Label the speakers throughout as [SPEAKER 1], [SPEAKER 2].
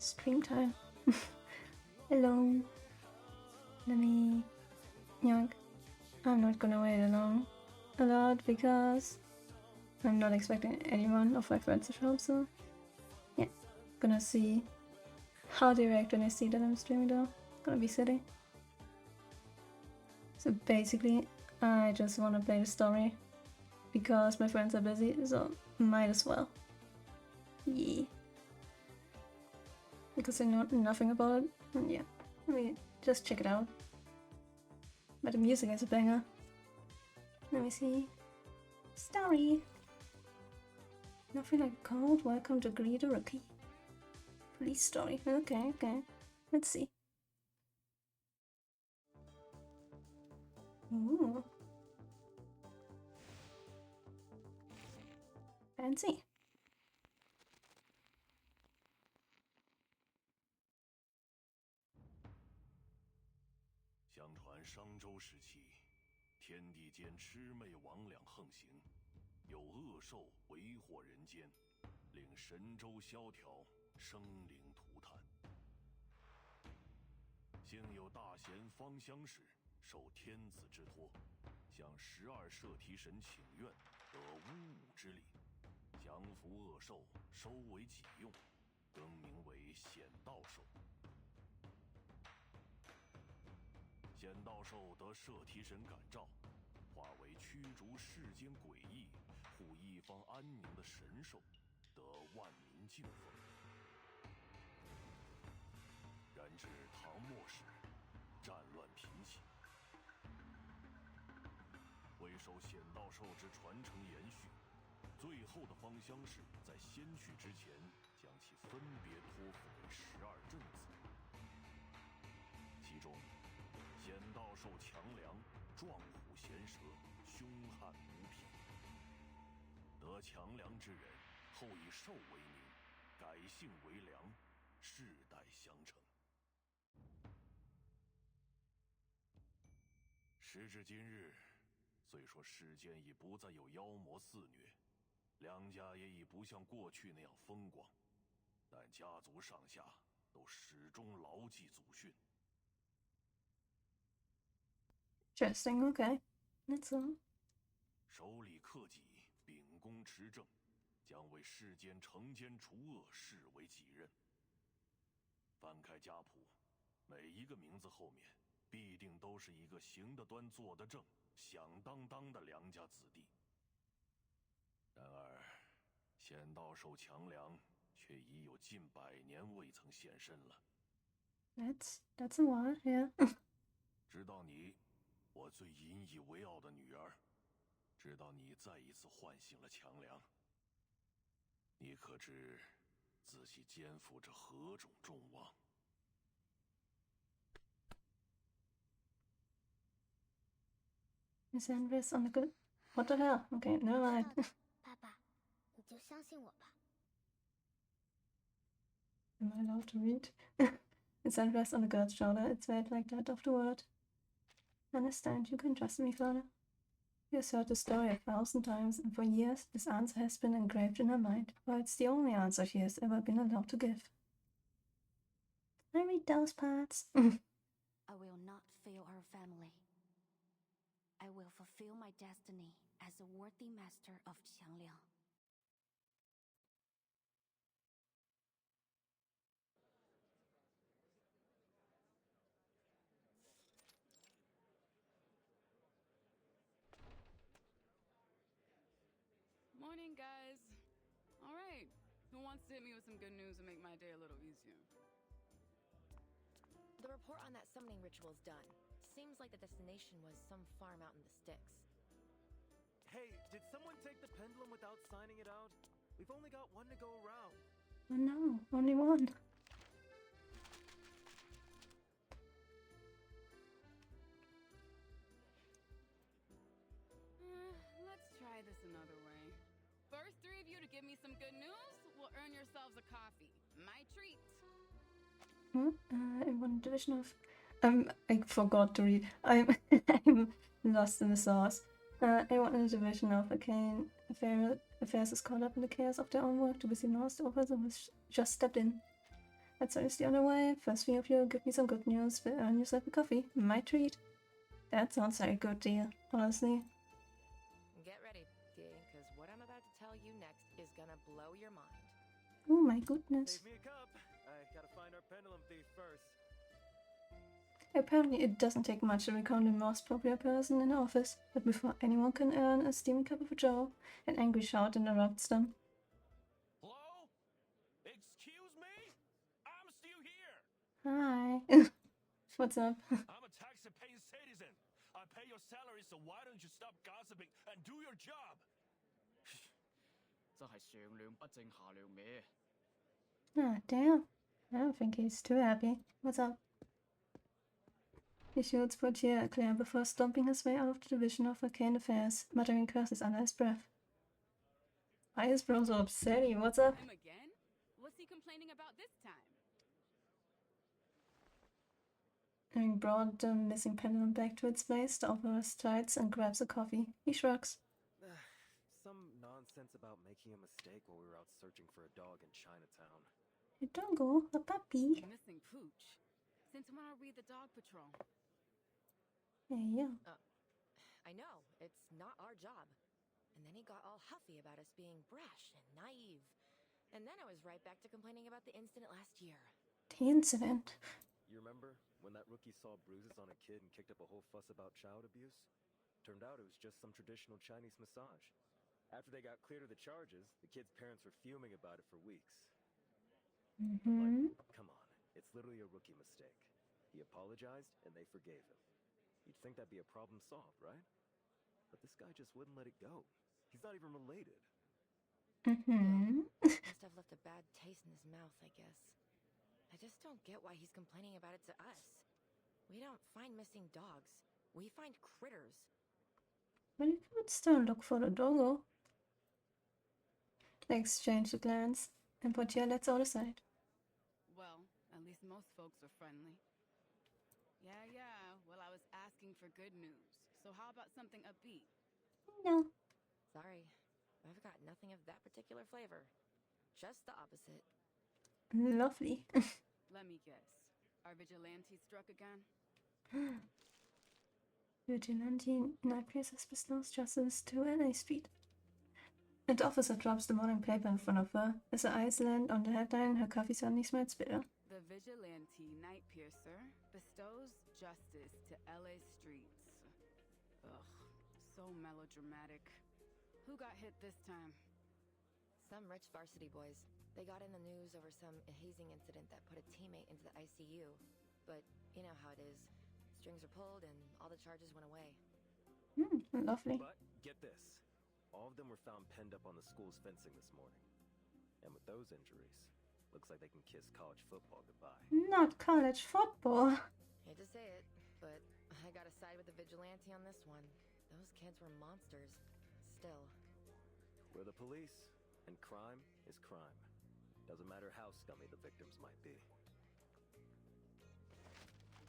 [SPEAKER 1] Stream time. Hello. Let me... Young. I'm not gonna wait along a lot because I'm not expecting anyone of my friends to show up, so yeah. Gonna see how they react when they see that I'm streaming though. Gonna be silly. So basically, I just wanna play the story because my friends are busy, so might as well. Yeah. Because I know nothing about it, and yeah, let me just check it out. But the music is a banger. Let me see. Story. Nothing like a cold welcome to greet a rookie. Police story. Okay, okay. Let's see. Ooh. Fancy.
[SPEAKER 2] 相传商周时期，天地间魑魅魍魉横行，有恶兽为祸人间，令神州萧条，生灵涂炭。幸有大贤方相氏受天子之托，向12摄提神请愿，得巫武之力，降服恶兽，收为己用，更名为显道兽。 显道兽得摄提神感召，化为驱逐世间诡异、护一方安宁的神兽，得万民敬奉。然至唐末时，战乱频起，为受显道兽之传承延续，最后的方相氏在先去之前，将其分别托付给12镇子，其中。 显道兽强梁，壮虎衔蛇，凶悍无匹。得强梁之人，后以兽为名，改姓为梁，世代相承。时至今日，虽说世间已不再有妖魔肆虐，梁家也已不像过去那样风光，但家族上下都始终牢记祖训。
[SPEAKER 1] Interesting, okay. That's all.
[SPEAKER 2] 守礼克己，秉公持正，将为世间惩奸除恶视为己任。翻开家谱，每一个名字后面必定都是一个行得端、坐得正、响当当的良家子弟。然而，显道兽强梁却已有近100年未曾现身了。
[SPEAKER 1] That's a while, yeah.
[SPEAKER 2] 直到你。 我最引以为傲的女儿，直到你再一次唤醒了强梁，你可知自己肩负着何种重望
[SPEAKER 1] ？Is Andres on the good? What the hell? Okay, never mind.
[SPEAKER 3] 爸爸，你就相信我吧。
[SPEAKER 1] Am I allowed to read? Is Andres on the good shoulder? It's read like that of the word. Understand, you can trust me, Father. He has heard the story 1,000 times, and for years this answer has been engraved in her mind, for it's the only answer she has ever been allowed to give. I read those parts.
[SPEAKER 3] I will not fail our family. I will fulfill my destiny as a worthy master of Qiangliang.
[SPEAKER 4] Morning, guys. All right. Who wants to hit me with some good news and make my day a little easier?
[SPEAKER 5] The report on that summoning ritual is done. Seems like the destination was some farm out in the sticks.
[SPEAKER 6] Hey, did someone take the pendulum without signing it out? We've only got one to go around.
[SPEAKER 1] Oh no, only one.
[SPEAKER 4] Let's try this another way. First 3 of you to give me some good news will earn yourselves a coffee. My treat.
[SPEAKER 1] In one division of... I forgot to read. I'm lost in the sauce. Anyone in the division of Arcane Affairs is caught up in the chaos of their own work to busy North. The officer was just stepped in. That's seriously on the way. First three of you give me some good news. Will earn yourself a coffee. My treat. That sounds like a good deal, honestly.
[SPEAKER 5] Get ready, D, because what I'm about to tell you next is gonna blow your mind.
[SPEAKER 1] Oh my goodness.
[SPEAKER 6] Save me a cup. I gotta find our pendulum thief first.
[SPEAKER 1] Apparently it doesn't take much to become the most popular person in the office, but before anyone can earn a steaming cup of joe, an angry shout interrupts them.
[SPEAKER 2] Hello? Excuse me? I'm still here.
[SPEAKER 1] Hi. What's up?
[SPEAKER 2] I'm a tax-paying citizen. I pay your salary, so why don't you stop gossiping and do your job?
[SPEAKER 7] 真係上梁不正下梁歪。
[SPEAKER 1] Ah, damn. I don't think he's too happy. What's up? He shoots Portier a glare before stomping his way out of the division of arcane affairs, muttering curses under his breath. Why is bro so upset? What's up?
[SPEAKER 4] Him again? What's he complaining about this time?
[SPEAKER 1] Having brought the missing pendulum back to its place, the officer strides and grabs a coffee. He shrugs.
[SPEAKER 6] Some nonsense about making a mistake while we were out searching for a dog in Chinatown.
[SPEAKER 1] A doggo, a puppy.
[SPEAKER 4] Missing Pooch. Since when are we the dog patrol?
[SPEAKER 1] Yeah.
[SPEAKER 5] I know, it's not our job. And then he got all huffy about us being brash and naive. And then I was right back to complaining about the incident last year.
[SPEAKER 1] The incident.
[SPEAKER 6] You remember when that rookie saw bruises on a kid and kicked up a whole fuss about child abuse? Turned out it was just some traditional Chinese massage. After they got cleared of the charges, the kid's parents were fuming about it for weeks. Like, come on, it's literally a rookie mistake. He apologized and they forgave him. You'd think that'd be a problem solved, right? But this guy just wouldn't let it go. He's not even related.
[SPEAKER 5] Must have left a bad taste in his mouth, I guess. I just don't get why he's complaining about it to us. We don't find missing dogs. We find critters.
[SPEAKER 1] But you could still look for the doggo. They exchange a glance, and Portier lets out a sigh.
[SPEAKER 4] Well, at least most folks are friendly. Yeah. Well, I was asking for good news. So how about something upbeat?
[SPEAKER 1] No.
[SPEAKER 5] Sorry, I've got nothing of that particular flavor. Just the opposite.
[SPEAKER 1] Lovely.
[SPEAKER 4] Let me guess. Our vigilante struck again?
[SPEAKER 1] Vigilante night places bestows justice to LA Street. And the officer drops the morning paper in front of her. As her eyes land on the headline, her coffee suddenly smells bitter.
[SPEAKER 4] The vigilante night piercer bestows justice to LA streets. Ugh, so melodramatic. Who got hit this time?
[SPEAKER 5] Some rich varsity boys. They got in the news over some hazing incident that put a teammate into the ICU. But you know how it is. Strings are pulled and all the charges went away.
[SPEAKER 1] Lovely.
[SPEAKER 6] But get this. All of them were found penned up on the school's fencing this morning. And with those injuries, looks like they can kiss college football goodbye.
[SPEAKER 1] Not college football.
[SPEAKER 5] Hate to say it, but I gotta side with the vigilante on this one. Those kids were monsters. Still.
[SPEAKER 6] We're the police, and crime is crime. Doesn't matter how scummy the victims might be.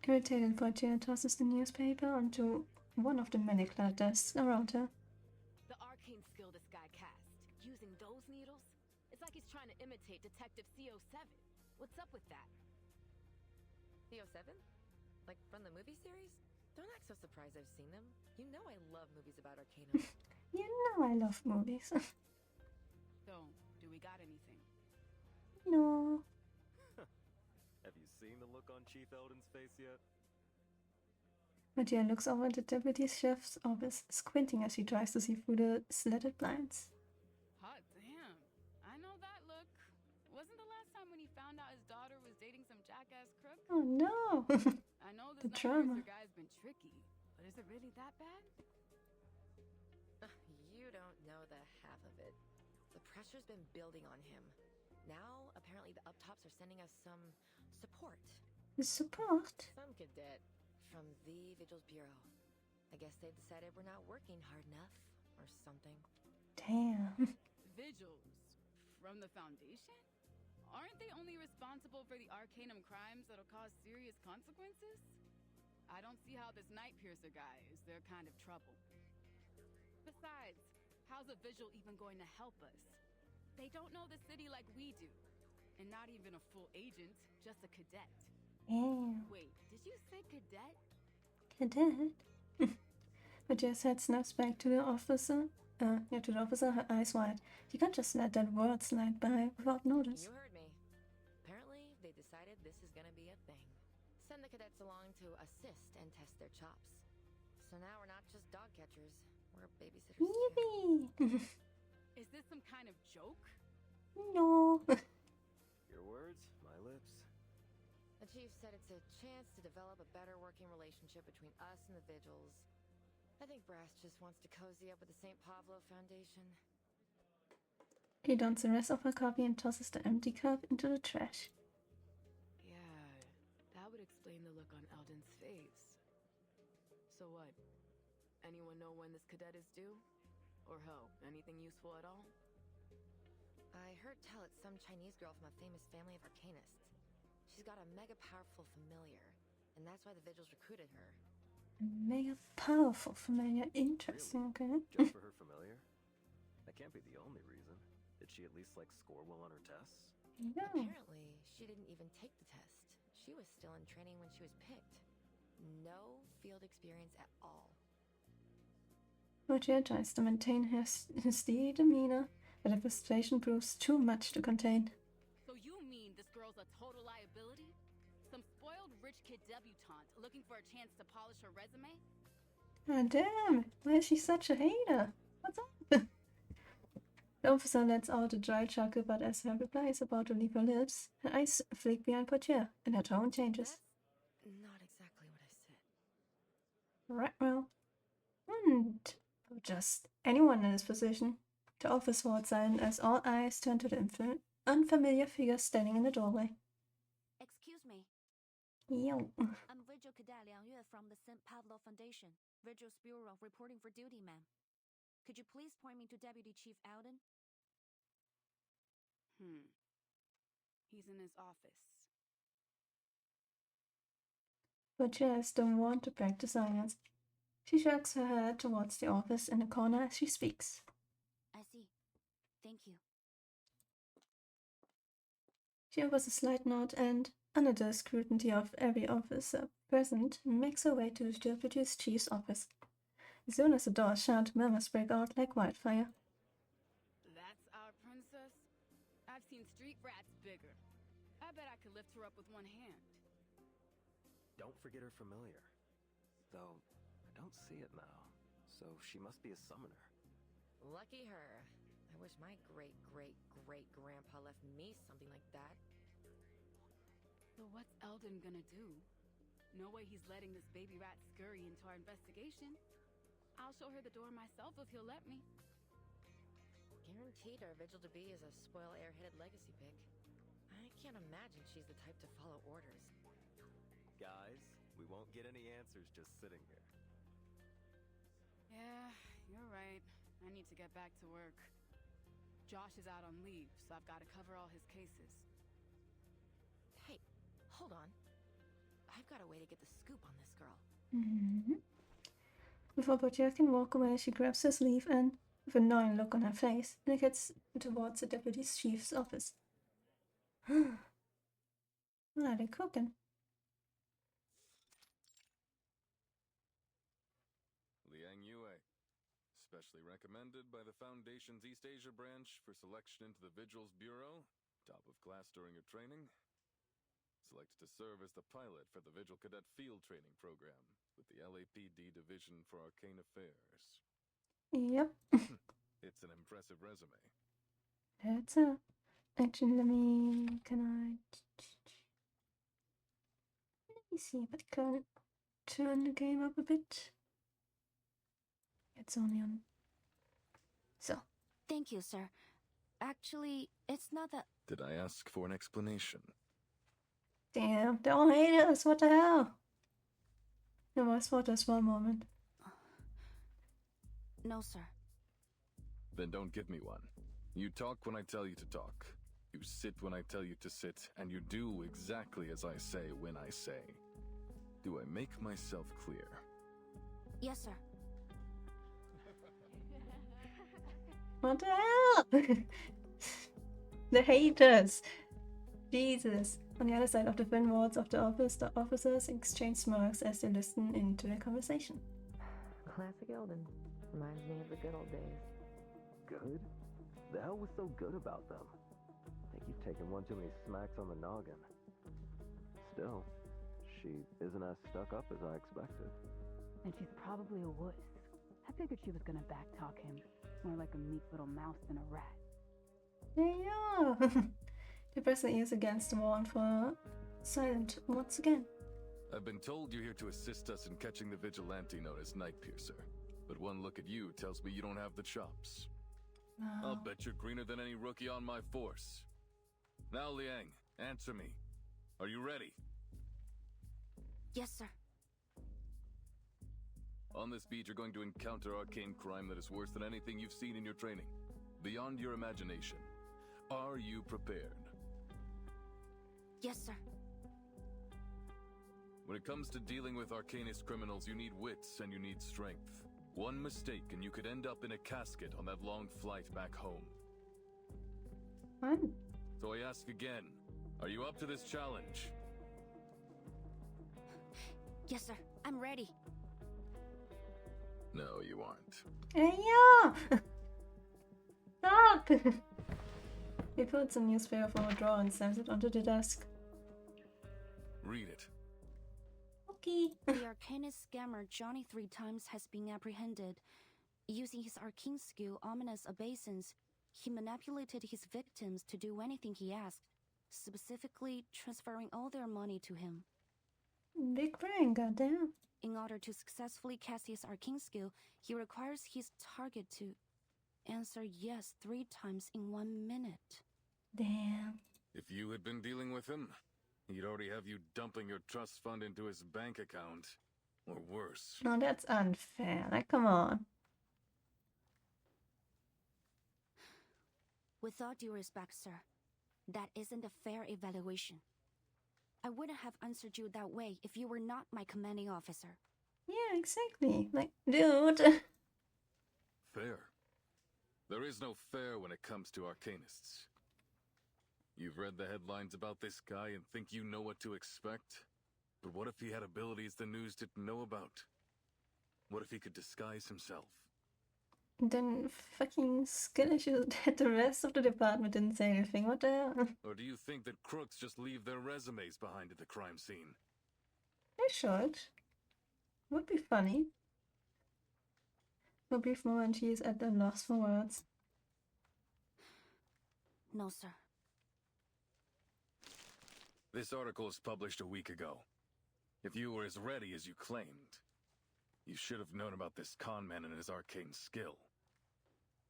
[SPEAKER 1] Irritated, Portier tosses the newspaper onto one of the many cluttered desks around her.
[SPEAKER 4] The arcane skill this guy cast. Using those needles? It's like he's trying to imitate Detective CO7. What's up with that?
[SPEAKER 5] CO7? Like from the movie series? Don't act so surprised I've seen them. You know I love movies about Arcanum.
[SPEAKER 1] You know I love movies.
[SPEAKER 4] So, do we got anything?
[SPEAKER 1] No.
[SPEAKER 6] Have you seen the look on Chief Eldon's face yet?
[SPEAKER 1] Portier looks over at the deputy chef's office, squinting as she tries to see through the slatted blinds.
[SPEAKER 4] Hot damn. I know that look. Wasn't the last time when he found out his daughter was dating some jackass crook?
[SPEAKER 1] Oh no!
[SPEAKER 4] I know
[SPEAKER 1] The
[SPEAKER 4] this
[SPEAKER 1] drama.
[SPEAKER 4] night guy's been tricky, but is it really that bad?
[SPEAKER 5] You don't know the half of it. The pressure's been building on him. Now, apparently the up-tops are sending us some support.
[SPEAKER 1] Support?
[SPEAKER 5] Some cadet from the Vigils Bureau. I guess they've decided we're not working hard enough, or something.
[SPEAKER 1] Damn.
[SPEAKER 4] Vigils? From the Foundation? Aren't they only responsible for the Arcanum crimes that'll cause serious consequences? I don't see how this Night Piercer guy is their kind of trouble. Besides, how's a Vigil even going to help us? They don't know the city like we do. And not even a full agent, just a cadet.
[SPEAKER 1] Yeah.
[SPEAKER 4] Wait, did you say cadet?
[SPEAKER 1] Cadet. But Jess head snaps back to the officer. To the officer, her eyes wide. You can't just let that word slide by without notice.
[SPEAKER 5] You heard me. Apparently, they decided this is gonna be a thing. Send the cadets along to assist and test their chops. So now we're not just dog catchers, we're babysitters too.
[SPEAKER 1] Yippee!
[SPEAKER 4] Is this some kind of joke?
[SPEAKER 1] No.
[SPEAKER 6] Your words, my lips.
[SPEAKER 5] The chief said it's a chance to develop a better working relationship between us and the Vigils. I think Brass just wants to cozy up with the St. Pavlo Foundation.
[SPEAKER 1] He dons the rest of her coffee and tosses the empty cup into the trash.
[SPEAKER 4] Yeah, that would explain the look on Eldon's face. So what? Anyone know when this cadet is due? Or how? Anything useful at all?
[SPEAKER 5] I heard tell it's some Chinese girl from a famous family of arcanists. She's got a mega powerful familiar, and that's why the Vigils recruited her.
[SPEAKER 1] Mega powerful familiar. Interesting, okay.
[SPEAKER 6] Just for her familiar? That can't be the only reason. Did she at least, like, score well on her tests?
[SPEAKER 1] Yeah.
[SPEAKER 5] Apparently, she didn't even take the test. She was still in training when she was picked. No field experience at all.
[SPEAKER 1] Roger tries to maintain his steady demeanor, but the frustration proves too much to contain.
[SPEAKER 4] So you mean this girl's a total liability? Some spoiled rich kid debutante looking for a chance to polish her resume?
[SPEAKER 1] Ah, damn! Why is she such a hater? What's up? The officer lets out a dry chuckle, but as her reply is about to leave her lips, her eyes flick behind Portier, and her tone changes.
[SPEAKER 5] That's not exactly what I said.
[SPEAKER 1] Right, well. And just anyone in this position. The office falls silent as all eyes turn to the unfamiliar figure standing in the doorway.
[SPEAKER 3] Excuse me.
[SPEAKER 1] Yo.
[SPEAKER 3] I'm Vigil Cadet Liang Yue from the St. Pavlo Foundation, Vigil's Bureau, reporting for duty, ma'am. Could you please point me to Deputy Chief Alden?
[SPEAKER 4] He's in his office.
[SPEAKER 1] Portier is the one to break the silence. She shakes her head towards the office in the corner as she speaks.
[SPEAKER 3] I see. Thank you.
[SPEAKER 1] She offers a slight nod and, under the scrutiny of every officer present, makes her way to the deputy chief's office. As soon as the door is shut, murmurs break out like wildfire.
[SPEAKER 4] That's our princess? I've seen street rats bigger. I bet I could lift her up with one hand.
[SPEAKER 6] Don't forget her familiar. Though, I don't see it now. So she must be a summoner.
[SPEAKER 5] Lucky her. I wish my great-great-great-grandpa left me something like that.
[SPEAKER 4] So what's Eldon gonna do? No way he's letting this baby rat scurry into our investigation. I'll show her the door myself if he'll let me.
[SPEAKER 5] Guaranteed our Vigil-to-be is a spoil airheaded legacy pick. I can't imagine she's the type to follow orders.
[SPEAKER 6] Guys, we won't get any answers just sitting here.
[SPEAKER 4] Yeah, you're right. I need to get back to work. Josh is out on leave, so I've got to cover all his cases.
[SPEAKER 5] Hey, hold on. I've got a way to get the scoop on this girl.
[SPEAKER 1] Before Portier can walk away, she grabs her sleeve and, with a knowing look on her face, indicates towards the deputy chief's office. What are they cooking?
[SPEAKER 8] Liang Yue, specially recommended by the Foundation's East Asia branch for selection into the Vigil's Bureau, top of class during your training. Selected to serve as the pilot for the Vigil Cadet Field Training Program with the LAPD Division for Arcane Affairs.
[SPEAKER 1] Yep.
[SPEAKER 8] It's an impressive resume.
[SPEAKER 1] That's it. Actually, let me see if I can turn the game up a bit. It's only on. So.
[SPEAKER 3] Thank you, sir. Actually, it's not that...
[SPEAKER 8] Did I ask for an explanation?
[SPEAKER 1] Damn, they all hate us. What the hell? The voice falters for a moment.
[SPEAKER 3] No, sir.
[SPEAKER 8] Then don't give me one. You talk when I tell you to talk. You sit when I tell you to sit, and you do exactly as I say when I say. Do I make myself clear?
[SPEAKER 3] Yes, sir.
[SPEAKER 1] What the hell? The haters. Jesus. On the other side of the thin walls of the office, the officers exchange smirks as they listen into their conversation.
[SPEAKER 5] Classic Eldon. Reminds me of the good old days.
[SPEAKER 6] Good? The hell was so good about them? I think you've taken one too many smacks on the noggin. Still, she isn't as stuck up as I expected.
[SPEAKER 9] And she's probably a wuss. I figured she was gonna backtalk him. More like a meek little mouse than a rat.
[SPEAKER 1] Yeah. They press their ears against the wall and fall silent once again.
[SPEAKER 8] I've been told you're here to assist us in catching the vigilante known as Night Piercer. But one look at you tells me you don't have the chops.
[SPEAKER 1] Wow.
[SPEAKER 8] I'll bet you're greener than any rookie on my force. Now, Liang, answer me. Are you ready?
[SPEAKER 3] Yes, sir.
[SPEAKER 8] On this beat, you're going to encounter arcane crime that is worse than anything you've seen in your training. Beyond your imagination. Are you prepared?
[SPEAKER 3] Yes, sir.
[SPEAKER 8] When it comes to dealing with arcanist criminals, you need wits and you need strength. One mistake and you could end up in a casket on that long flight back home.
[SPEAKER 1] Fun.
[SPEAKER 8] So I ask again, are you up to this challenge?
[SPEAKER 3] Yes, sir. I'm ready.
[SPEAKER 8] No, you aren't.
[SPEAKER 1] Hey, yeah! Stop! He puts a newspaper from a drawer and slams it onto the desk.
[SPEAKER 8] Read it.
[SPEAKER 1] Okay.
[SPEAKER 3] The arcanist scammer Johnny 3 Times has been apprehended. Using his arcane skill, Ominous Obeisance, he manipulated his victims to do anything he asked, specifically transferring all their money to him.
[SPEAKER 1] Big brain, goddamn.
[SPEAKER 3] In order to successfully cast his arcane skill, he requires his target to answer yes 3 times in 1 minute.
[SPEAKER 1] Damn.
[SPEAKER 8] If you had been dealing with him, he'd already have you dumping your trust fund into his bank account. Or worse.
[SPEAKER 1] No, that's unfair. Like, come on.
[SPEAKER 3] With all due respect, sir, that isn't a fair evaluation. I wouldn't have answered you that way if you were not my commanding officer.
[SPEAKER 1] Yeah, exactly. Like, dude.
[SPEAKER 8] Fair. There is no fair when it comes to arcanists. You've read the headlines about this guy and think you know what to expect? But what if he had abilities the news didn't know about? What if he could disguise himself?
[SPEAKER 1] Then fucking skill issues that the rest of the department didn't say anything. What the hell?
[SPEAKER 8] Or do you think that crooks just leave their resumes behind at the crime scene?
[SPEAKER 1] They should. Would be funny. For a brief moment, he is at a loss for words.
[SPEAKER 3] No, sir.
[SPEAKER 8] This article was published a week ago. If you were as ready as you claimed, you should have known about this con man and his arcane skill.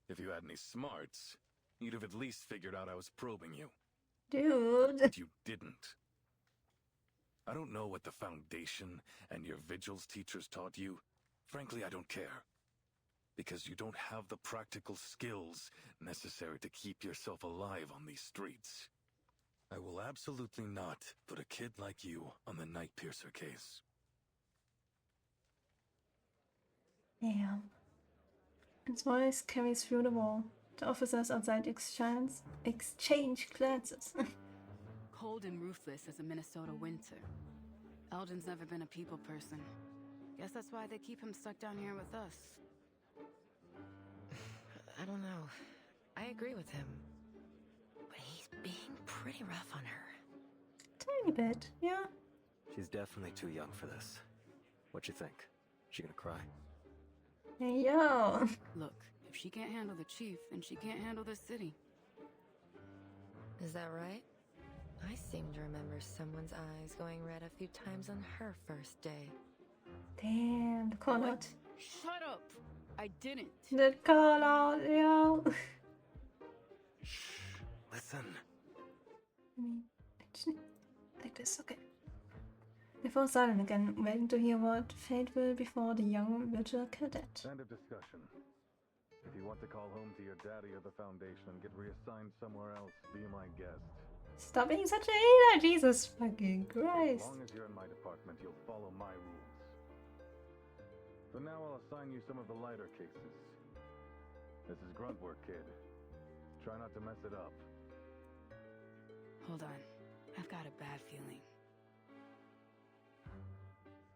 [SPEAKER 8] If you had any smarts, you'd have at least figured out I was probing you.
[SPEAKER 1] Dude.
[SPEAKER 8] But you didn't. I don't know what the Foundation and your vigils teachers taught you. Frankly, I don't care. Because you don't have the practical skills necessary to keep yourself alive on these streets. I will absolutely not put a kid like you on the Night Piercer case.
[SPEAKER 1] Damn. His voice carries through the wall. The officers outside exchange glances.
[SPEAKER 4] Cold and ruthless as a Minnesota winter. Eldon's never been a people person. Guess that's why they keep him stuck down here with us.
[SPEAKER 5] I don't know. I agree with him. But he's being pretty rough on her.
[SPEAKER 1] Tiny bit, yeah.
[SPEAKER 6] She's definitely too young for this. What you think? She gonna cry?
[SPEAKER 1] Hey, yo.
[SPEAKER 4] Look, if she can't handle the chief, then she can't handle this city.
[SPEAKER 5] Is that right? I seem to remember someone's eyes going red a few times on her first day.
[SPEAKER 1] Damn, the call out.
[SPEAKER 4] Shut up! I didn't.
[SPEAKER 1] The call out, yo.
[SPEAKER 6] Shh. Listen.
[SPEAKER 1] I mean, like this, okay. They fall silent again, waiting to hear what fate will befall the young vigil cadet.
[SPEAKER 8] End of discussion. If you want to call home to your daddy or the Foundation and get reassigned somewhere else, be my guest.
[SPEAKER 1] Stop being such a hater, Jesus fucking
[SPEAKER 8] As
[SPEAKER 1] Christ.
[SPEAKER 8] long as you're in my department, you'll follow my rules. For now, I'll assign you some of the lighter cases. This is grunt work, kid. Try not to mess it up.
[SPEAKER 4] Hold on. I've got a bad feeling.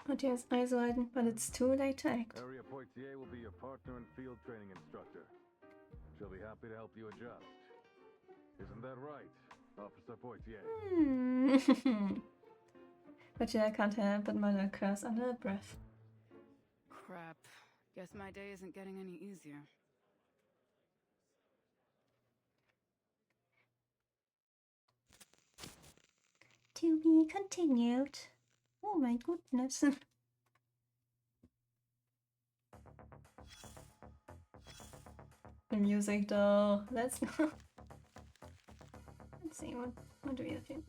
[SPEAKER 1] Matthias Eisweiden, but it's too late to act.
[SPEAKER 8] Area Poitier will be your partner and field training instructor. She'll be happy to help you adjust. Isn't that right, Officer Poitier?
[SPEAKER 1] But yeah, I can't help but mutter a curse under her breath.
[SPEAKER 4] Crap. Guess my day isn't getting any easier.
[SPEAKER 1] To be continued. Oh my goodness. The music though. Let's see what do we have here?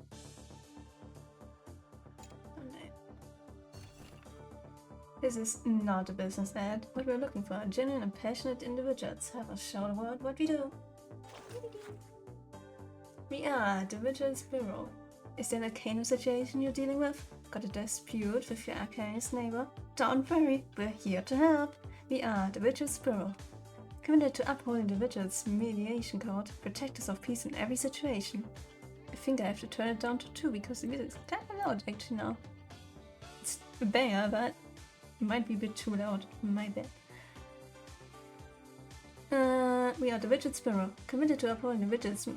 [SPEAKER 1] Oh no. This is not a business ad. What we're looking for, genuine and passionate individuals. Have a shout about what we do. We are the Vigilance Bureau. Is there a arcane situation you're dealing with? Got a dispute with your arcanist neighbor? Don't worry, we're here to help. We are the Vigilance Bureau. Committed to upholding the Vigilance Mediation Code, protectors of peace in every situation. I think I have to turn it down to 2 because the music's kind of loud actually now. It's a banger, but it might be a bit too loud. My bad. We are the Vigilance Bureau, committed to upholding the Vigilance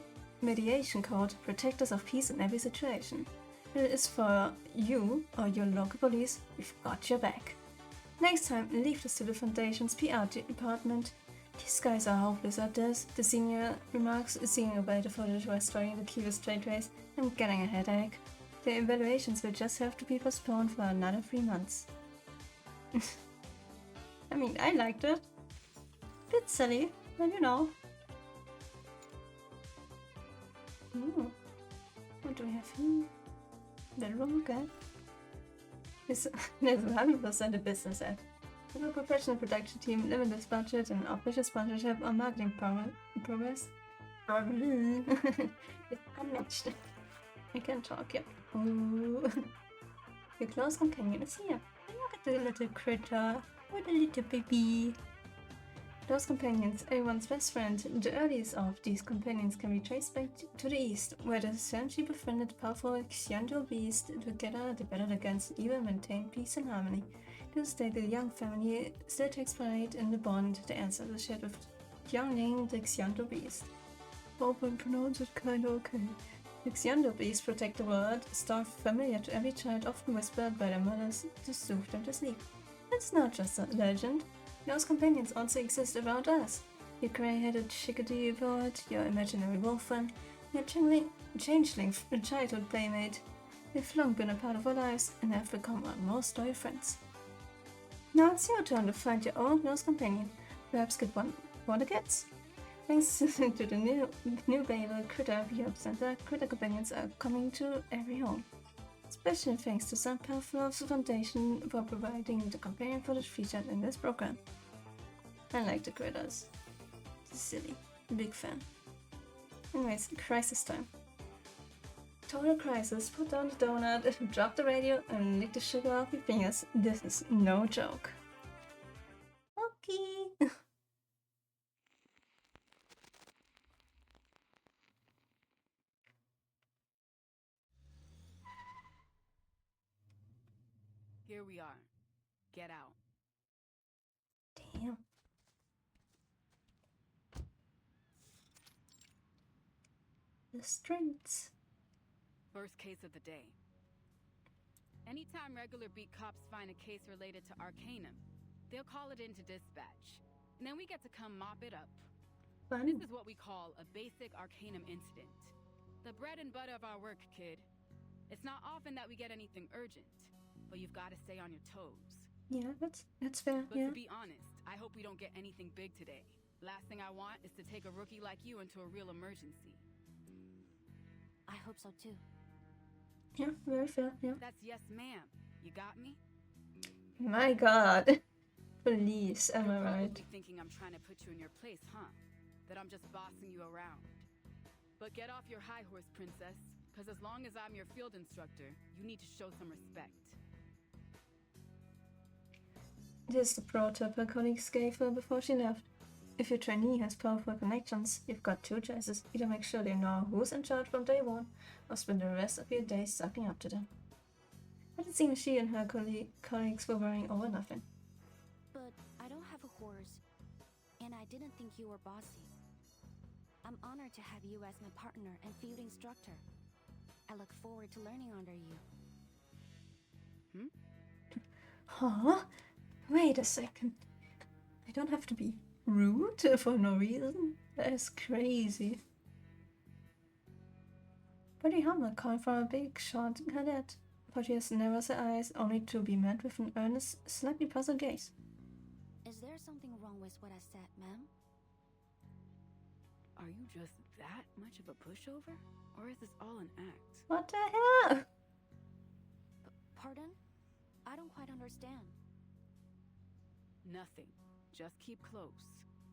[SPEAKER 1] Mediation Code, protectors of peace in every situation. It is for you or your local police. We've got your back. Next time, leave this to the Foundation's PR department. These guys are hopeless at this, the senior remarks, seeing about the footage while starting the key with straight face. I'm getting a headache. The evaluations will just have to be postponed for another 3 months. I mean, I liked it. Bit silly, but you know. Ooh. What do we have here? Bedroom, okay. This is 100% a business ad. With a professional production team, limitless budget, and official sponsorship or marketing progress. It's unmatched. I can't talk yet. Ooh. Your close companion is here. And look at the little critter. What a little baby. Those companions, everyone's best friend. The earliest of these companions can be traced back to the east, where the essentially befriended powerful Xiandro beast together battled against evil and maintained peace and harmony. To this day, the young family still takes pride in the bond the ancestors shared with youngling the Xiandro beast. Hope I pronounce it kinda okay. The Xiandro beast protect the world, a star familiar to every child, often whispered by their mothers to soothe them to sleep. It's not just a legend. Those companions also exist around us. Your grey-headed chickadee bird, your imaginary wolf friend, your changeling childhood playmate. They've long been a part of our lives and have become our most loyal friends. Now it's your turn to find your own close companion. Perhaps get one for the kids. Thanks to the new Babel Critter Rehab Center, critter companions are coming to every home. Special thanks to St. Pavlov's Foundation for providing the companion footage featured in this program. I like the critters. Silly. Big fan. Anyways, crisis time. Total crisis. Put down the donut, drop the radio, and lick the sugar off your fingers. This is no joke. Okay.
[SPEAKER 4] Here we are. Get out.
[SPEAKER 1] Damn. The streets.
[SPEAKER 4] First case of the day. Anytime regular beat cops find a case related to Arcanum, they'll call it into dispatch, and then we get to come mop it up.
[SPEAKER 1] Fun.
[SPEAKER 4] This is what we call a basic Arcanum incident. The bread and butter of our work, kid. It's not often that we get anything urgent, but you've got to stay on your toes.
[SPEAKER 1] Yeah, that's fair.
[SPEAKER 4] But
[SPEAKER 1] yeah.
[SPEAKER 4] to be honest, I hope we don't get anything big today. Last thing I want is to take a rookie like you into a real emergency.
[SPEAKER 3] I hope so too.
[SPEAKER 1] Yeah, very fair. Yeah.
[SPEAKER 4] That's yes, ma'am. You got me?
[SPEAKER 1] My God. Please, am
[SPEAKER 4] You're
[SPEAKER 1] I right?
[SPEAKER 4] probably thinking I'm trying to put you in your place, huh? That I'm just bossing you around. But get off your high horse, princess. Because as long as I'm your field instructor, you need to show some respect.
[SPEAKER 1] This is the pro tip her colleagues gave her before she left. If your trainee has powerful connections, you've got two choices. Either make sure they know who's in charge from day one, or spend the rest of your days sucking up to them. But it seems she and her colleagues were worrying over nothing.
[SPEAKER 3] But I don't have a horse, and I didn't think you were bossy. I'm honored to have you as my partner and field instructor. I look forward to learning under you.
[SPEAKER 1] Huh? Wait a second. I don't have to be rude for no reason? That is crazy. Pretty humble coming from a big shot cadet, but she has narrows her eyes only to be met with an earnest, slightly puzzled gaze.
[SPEAKER 3] Is there something wrong with what I said, ma'am?
[SPEAKER 4] Are you just that much of a pushover? Or is this all an act?
[SPEAKER 1] What the hell?
[SPEAKER 3] Pardon? I don't quite understand.
[SPEAKER 4] Nothing. Just keep close.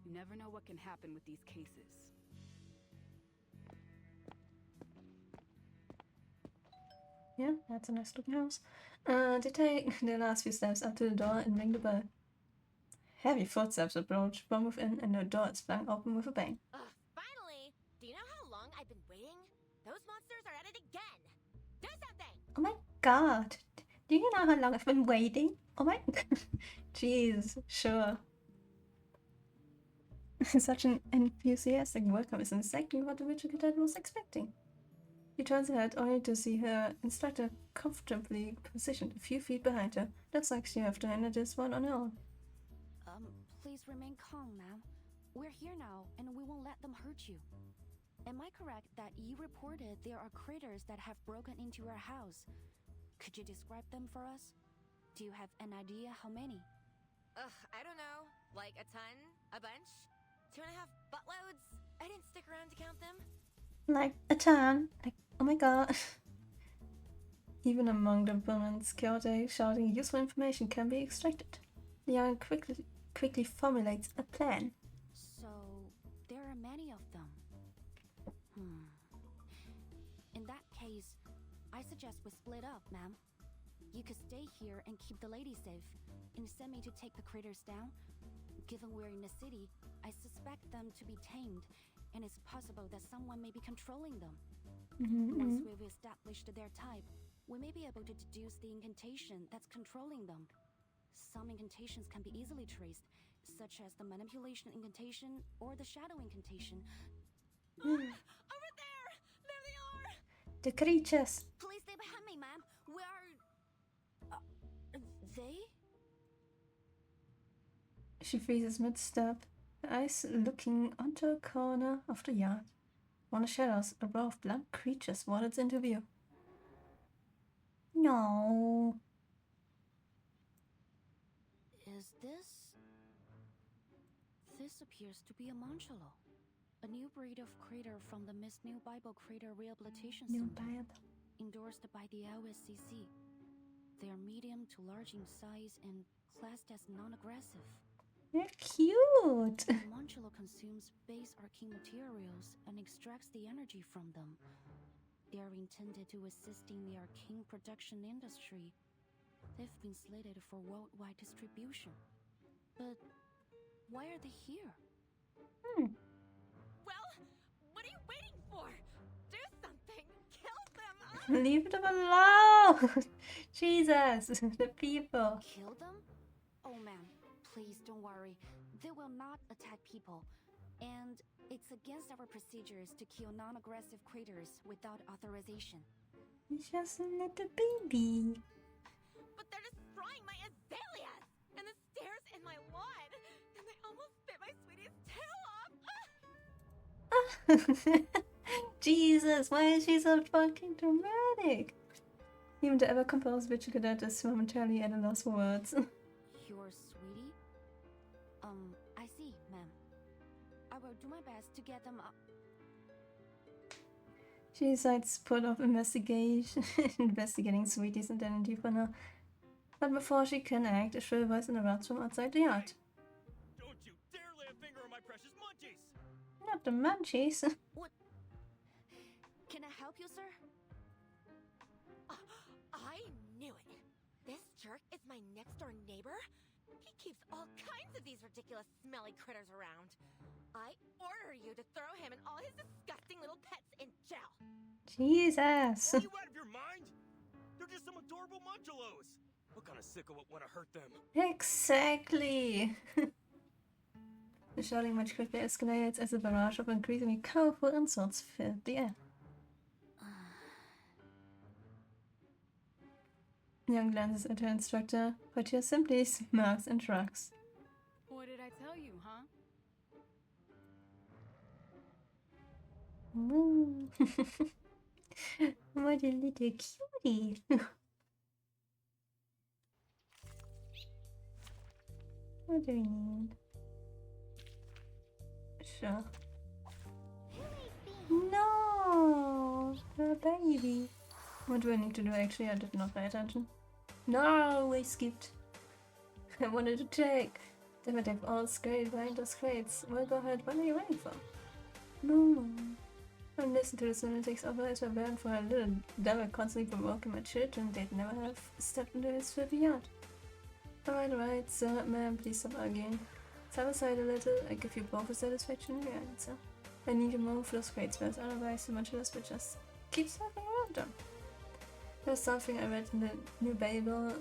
[SPEAKER 4] You never know what can happen with these cases.
[SPEAKER 1] Yeah, that's a nice looking house. They take the last few steps up to the door and ring the bell. Heavy footsteps approach from within, and the door is flung open with a bang.
[SPEAKER 5] Finally! Do you know how long I've been waiting? Those monsters are at it again! Do something!
[SPEAKER 1] Oh my god! Do you know how long I've been waiting? Oh my... Jeez, sure. Such an enthusiastic welcome is exactly what the witcher cadet was expecting. He turns her head only to see her instructor comfortably positioned a few feet behind her. Looks like she have to handle this one on her own.
[SPEAKER 3] Please remain calm, ma'am. We're here now, and we won't let them hurt you. Am I correct that you reported there are critters that have broken into your house? Could you describe them for us? Do you have an idea how many?
[SPEAKER 5] I don't know. Like a ton? A bunch? 2.5 buttloads? I didn't stick around to count them.
[SPEAKER 1] Like a ton. Like, oh my god. Even among the women's chaotic shouting, useful information can be extracted. Liang quickly formulates a plan.
[SPEAKER 3] So, there are many of them. In that case, I suggest we split up, ma'am. You could stay here and keep the lady safe, and send me to take the critters down. Given we're in the city, I suspect them to be tamed, and it's possible that someone may be controlling them. Once we've established their type, we may be able to deduce the incantation that's controlling them. Some incantations can be easily traced, such as the manipulation incantation or the shadow incantation.
[SPEAKER 5] Over there! There they are!
[SPEAKER 1] The creatures!
[SPEAKER 3] Please stay behind me, ma'am. We are... they?
[SPEAKER 1] She freezes mid-step, her eyes looking onto a corner of the yard. From the shadows, a row of blunt creatures waddles into view. No.
[SPEAKER 3] Is this... This appears to be a Monchello. A new breed of crater from the Miss New Bible Crater Rehabilitation Center. Endorsed by the LSCC. They are medium to large in size and classed as non-aggressive.
[SPEAKER 1] They're cute!
[SPEAKER 3] Monchello consumes base arcane materials and extracts the energy from them. They are intended to assist in the arcane production industry. They've been slated for worldwide distribution. But why are they here?
[SPEAKER 5] Well, what are you waiting for? Do something! Kill them!
[SPEAKER 1] Leave them alone! Jesus, the people.
[SPEAKER 3] Kill them? Oh, ma'am, please don't worry. They will not attack people. And it's against our procedures to kill non-aggressive critters without authorization.
[SPEAKER 1] It's just a little baby.
[SPEAKER 5] But they're destroying my azaleas! And the stairs in my lawn! And they almost bit my sweetie's tail off!
[SPEAKER 1] Jesus, why is she so fucking dramatic? Even the ever-composed witcher cadet is momentarily at a loss for words.
[SPEAKER 3] Your sweetie? I see, ma'am. I will do my best to get them up.
[SPEAKER 1] She decides to put off investigating Sweetie's identity for now. But before she can act, a shrill voice interrupts from outside the yard.
[SPEAKER 6] Don't you dare lay a finger on my precious munchies!
[SPEAKER 1] Not the munchies.
[SPEAKER 3] What? Can I help you, sir?
[SPEAKER 5] I knew it! This jerk is my next-door neighbor? He keeps all kinds of these ridiculous smelly critters around. I order you to throw him and all his disgusting little pets in jail.
[SPEAKER 1] Jesus.
[SPEAKER 6] Are you out of your mind? They're just some adorable munchalos. What kind of sicko would want to hurt them?
[SPEAKER 1] Exactly. The shouting much quickly escalates as a barrage of increasingly powerful insults filled the air. Young glances at her instructor, but she simply smirks and shrugs.
[SPEAKER 4] What did I tell you, huh?
[SPEAKER 1] Ooh. What a little cutie. What do we need? Sure. No! The baby. What do I need to do actually? I did not pay attention. No! I skipped. I wanted to check. Damn it, they've all scraped behind those crates. Well, go ahead. What are you waiting for? No. Don't listen to this lunatic's offer to burn for a little devil constantly provoking my children. They'd never have stepped into his filthy yard. Alright, sir, ma'am, please stop arguing. Step aside a little, I give you both a satisfaction in your answer. I need to move those crates first, otherwise the munchless will just keep circling around them. There's something I read in the new Bible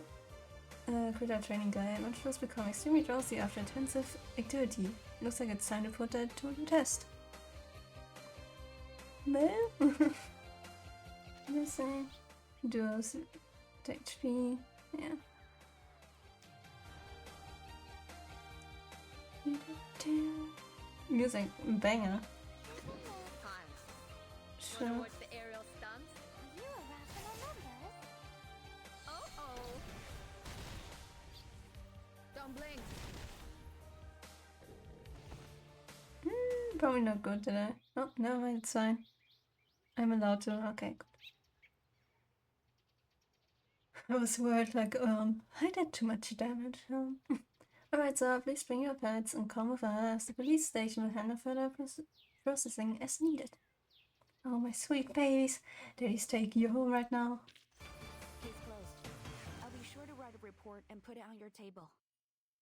[SPEAKER 1] critter training guide. Munchless become extremely drowsy after intensive activity. Looks like it's time to put that to the test. Well, listen, duos, HP, yeah. Music banger. Sure.
[SPEAKER 5] Watch the aerial stunts.
[SPEAKER 3] You are rational numbers.
[SPEAKER 5] Oh. Don't blink.
[SPEAKER 1] Probably not good today. Oh, no, it's fine. I'm allowed to. Okay, good. I was worried like, I did too much damage. Alright, sir, please bring your pets and come with us. The police station will handle further processing as needed. Oh, my sweet babies. Daddy's taking you home right now.
[SPEAKER 3] Case closed. I'll be sure to write a report and put it on your table.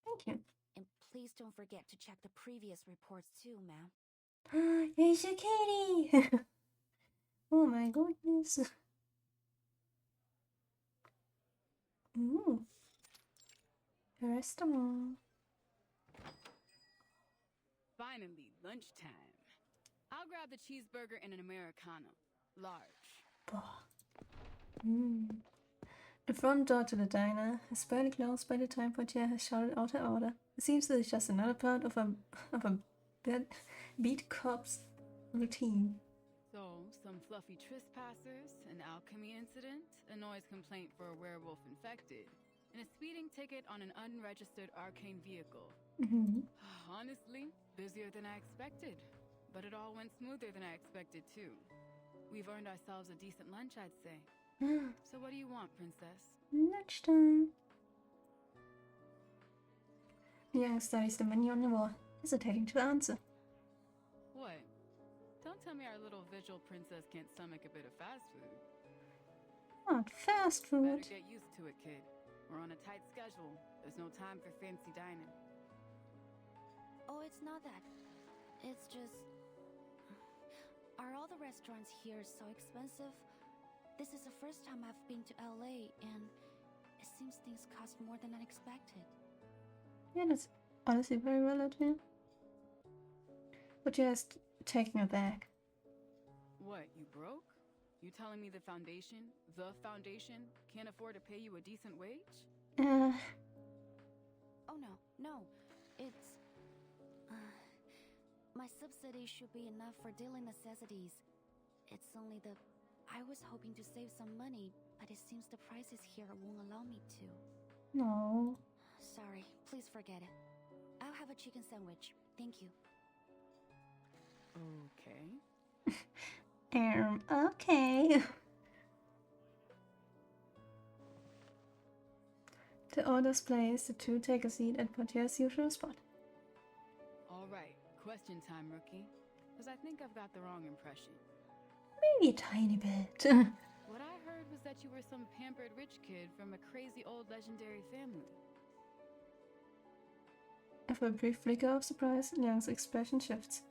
[SPEAKER 1] Thank you.
[SPEAKER 3] And please don't forget to check the previous reports too, ma'am.
[SPEAKER 1] There's a kitty! Oh my goodness. Ooh. A restaurant.
[SPEAKER 4] Finally, lunchtime. I'll grab the cheeseburger and an Americano. Large.
[SPEAKER 1] The front door to the diner is barely closed by the time portier has shouted out her order. It seems that it's just another part of a beat cop's routine.
[SPEAKER 4] So, some fluffy trespassers, an alchemy incident, a noise complaint for a werewolf infected, and a speeding ticket on an unregistered arcane vehicle. Honestly, busier than I expected. But it all went smoother than I expected, too. We've earned ourselves a decent lunch, I'd say. So what do you want, princess?
[SPEAKER 1] Lunchtime. Young studies the menu on the wall, hesitating to answer.
[SPEAKER 4] What? Don't tell me our little visual princess can't stomach a bit of fast food.
[SPEAKER 1] Not fast food.
[SPEAKER 4] Better get used to it, kid. We're on a tight schedule. There's no time for fancy dining.
[SPEAKER 3] Oh, it's not that. It's just... Are all the restaurants here so expensive? This is the first time I've been to LA, and it seems things cost more than I expected.
[SPEAKER 1] Yeah, that's honestly very relative. But you're just taking it back.
[SPEAKER 4] What, you broke? You telling me the foundation, can't afford to pay you a decent wage?
[SPEAKER 3] Oh no. It's... my subsidy should be enough for daily necessities. It's only the... I was hoping to save some money, but it seems the prices here won't allow me to.
[SPEAKER 1] No.
[SPEAKER 3] Sorry, please forget it. I'll have a chicken sandwich. Thank you.
[SPEAKER 4] Okay.
[SPEAKER 1] Okay. The order's placed, the two take a seat at Portier's usual spot.
[SPEAKER 4] Alright, question time, rookie. Because I think I've got the wrong impression.
[SPEAKER 1] Maybe a tiny bit.
[SPEAKER 4] What I heard was that you were some pampered rich kid from a crazy old legendary family.
[SPEAKER 1] And for a brief flicker of surprise, Liang's expression shifts.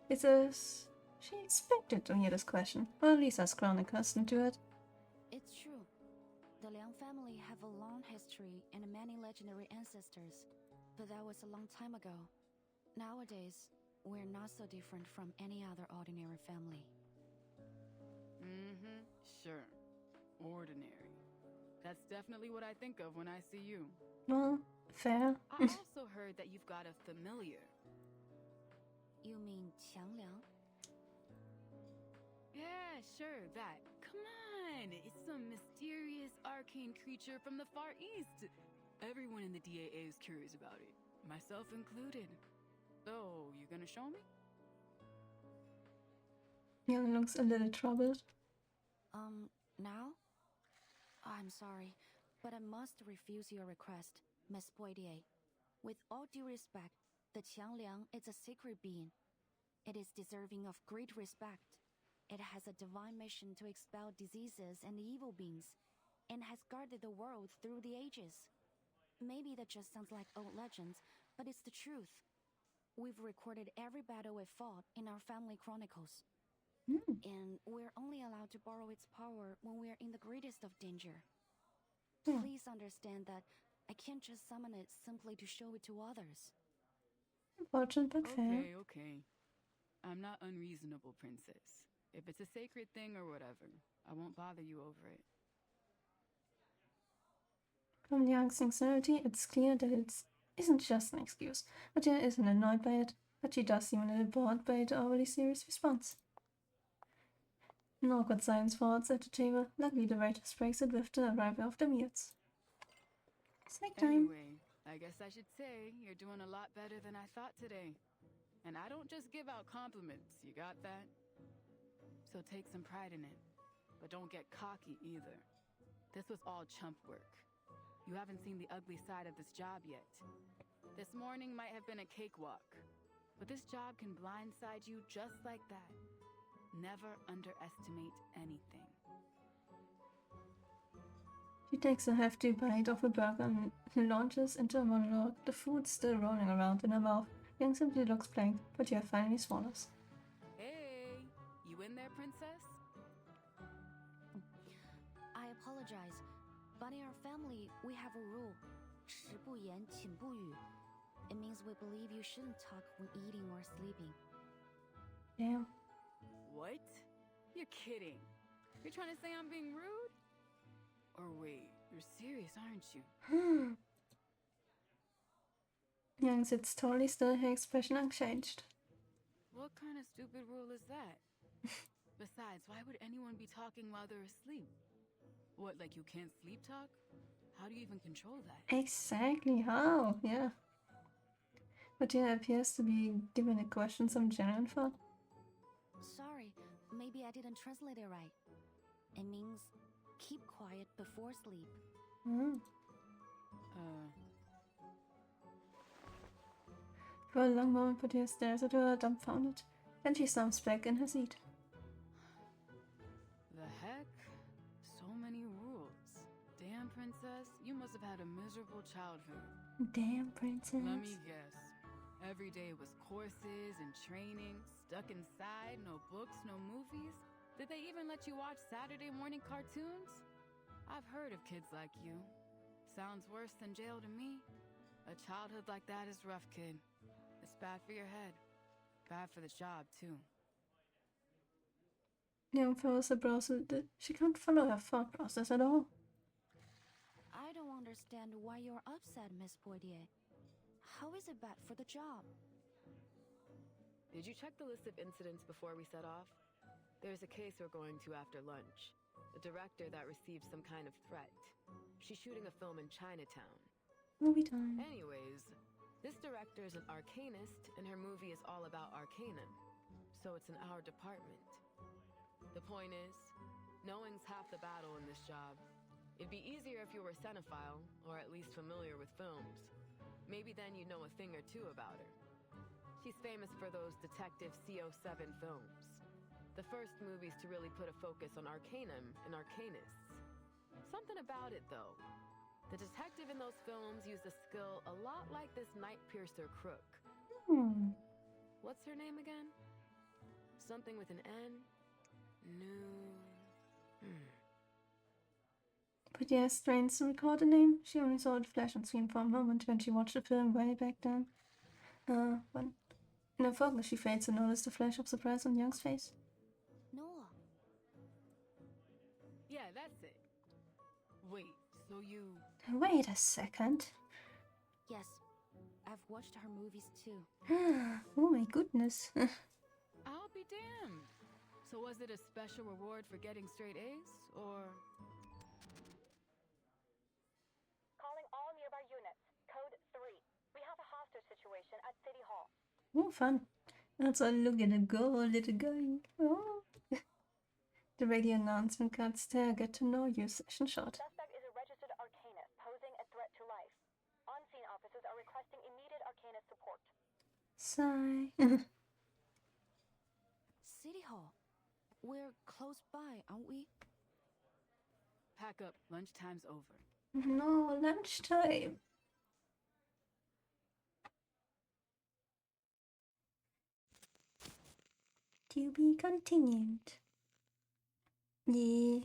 [SPEAKER 1] It's as she expected to hear this question, or at least has grown accustomed to it.
[SPEAKER 3] It's true. The Liang family have a long history and many legendary ancestors, but that was a long time ago. Nowadays, we're not so different from any other ordinary family.
[SPEAKER 4] Mm-hmm, sure. Ordinary. That's definitely what I think of when I see you.
[SPEAKER 1] Well, fair.
[SPEAKER 4] I also heard that you've got a familiar.
[SPEAKER 3] You mean Qiangliang?
[SPEAKER 4] Yeah, sure, that. Come on! It's some mysterious arcane creature from the Far East. Everyone in the DAA is curious about it, myself included. So, you gonna show me?
[SPEAKER 1] Liang looks a little troubled.
[SPEAKER 3] Now? I'm sorry, but I must refuse your request, Miss Poitier. With all due respect, the Qiangliang is a sacred being. It is deserving of great respect. It has a divine mission to expel diseases and evil beings, and has guarded the world through the ages. Maybe that just sounds like old legends, but it's the truth. We've recorded every battle it fought in our family chronicles. And we're only allowed to borrow its power when we're in the greatest of danger. Please understand that I can't just summon it simply to show it to others.
[SPEAKER 1] Unfortunate but fair.
[SPEAKER 4] Okay. I'm not unreasonable, princess. If it's a sacred thing or whatever, I won't bother you over it.
[SPEAKER 1] From Liang's sincerity, it's clear that it isn't just an excuse. Mattia isn't annoyed by it, but she does seem a little bored by the overly serious response. An awkward silence falls at the table. Luckily, the waitress breaks it with the arrival of the meals. Snack time.
[SPEAKER 4] Anyway, I guess I should say you're doing a lot better than I thought today. And I don't just give out compliments, you got that? So take some pride in it. But don't get cocky either. This was all chump work. You haven't seen the ugly side of this job yet. This morning might have been a cakewalk, but this job can blindside you just like that. Never underestimate anything.
[SPEAKER 1] She takes a hefty bite of a burger and launches into a monologue, the food still rolling around in her mouth. Yang simply looks blank, but Tia finally swallows.
[SPEAKER 4] Hey, you in there, princess?
[SPEAKER 3] I apologize, but in our family, we have a rule. 食不言，寝不语. It means we believe you shouldn't talk when eating or sleeping.
[SPEAKER 1] Damn.
[SPEAKER 4] What? You're kidding. You're trying to say I'm being rude? Or wait, you're serious, aren't you?
[SPEAKER 1] Yang sits totally still, her expression unchanged.
[SPEAKER 4] What kind of stupid rule is that? Besides, why would anyone be talking while they're asleep? What, like you can't sleep talk? How do you even control that?
[SPEAKER 1] Exactly, how? Yeah. But Tia appears to be giving the question some genuine thought.
[SPEAKER 3] Sorry, maybe I didn't translate it right. It means keep quiet before sleep.
[SPEAKER 1] For a long moment, Patia stares at her, dumbfounded. Then she slumps back in her seat.
[SPEAKER 4] The heck? So many rules. Damn, princess, you must have had a miserable childhood.
[SPEAKER 1] Damn, princess.
[SPEAKER 4] Let me guess. Every day was courses and training, stuck inside, no books, no movies. Did they even let you watch Saturday morning cartoons? I've heard of kids like you. Sounds worse than jail to me. A childhood like that is rough, kid. It's bad for your head. Bad for the job, too.
[SPEAKER 1] Young furrows her brows a bit. She can't follow her thought process at all.
[SPEAKER 3] I don't understand why you're upset, Miss Poitier. How is it bad for the job?
[SPEAKER 5] Did you check the list of incidents before we set off? There's a case we're going to after lunch. A director that received some kind of threat. She's shooting a film in Chinatown.
[SPEAKER 1] Movie time.
[SPEAKER 5] Anyways, this director is an arcanist, and her movie is all about arcanum. So it's in our department. The point is, knowing's half the battle in this job. It'd be easier if you were a cinephile, or at least familiar with films. Maybe then you'd know a thing or two about her. She's famous for those Detective CO7 films. The first movies to really put a focus on arcanum and arcanists. Something about it, though. The detective in those films used a skill a lot like this night piercer crook. What's her name again? Something with an N?
[SPEAKER 1] But yeah, strange to record the name. She only saw it flash on screen for a moment when she watched the film way back then. When in her focus she failed to notice the flash of surprise on Young's face.
[SPEAKER 3] Noah.
[SPEAKER 4] Yeah, that's it. Wait, so you...
[SPEAKER 1] Wait a second.
[SPEAKER 3] Yes, I've watched her movies too.
[SPEAKER 1] Oh my goodness.
[SPEAKER 4] I'll be damned. So was it a special reward for getting straight A's, or...
[SPEAKER 10] Calling all nearby units. Code 3. We have a hostage situation at City Hall.
[SPEAKER 1] Oh, fun. Also, look at the girl, little guy. Oh. The radio announcement cuts to get to know you session shot.
[SPEAKER 10] Suspect is a registered arcanist posing a threat to life. On-scene officers are requesting immediate arcanist support.
[SPEAKER 1] Sigh.
[SPEAKER 3] City Hall. We're close by, aren't we?
[SPEAKER 4] Pack up. Lunchtime's over.
[SPEAKER 1] No, lunchtime. To be continued. Yeah.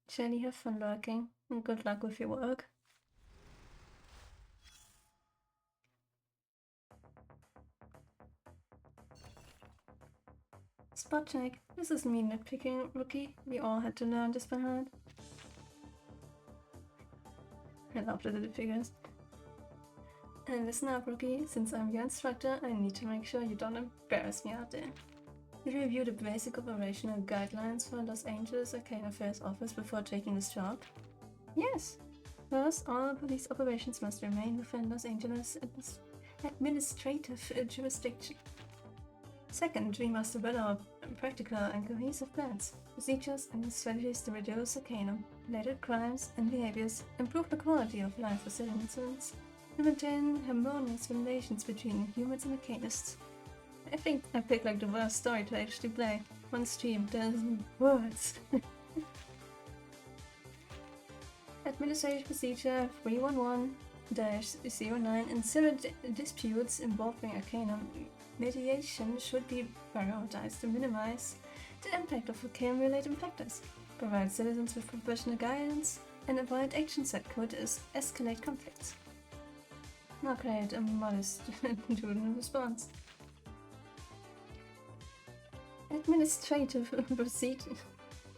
[SPEAKER 1] Shelly, have fun lurking. And good luck with your work. Spot check. This isn't me nitpicking, rookie. We all had to learn this by heart. I love the little figures. And listen up, rookie. Since I'm your instructor, I need to make sure you don't embarrass me out there. Did you review the basic operational guidelines for Los Angeles Arcane Affairs Office before taking this job? Yes. First, all police operations must remain within Los Angeles administrative jurisdiction. Second, we must develop practical and cohesive plans, procedures, and strategies to reduce arcanum-related crimes and behaviors, improve the quality of life for citizens, and maintain harmonious relations between humans and arcanists. I think I picked like the worst story to actually play. One stream doesn't words. Administrative Procedure 311-09 in civil disputes involving arcanum mediation should be prioritized to minimize the impact of arcane-related factors, provide citizens with professional guidance, and avoid actions that could escalate conflicts. Now create a modest student response. Administrative procedure.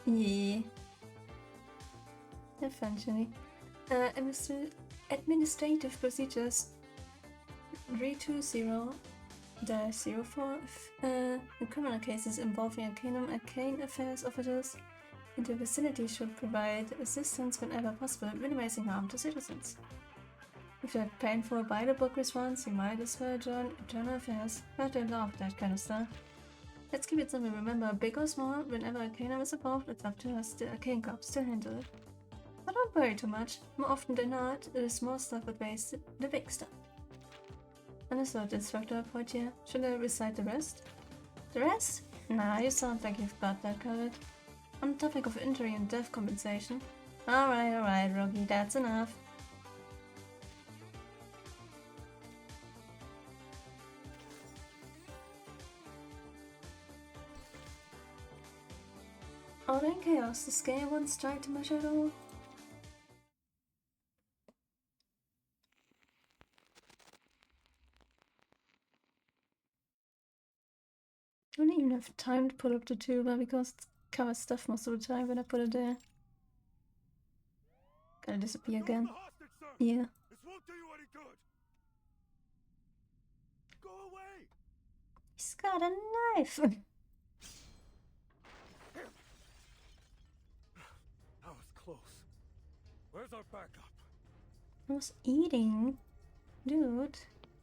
[SPEAKER 1] Yeah. Eventually. Administrative procedures 320-04 in criminal cases involving arcane affairs officers in the facility should provide assistance whenever possible, minimizing harm to citizens. If you have painful by-the-book response, you might as well join Internal Affairs, but I love that kind of stuff. Let's keep it simple. Remember, big or small, whenever arcanum is involved, it's up to us, the arcane cops, to handle it. But don't worry too much. More often than not, the small stuff outweighs the big stuff. Understood, Instructor Poitier. Should I recite the rest? The rest? Nah, you sound like you've got that covered. On the topic of injury and death compensation. Alright, Rogi, that's enough. Order and chaos, the scale once tried to measure it all. I don't even have time to pull up the tuba because it covers stuff most of the time when I put it there. Gotta disappear again. Yeah.
[SPEAKER 2] This won't do you any good. Go away.
[SPEAKER 1] He's got a knife.
[SPEAKER 2] That was close. Where's our backup?
[SPEAKER 1] I was eating. Dude.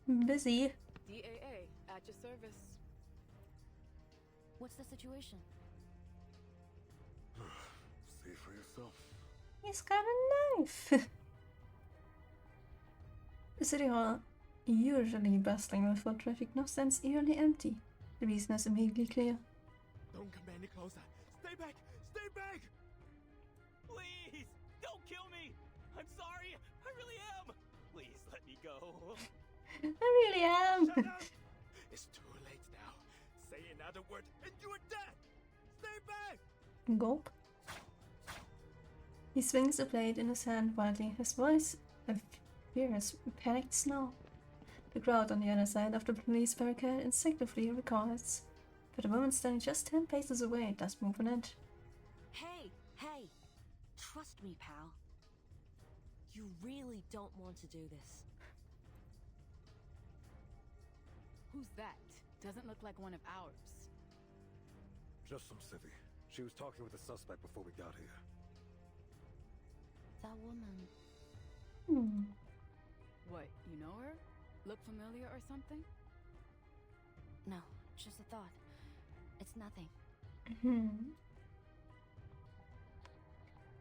[SPEAKER 1] I'm busy.
[SPEAKER 5] DAA, at your service.
[SPEAKER 3] What's the situation?
[SPEAKER 2] See for yourself.
[SPEAKER 1] He's got a knife. The city hall, usually bustling with foot traffic, now stands eerily empty. The reason is immediately clear.
[SPEAKER 2] Don't come any closer. Stay back! Stay back!
[SPEAKER 7] Please, don't kill me. I'm sorry. I really
[SPEAKER 6] go.
[SPEAKER 1] I really am.
[SPEAKER 6] Shut up! It's too late now. Say another word and you are dead! Stay back!
[SPEAKER 1] Gulp. He swings the blade in his hand wildly, his voice a furious, panicked snarl. The crowd on the other side of the police barricade instinctively recoils, but the woman standing just 10 paces away doesn't move an inch.
[SPEAKER 11] Hey, hey! Trust me, pal. You really don't want to do this.
[SPEAKER 4] Who's that? Doesn't look like one of ours.
[SPEAKER 6] Just some civvy. She was talking with the suspect before we got here.
[SPEAKER 3] That woman.
[SPEAKER 4] What, you know her? Look familiar or something?
[SPEAKER 3] No, just a thought. It's nothing.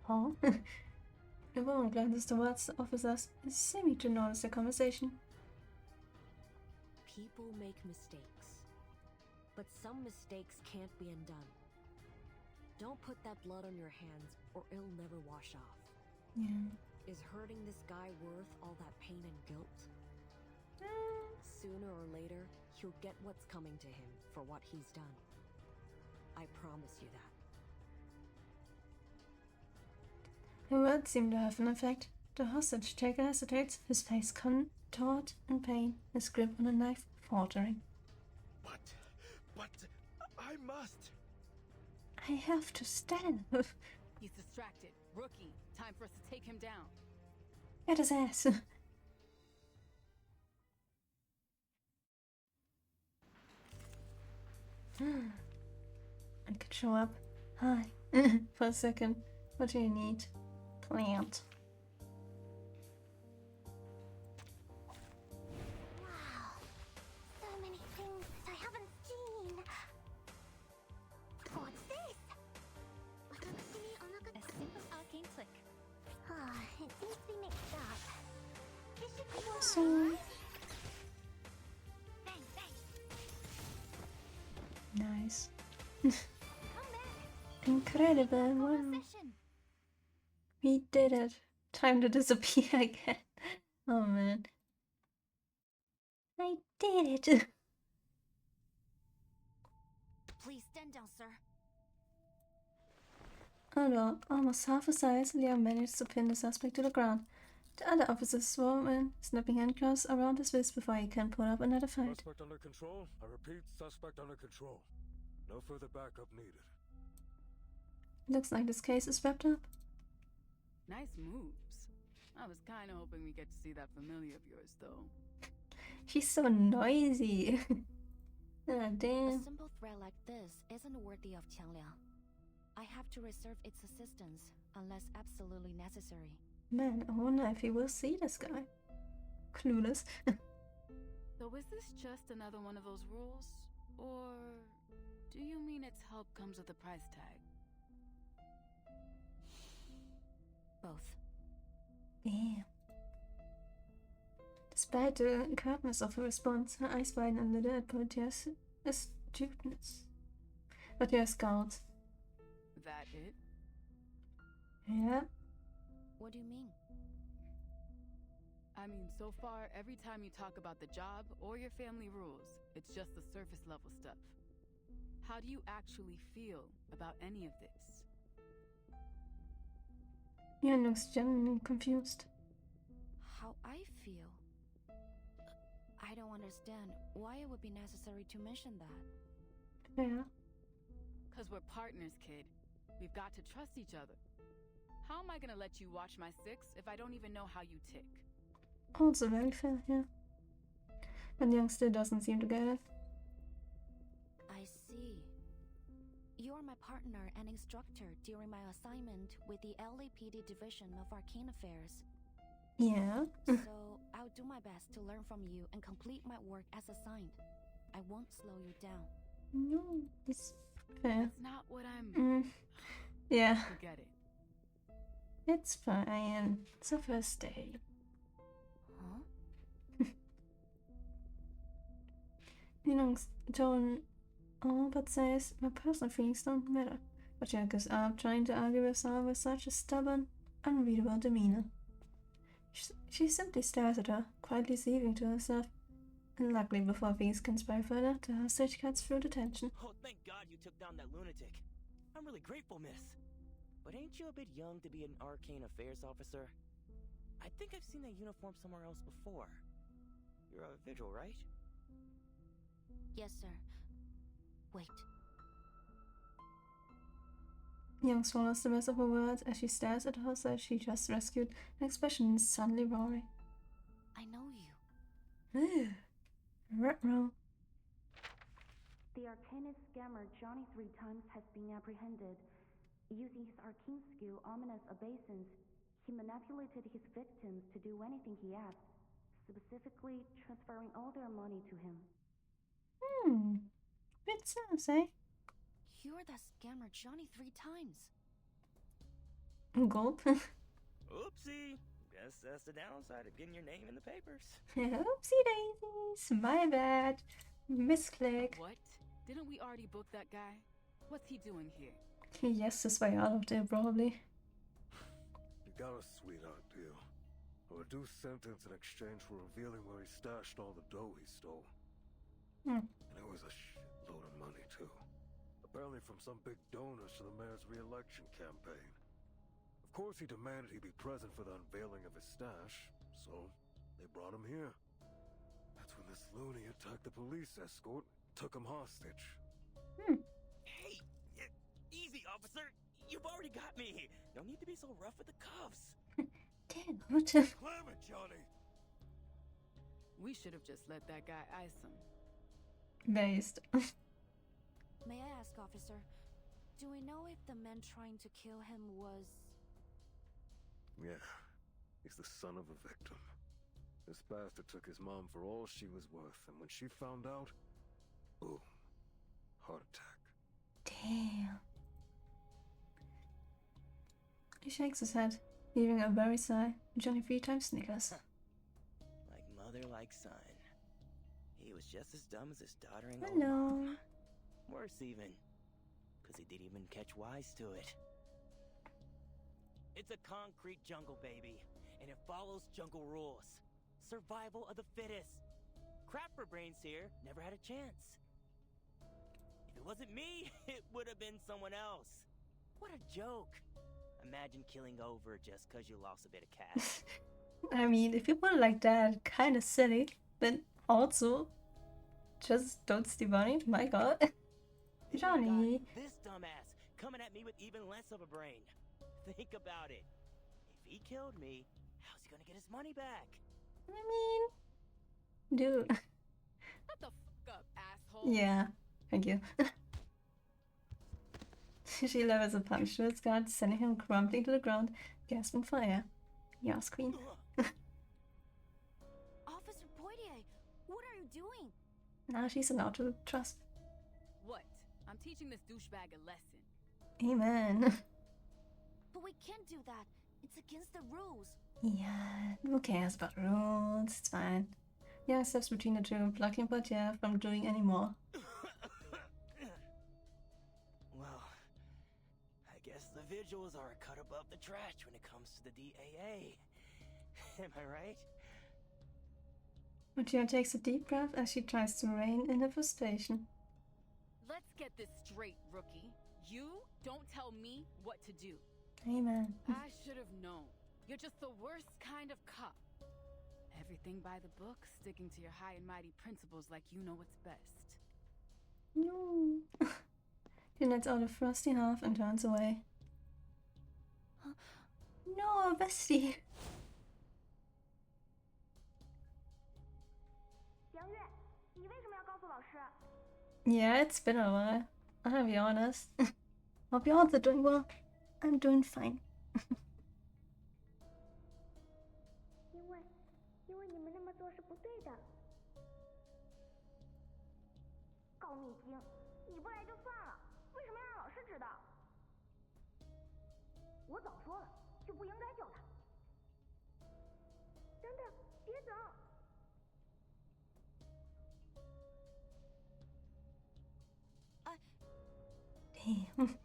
[SPEAKER 1] Oh. The woman glances towards the officers, seeming to notice the conversation.
[SPEAKER 11] People make mistakes. But some mistakes can't be undone. Don't put that blood on your hands, or it'll never wash off.
[SPEAKER 1] Yeah.
[SPEAKER 11] Is hurting this guy worth all that pain and guilt? Sooner or later, he'll get what's coming to him for what he's done. I promise you that.
[SPEAKER 1] The words seem to have an effect. The hostage taker hesitates, his face contoured in pain, his grip on a knife faltering.
[SPEAKER 6] But I must.
[SPEAKER 1] I have to stand.
[SPEAKER 4] He's distracted. Rookie, time for us to take him down.
[SPEAKER 1] Get his ass. I could show up. Hi. For a second. What do you need? Plant.
[SPEAKER 10] Wow. So many things that I haven't seen. What's this?
[SPEAKER 12] A simple arcane trick.
[SPEAKER 10] It seems to be mixed up. This should be one.
[SPEAKER 1] So
[SPEAKER 10] Bang, bang.
[SPEAKER 1] nice.
[SPEAKER 10] Come back.
[SPEAKER 1] Incredible. Wow.
[SPEAKER 12] Session.
[SPEAKER 1] We did it. Time to disappear again. Oh man. I did it.
[SPEAKER 3] Please stand down, sir.
[SPEAKER 1] Although almost half a size, Leon managed to pin the suspect to the ground. The other officers swarm in, snapping handcuffs around his wrist before he can put up another fight.
[SPEAKER 6] Suspect under control. I repeat, suspect under control. No further backup needed.
[SPEAKER 1] Looks like this case is wrapped up.
[SPEAKER 4] Nice moves. I was kind of hoping we get to see that familiar of yours, though.
[SPEAKER 1] She's so noisy. Ah,
[SPEAKER 3] A
[SPEAKER 1] damn.
[SPEAKER 3] simple threat like this isn't worthy of Qiangliang. I have to reserve its assistance unless absolutely necessary.
[SPEAKER 1] Man, I wonder if he will see this guy. Clueless.
[SPEAKER 4] So is this just another one of those rules? Or do you mean its help comes with a price tag?
[SPEAKER 3] Both.
[SPEAKER 1] Damn. Despite the curtness of her response, her eyes widen a little at Portia's astuteness. Portia scowls.
[SPEAKER 4] That it?
[SPEAKER 1] Yeah.
[SPEAKER 3] What do you mean?
[SPEAKER 4] I mean, so far, every time you talk about the job or your family rules, it's just the surface level stuff. How do you actually feel about any of this?
[SPEAKER 1] Ian looks genuinely confused.
[SPEAKER 3] How I feel? I don't understand why it would be necessary to mention that.
[SPEAKER 1] Yeah.
[SPEAKER 4] Because we're partners, kid. We've got to trust each other. How am I gonna let you watch my six if I don't even know how you tick?
[SPEAKER 1] Also very fair, yeah. But Young still doesn't seem to get it.
[SPEAKER 3] I see. You're my partner and instructor during my assignment with the LAPD Division of Arcane Affairs.
[SPEAKER 1] Yeah.
[SPEAKER 3] So, I'll do my best to learn from you and complete my work as assigned. I won't slow you down.
[SPEAKER 1] No, it's fair.
[SPEAKER 4] That's not what I'm...
[SPEAKER 1] Yeah.
[SPEAKER 4] Forget it.
[SPEAKER 1] It's fine. It's a first day.
[SPEAKER 3] Huh?
[SPEAKER 1] Young's tone all but says my personal feelings don't matter. But Jack is up trying to argue with her with such a stubborn, unreadable demeanor. She simply stares at her, quietly seething to herself. And luckily, before things conspire further, the hostage cuts through the tension.
[SPEAKER 12] Oh, thank God you took down that lunatic. I'm really grateful, miss. But ain't you a bit young to be an arcane affairs officer? I think I've seen that uniform somewhere else before. You're a vigil, right?
[SPEAKER 3] Yes, sir. Wait.
[SPEAKER 1] Young swallows the rest of her words as she stares at the hostage she just rescued, an expression is suddenly wry.
[SPEAKER 3] I know you.
[SPEAKER 1] Ugh. Ruh-roh.
[SPEAKER 10] The Arcanist scammer Johnny 3 times has been apprehended. Using his arcane skill, ominous obeisance, he manipulated his victims to do anything he asked, specifically transferring all their money to him.
[SPEAKER 1] Bit sense, eh?
[SPEAKER 3] You're that scammer Johnny 3 times.
[SPEAKER 1] Gulp.
[SPEAKER 12] Oopsie. Guess that's the downside of getting your name in the papers.
[SPEAKER 1] Oopsie daisies. My bad. Misclick.
[SPEAKER 4] What? Didn't we already book that guy? What's he doing here?
[SPEAKER 1] Yes, his way out of there, probably.
[SPEAKER 6] You got a sweetheart deal. A reduced sentence in exchange for revealing where he stashed all the dough he stole. And it was a shitload of money, too. Apparently from some big donors to the mayor's re-election campaign. Of course he demanded he be present for the unveiling of his stash, so they brought him here. That's when this loony attacked the police escort, took him hostage.
[SPEAKER 12] Hey, easy, officer. You've already got me. No need to be so rough with the cuffs.
[SPEAKER 1] Damn, what?
[SPEAKER 6] Clam it, Johnny!
[SPEAKER 4] We should have just let that guy ice him.
[SPEAKER 1] Based.
[SPEAKER 3] May I ask, officer, do we know if the man trying to kill him was...
[SPEAKER 6] Yeah, he's the son of a victim. This bastard took his mom for all she was worth, and when she found out, boom, heart attack.
[SPEAKER 1] Damn. He shakes his head, heaving a very sigh. Johnny 3 times snickers.
[SPEAKER 12] Like mother, like son. He was just as dumb as his doddering old
[SPEAKER 1] Hello.
[SPEAKER 12] mom. Worse even, because he didn't even catch wise to it. It's a concrete jungle, baby, and it follows jungle rules. Survival of the fittest. Crapper Brains here never had a chance. If it wasn't me, it would have been someone else. What a joke. Imagine killing over just because you lost a bit of cash.
[SPEAKER 1] I mean, if you put it like that, kinda silly, but also, just don't steal money, my god. Johnny.
[SPEAKER 12] This dumbass coming at me with even less of a brain. Think about it. If he killed me, how's he gonna get his money back?
[SPEAKER 1] I mean, dude.
[SPEAKER 4] Shut the fuck up, asshole.
[SPEAKER 1] Yeah, thank you. She levels a punch to his guard, sending him crumbling to the ground, gasping for air. Yes, queen.
[SPEAKER 3] Officer Poitier, what are you doing?
[SPEAKER 1] Now she's allowed to trust.
[SPEAKER 4] What? I'm teaching this douchebag a lesson.
[SPEAKER 1] Amen.
[SPEAKER 3] But we can't do that. It's against the rules.
[SPEAKER 1] Yeah, who cares about rules? It's fine. Young steps between the two, blocking Poitier from doing any more.
[SPEAKER 12] Well, I guess the vigils are a cut above the trash when it comes to the DAA. Am I right?
[SPEAKER 1] Poitier takes a deep breath as she tries to rein in her frustration.
[SPEAKER 4] Let's get this straight, rookie. You don't tell me what to do.
[SPEAKER 1] Amen.
[SPEAKER 4] I should have known. You're just the worst kind of cop. Everything by the book, sticking to your high and mighty principles like you know what's best.
[SPEAKER 1] No. He lets out a frosty laugh and turns away. No, bestie. Yeah, it's been a while. I'll be honest. Hope you all are doing well. I'm doing fine.
[SPEAKER 10] 因为你们那么做是不对的。高蜜精，你不来就算了，为什么要让老师知道？我早说了，就不应该救他。等等，别走。
[SPEAKER 1] Damn.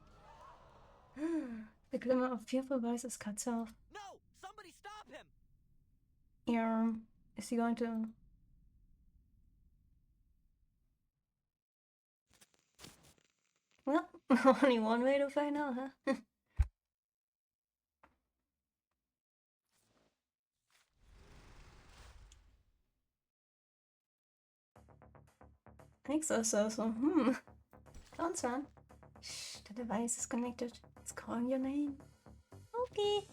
[SPEAKER 1] The glimmer of fearful voices cuts off.
[SPEAKER 12] No! Somebody stop him!
[SPEAKER 1] Is he going to... Well, only one way to find out, huh? Thanks, so. Don't run. Shh, the device is connected. It's calling your name. Okay.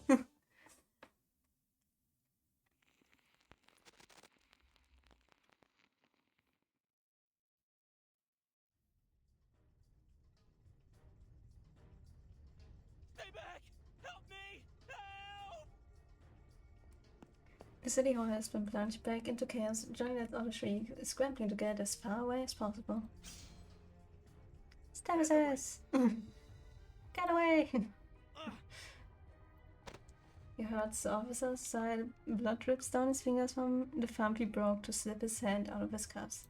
[SPEAKER 12] Stay back! Help me! Help!
[SPEAKER 1] The city hall has been plunged back into chaos. Johnny and the other three scrambling to get as far away as possible. Stasis! Get away! He hurts the officer's side. Blood drips down his fingers from the thumb he broke to slip his hand out of his cuffs.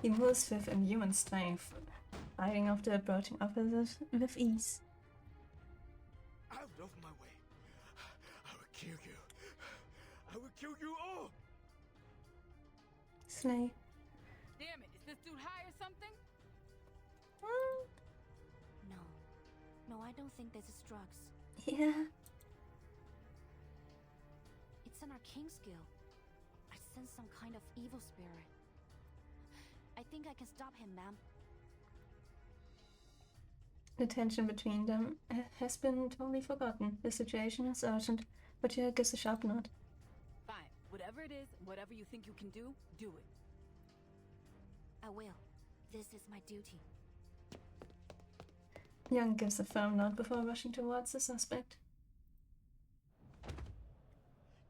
[SPEAKER 1] He moves with inhuman strength, fighting off the approaching officers with ease.
[SPEAKER 13] Out of my way! I will kill you! I will kill you all!
[SPEAKER 1] Slay.
[SPEAKER 4] Damn it, is this dude high or something?
[SPEAKER 3] No, I don't think this is drugs.
[SPEAKER 1] Yeah.
[SPEAKER 3] It's an arcane skill. I sense some kind of evil spirit. I think I can stop him, ma'am.
[SPEAKER 1] The tension between them has been totally forgotten. The situation is urgent, but Jack gives a sharp nod.
[SPEAKER 4] Fine, whatever it is, whatever you think you can do it.
[SPEAKER 3] I will. This is my duty.
[SPEAKER 1] Young gives a firm nod before rushing towards the suspect.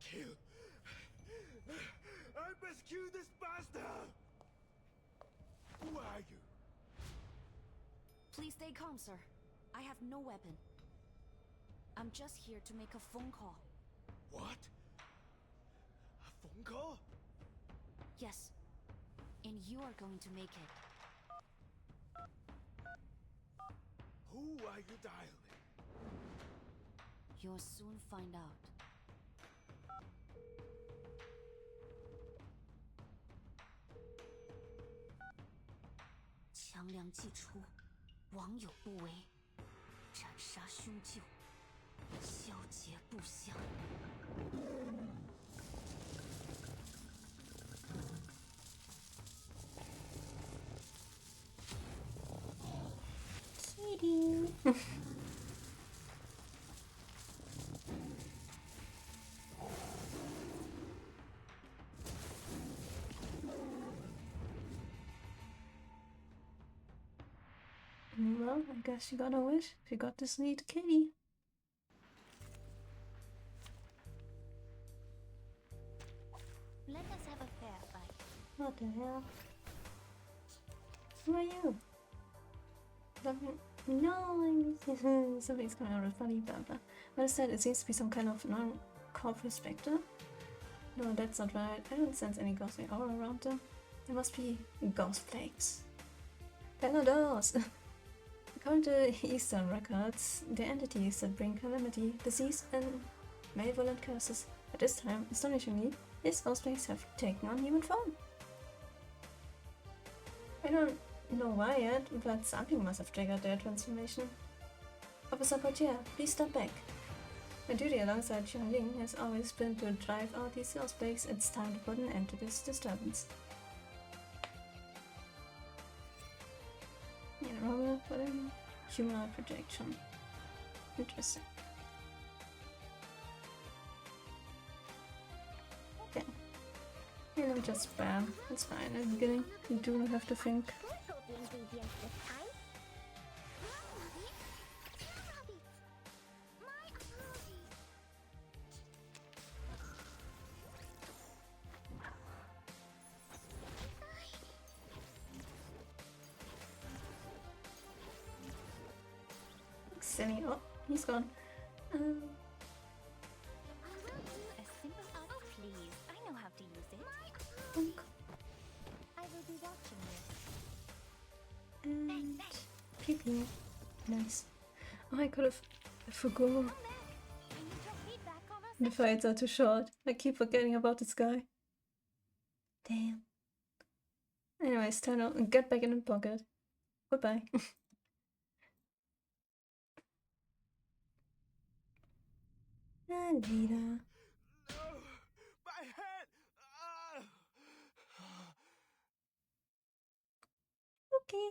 [SPEAKER 13] Kill! I must kill this bastard! Who are you?
[SPEAKER 3] Please stay calm, sir. I have no weapon. I'm just here to make a phone call.
[SPEAKER 13] What? A phone call?
[SPEAKER 3] Yes. And you are going to make it.
[SPEAKER 13] Who are you dialing?
[SPEAKER 3] You'll soon find out. 强梁既出，亡有不为，斩杀凶旧，消结不祥。
[SPEAKER 1] Kitty. Well, I guess she got a wish. She got to see the kitty.
[SPEAKER 3] Let us have a fair fight.
[SPEAKER 1] What the hell? Who are you? No, something's coming out of funny, blah blah. But instead, it seems to be some kind of non-corporate specter. No, that's not right. I don't sense any ghostly aura around them. There must be ghost plagues. Panados! According to Eastern records, the entities that bring calamity, disease, and malevolent curses. At this time, astonishingly, these ghost plagues have taken on human form. I don't know why yet, but something must have triggered their transformation. Officer Portier, please step back. My duty alongside Xianling has always been to drive out these ghost plagues. It's time to put an end to this disturbance. Yeah, Robert, whatever. Humanoid projection. Interesting. Okay. Yeah, let me just spam. It's fine at the beginning. You do not have to think. Silly. Oh, he's gone.
[SPEAKER 3] A simple please. I know how to use it. I will be watching you.
[SPEAKER 1] And pew pew. Nice. Oh, I could have forgot. The fights are too short. I keep forgetting about this guy. Damn. Anyways, Tano, get back in the pocket. Goodbye. Alvida.
[SPEAKER 13] My head!
[SPEAKER 1] Okay.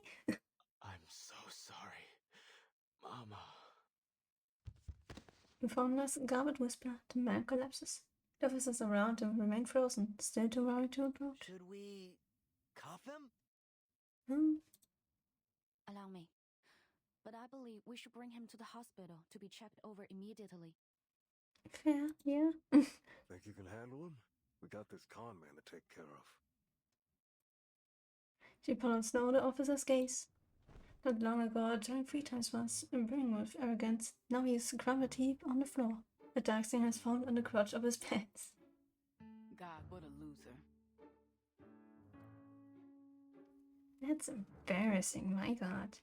[SPEAKER 13] I'm so sorry, Mama.
[SPEAKER 1] You found us, garbled whisper. The man collapses. The officers around him remain frozen, still too worried to approach.
[SPEAKER 12] Should we cuff him?
[SPEAKER 3] Allow me. But I believe we should bring him to the hospital to be checked over immediately.
[SPEAKER 1] Fair, yeah.
[SPEAKER 14] Think you can handle him? We got this con man to take care of.
[SPEAKER 1] She follows the other officer's gaze. Not long ago, a giant 3 times was brimming with arrogance. Now he is crumpled heap on the floor. A dark stain has formed on the crotch of his pants.
[SPEAKER 4] God, what a loser.
[SPEAKER 1] That's embarrassing, my god.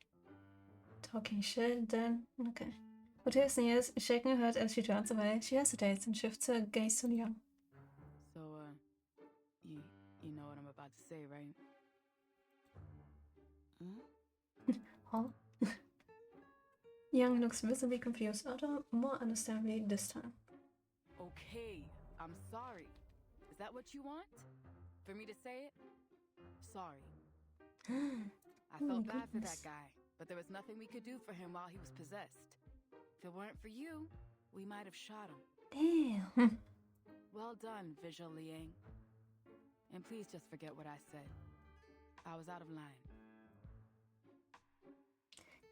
[SPEAKER 1] Talking shit, then. Okay. What Kirsten is shaking her head as she turns away. She hesitates and shifts her gaze to Young.
[SPEAKER 4] So, you know what I'm about to say, right?
[SPEAKER 1] Huh? Young looks visibly confused, although more understandably this time.
[SPEAKER 4] Okay, I'm sorry. Is that what you want? For me to say it? Sorry. I felt bad for that guy, but there was nothing we could do for him while he was possessed. If it weren't for you, we might have shot him.
[SPEAKER 1] Damn.
[SPEAKER 4] Well done, Visual Liang. And please just forget what I said. I was out of line.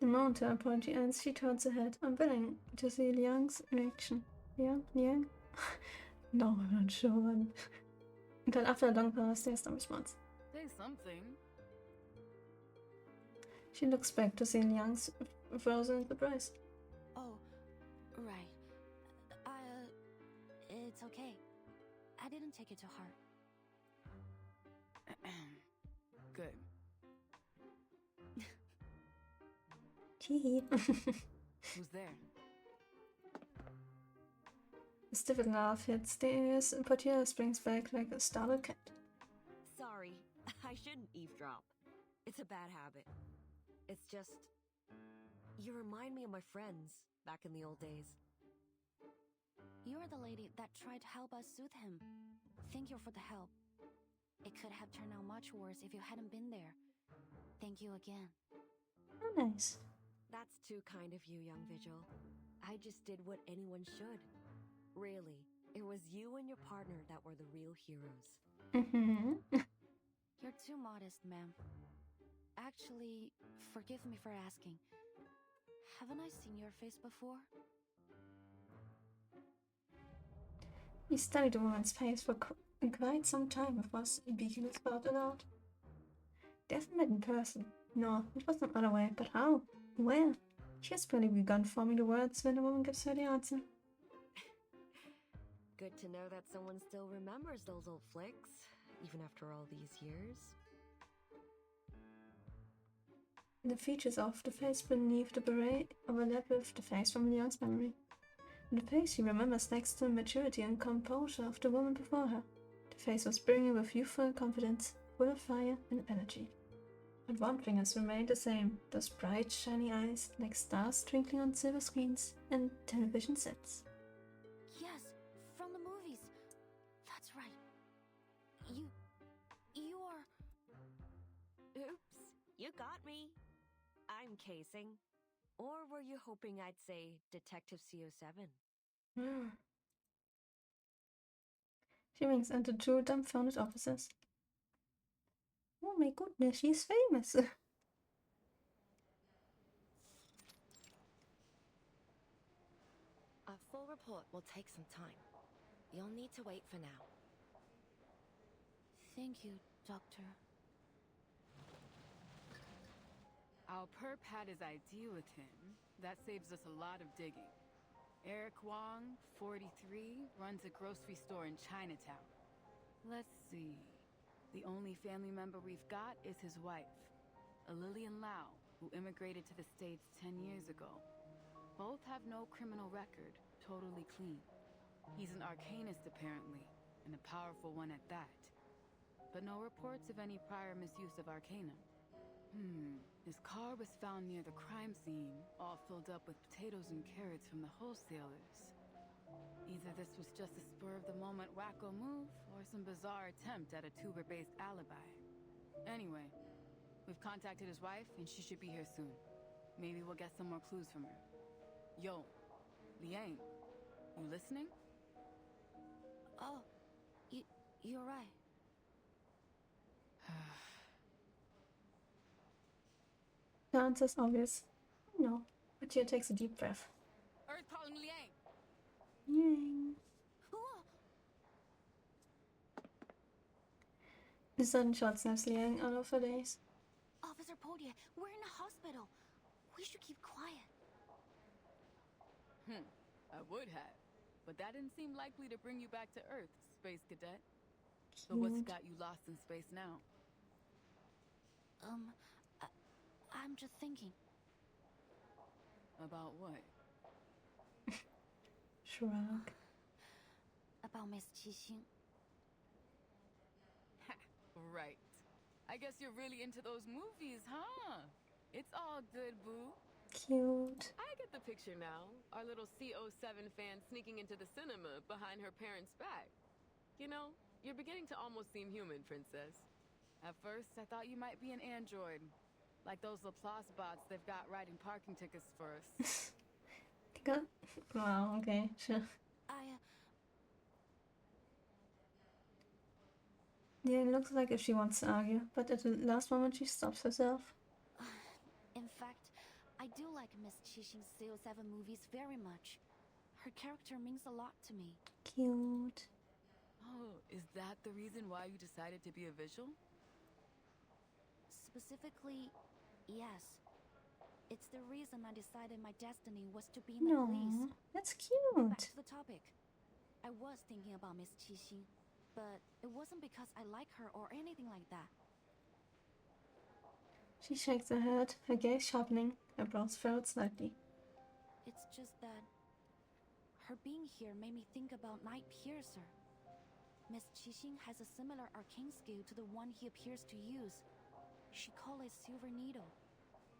[SPEAKER 1] The moment her apology ends, she turns her head, unwilling to see Liang's reaction. Liang? No, I'm not sure. Until after a long pause, there's no response.
[SPEAKER 4] Say something.
[SPEAKER 1] She looks back to see Liang's frozen surprise.
[SPEAKER 3] Oh, right. It's okay. I didn't take it to heart.
[SPEAKER 4] Good.
[SPEAKER 1] Gee.
[SPEAKER 4] Who's there?
[SPEAKER 1] A stifled laugh hits the ears, and Portier springs back like a startled cat.
[SPEAKER 11] Sorry, I shouldn't eavesdrop. It's a bad habit. It's just... You remind me of my friends back in the old days.
[SPEAKER 3] You're the lady that tried to help us soothe him. Thank you for the help. It could have turned out much worse if you hadn't been there. Thank you again.
[SPEAKER 1] Oh, nice.
[SPEAKER 11] That's too kind of you, young Vigil. I just did what anyone should. Really, it was you and your partner that were the real heroes.
[SPEAKER 3] You're too modest, ma'am. Actually, forgive me for asking. Haven't I seen your face before?
[SPEAKER 1] He studied the woman's face for quite some time before speaking his thought aloud. They haven't met in person. No, it was some other way, but how? Where? She has barely begun forming the words when the woman gives her the answer.
[SPEAKER 11] Good to know that someone still remembers those old flicks, even after all these years.
[SPEAKER 1] The features of the face beneath the beret overlap with the face from Leon's memory. The face he remembers next to the maturity and composure of the woman before her. The face was brimming with youthful confidence, full of fire and energy. But one thing has remained the same, those bright, shiny eyes, like stars twinkling on silver screens and television sets.
[SPEAKER 3] Yes, from the movies. That's right. You are...
[SPEAKER 11] Oops, you got me. I'm casing. Or were you hoping I'd say Detective CO7?
[SPEAKER 1] She winks at the two dumbfounded officers. Oh my goodness, she's famous.
[SPEAKER 11] A full report will take some time. You'll need to wait for now.
[SPEAKER 3] Thank you, Doctor.
[SPEAKER 4] Our perp had his ID with him. That saves us a lot of digging. Eric Wong, 43, runs a grocery store in Chinatown. Let's see. The only family member we've got is his wife, a Lillian Lau, who immigrated to the States 10 years ago. Both have no criminal record, totally clean. He's an arcanist, apparently, and a powerful one at that. But no reports of any prior misuse of arcanum. His car was found near the crime scene, all filled up with potatoes and carrots from the wholesalers. Either this was just a spur-of-the-moment wacko move, or some bizarre attempt at a tuber-based alibi. Anyway, we've contacted his wife, and she should be here soon. Maybe we'll get some more clues from her. Yo, Liang, you listening?
[SPEAKER 3] Oh, you're right.
[SPEAKER 1] The answer's obvious. No, but Tia takes a deep breath.
[SPEAKER 4] Earth calling Liang!
[SPEAKER 1] Yang. The sudden shot snaps Liang out of her daze.
[SPEAKER 3] Officer Podie, we're in a hospital. We should keep quiet.
[SPEAKER 4] I would have, but that didn't seem likely to bring you back to Earth, Space Cadet.
[SPEAKER 1] Cute.
[SPEAKER 4] So what's got you lost in space now?
[SPEAKER 3] I'm just thinking.
[SPEAKER 4] About what?
[SPEAKER 1] Shrug.
[SPEAKER 3] About Miss Qixing.
[SPEAKER 4] Right. I guess you're really into those movies, huh? It's all good, boo.
[SPEAKER 1] Cute.
[SPEAKER 5] I get the picture now. Our little CO7 fan sneaking into the cinema behind her parents' back. You know, you're beginning to almost seem human, Princess.
[SPEAKER 4] At first, I thought you might be an android. Like those Laplace bots they've got writing parking tickets for us.
[SPEAKER 1] Wow, okay, sure. Yeah, it looks like if she wants to argue, but at the last moment she stops herself.
[SPEAKER 3] In fact, I do like Miss Qixing's CO7 movies very much. Her character means a lot to me.
[SPEAKER 1] Cute.
[SPEAKER 4] Oh, is that the reason why you decided to be a visual?
[SPEAKER 3] Specifically, yes. It's the reason I decided my destiny was to be in the police.
[SPEAKER 1] That's cute.
[SPEAKER 3] Back to the topic. I was thinking about Miss Qixing, but it wasn't because I like her or anything like that.
[SPEAKER 1] She shakes her head, her gaze sharpening, her brows furrowed slightly.
[SPEAKER 3] It's just that her being here made me think about Night Piercer. Miss Qixing has a similar arcane skill to the one he appears to use. She called it Silver Needle.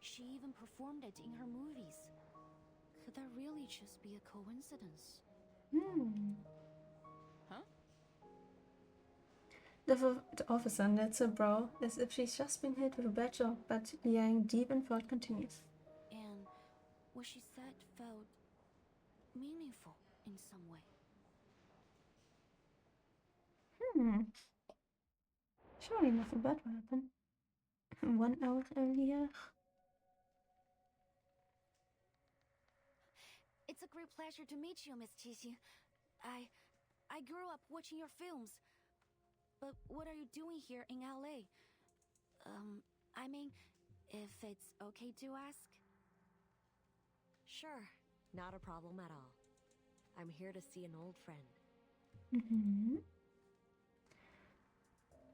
[SPEAKER 3] She even performed it in her movies. Could that really just be a coincidence?
[SPEAKER 4] Huh?
[SPEAKER 1] The officer knits her brow as if she's just been hit with a badger, but Liang, deep in thought, continues.
[SPEAKER 3] And what she said felt meaningful in some way.
[SPEAKER 1] Surely nothing bad will happen. 1 hour earlier.
[SPEAKER 3] It's a great pleasure to meet you, Miss Qixing. I grew up watching your films. But what are you doing here in LA? I mean, if it's okay to ask?
[SPEAKER 11] Sure, not a problem at all. I'm here to see an old friend.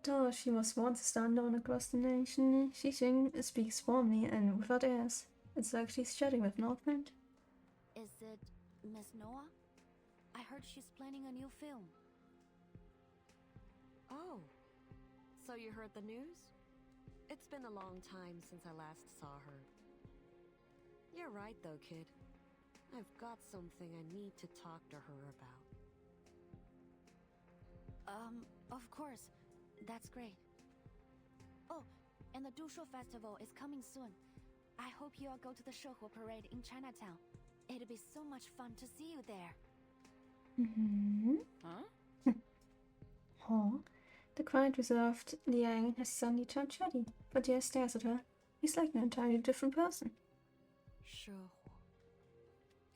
[SPEAKER 1] Though she was once a standout across the nation, Xixing speaks warmly and without airs. It's like she's chatting with an old friend.
[SPEAKER 3] Is it Miss Noah? I heard she's planning a new film.
[SPEAKER 11] Oh, so you heard the news? It's been a long time since I last saw her. You're right though, kid. I've got something I need to talk to her about.
[SPEAKER 3] Of course. That's great. Oh, and the Dushu Festival is coming soon. I hope you all go to the Showdown parade in Chinatown. It'll be so much fun to see you there.
[SPEAKER 4] Huh?
[SPEAKER 1] Huh? The quiet, reserved Liang has suddenly turned chatty, but Jia stares at her. He's like an entirely different person.
[SPEAKER 11] Showdown.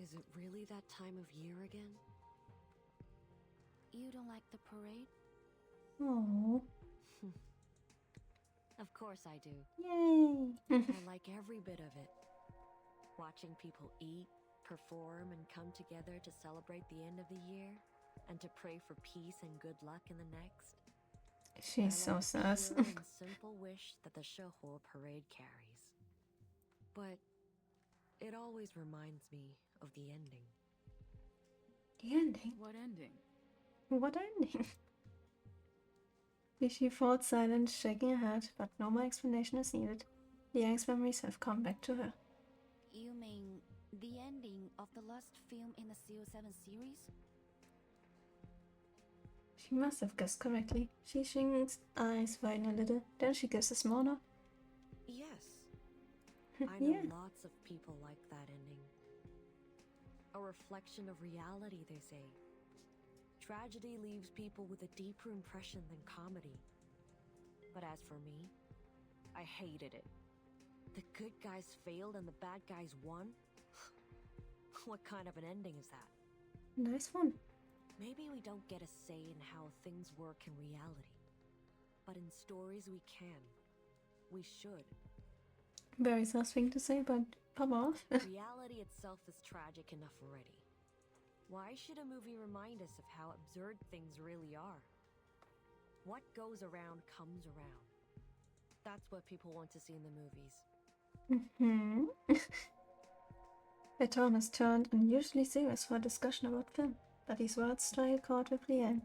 [SPEAKER 11] Is it really that time of year again?
[SPEAKER 3] You don't like the parade?
[SPEAKER 1] Oh.
[SPEAKER 11] Of course I do.
[SPEAKER 1] Yay!
[SPEAKER 11] I like every bit of it. Watching people eat, perform, and come together to celebrate the end of the year, and to pray for peace and good luck in the next.
[SPEAKER 1] She's so sus.
[SPEAKER 11] Pure and simple wish that the Showdown parade carries. But it always reminds me of the ending.
[SPEAKER 1] The ending?
[SPEAKER 4] What ending?
[SPEAKER 1] What ending? She falls silent, shaking her head, but no more explanation is needed. Liang's memories have come back to her.
[SPEAKER 3] You mean the ending of the last film in the CO7 series?
[SPEAKER 1] She must have guessed correctly. Xing's eyes widen a little, then she gives a small nod.
[SPEAKER 11] Yes. I know
[SPEAKER 1] Yeah.
[SPEAKER 11] lots of people like that ending. A reflection of reality, they say. Tragedy leaves people with a deeper impression than comedy. But as for me, I hated it. The good guys failed and the bad guys won? What kind of an ending is that?
[SPEAKER 1] Nice one.
[SPEAKER 11] Maybe we don't get a say in how things work in reality. But in stories we can. We should.
[SPEAKER 1] Very sus thing to say, but pop off.
[SPEAKER 11] Reality itself is tragic enough already. Why should a movie remind us of how absurd things really are? What goes around comes around. That's what people want to see in the movies.
[SPEAKER 1] The tone has turned unusually serious for a discussion about film, but these words strike a chord with Liang.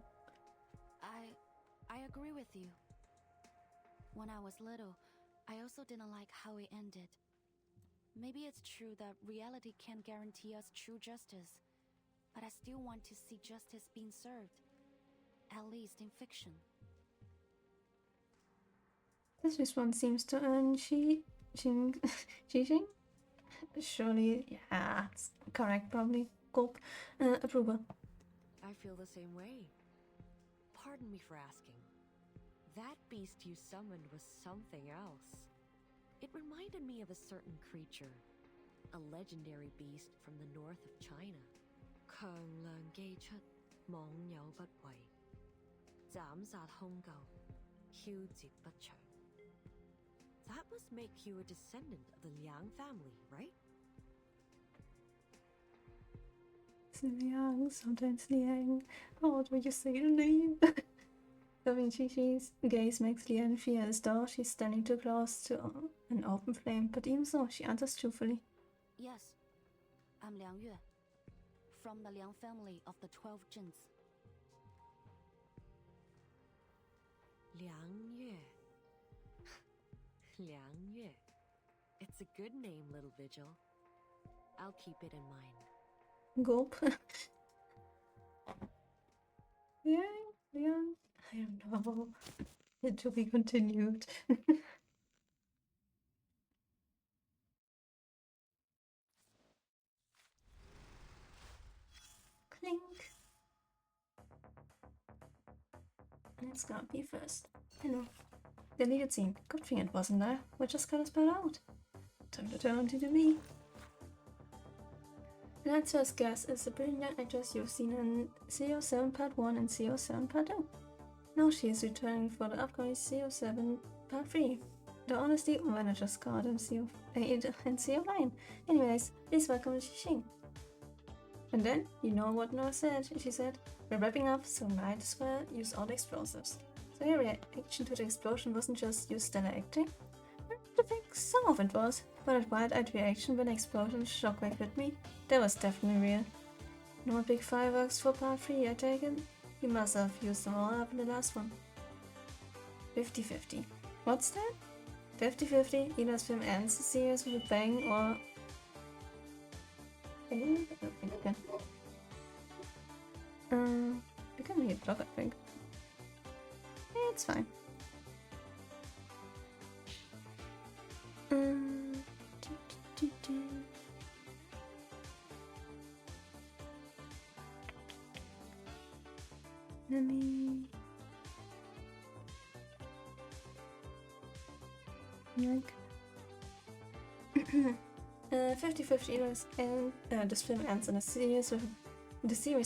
[SPEAKER 3] I agree with you. When I was little, I also didn't like how it ended. Maybe it's true that reality can't guarantee us true justice, but I still want to see justice being served, at least in fiction.
[SPEAKER 1] This response seems to earn Xing? Surely, yeah, it's correct, probably. Gulp. Approval.
[SPEAKER 11] I feel the same way. Pardon me for asking. That beast you summoned was something else. It reminded me of a certain creature, a legendary beast from the north of China. 強梁既出，網友不為，斬殺兇舊，梟截不詳。That must make you a descendant of the Liang family, right?
[SPEAKER 1] It's Liang, sometimes Liang. How odd would you say the name? Loving Xi's gaze makes Liang fear as though she's standing too close to an open flame, but even so, she answers truthfully.
[SPEAKER 3] Yes, I'm Liang Yue, from the Liang family of the 12 Zhens.
[SPEAKER 11] Liang Yue. Liang Yue. It's a good name, little Vigil. I'll keep it in mind.
[SPEAKER 1] Gulp. Liang? I don't know. It to be continued. Clink. Let's go be first. Hello. Deleted scene. Good thing it wasn't there. We just got it spelled out. Time to turn to the me. Let's first guess is the brilliant actress you've seen in CO7 Part 1 and CO7 Part 2. Now she is returning for the upcoming CO7 Part 3. Though honestly, why not just call them CO8 and CO9? Anyways, please welcome Xing. And then, you know what Noah said. She said, we're wrapping up, so might as well use all the explosives. So your reaction to the explosion wasn't just use stellar acting? I think some of it was, but that wide-eyed reaction when the explosion shockwave hit me, that was definitely real. No more big fireworks for Part 3, I take it? You must have used them all up in the last one. 50-50. What's that? 50-50, either this film ends the series with a bang or... I don't think I can. We can make it block, I think. It's fine. Let me... Like... 50-50 and this film ends in a series with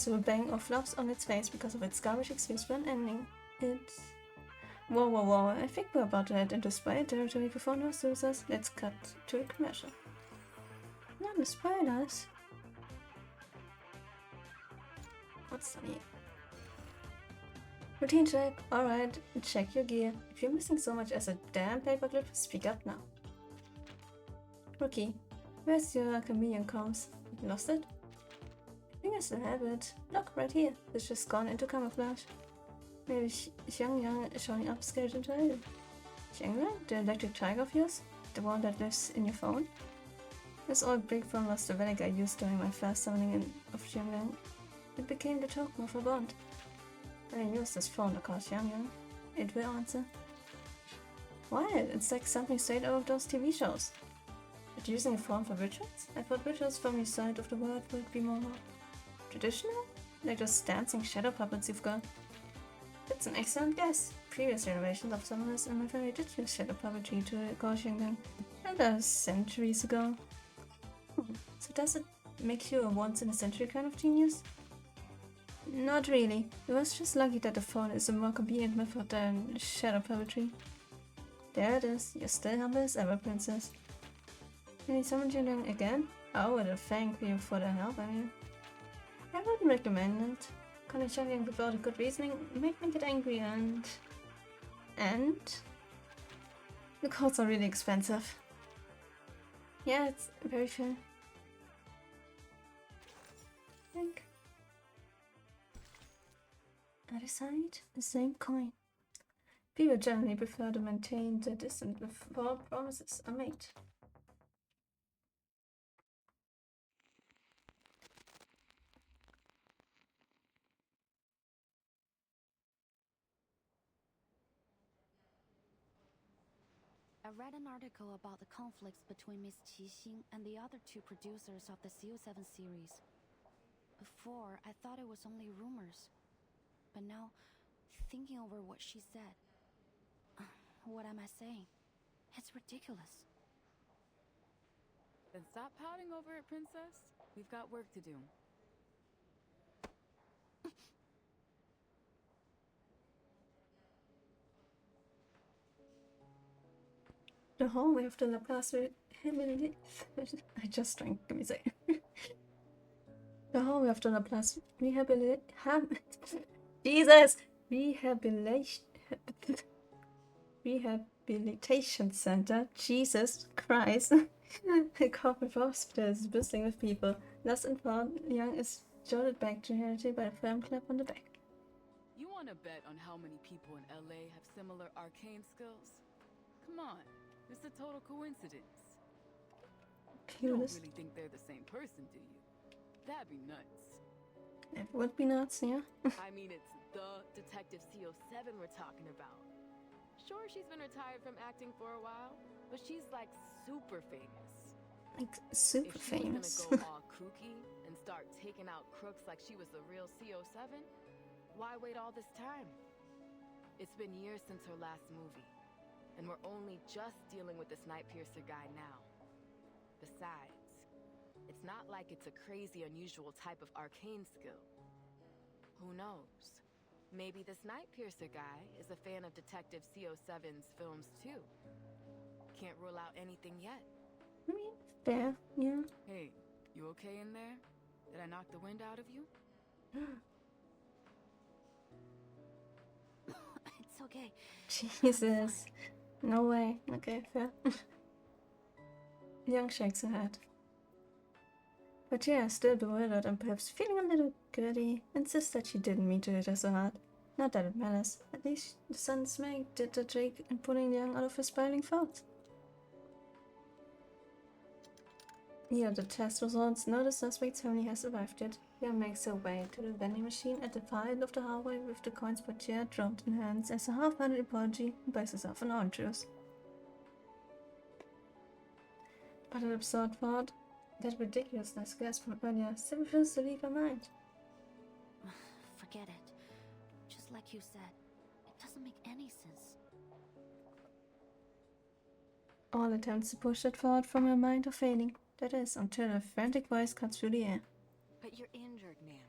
[SPEAKER 1] a bang or flops on its face because of its garbage excuse for an ending. It's... Whoa, I think we're about to head into spoiler territory before no suicide. Let's cut to the commercial. Not the spoilers. What's the name? Routine check. Alright, check your gear. If you're missing so much as a damn paperclip, speak up now. Rookie, where's your chameleon comms? Lost it? think I still have it. Look, right here. It's just gone into camouflage. Maybe Xiangyang is showing up scared into it. Xiangyang? The electric tiger of yours? The one that lives in your phone? This old brick phone was the relic I used during my first summoning of Xiangyang. It became the token of a bond. When I use this phone to call Xiangyang, it will answer. Wow, it's like something straight out of those TV shows. But using a phone for rituals? I thought rituals from your side of the world would be more traditional? Like those dancing shadow puppets you've got. It's an excellent guess. Previous generations of summoners in my family did use shadow puppetry to call Xiangyang. And that was centuries ago. So does it make you a once-in-a-century kind of genius? Not really. It was just lucky that the phone is a more convenient method than shadow puppetry. There it is. You're still humble as ever, princess. Can you summon Xiangyang again? I would have thanked you for the help, I mean. I wouldn't recommend it. Calling Xiangyang without a good reasoning made me get angry and... The codes are really expensive. Yeah, it's very fair. Think. Other side, the same coin. People generally prefer to maintain the distance before promises are made.
[SPEAKER 3] I read an article about the conflicts between Miss Qixing and the other two producers of the CO7 series. Before, I thought it was only rumors. But now, thinking over what she said... what am I saying? It's ridiculous.
[SPEAKER 4] Then stop pouting over it, princess. We've got work to do.
[SPEAKER 1] The hallway of the Laplace I just drank, give me a second. The hallway of the Laplace Rehabilitation Center. Jesus Christ. The corporate hospital is bursting with people. Thus informed, Young is jolted back to reality by a firm clap on the back.
[SPEAKER 4] You want to bet on how many people in LA have similar arcane skills? Come on. It's a total coincidence. You don't really think they're the same person, do you? That'd be nuts.
[SPEAKER 1] It would be nuts, yeah?
[SPEAKER 5] I mean, it's the Detective CO7 we're talking about. Sure, she's been retired from acting for a while, but she's like super famous.
[SPEAKER 1] Like super famous.
[SPEAKER 5] If she was gonna go all kooky and start taking out crooks like she was the real CO7, why wait all this time? It's been years since her last movie. And we're only just dealing with this Nightpiercer guy now. Besides, it's not like it's a crazy unusual type of arcane skill. Who knows? Maybe this Nightpiercer guy is a fan of Detective CO7's films too. Can't rule out anything yet.
[SPEAKER 1] I mean, fair, yeah.
[SPEAKER 4] Hey, you okay in there? Did I knock the wind out of you?
[SPEAKER 3] It's okay.
[SPEAKER 1] Jesus. No way. Okay, fair. Young shakes her head. But yeah, still bewildered and perhaps feeling a little giddy, insists that she didn't mean to hit her so hard. Not that it matters. At least the sun's make did the trick in pulling Young out of his spiraling thoughts. Here the test results. No, the suspect's family has arrived yet. Young makes her way to the vending machine at the far end of the hallway with the coins per chair dropped in hands as a half-hearted apology and buys herself an orange juice. But an absurd thought, that ridiculousness gasped from earlier, still refused to leave her mind.
[SPEAKER 3] Forget it. Just like you said, it doesn't make any sense.
[SPEAKER 1] All attempts to push that thought from her mind are failing. That is, until a frantic voice cuts through the air.
[SPEAKER 11] But you're injured, ma'am.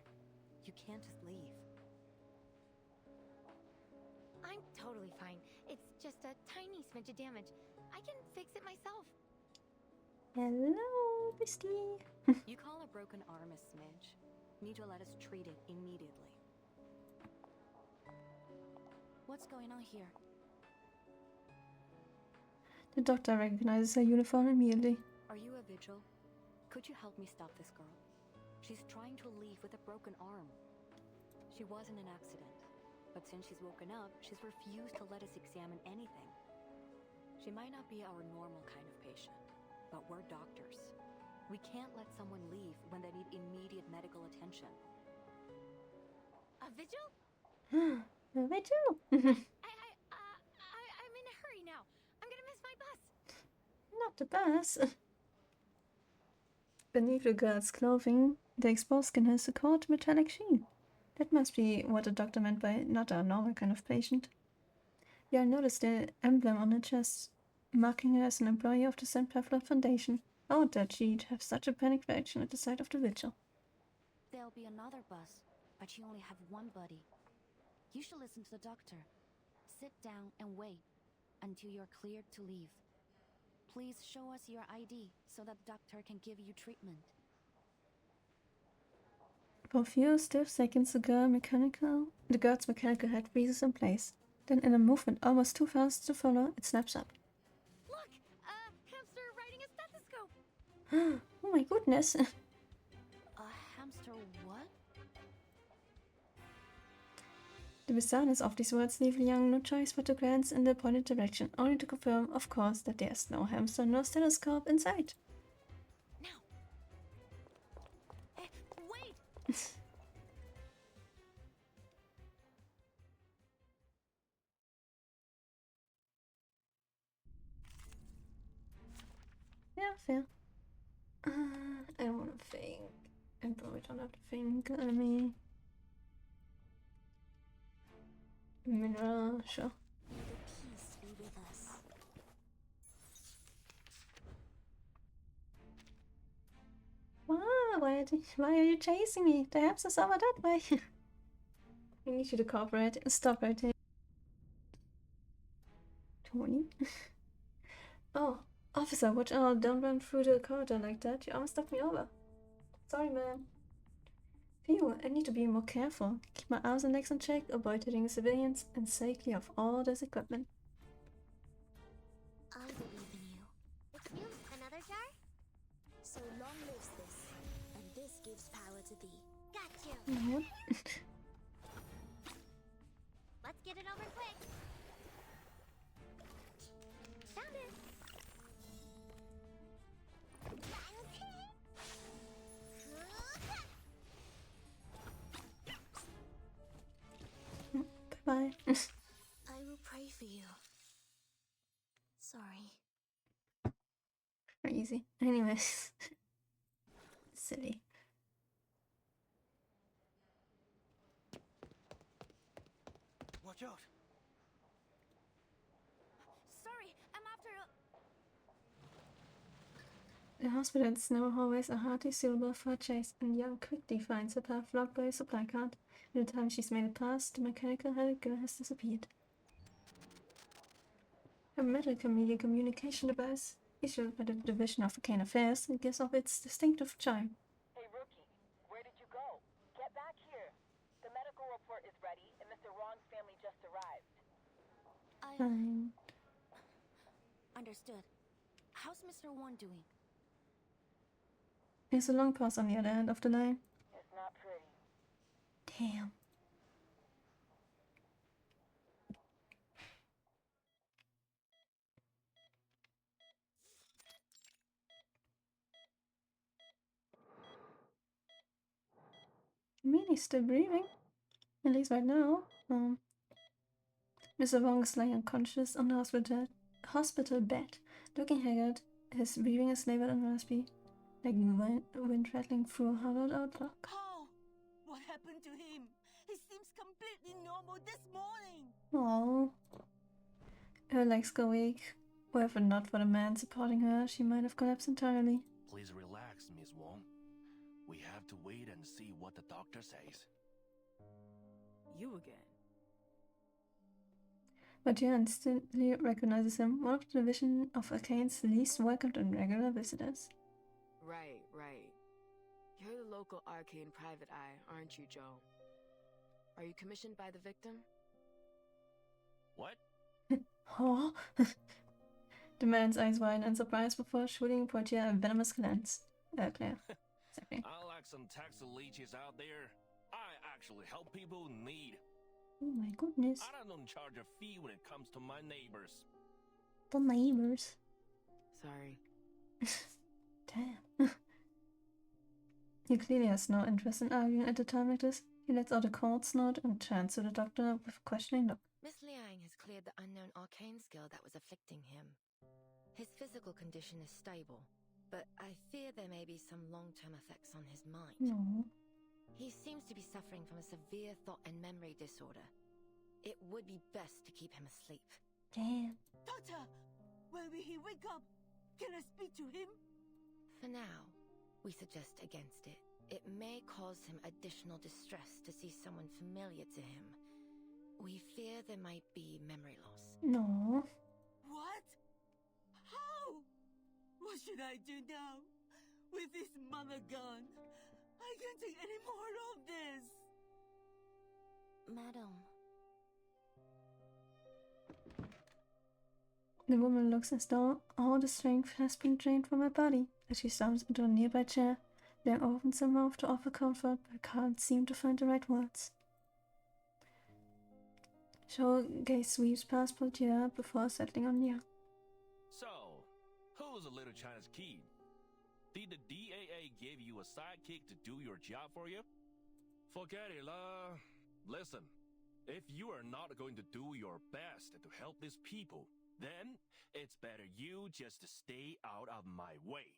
[SPEAKER 11] You can't just leave.
[SPEAKER 15] I'm totally fine. It's just a tiny smidge of damage. I can fix it myself.
[SPEAKER 1] Hello, bestie.
[SPEAKER 11] You call a broken arm a smidge? Need to let us treat it immediately.
[SPEAKER 3] What's going on here?
[SPEAKER 1] The doctor recognizes her uniform immediately.
[SPEAKER 11] Are you a vigil? Could you help me stop this girl?
[SPEAKER 3] She's trying to leave with a broken arm. She was in an accident, but since she's woken up, she's refused to let us examine anything. She might not be our normal kind of patient, but we're doctors. We can't let someone leave when they need immediate medical attention.
[SPEAKER 15] A vigil?
[SPEAKER 1] Me too.
[SPEAKER 15] I'm in a hurry now. I'm gonna miss my bus.
[SPEAKER 1] Not the bus. Beneath the girl's clothing, the exposed skin has a cold metallic sheen. That must be what the doctor meant by not a normal kind of patient. You'll notice the emblem on her chest, marking her as an employee of the St. Pavlov Foundation. Oh, that she'd have such a panicked reaction at the sight of the vigil.
[SPEAKER 3] There'll be another bus, but you only have one buddy. You should listen to the doctor. Sit down and wait until you're cleared to leave. Please show us your ID so that the doctor can give you treatment.
[SPEAKER 1] For a few stiff seconds, the girl's mechanical head freezes in place. Then, in a movement almost too fast to follow, it snaps up.
[SPEAKER 15] Look! Hamster riding a stethoscope!
[SPEAKER 1] Oh my goodness!
[SPEAKER 3] A hamster what?
[SPEAKER 1] The bizarreness of these words leave Young no choice but to glance in the appointed direction, only to confirm, of course, that there's no hamster nor stethoscope in sight.
[SPEAKER 15] Now! Wait!
[SPEAKER 1] Yeah, fair. I don't want to think. I probably don't have to think. Let me. Mineral, sure.
[SPEAKER 3] May the peace be with us.
[SPEAKER 1] Wow, why are you chasing me? The hamster's over that way. I need you to cooperate. Stop right here. Tony? Oh, officer, watch out. Don't run through the corridor like that. You almost knocked me over. Sorry, man. Phew, I need to be more careful. Keep my arms and legs in check, avoid hitting civilians, and stay clear of all this equipment.
[SPEAKER 15] I believe in you. Excuse, another jar? So long lives this, and this gives power to thee. Got you!
[SPEAKER 1] What?
[SPEAKER 15] Let's get it over quick! Found it!
[SPEAKER 1] Bye.
[SPEAKER 15] I will pray for you. Sorry.
[SPEAKER 1] Crazy. Anyways. Silly.
[SPEAKER 12] Watch out!
[SPEAKER 15] Sorry, I'm after a...
[SPEAKER 1] The hospital's narrow hallways are hardly suitable for a chase, and Young quickly finds a path blocked by a supply cart. In the time she's made it past, the mechanical-headed girl has disappeared. A medical media communication device, issued by the Division of Arcane Affairs, gives off its distinctive chime.
[SPEAKER 16] Hey, Rookie, where did you go? Get back here. The medical report is ready, and Mr. Wong's family just arrived.
[SPEAKER 1] Fine.
[SPEAKER 3] Understood. How's Mr. Wong doing?
[SPEAKER 1] There's a long pause on the other end of the line.
[SPEAKER 16] It's not pretty.
[SPEAKER 1] Damn. I mean, he's still breathing. At least right now. Mr. Wong is lying unconscious on the hospital bed, looking haggard. His breathing is labored and raspy, like wind rattling through a hollowed-out block.
[SPEAKER 17] How? What happened to him? He seems completely normal this morning.
[SPEAKER 1] Oh, her legs go weak. Were it not for the man supporting her, she might have collapsed entirely.
[SPEAKER 2] Please relax, Miss Wong. We have to wait and see what the doctor says.
[SPEAKER 17] You again.
[SPEAKER 1] But Jan instantly recognizes him, one of the Division of Arcane's least welcomed and regular visitors.
[SPEAKER 5] Right. You're the local arcane private eye, aren't you, Joe? Are you commissioned by the victim?
[SPEAKER 2] What?
[SPEAKER 1] Oh. The man's eyes widen in surprise before shooting Portia a venomous glance. Claire. Exactly.
[SPEAKER 2] I'll some taxi leeches out there. I actually help people in need.
[SPEAKER 1] Oh my goodness.
[SPEAKER 2] I don't charge a fee when it comes to my neighbors.
[SPEAKER 1] The neighbors.
[SPEAKER 5] Sorry.
[SPEAKER 1] Damn. He clearly has no interest in arguing at a time like this. He lets out a cold snort and turns to the doctor with a questioning look.
[SPEAKER 18] Miss Liang has cleared the unknown arcane skill that was afflicting him. His physical condition is stable, but I fear there may be some long-term effects on his mind.
[SPEAKER 1] No.
[SPEAKER 18] He seems to be suffering from a severe thought and memory disorder. It would be best to keep him asleep.
[SPEAKER 1] Damn.
[SPEAKER 17] Doctor, when will he wake up? Can I speak to him?
[SPEAKER 18] For now, we suggest against it. It may cause him additional distress to see someone familiar to him. We fear there might be memory loss.
[SPEAKER 1] No.
[SPEAKER 17] What? How? What should I do now? With his mother gone, I can't take any more of this.
[SPEAKER 3] Madam.
[SPEAKER 1] The woman looks as though all the strength has been drained from her body as she stumbles into a nearby chair. Liang opens her mouth to offer comfort, but can't seem to find the right words. Show's gaze sweeps past Portier before settling on Liang.
[SPEAKER 2] So, who's the little Chinese kid? Did the DAA give you a sidekick to do your job for you? Forget it, lah. Listen, if you are not going to do your best to help these people, then it's better you just stay out of my way.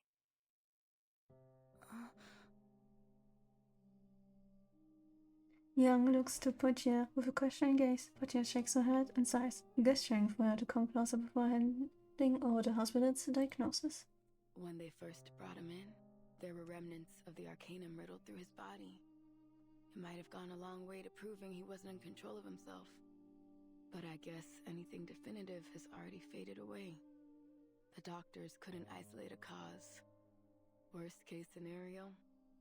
[SPEAKER 1] Liang looks to Portier with a questioning gaze. Portier shakes her head and sighs, gesturing for her to come closer before handing over the hospital's diagnosis.
[SPEAKER 4] When they first brought him in, there were remnants of the arcanum riddled through his body. It might have gone a long way to proving he wasn't in control of himself. But I guess anything definitive has already faded away. The doctors couldn't isolate a cause. Worst case scenario,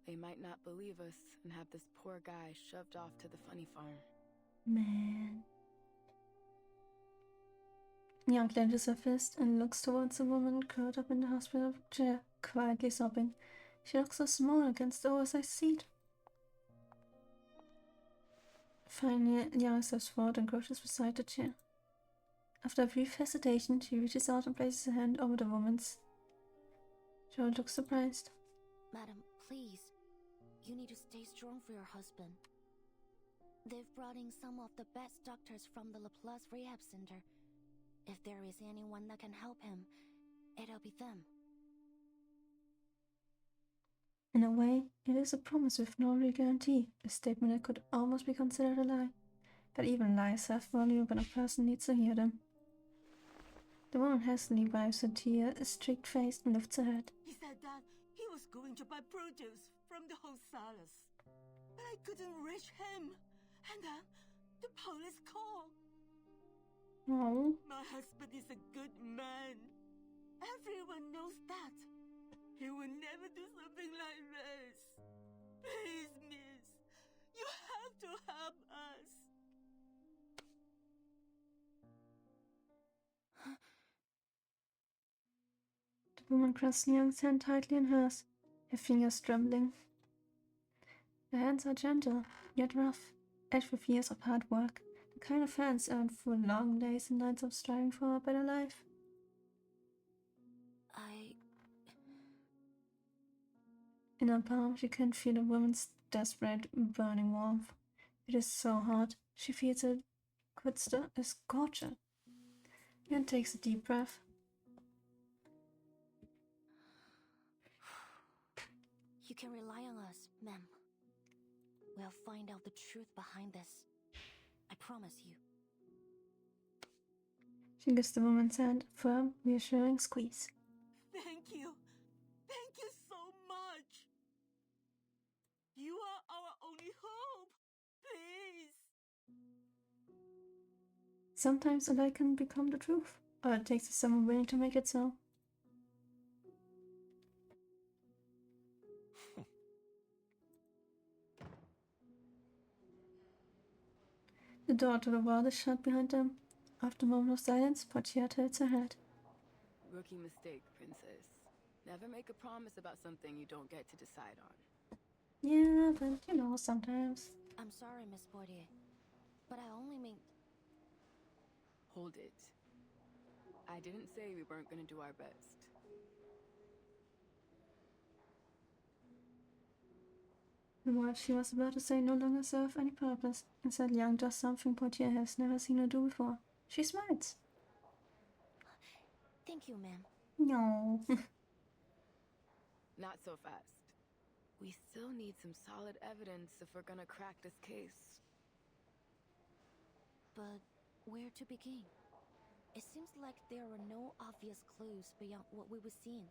[SPEAKER 4] they might not believe us and have this poor guy shoved off to the funny farm.
[SPEAKER 1] Man. Liang clenches her fist and looks towards the woman curled up in the hospital chair, quietly sobbing. She looks so small against the oversized seat. Finally, Liang steps forward and crouches beside the chair. After a brief hesitation, she reaches out and places her hand over the woman's. Joe looks surprised.
[SPEAKER 3] Madam, please. You need to stay strong for your husband. They've brought in some of the best doctors from the Laplace Rehab Center. If there is anyone that can help him, it'll be them.
[SPEAKER 1] In a way, it is a promise with no real guarantee, a statement that could almost be considered a lie. But even lies have value when a person needs to hear them. The woman hastily wipes her tear, a strict face, and lifts her head.
[SPEAKER 17] He said that he was going to buy produce from the wholesalers. But I couldn't reach him. And then the police called.
[SPEAKER 1] No.
[SPEAKER 17] My husband is a good man. Everyone knows that. He will never do something like this. Please, miss. You have to help us.
[SPEAKER 1] The woman grasps Liang's hand tightly in hers, her fingers trembling. Her hands are gentle, yet rough, edged with years of hard work, the kind of hands earned through long days and nights of striving for a better life. In her palm, she can feel the woman's desperate, burning warmth. It is so hot, she feels it could scorch her. Liang takes a deep breath.
[SPEAKER 3] You can rely on us, ma'am. We'll find out the truth behind this. I promise you.
[SPEAKER 1] She gives the woman's hand a firm, reassuring squeeze.
[SPEAKER 17] Thank you. Thank you so much. You are our only hope. Please.
[SPEAKER 1] Sometimes a lie can become the truth, or it takes someone willing to make it so. The door to the world is shut behind them. After a moment of silence, Portia tilts her head.
[SPEAKER 4] Rookie mistake, princess. Never make a promise about something you don't get to decide on.
[SPEAKER 1] Yeah, but you know, sometimes.
[SPEAKER 3] I'm sorry, Miss Portier, but I only mean...
[SPEAKER 4] Hold it. I didn't say we weren't gonna do our best.
[SPEAKER 1] What she was about to say no longer served any purpose. Instead, Young does something Portier has never seen her do before. She smiles.
[SPEAKER 3] Thank you, ma'am.
[SPEAKER 1] No.
[SPEAKER 4] Not so fast. We still need some solid evidence if we're gonna crack this case.
[SPEAKER 3] But where to begin? It seems like there are no obvious clues beyond what we were seeing.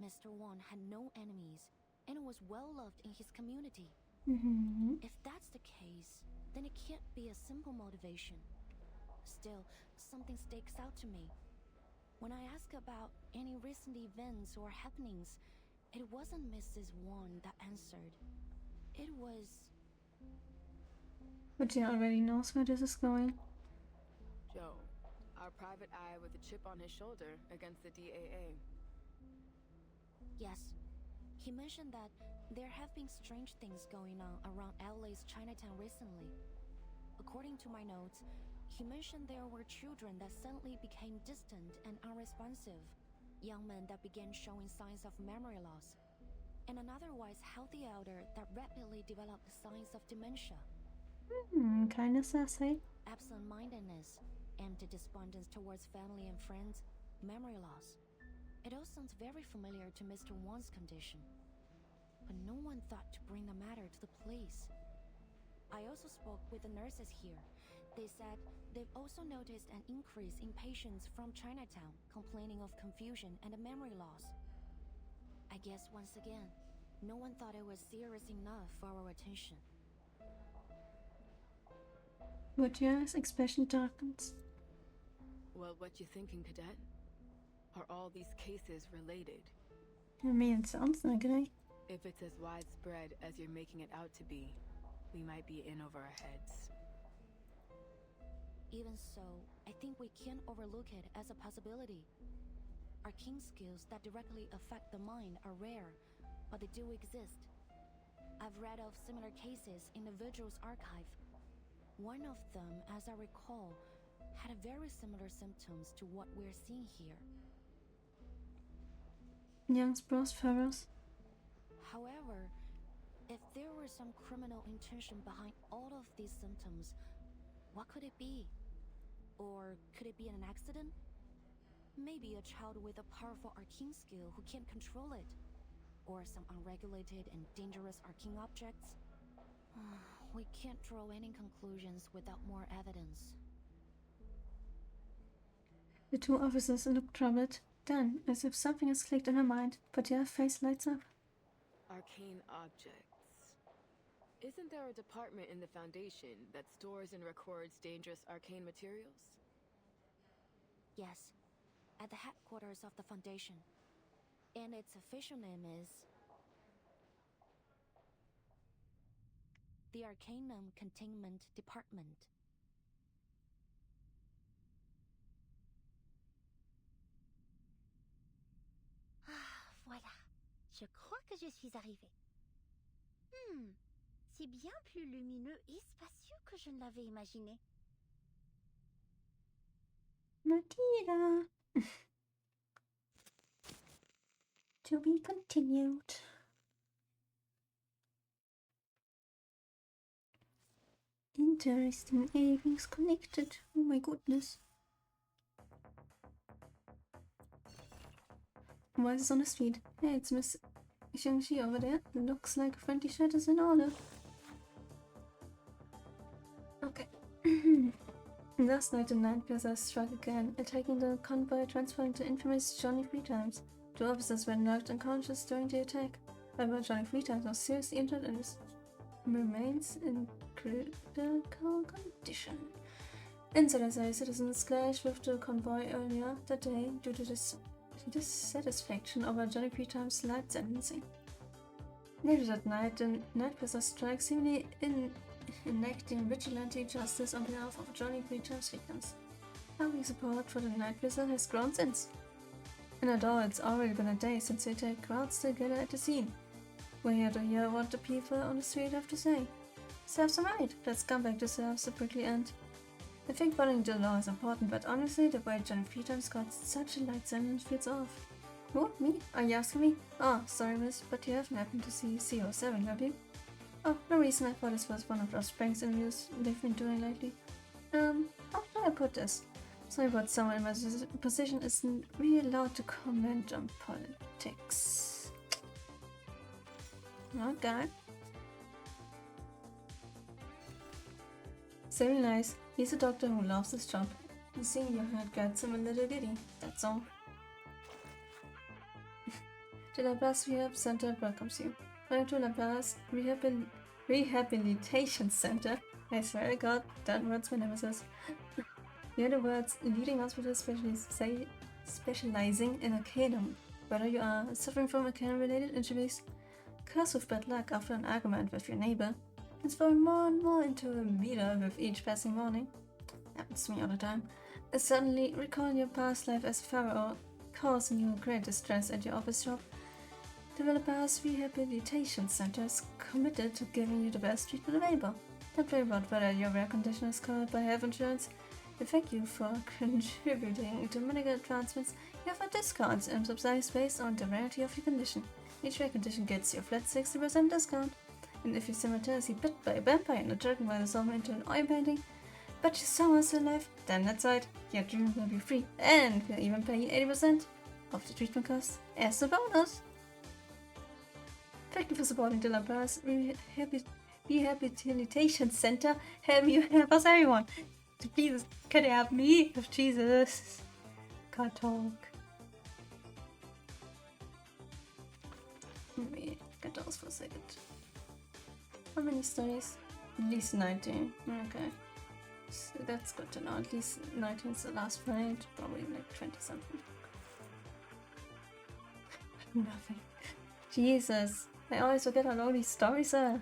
[SPEAKER 3] Mr. Wong had no enemies and was well loved in his community. If that's the case, then it can't be a simple motivation. Still, something sticks out to me. When I ask about any recent events or happenings, it wasn't Mrs. Wong that answered. It was...
[SPEAKER 1] But she already knows where this is going.
[SPEAKER 4] Joe, our private eye with a chip on his shoulder against the DAA.
[SPEAKER 3] Yes. He mentioned that there have been strange things going on around LA's Chinatown recently. According to my notes, he mentioned there were children that suddenly became distant and unresponsive, young men that began showing signs of memory loss, and an otherwise healthy elder that rapidly developed signs of dementia.
[SPEAKER 1] Kinda sassy.
[SPEAKER 3] Absent-mindedness, empty despondence towards family and friends, memory loss. It all sounds very familiar to Mr. Wong's condition. But no one thought to bring the matter to the police. I also spoke with the nurses here. They said they've also noticed an increase in patients from Chinatown complaining of confusion and memory loss. I guess once again, no one thought it was serious enough for our attention.
[SPEAKER 1] Portier's expression darkens.
[SPEAKER 4] Well, what you thinking, Cadet? Are all these cases related?
[SPEAKER 1] I mean, it sounds like it.
[SPEAKER 4] If it's as widespread as you're making it out to be, we might be in over our heads.
[SPEAKER 3] Even so, I think we can't overlook it as a possibility. Arcane skills that directly affect the mind are rare, but they do exist. I've read of similar cases in the Vigil's archive. One of them, as I recall, had very similar symptoms to what we're seeing here.
[SPEAKER 1] Young's brows furrows.
[SPEAKER 3] However, if there were some criminal intention behind all of these symptoms, what could it be? Or could it be an accident? Maybe a child with a powerful arcane skill who can't control it. Or some unregulated and dangerous arcane objects. We can't draw any conclusions without more evidence.
[SPEAKER 1] The two officers look troubled. Then, as if something has clicked in her mind, Portier's face lights up.
[SPEAKER 4] Arcane objects. Isn't there a department in the Foundation that stores and records dangerous arcane materials?
[SPEAKER 3] Yes, at the headquarters of the Foundation. And its official name is... the Arcanum Containment Department.
[SPEAKER 15] Voilà. Je crois que je suis arrivée. C'est bien plus lumineux et spacieux que je ne l'avais imaginé.
[SPEAKER 1] Matilda. To be continued. Interesting everything's connected. Oh my goodness. Voices on the street. Hey, it's Miss Xiangxi over there. Looks like a friendly chat is in order. Okay. Last night the night piercers struck again, attacking the convoy, transferring to infamous Johnny 3 times. 2 officers were knocked unconscious during the attack. However, Johnny 3 times was seriously injured and remains in critical condition. Insiders say citizens clashed with the convoy earlier that day due to dissatisfaction over Johnny 3 times light sentencing. Later that night, the night piercers strike seemingly enacting vigilante justice on behalf of Johnny 3 times victims. Public support for the night piercer has grown since. And although it's already been a day since the attack, crowds still gather at the scene. We're here to hear what the people on the street have to say. Serves them right. That scumbag deserves a prickly end. I think following the law is important, but honestly, the way Johnny Peters got such a light sentence feels off. Who? Me? Are you asking me? Oh, sorry miss, but you haven't happened to see CO7, have you? Oh, no reason. I thought this was one of those pranks interviews they've been doing lately. How should I put this? Sorry, but someone in my position isn't really allowed to comment on politics. Okay. Very nice. He's a doctor who loves his job. And seeing your head gets him a little giddy, that's all. The Laplace Rehab Center welcomes you. Welcome to Laplace Rehabilitation Center. I swear to God, that word's my nemesis. Here are the words leading hospital specializing in arcanum. Whether you are suffering from arcanum-related injuries, cursed with bad luck after an argument with your neighbor, and falling more and more into a beta with each passing morning. Happens to me all the time. Suddenly recalling your past life as pharaoh, causing you great distress at your office job. Developers Rehabilitation Center is committed to giving you the best treatment available. Don't worry about whether your rare condition is covered by health insurance. We thank you for contributing to medical advancements. You have a discount and subsidies based on the rarity of your condition. Each rare condition gets you a flat 60% discount. And if you're simultaneously bit by a vampire and turned by the summer into an oil painting, but your summer's still alive, then that's right, your treatment will be free, and we'll even pay you 80% of the treatment costs as a bonus. Thank you for supporting the Laplace Rehabilitation Center. Help us, everyone. Please, can you help me? Oh, Jesus. Can't talk. Let me get those for a second. How many stories? At least 19. Okay. So that's good to know. At least 19 is the last fight. Probably like 20 something. Nothing. Jesus. I always forget how long these stories are.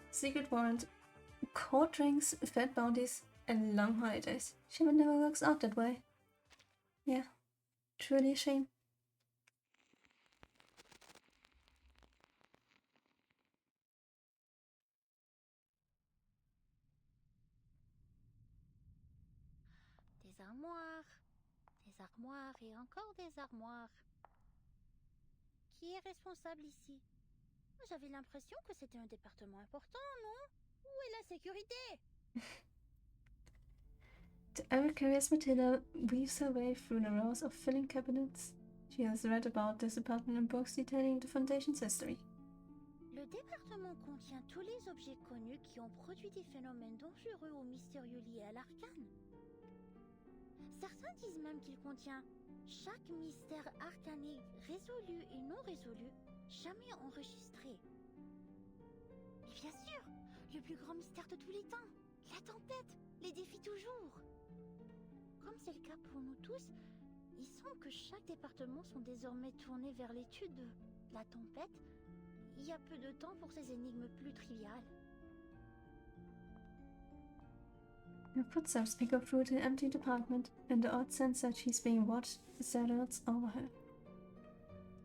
[SPEAKER 1] Secret warrant. Court drinks, fat bounties, and long holidays. Shame it never works out that way. Yeah. Truly a shame.
[SPEAKER 15] Des armoires et encore des armoires. Qui est responsable ici? J'avais l'impression que c'était un département important, non? Où est la sécurité?
[SPEAKER 1] The ever-curious Matilda weaves her way through the rows of filling cabinets. She has read about this department in books detailing the Foundation's history.
[SPEAKER 15] Le département contient tous les objets connus qui ont produit des phénomènes dangereux ou mystérieux liés à l'arcane. Certains disent même qu'il contient chaque mystère arcanique résolu et non résolu, jamais enregistré. Et bien sûr, le plus grand mystère de tous les temps, la tempête, les défie toujours. Comme c'est le cas pour nous tous, il semble que chaque département sont désormais tournés vers l'étude de la tempête. Il y a peu de temps pour ces énigmes plus triviales.
[SPEAKER 1] Her footsteps echo through the empty department, and the odd sense that she's being watched settles over her.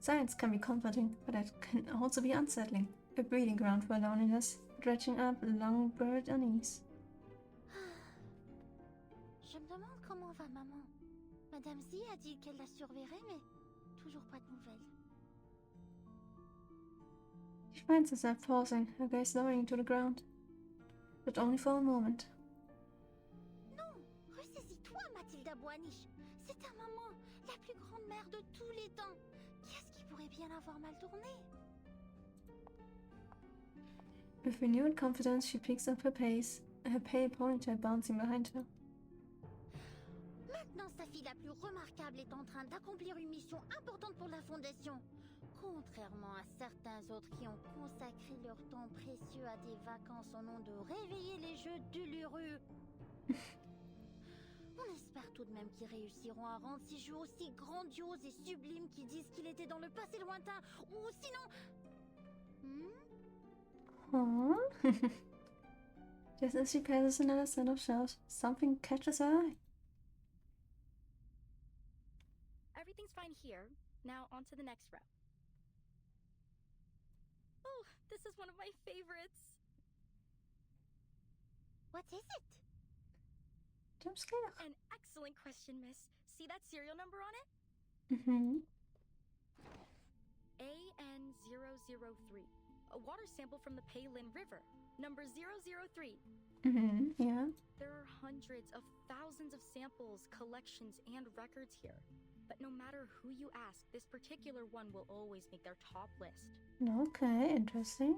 [SPEAKER 1] Science can be comforting, but it can also be unsettling, a breeding ground for loneliness, dredging up long buried unease.
[SPEAKER 15] Je me demande comment va maman. Madame Z a dit qu'elle la surveillerait, mais toujours pas de nouvelles.
[SPEAKER 1] She finds herself pausing, her gaze lowering to the ground. But only for a moment.
[SPEAKER 15] Ressaisis-toi, Mathilda Boaniche. C'est ta maman, la plus grande mère de tous les temps. Qu'est-ce qui pourrait bien avoir mal tourné?
[SPEAKER 1] With renewed confidence, she picks up her pace, her pale ponytail bouncing behind her.
[SPEAKER 15] Maintenant, sa fille la plus remarquable est en train d'accomplir une mission importante pour la Fondation. Contrairement à certains autres qui ont consacré leur temps précieux à des vacances au nom de réveiller les jeux d'Uluru. On espère tout de même qu'ils réussiront à rendre ces jeux aussi grandioses et sublimes qu'ils disent qu'il était dans le passé lointain, ou sinon...
[SPEAKER 1] Aww. Just as she passes another set of shelves, something catches her eye.
[SPEAKER 19] Everything's fine here. Now on to the next row. Oh, this is one of my favorites.
[SPEAKER 15] What is it?
[SPEAKER 1] Jump scare.
[SPEAKER 19] An excellent question, miss. See that serial number on it?
[SPEAKER 1] Mm-hmm.
[SPEAKER 19] AN003. A water sample from the Peilin River. Number 003.
[SPEAKER 1] Mm-hmm. Yeah.
[SPEAKER 19] There are hundreds of thousands of samples, collections, and records here. But no matter who you ask, this particular one will always make their top list.
[SPEAKER 1] Okay, interesting.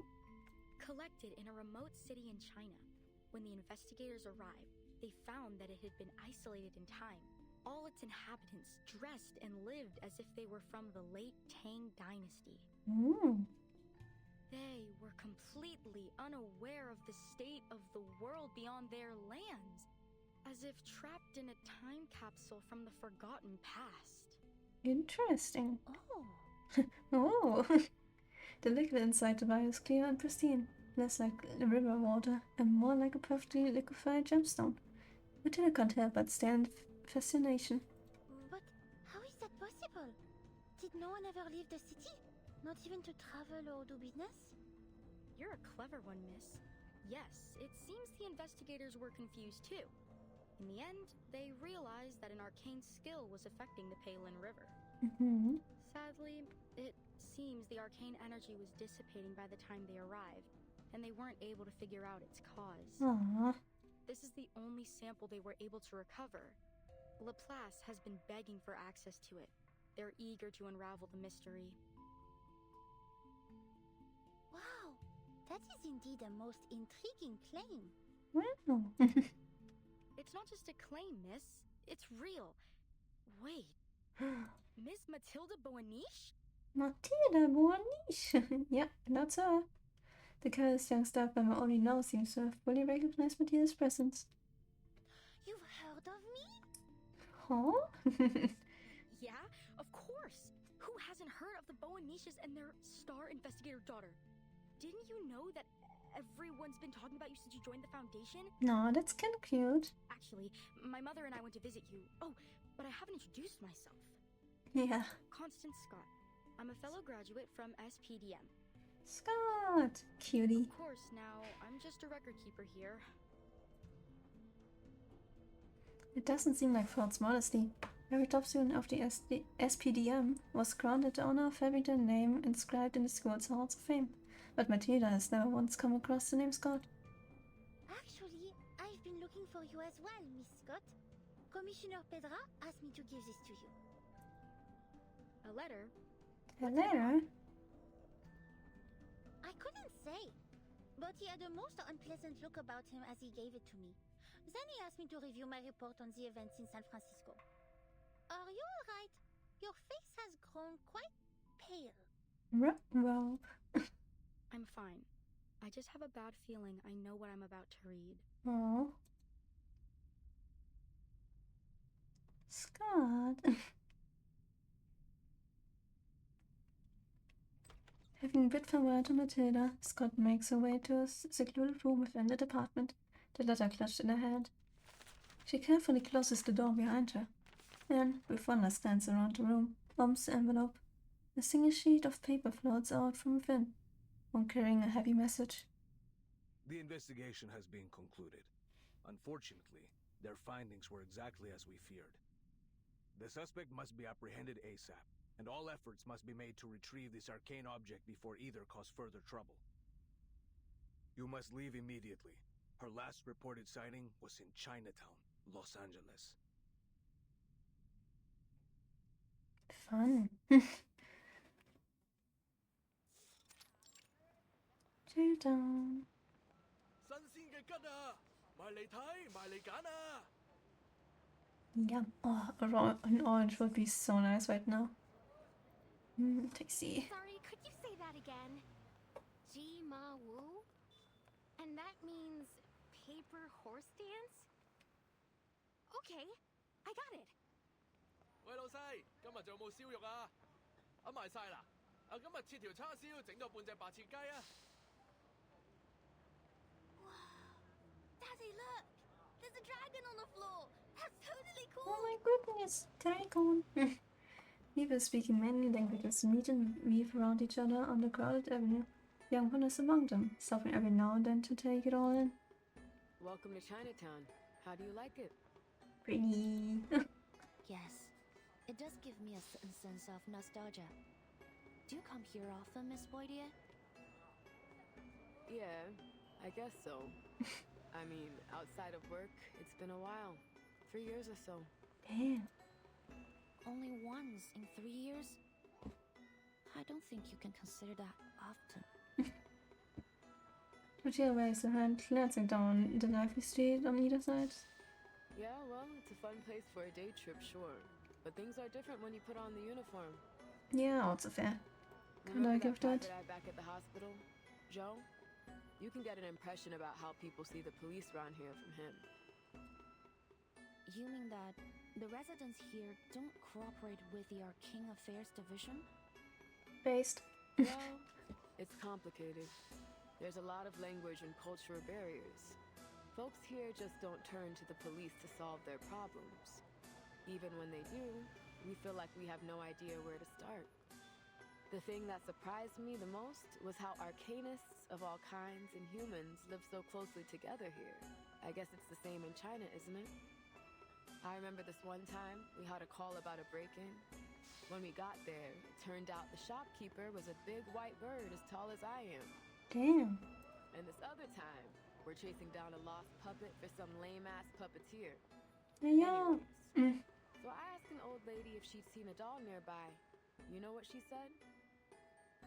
[SPEAKER 19] Collected in a remote city in China. When the investigators arrived, they found that it had been isolated in time. All its inhabitants dressed and lived as if they were from the late Tang Dynasty.
[SPEAKER 1] Mm.
[SPEAKER 19] They were completely unaware of the state of the world beyond their lands, as if trapped in a time capsule from the forgotten past.
[SPEAKER 1] Interesting.
[SPEAKER 19] Oh.
[SPEAKER 1] Oh. The liquid inside the vial is clear and pristine, less like river water and more like a perfectly liquefied gemstone. Matilda can't help but stare in fascination.
[SPEAKER 15] But how is that possible? Did no one ever leave the city? Not even to travel or do business?
[SPEAKER 19] You're a clever one, miss. Yes, it seems the investigators were confused too. In the end, they realized that an arcane skill was affecting the Peilin River.
[SPEAKER 1] Mm-hmm.
[SPEAKER 19] Sadly, it seems the arcane energy was dissipating by the time they arrived, and they weren't able to figure out its cause.
[SPEAKER 1] Aww.
[SPEAKER 19] This is the only sample they were able to recover. Laplace has been begging for access to it. They're eager to unravel the mystery.
[SPEAKER 15] Wow, that is indeed a most intriguing claim.
[SPEAKER 1] Wow.
[SPEAKER 19] It's not just a claim, miss. It's real. Wait. Miss Matilda Boaniche?
[SPEAKER 1] Matilda Boaniche. Yeah, that's her. The careless young staff member only now seems to have fully recognized Matilda's presence.
[SPEAKER 15] You've heard of me?
[SPEAKER 1] Huh?
[SPEAKER 19] Yeah, of course. Who hasn't heard of the Boaniches and their star investigator daughter? Didn't you know that everyone's been talking about you since you joined the Foundation?
[SPEAKER 1] No, that's kind of cute.
[SPEAKER 19] Actually, my mother and I went to visit you. Oh, but I haven't introduced myself.
[SPEAKER 1] Yeah.
[SPEAKER 19] Constance Scott. I'm a fellow graduate from SPDM.
[SPEAKER 1] Scott! Cutie.
[SPEAKER 19] Of course, now, I'm just a record keeper here.
[SPEAKER 1] It doesn't seem like false modesty. Every top student of the SPDM was granted the honor of having their name inscribed in the school's halls of fame. But Matilda has never once come across the name Scott.
[SPEAKER 15] Actually, I've been looking for you as well, Miss Scott. Commissioner Pedra asked me to give this to you.
[SPEAKER 19] A letter?
[SPEAKER 1] A letter?
[SPEAKER 15] I couldn't say, but he had a most unpleasant look about him as he gave it to me. Then he asked me to review my report on the events in San Francisco. Are you alright? Your face has grown quite pale.
[SPEAKER 1] Well...
[SPEAKER 19] I'm fine. I just have a bad feeling I know what I'm about to read.
[SPEAKER 1] Oh. Scott. Having bid farewell to Matilda, Scott makes her way to a secluded room within the department, the letter clutched in her hand. She carefully closes the door behind her. Then, with one last glance around the room, opens the envelope. A single sheet of paper floats out from within, one carrying a heavy message.
[SPEAKER 13] The investigation has been concluded. Unfortunately, their findings were exactly as we feared. The suspect must be apprehended ASAP, and all efforts must be made to retrieve this arcane object before either cause further trouble. You must leave immediately. Her last reported sighting was in Chinatown, Los Angeles.
[SPEAKER 1] Fun. Showdown. Yeah. Oh, an orange would be so nice right now. Tasty.
[SPEAKER 3] Sorry, could you say that again? Ji Ma Wu? And that means paper horse dance? Okay, I got it.
[SPEAKER 7] 喂，老細，今日仲有冇燒肉啊？賣晒啦！今日切條叉燒，整個半隻白切雞啊！
[SPEAKER 15] Daddy, look! There's a dragon on the floor! That's totally cool!
[SPEAKER 1] Oh my goodness, dragon! People speaking many languages meet and weave around each other on the crowded avenue. Young one is among them, stopping every now and then to take it all in.
[SPEAKER 5] Welcome to Chinatown. How do you like it?
[SPEAKER 1] Pretty.
[SPEAKER 3] Yes, it does give me a certain sense of nostalgia. Do you come here often, Miss Boydier?
[SPEAKER 5] Yeah, I guess so. I mean, outside of work, it's been a while. 3 years or so.
[SPEAKER 1] Damn.
[SPEAKER 3] Only once in 3 years? I don't think you can consider that often.
[SPEAKER 1] Lucia waves her hand, glancing down the lively street on either side.
[SPEAKER 5] Yeah, well, it's a fun place for a day trip, sure. But things are different when you put on the uniform.
[SPEAKER 1] Yeah, also fair. Can't
[SPEAKER 5] Remember
[SPEAKER 1] argue
[SPEAKER 5] that
[SPEAKER 1] with that.
[SPEAKER 5] private eye back at the hospital? Joe? You can get an impression about how people see the police around here from him.
[SPEAKER 3] You mean that the residents here don't cooperate with the Arcane Affairs Division?
[SPEAKER 1] Based.
[SPEAKER 5] Well, it's complicated. There's a lot of language and cultural barriers. Folks here just don't turn to the police to solve their problems. Even when they do, we feel like we have no idea where to start. The thing that surprised me the most was how arcanists of all kinds and humans live so closely together here. I guess it's the same in China, isn't it? I remember this one time we had a call about a break-in. When we got there, it turned out the shopkeeper was a big white bird as tall as I am.
[SPEAKER 1] Damn.
[SPEAKER 5] And this other time, we're chasing down a lost puppet for some lame-ass puppeteer.
[SPEAKER 1] Yeah.
[SPEAKER 5] So I asked an old lady if she'd seen a doll nearby. You know what she said?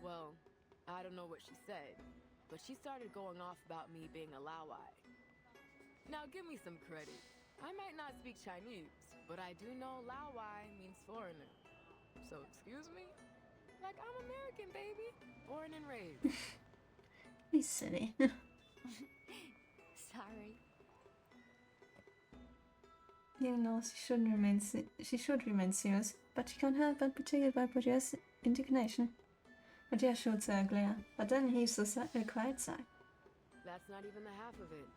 [SPEAKER 5] Well, I don't know what she said, but she started going off about me being a Laowai. Now give me some credit. I might not speak Chinese, but I do know Laowai means foreigner. So excuse me? Like I'm American, baby. Born and raised.
[SPEAKER 1] He's silly.
[SPEAKER 3] Sorry.
[SPEAKER 1] You know, she should remain serious, but she can't help but be triggered by Bourdieu's indignation. Bourdieu shoots her a glare, but then heaves a quiet sigh.
[SPEAKER 5] That's not even the half of it.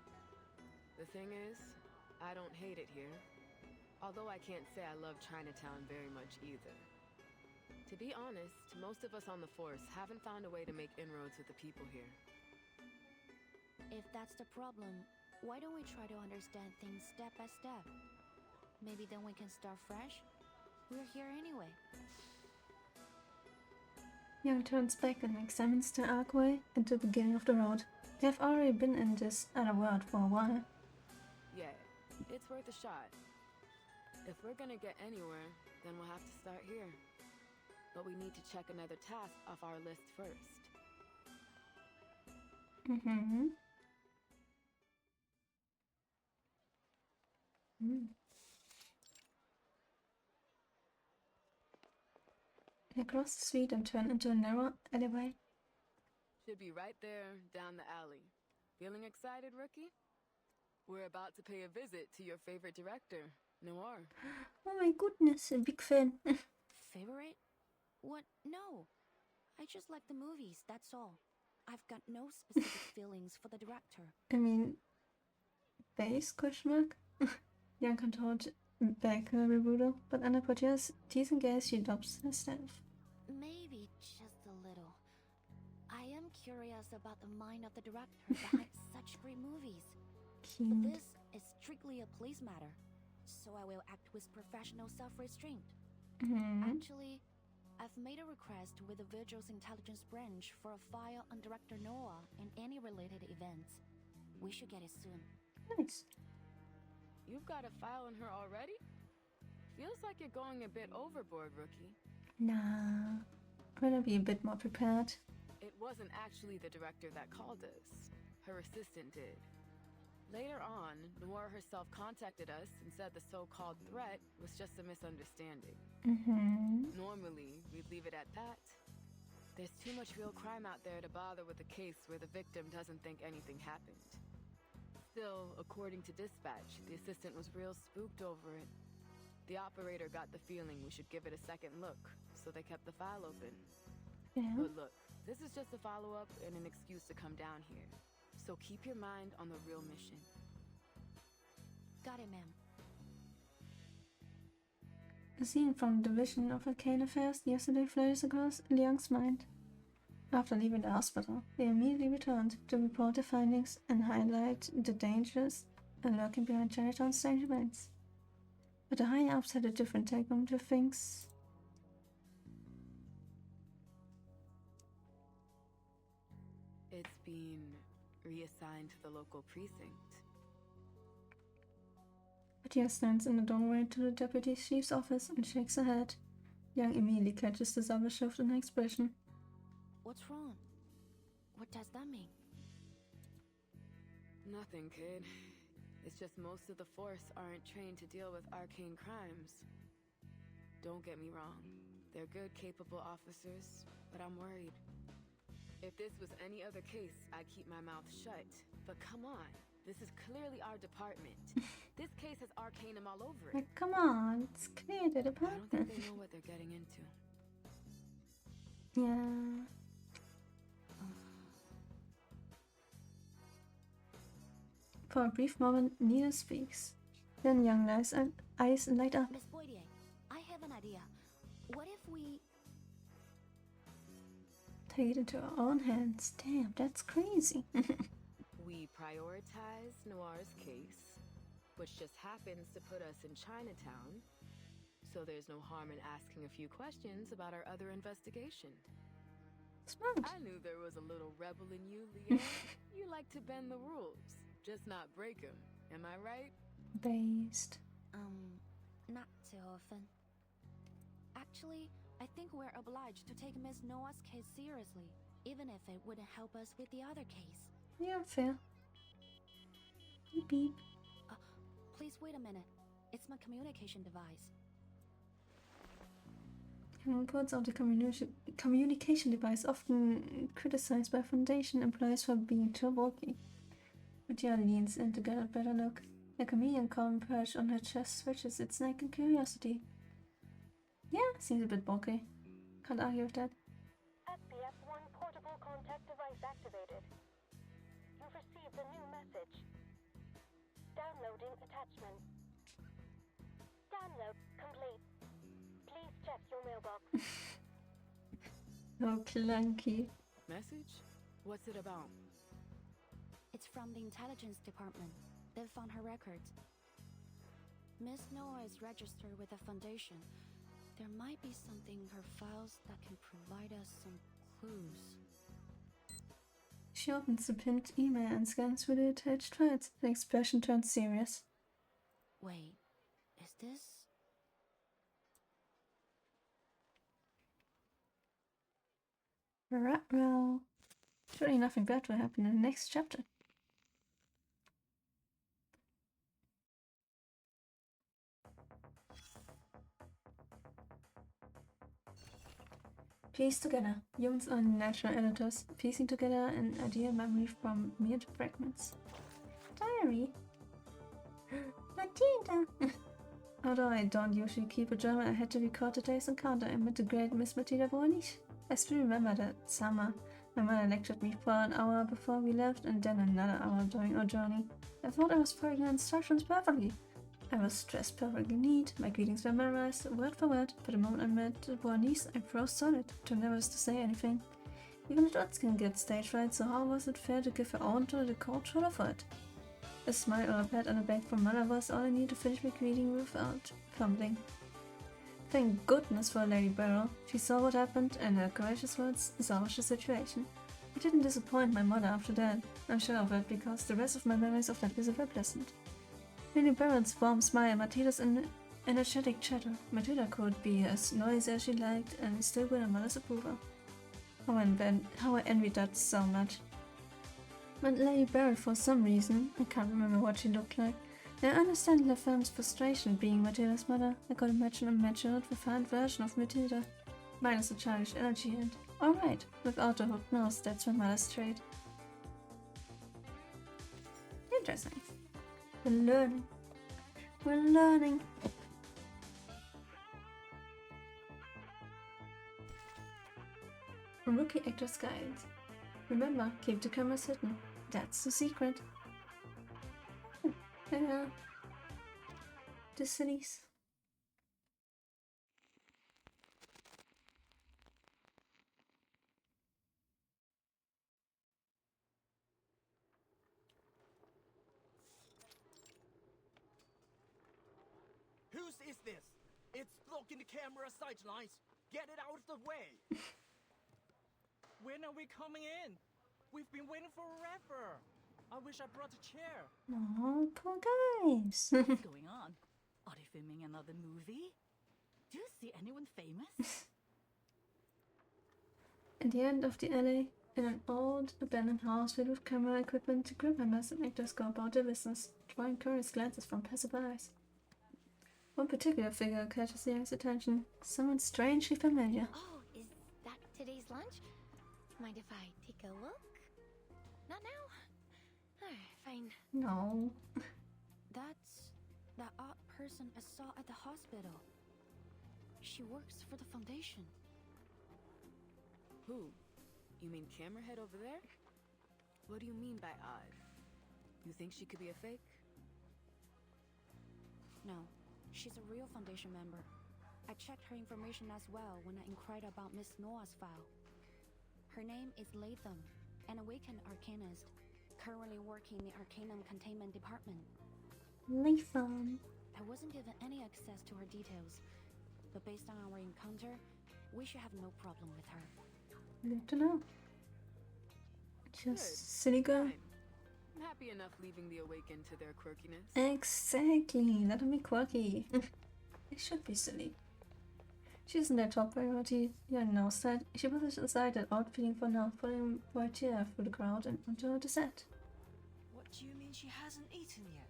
[SPEAKER 5] The thing is, I don't hate it here. Although I can't say I love Chinatown very much either. To be honest, most of us on the force haven't found a way to make inroads with the people here.
[SPEAKER 3] If that's the problem, why don't we try to understand things step by step? Maybe then we can start fresh? We're here anyway.
[SPEAKER 1] Young turns back and examines the archway into the beginning of the road. They have already been in this other world for a while.
[SPEAKER 5] Yeah, it's worth a shot. If we're gonna get anywhere, then we'll have to start here. But we need to check another task off our list first.
[SPEAKER 1] They cross the street and turn into a narrow alleyway.
[SPEAKER 5] Should be right there, down the alley. Feeling excited, rookie? We're about to pay a visit to your favorite director, Noir.
[SPEAKER 1] Oh my goodness, a big fan.
[SPEAKER 3] Favorite? What? No. I just like the movies, that's all. I've got no specific feelings for the director.
[SPEAKER 1] I mean, base, question mark? Young controlled back her rebuttal, but under Bourdieu's teasing gaze, she adopts her stance.
[SPEAKER 3] Maybe just a little. I am curious about the mind of the director behind such great movies. But this is strictly a police matter, so I will act with professional self-restraint. Actually, I've made a request with the Vigil's intelligence branch for a file on Director Noah and any related events. We should get it soon.
[SPEAKER 1] Nice.
[SPEAKER 5] You've got a file on her already? Feels like you're going a bit overboard, rookie.
[SPEAKER 1] Nah, better be a bit more prepared.
[SPEAKER 5] It wasn't actually the director that called us. Her assistant did. Later on, Noir herself contacted us and said the so-called threat was just a misunderstanding. Normally, we'd leave it at that. There's too much real crime out there to bother with a case where the victim doesn't think anything happened. Still, according to dispatch, the assistant was real spooked over it. The operator got the feeling we should give it a second look, so they kept the file open.
[SPEAKER 1] Yeah.
[SPEAKER 5] But look, this is just a follow-up and an excuse to come down here. So keep your mind on the real mission.
[SPEAKER 3] Got it, ma'am.
[SPEAKER 1] A scene from the Division of Arcane Affairs yesterday flashes across Liang's mind. After leaving the hospital, they immediately returned to report their findings and highlight the dangers lurking behind Chinatown's strange events. But the higher-ups had a different take on the things.
[SPEAKER 5] It's been reassigned to the local precinct.
[SPEAKER 1] Matthias stands in the doorway to the deputy chief's office and shakes her head. Young immediately catches the sudden shift in her expression.
[SPEAKER 3] What's wrong? What does that mean?
[SPEAKER 5] Nothing, kid. It's just most of the force aren't trained to deal with arcane crimes. Don't get me wrong. They're good, capable officers, but I'm worried. If this was any other case, I'd keep my mouth shut. But come on, this is clearly our department. This case has Arcanum all over it.
[SPEAKER 1] Like, come on, it's clear the
[SPEAKER 5] I don't
[SPEAKER 1] department.
[SPEAKER 5] think they know what they're getting into.
[SPEAKER 1] Yeah. For a brief moment, neither speaks. Then young Lai's eyes light up.
[SPEAKER 3] Miss Boydier, I have an idea. What if we...
[SPEAKER 1] Take it into our own hands. Damn, that's crazy.
[SPEAKER 5] We prioritize Noir's case, which just happens to put us in Chinatown, so there's no harm in asking a few questions about our other investigation.
[SPEAKER 1] Smart.
[SPEAKER 5] I knew there was a little rebel in you, Leah. You like to bend the rules, just not break them. Am I right?
[SPEAKER 1] Based.
[SPEAKER 3] Not too often. Actually, I think we're obliged to take Miss Noah's case seriously, even if it wouldn't help us with the other case.
[SPEAKER 1] Yeah, fair. Beep beep.
[SPEAKER 3] Please wait a minute. It's my communication device.
[SPEAKER 1] Reports of the communication device often criticized by Foundation employees for being too bulky. Matia leans in to get a better look. The chameleon column perched on her chest switches its neck in curiosity. Yeah, seems a bit bulky. Can't argue with that.
[SPEAKER 10] SPF-1 portable contact device activated. You've received a new message. Downloading attachment. Download complete. Please check your mailbox.
[SPEAKER 1] Oh, clunky.
[SPEAKER 5] Message? What's it about?
[SPEAKER 3] It's from the intelligence department. They've found her records. Miss Noah is registered with the Foundation. There might be something in her files that can provide us some clues.
[SPEAKER 1] She opens the pinned email and scans through the attached files. The expression turns serious.
[SPEAKER 3] Wait, is this...
[SPEAKER 1] Well, surely nothing bad will happen in the next chapter. Piece together. Humans are natural editors, piecing together an ideal memory from mere fragments. Diary. Matilda. Although I don't usually keep a journal, I had to record today's encounter amid the great Miss Matilda Bornisch. I still remember that summer. My mother lectured me for an hour before we left and then another hour during our journey. I thought I was following her instructions perfectly. I was dressed perfectly neat, my greetings were memorized, word for word, but the moment I met Bornice, I froze solid, too nervous to say anything. Even adults can get stage fright, so how was it fair to give her own to the cold shoulder for it? A smile or a pat on the back from Mother was all I needed to finish my greeting without fumbling. Thank goodness for Lady Barrow. She saw what happened, and her courageous words salvaged the situation. I didn't disappoint my mother after that. I'm sure of it, because the rest of my memories of that visit were pleasant. Lady Barrett's warm smile, Matilda's energetic chatter. Matilda could be as noisy as she liked and still win her mother's approval. How I envied that so much. But Lady Barrett, for some reason, I can't remember what she looked like. I understand La Femme's frustration being Matilda's mother. I could imagine a mature, refined version of Matilda, minus the childish energy and, alright, without the hooked nose, that's my mother's trait. Interesting. We're learning. We're learning. Rookie Actor's Guide. Remember, keep the cameras hidden. That's the secret. Yeah. The cities.
[SPEAKER 20] this? It's blocking the camera sightlines. Get it out of the way. When are we coming in? We've been waiting forever. I wish I brought a chair.
[SPEAKER 1] Oh, poor guys.
[SPEAKER 21] What's going on? Are they filming another movie? Do you see anyone famous?
[SPEAKER 1] At the end of the alley, in an old abandoned house filled with camera equipment, group members and actors go about their business, drawing curious glances from passersby. One particular figure catches the young's attention, someone strangely familiar.
[SPEAKER 22] Oh, is that today's lunch? Mind if I take a look? Not now? Fine.
[SPEAKER 1] No.
[SPEAKER 3] That's that odd person I saw at the hospital. She works for the foundation.
[SPEAKER 5] Who? You mean Camerahead over there? What do you mean by odd? You think she could be a fake?
[SPEAKER 3] No, she's a real foundation member. I checked her information as well when I inquired about Miss Noah's file. Her name is Latham, an awakened arcanist, currently working in the Arcanum Containment Department.
[SPEAKER 1] Latham.
[SPEAKER 3] I wasn't given any access to her details, but based on our encounter, we should have no problem with her.
[SPEAKER 1] Good to know.
[SPEAKER 5] Good.
[SPEAKER 1] Just silly girl.
[SPEAKER 5] I'm happy enough leaving the Awakened to their quirkiness.
[SPEAKER 1] Exactly. Let them be quirky. They should be silly. She isn't their top priority. Young knows that. She pushes aside that odd feeling for now, following Wojciech through the crowd and onto the set.
[SPEAKER 23] What do you mean she hasn't eaten yet?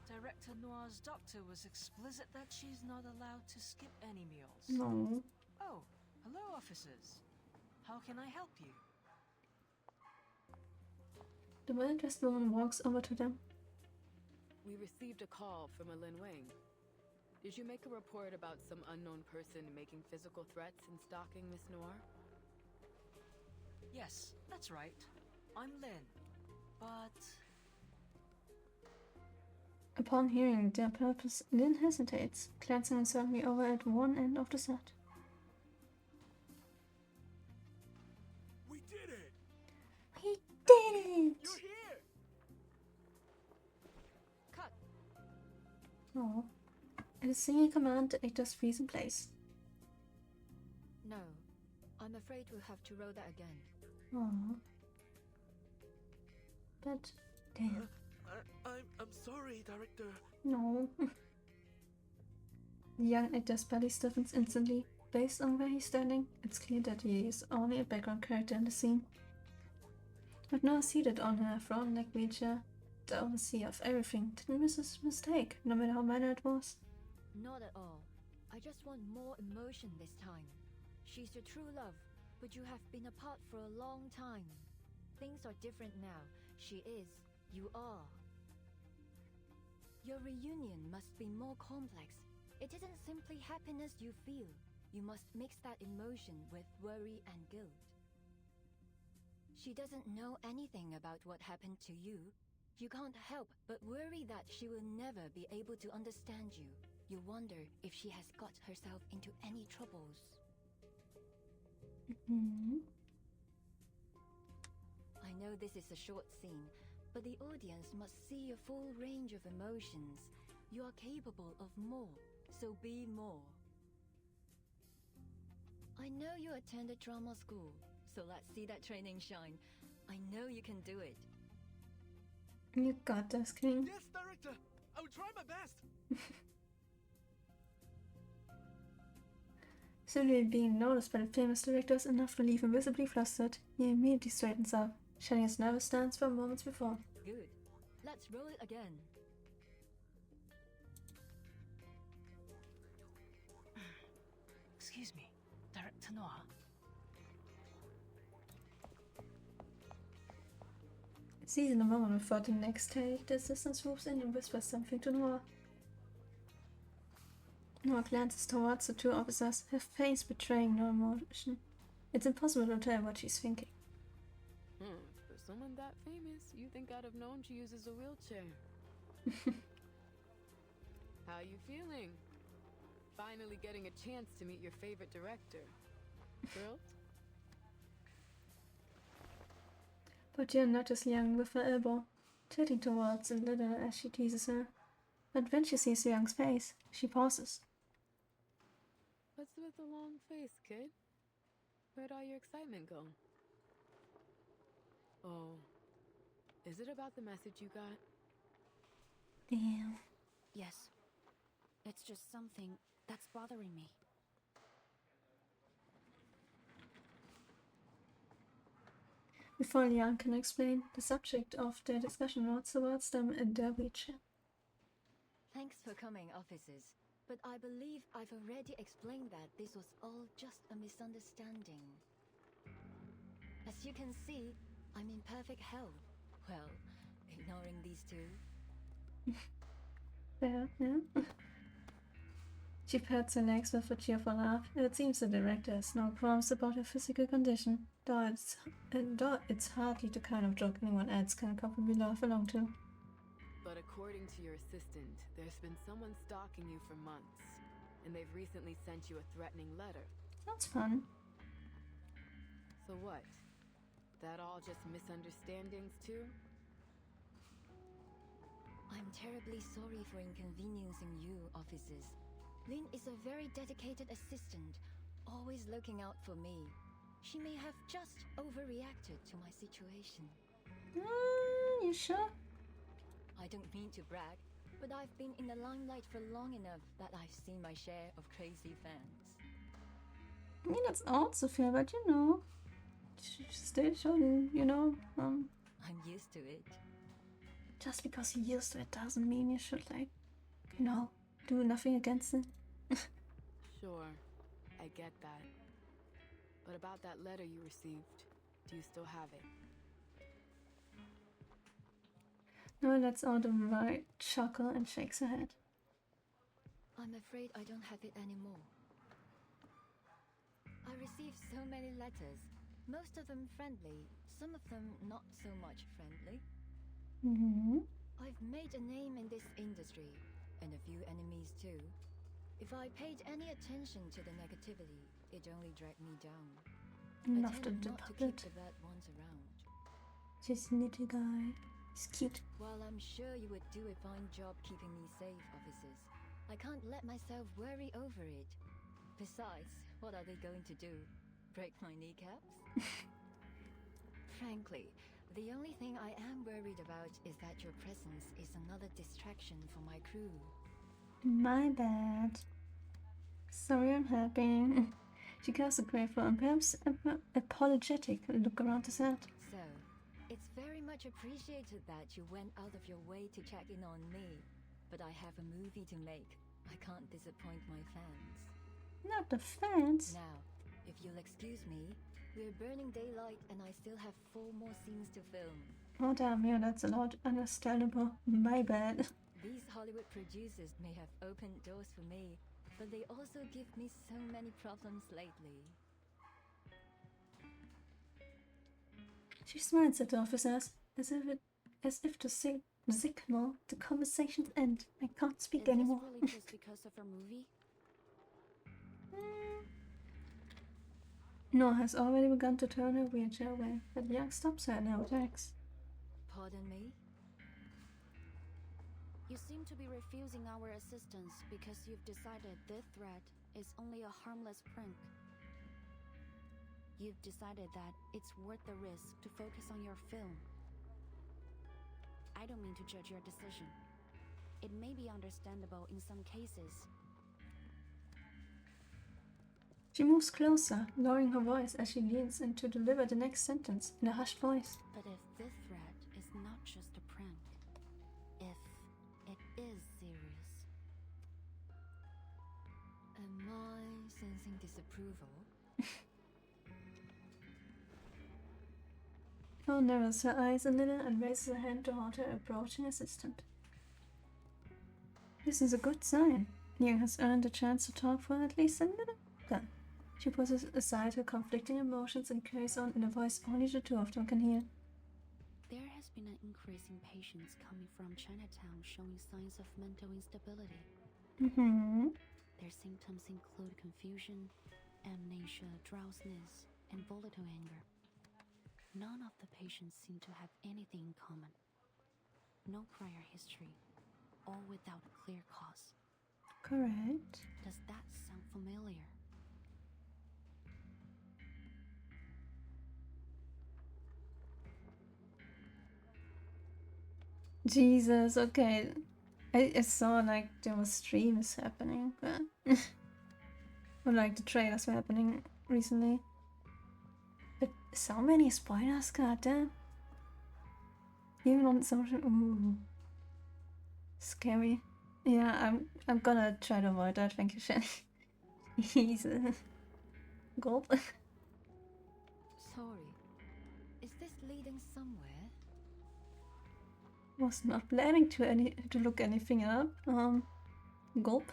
[SPEAKER 23] Director Noir's doctor was explicit that she's not allowed to skip any meals.
[SPEAKER 1] No.
[SPEAKER 23] Oh, hello, officers. How can I help you?
[SPEAKER 1] The well-dressed woman walks over to them.
[SPEAKER 5] We received a call from a Lin Wang. Did you make a report about some unknown person making physical threats and stalking Miss Noir?
[SPEAKER 23] Yes, that's right. I'm Lin. But...
[SPEAKER 1] Upon hearing their purpose, Lin hesitates, glancing uncertainly over at one end of the set.
[SPEAKER 20] We did it!
[SPEAKER 1] We did it!
[SPEAKER 20] You're here!
[SPEAKER 5] Cut!
[SPEAKER 1] Oh. At a single command, the actors freeze in place.
[SPEAKER 22] No, I'm afraid we'll have to roll that again.
[SPEAKER 1] Oh. But, damn.
[SPEAKER 20] I'm sorry, Director.
[SPEAKER 1] No. The young actor's body stiffens instantly. Based on where he's standing, it's clear that he is only a background character in the scene. But now seated on her throne-like wheelchair, the overseer of everything didn't miss his mistake, no matter how minor it was.
[SPEAKER 22] Not at all. I just want more emotion this time. She's your true love, but you have been apart for a long time. Things are different now. She is. You are. Your reunion must be more complex. It isn't simply happiness you feel. You must mix that emotion with worry and guilt. She doesn't know anything about what happened to you. You can't help but worry that she will never be able to understand you. You wonder if she has got herself into any troubles. I know this is a short scene, but the audience must see a full range of emotions. You are capable of more, so be more. I know you attended drama school, so let's see that training shine. I know you can do it.
[SPEAKER 1] You got this, King.
[SPEAKER 20] Yes, Director! I will try my best!
[SPEAKER 1] Simply being noticed by the famous director is enough to leave him visibly flustered. He immediately straightens up, shedding his nervous stance from moments before.
[SPEAKER 22] Good. Let's roll it again.
[SPEAKER 23] Excuse me, Director Noir.
[SPEAKER 1] Seizing the moment before the next take, the assistant swoops in and whispers something to Noir. Noir glances towards the two officers, her face betraying no emotion. It's impossible to tell what she's thinking.
[SPEAKER 5] For someone that famous, you think I'd have known she uses a wheelchair. How you feeling? Finally getting a chance to meet your favorite director. Thrilled?
[SPEAKER 1] Portia nudges Young with her elbow, tilting towards the litter as she teases her. But when she sees Young's face, she pauses.
[SPEAKER 5] with the long face, kid? Where'd all your excitement go? Oh, is it about the message you got?
[SPEAKER 1] Damn.
[SPEAKER 3] Yes. It's just something that's bothering me.
[SPEAKER 1] Before Liang can explain, the subject of their discussion nods towards them in their wheelchair.
[SPEAKER 22] Thanks for coming, officers. But I believe I've already explained that this was all just a misunderstanding. As you can see, I'm in perfect health. Well, ignoring these two.
[SPEAKER 1] Fair, yeah. She pats her legs with a cheerful laugh. It seems the director has no qualms about her physical condition, though it's hardly the kind of joke anyone else can comfortably laugh along to.
[SPEAKER 5] But according to your assistant, there's been someone stalking you for months, and they've recently sent you a threatening letter.
[SPEAKER 1] Sounds fun.
[SPEAKER 5] So what? That all just misunderstandings too?
[SPEAKER 22] I'm terribly sorry for inconveniencing you, officers. Lin is a very dedicated assistant, always looking out for me. She may have just overreacted to my situation.
[SPEAKER 1] You sure?
[SPEAKER 22] I don't mean to brag, but I've been in the limelight for long enough that I've seen my share of crazy fans.
[SPEAKER 1] I mean, that's also fair, but you know, still shouldn't, you know,
[SPEAKER 22] I'm used to it.
[SPEAKER 1] Just because you're used to it doesn't mean you should, like, you know, do nothing against it.
[SPEAKER 5] Sure, I get that. But about that letter you received, do you still have it?
[SPEAKER 1] Noah lets out a wide chuckle and shakes her head.
[SPEAKER 22] I'm afraid I don't have it anymore. I received so many letters, most of them friendly, some of them not so much friendly. I've made a name in this industry, and a few enemies too. If I paid any attention to the negativity, it only dragged me down.
[SPEAKER 1] Enough
[SPEAKER 22] I
[SPEAKER 1] to
[SPEAKER 22] tend
[SPEAKER 1] the
[SPEAKER 22] not to keep
[SPEAKER 1] puppet.
[SPEAKER 22] the bad ones around.
[SPEAKER 1] Just a little guy. He's cute.
[SPEAKER 22] While I'm sure you would do a fine job keeping me safe, officers, I can't let myself worry over it. Besides, what are they going to do? Break my kneecaps? Frankly, the only thing I am worried about is that your presence is another distraction for my crew.
[SPEAKER 1] My bad. Sorry, I'm helping. She casts a grateful and perhaps apologetic look around the set.
[SPEAKER 22] So, it's very much appreciated that you went out of your way to check in on me. But I have a movie to make. I can't disappoint my fans.
[SPEAKER 1] Not the fans.
[SPEAKER 22] Now, if you'll excuse me, we're burning daylight and I still have 4 more scenes to film.
[SPEAKER 1] Oh damn, yeah, that's a lot. Understandable. My bad.
[SPEAKER 22] These Hollywood producers may have opened doors for me, but they also give me so many problems lately.
[SPEAKER 1] She smiles at the officers as if to signal the conversation's end. I can't speak anymore.
[SPEAKER 3] Is this really just because of her movie?
[SPEAKER 1] Noah has already begun to turn her wheelchair away, but Liang stops her and now attacks.
[SPEAKER 22] Pardon me?
[SPEAKER 3] You seem to be refusing our assistance because you've decided this threat is only a harmless prank. You've decided that it's worth the risk to focus on your film. I don't mean to judge your decision. It may be understandable in some cases.
[SPEAKER 1] She moves closer, lowering her voice as she leans in to deliver the next sentence in a hushed voice.
[SPEAKER 3] But if this threat is not just a prank, if it is serious...
[SPEAKER 22] Am I sensing disapproval?
[SPEAKER 1] Noah narrows her eyes a little and raises her hand toward her approaching assistant. This is a good sign. Liang has earned a chance to talk for at least a little longer. She pushes aside her conflicting emotions and carries on in a voice only the two of them can hear.
[SPEAKER 3] There has been an increase in patients coming from Chinatown showing signs of mental instability. Their symptoms include confusion, amnesia, drowsiness, and volatile anger. None of the patients seem to have anything in common. No prior history, all without a clear cause.
[SPEAKER 1] Correct.
[SPEAKER 3] Does that sound familiar?
[SPEAKER 1] Jesus, okay. I saw like there was streams happening, but or like the trailers were happening recently. But so many spoilers, goddamn. Even on social. Ooh. Scary. Yeah, I'm gonna try to avoid that, thank you, Shelly. Jesus. Gulp.
[SPEAKER 22] Sorry. Is this leading somewhere?
[SPEAKER 1] Was not planning to look anything up. Gulp.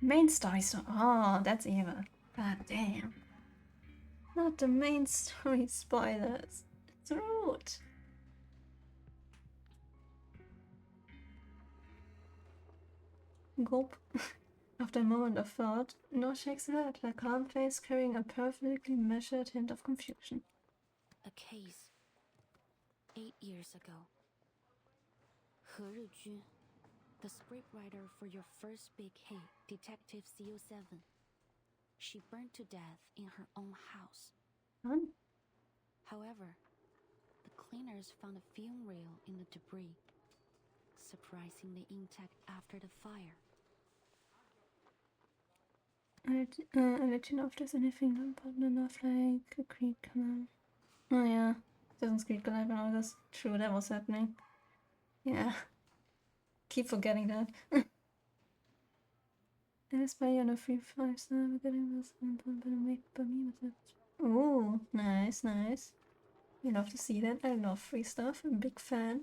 [SPEAKER 1] Main story, so that's evil. God damn. Not the main story spoilers. It's rude. Gulp. After a moment of thought, Noah shakes her head, her calm face carrying a perfectly measured hint of confusion.
[SPEAKER 3] A case. 8 years ago. He Rizhun, the scriptwriter for your first big hit, Detective CO7. She burned to death in her own house. However, the cleaners found a film reel in the debris, surprisingly intact after the fire.
[SPEAKER 1] I'll let you know if there's anything important enough, like a creed canal. Oh yeah, doesn't Creed Collab and all this. True, that was happening. Yeah. Keep forgetting that. I spy you on a free 5-star. We're getting this and better make by me with it. Ooh, nice, nice. You love to see that. I love free stuff. I'm a big fan.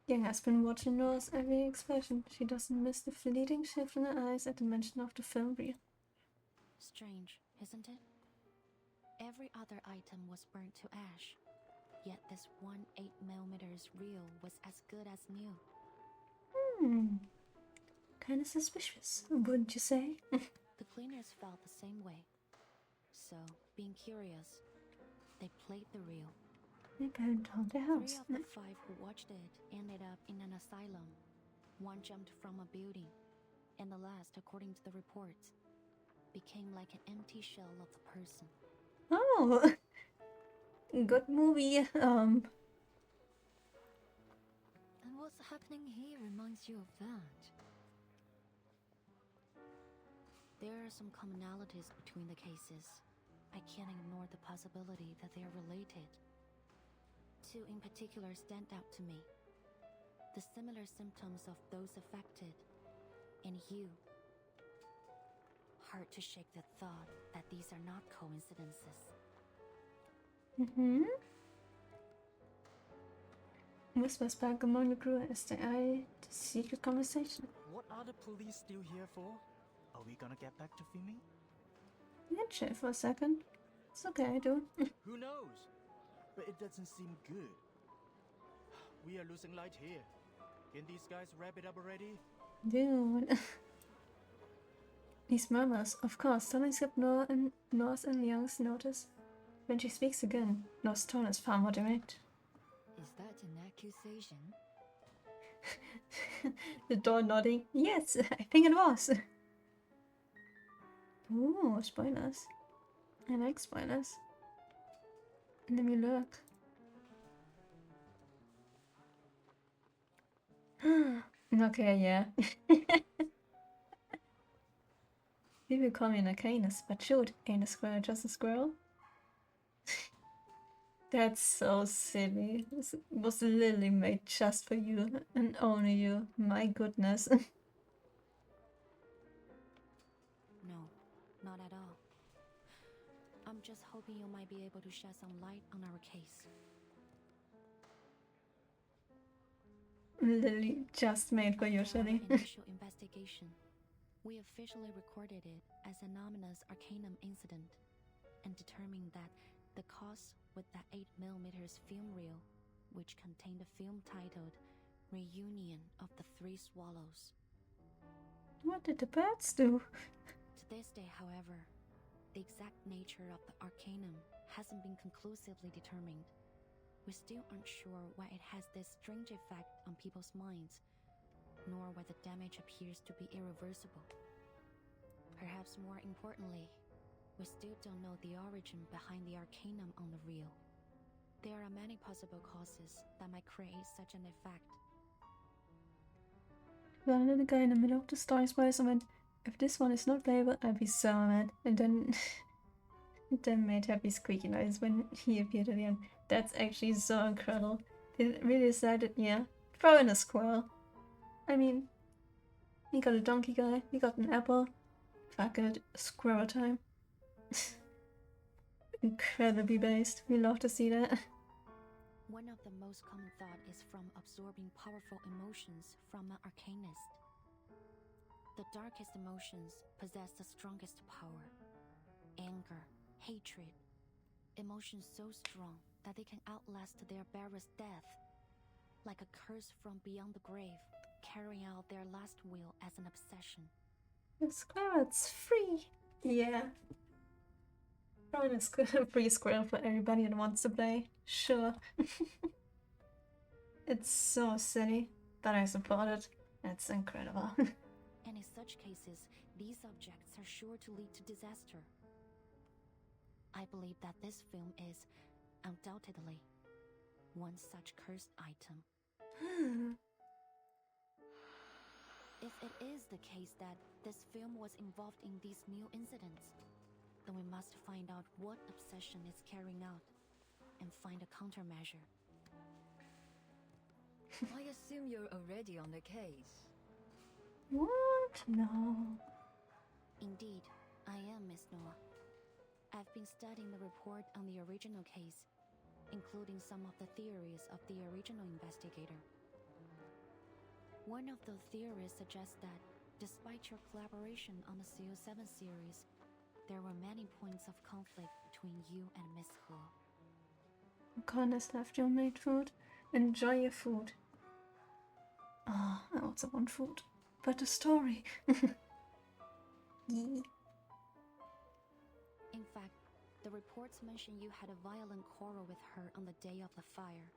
[SPEAKER 1] Yang has been watching Noah's every expression. She doesn't miss the fleeting shift in her eyes at the mention of the film reel.
[SPEAKER 3] Strange, isn't it? Every other item was burnt to ash, yet this one 8mm reel was as good as new.
[SPEAKER 1] Kinda suspicious, wouldn't you say?
[SPEAKER 3] The cleaners felt the same way. So, being curious, they played the reel.
[SPEAKER 1] They burned down the house.
[SPEAKER 3] 3 of the 5 who watched it ended up in an asylum. 1 jumped from a building, and the last, according to the reports, became like an empty shell of the person.
[SPEAKER 1] Oh, good movie.
[SPEAKER 22] And what's happening here reminds you of that?
[SPEAKER 3] There are some commonalities between the cases. I can't ignore the possibility that they are related. 2 in particular stand out to me. The similar symptoms of those affected, and you. Hard to shake the thought that these are not coincidences.
[SPEAKER 1] Whispers back among the crew as they eye the secret conversation.
[SPEAKER 20] What are the police still here for? Are we gonna get back to filming?
[SPEAKER 1] Yeah, chill for a second. It's okay, dude.
[SPEAKER 20] Who knows? But it doesn't seem good. We are losing light here. Can these guys wrap it up already?
[SPEAKER 1] Dude. These murmurs, of course, suddenly skip Noah's and Young's notice. When she speaks again, Noah's tone is far more direct.
[SPEAKER 22] Is that an accusation?
[SPEAKER 1] The door nodding. Yes, I think it was. Ooh, spoilers. I like spoilers. Let me look. Okay, yeah. People call me an arcanist, but shoot, ain't a squirrel just a squirrel? That's so silly. This was literally made just for you and only you. My goodness.
[SPEAKER 3] No, not at all. I'm just hoping you might be able to shed some light on our case.
[SPEAKER 1] Literally just made for you, Shelly.
[SPEAKER 3] Initial investigation. We officially recorded it as an ominous Arcanum incident and determined that the cause with that 8mm film reel, which contained a film titled Reunion of the 3 Swallows.
[SPEAKER 1] What did the birds do?
[SPEAKER 3] To this day, however, the exact nature of the Arcanum hasn't been conclusively determined. We still aren't sure why it has this strange effect on people's minds, nor why the damage appears to be irreversible. Perhaps more importantly, we still don't know the origin behind the arcanum on the reel. There are many possible causes that might create such an effect.
[SPEAKER 1] Well, the guy in the middle of the story spoils and went, if this one is not playable, I'd be so mad. And then made happy squeaky noise when he appeared at the end. That's actually so incredible. They really decided, yeah, throw in a squirrel. I mean, we got a donkey guy, we got an apple. Fuck it, squirrel time. Incredibly based. We love to see that.
[SPEAKER 3] One of the most common thought is from absorbing powerful emotions from an arcanist. The darkest emotions possess the strongest power. Anger, hatred. Emotions so strong that they can outlast their bearer's death. Like a curse from beyond the grave, carrying out their last will as an obsession.
[SPEAKER 1] It's free! Yeah. Throwing a free squirrel for everybody that wants to play. Sure. It's so silly, but I support it. It's incredible.
[SPEAKER 3] And in such cases, these objects are sure to lead to disaster. I believe that this film is, undoubtedly, one such cursed item. If it is the case that this film was involved in these new incidents, then we must find out what obsession is carrying out and find a countermeasure.
[SPEAKER 6] I assume you're already on the case.
[SPEAKER 1] What? No.
[SPEAKER 3] Indeed, I am, Miss Noah. I've been studying the report on the original case, including some of the theories of the original investigator. One of the theories suggests that, despite your collaboration on the CO7 series, there were many points of conflict between you and Miss He.
[SPEAKER 1] Goodness left your made food. Enjoy your food. Ah, I also want food. But a story. Yeah.
[SPEAKER 3] In fact, the reports mention you had a violent quarrel with her on the day of the fire.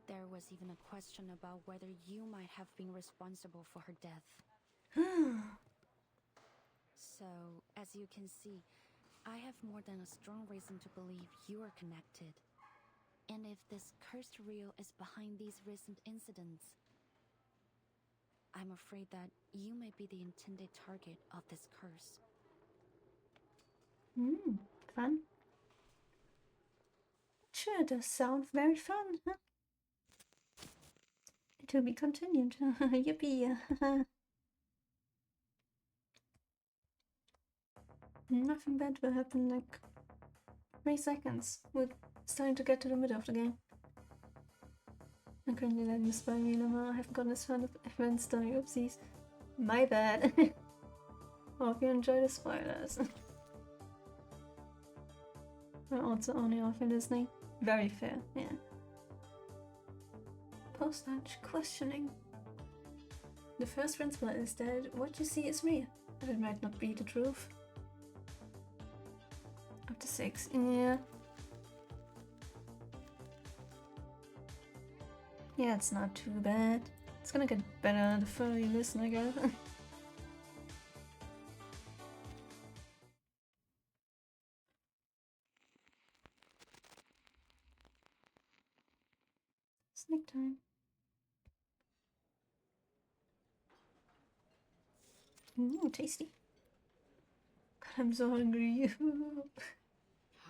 [SPEAKER 3] There was even a question about whether you might have been responsible for her death. So, as you can see, I have more than a strong reason to believe you are connected. And if this cursed reel is behind these recent incidents, I'm afraid that you may be the intended target of this curse.
[SPEAKER 1] Fun. Sure does sound very fun, huh? To be continued. Yippee. Nothing bad will happen in like 3 seconds. We're starting to get to the middle of the game. I'm currently letting you spoil me, Lamar. I haven't gotten as far as event story. Oopsies. My bad. Hope you enjoy the spoilers. We're also only off in listening. Very fair, yeah. Post-lunch questioning. The first principle is that what you see is real, but it might not be the truth. Up to 6, yeah. Yeah, it's not too bad. It's gonna get better the further you listen, I guess. Snack time. Ooh, tasty. God, I'm so hungry.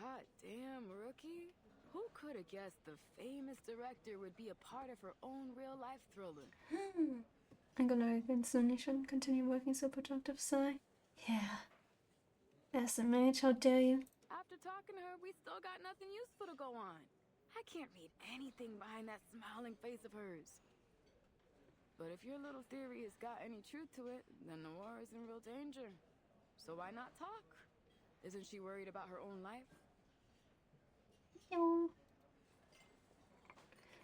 [SPEAKER 4] Hot damn, rookie. Who could have guessed the famous director would be a part of her own real-life thriller?
[SPEAKER 1] I'm gonna against the nation. Continue working so productive, Sai. Yeah. SMH, how dare you?
[SPEAKER 4] After talking to her, we still got nothing useful to go on. I can't read anything behind that smiling face of hers. But if your little theory has got any truth to it, then Noir is in real danger. So why not talk? Isn't she worried about her own life?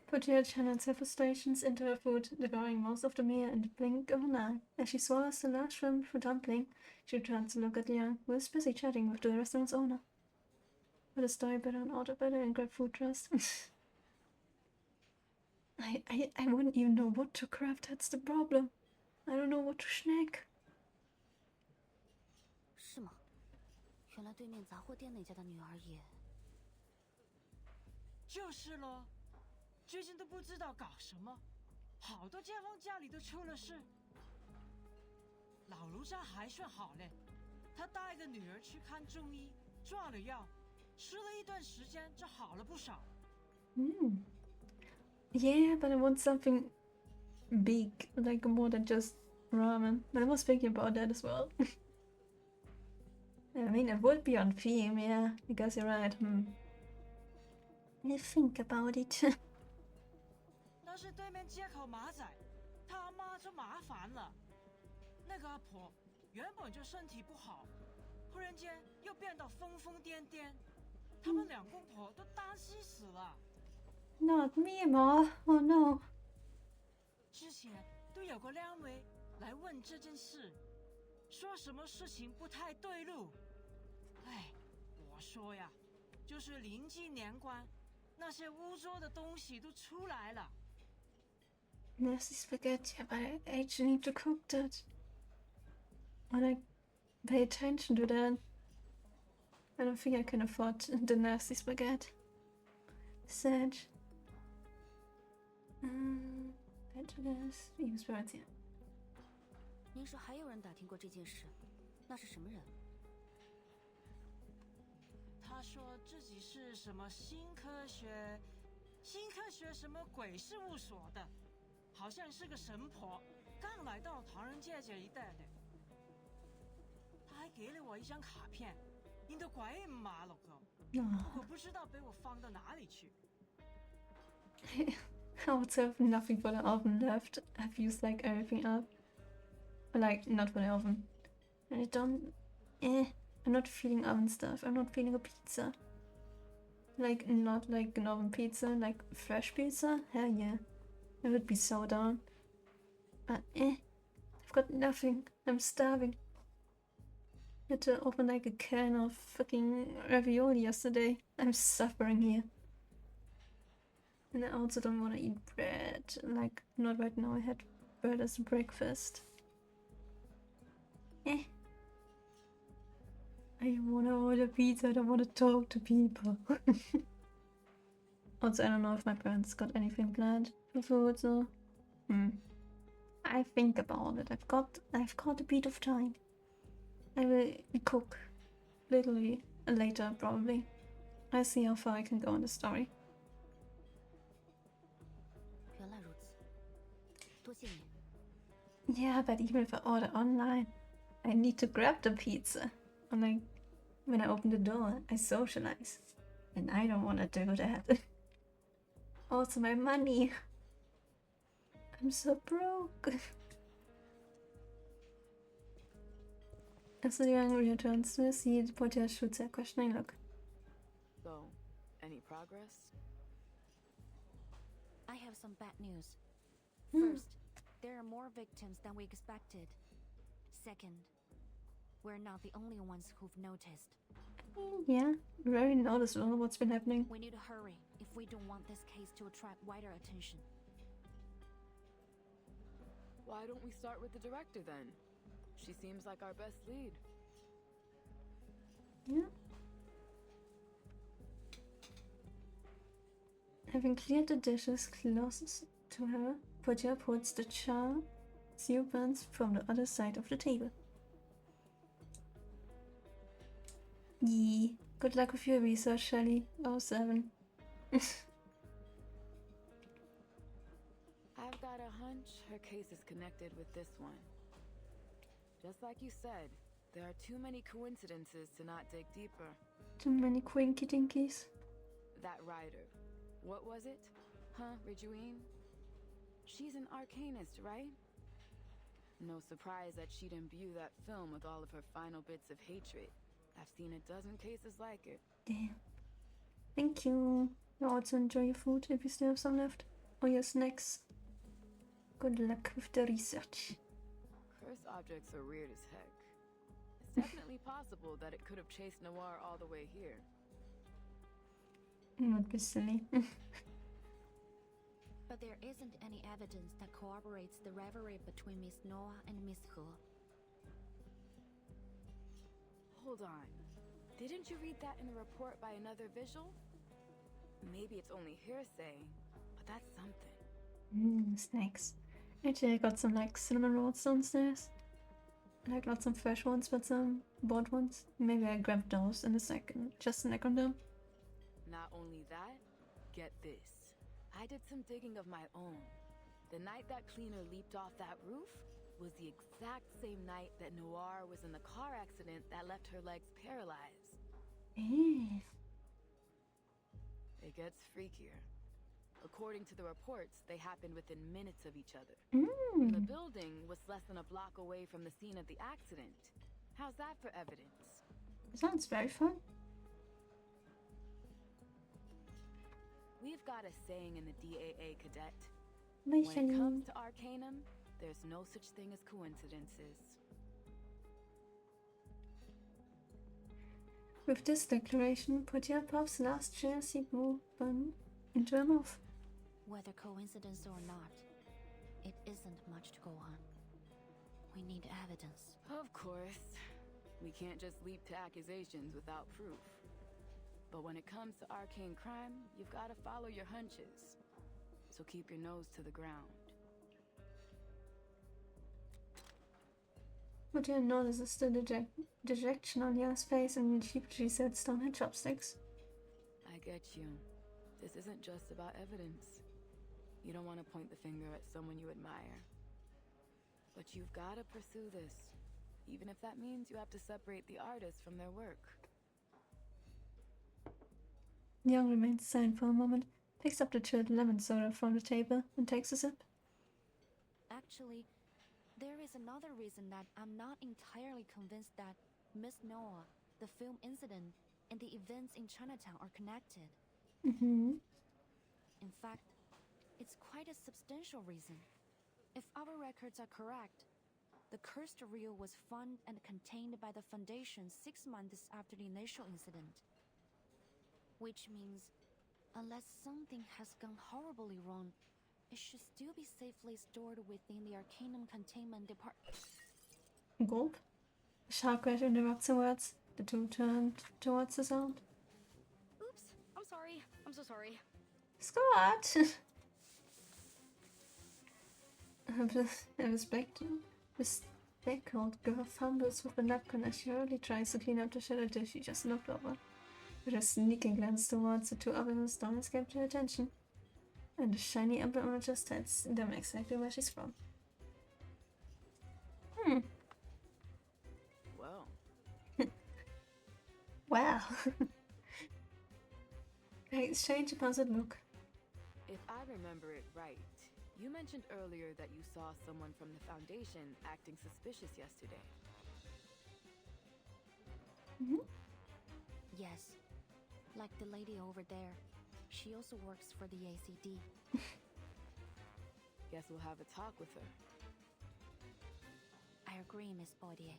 [SPEAKER 1] Put your channel's frustrations into her food, devouring most of the meal in the blink of an eye. As she swallows the last shrimp for dumpling, she turns to look at Liang, who is busy chatting with the restaurant's owner. Put a story better on order better and grab food trust. I wouldn't even know what to craft, that's the problem. I don't know what to snack.
[SPEAKER 3] 是吗？原来对面杂货店那家的女儿也……
[SPEAKER 23] 就是咯，最近都不知道搞什么，好多街坊家里都出了事。老卢家还算好嘞，他带个女儿去看中医，抓了药，吃了一段时间就好了不少。
[SPEAKER 1] Yeah, but I want something big, like more than just ramen. But I was thinking about that as well. I mean, it would be on theme, yeah. I guess you're right. I think about it.
[SPEAKER 23] 但是对面街口马仔，他阿妈就麻烦了。那个阿婆原本就身体不好，忽然间又变到疯疯癫癫，他们两公婆都担心死了。
[SPEAKER 1] Not me, Ma. Oh no.
[SPEAKER 23] 之前都有个两位来问这件事，说什么事情不太对路。哎，我说呀，就是临近年关，那些污糟的东西都出来了。
[SPEAKER 1] Nasty spaghetti, but I actually need to cook that. When I pay attention to that, I don't think I can afford the nasty spaghetti. Sad. Prejudice. Use words here.
[SPEAKER 3] 您说还有人打听过这件事？那是什么人？
[SPEAKER 23] 他说自己是什么新科学什么鬼事务所的，好像是个神婆，刚来到唐人街这一带的。他还给了我一张卡片，印得鬼马了个，不过不知道被我放到哪里去。
[SPEAKER 1] I also have nothing for the oven left. I've used like everything up. Like, not for the oven. And I don't... I'm not feeling oven stuff. I'm not feeling a pizza. Like, not like an oven pizza, like fresh pizza. Hell yeah. I would be so down. But I've got nothing. I'm starving. I had to open like a can of fucking ravioli yesterday. I'm suffering here. And I also don't want to eat bread. Like, not right now. I had bread as breakfast. I want to order pizza. I don't want to talk to people. Also, I don't know if my parents got anything planned for food, so... I think about it. I've got a bit of time. I will cook. Literally later, probably. I'll see how far I can go in the story.
[SPEAKER 3] 原来如此，多谢你。
[SPEAKER 1] Yeah, but even if I order online, I need to grab the pizza. And like, when I open the door, I socialize. And I don't want to do that. Also, my money. I'm so broke. As the young returns to the seat, the portier shoots a questioning look.
[SPEAKER 4] So, any progress?
[SPEAKER 3] I have some bad news. First, there are more victims than we expected. Second, we're not the only ones who've noticed.
[SPEAKER 1] Yeah, very noticeable what's been happening.
[SPEAKER 3] We need to hurry if we don't want this case to attract wider attention.
[SPEAKER 4] Why don't we start with the director then? She seems like our best lead.
[SPEAKER 1] Yeah. Having cleared the dishes closest to her, Portia puts the soup buns from the other side of the table. Yee. Good luck with your research, Shelley. 07.
[SPEAKER 4] I've got a hunch her case is connected with this one. Just like you said, there are too many coincidences to not dig deeper.
[SPEAKER 1] Too many quinky dinkies.
[SPEAKER 4] That writer, what was it? Huh, Ridgewine? She's an arcanist, right? No surprise that she'd imbue that film with all of her final bits of hatred. I've seen a dozen cases like it.
[SPEAKER 1] Damn. Thank you. You also enjoy your food if you still have some left. Or your snacks. Good luck with the research.
[SPEAKER 4] Cursed objects are weird as heck. It's definitely possible that it could have chased Noir all the way here.
[SPEAKER 1] Not be silly.
[SPEAKER 3] But there isn't any evidence that corroborates the rivalry between Miss Noah and Miss He.
[SPEAKER 4] Hold on. Didn't you read that in the report by another visual? Maybe it's only hearsay, but that's something.
[SPEAKER 1] Snakes. Actually, I got some like cinnamon rolls downstairs. And I got some fresh ones, but some bought ones. Maybe I grabbed those in a second. Just snack on them.
[SPEAKER 4] Not only that, get this. I did some digging of my own. The night that cleaner leaped off that roof was the exact same night that Noir was in the car accident that left her legs paralyzed. It gets freakier. According to the reports, they happened within minutes of each other. And the building was less than a block away from the scene of the accident. How's that for evidence?
[SPEAKER 1] Sounds very fun.
[SPEAKER 4] We've got a saying in the DAA, Cadet.
[SPEAKER 1] When
[SPEAKER 4] it comes to Arcanum, there's no such thing as coincidences.
[SPEAKER 1] With this declaration, Portia pops the last chassis button into her mouth.
[SPEAKER 3] Whether coincidence or not, it isn't much to go on. We need evidence.
[SPEAKER 4] Of course. We can't just leap to accusations without proof. But when it comes to arcane crime, you've got to follow your hunches. So keep your nose to the ground.
[SPEAKER 1] Portia notices the dejection on Ya's face and she sets down her chopsticks.
[SPEAKER 4] I get you. This isn't just about evidence. You don't want to point the finger at someone you admire. But you've got to pursue this, even if that means you have to separate the artist from their work.
[SPEAKER 1] Young remains silent for a moment, picks up the chilled lemon soda from the table, and takes a sip.
[SPEAKER 3] Actually, there is another reason that I'm not entirely convinced that Miss Noah, the film incident, and the events in Chinatown are connected. In fact, it's quite a substantial reason. If our records are correct, the cursed reel was found and contained by the Foundation 6 months after the initial incident. Which means, unless something has gone horribly wrong, it should still be safely stored within the Arcanum Containment Department.
[SPEAKER 1] Gulp. A sharp crash interrupts her words. The two turned towards the sound.
[SPEAKER 19] Oops, I'm sorry. I'm so sorry.
[SPEAKER 1] Scott! A speckled girl fumbles with a napkin as she hurriedly tries to clean up the shattered dish she just knocked over. With a sneaking glance towards the two others, Dawn has kept her attention. And the shiny emblem on her chest tells them exactly where she's from.
[SPEAKER 4] Well.
[SPEAKER 1] Wow. They exchange a puzzled look.
[SPEAKER 4] If I remember it right, you mentioned earlier that you saw someone from the Foundation acting suspicious yesterday.
[SPEAKER 3] Yes. Like the lady over there. She also works for the ACD.
[SPEAKER 4] Guess we'll have a talk with her.
[SPEAKER 3] I agree, Miss Baudier.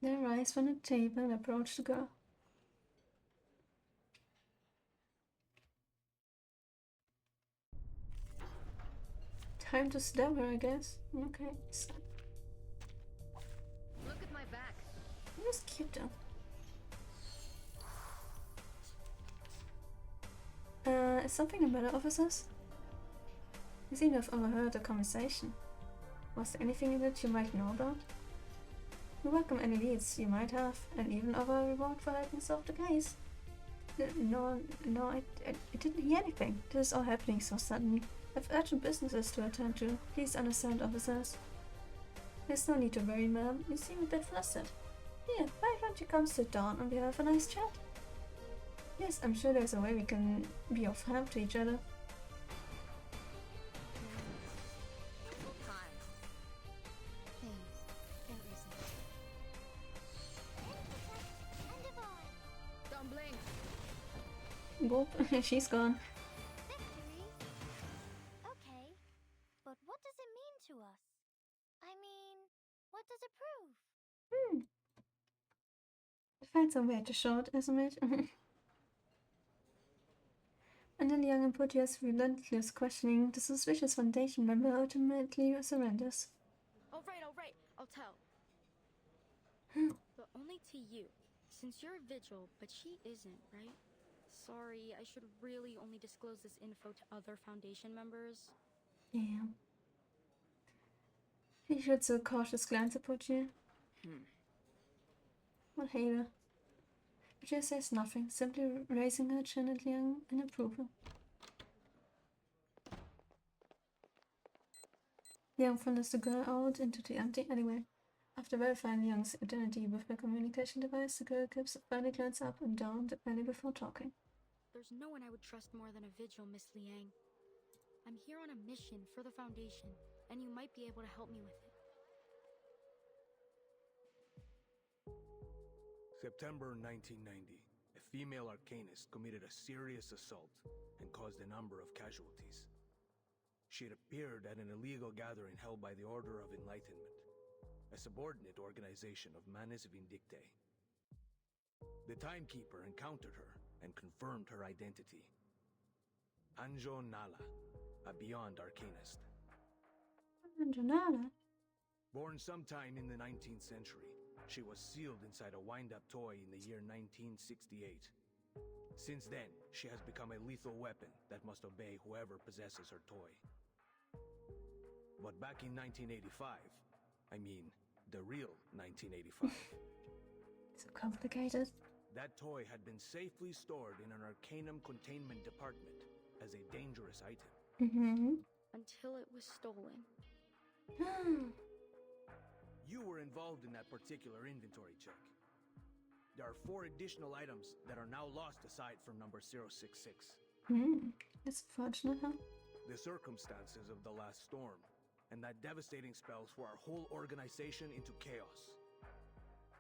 [SPEAKER 1] They rise from the table and approach the girl. Time to stab her, I guess. Okay.
[SPEAKER 11] Look at my back.
[SPEAKER 1] Just keep them. Is something the matter, officers? You seem to have overheard the conversation. Was there anything in it you might know about? We welcome any leads you might have, and even offer a reward for helping solve the case. No, I didn't hear anything. This is all happening so suddenly. I have urgent businesses to attend to. Please understand, officers. There's no need to worry, ma'am. You seem a bit flustered. Here, why don't you come sit down and we'll have a nice chat? Yes, I'm sure there's a way we can be of help to each other.
[SPEAKER 4] Don't blink.
[SPEAKER 1] Gulp. She's gone.
[SPEAKER 15] Okay, but what does it mean to us? I mean, what does it prove?
[SPEAKER 1] The fight's a way too short, isn't it? And then young and Portia's relentless questioning, the suspicious Foundation member ultimately surrenders.
[SPEAKER 19] All right, I'll tell. only to you, since you're Vigil, but she isn't, right? Sorry, I should really only disclose this info to other Foundation members.
[SPEAKER 1] Yeah. He shoots a cautious glance at Poitier. What hater? Poitier says nothing, simply raising her chin at Liang in approval. Liang follows the girl out into the empty alleyway. After verifying Liang's identity with the communication device, the girl gives a final glance up and down the alley before talking.
[SPEAKER 19] There's no one I would trust more than a Vigil, Miss Liang. I'm here on a mission for the Foundation, and you might be able to help me with it.
[SPEAKER 13] September 1990. A female arcanist committed a serious assault and caused a number of casualties. She had appeared at an illegal gathering held by the Order of Enlightenment, a subordinate organization of Manes Vindictae. The Timekeeper encountered her and confirmed her identity. Anjo Nala, a Beyond Arcanist.
[SPEAKER 1] Anjo Nala?
[SPEAKER 13] Born sometime in the 19th century, she was sealed inside a wind-up toy in the year 1968. Since then, she has become a lethal weapon that must obey whoever possesses her toy. But back in 1985, I mean, the real 1985.
[SPEAKER 1] So complicated.
[SPEAKER 13] That toy had been safely stored in an Arcanum containment department as a dangerous item.
[SPEAKER 19] Until it was stolen.
[SPEAKER 13] You were involved in that particular inventory check. There are 4 additional items that are now lost aside from number 066.
[SPEAKER 1] It's fortunate, huh?
[SPEAKER 13] The circumstances of the last storm and that devastating spell threw our whole organization into chaos.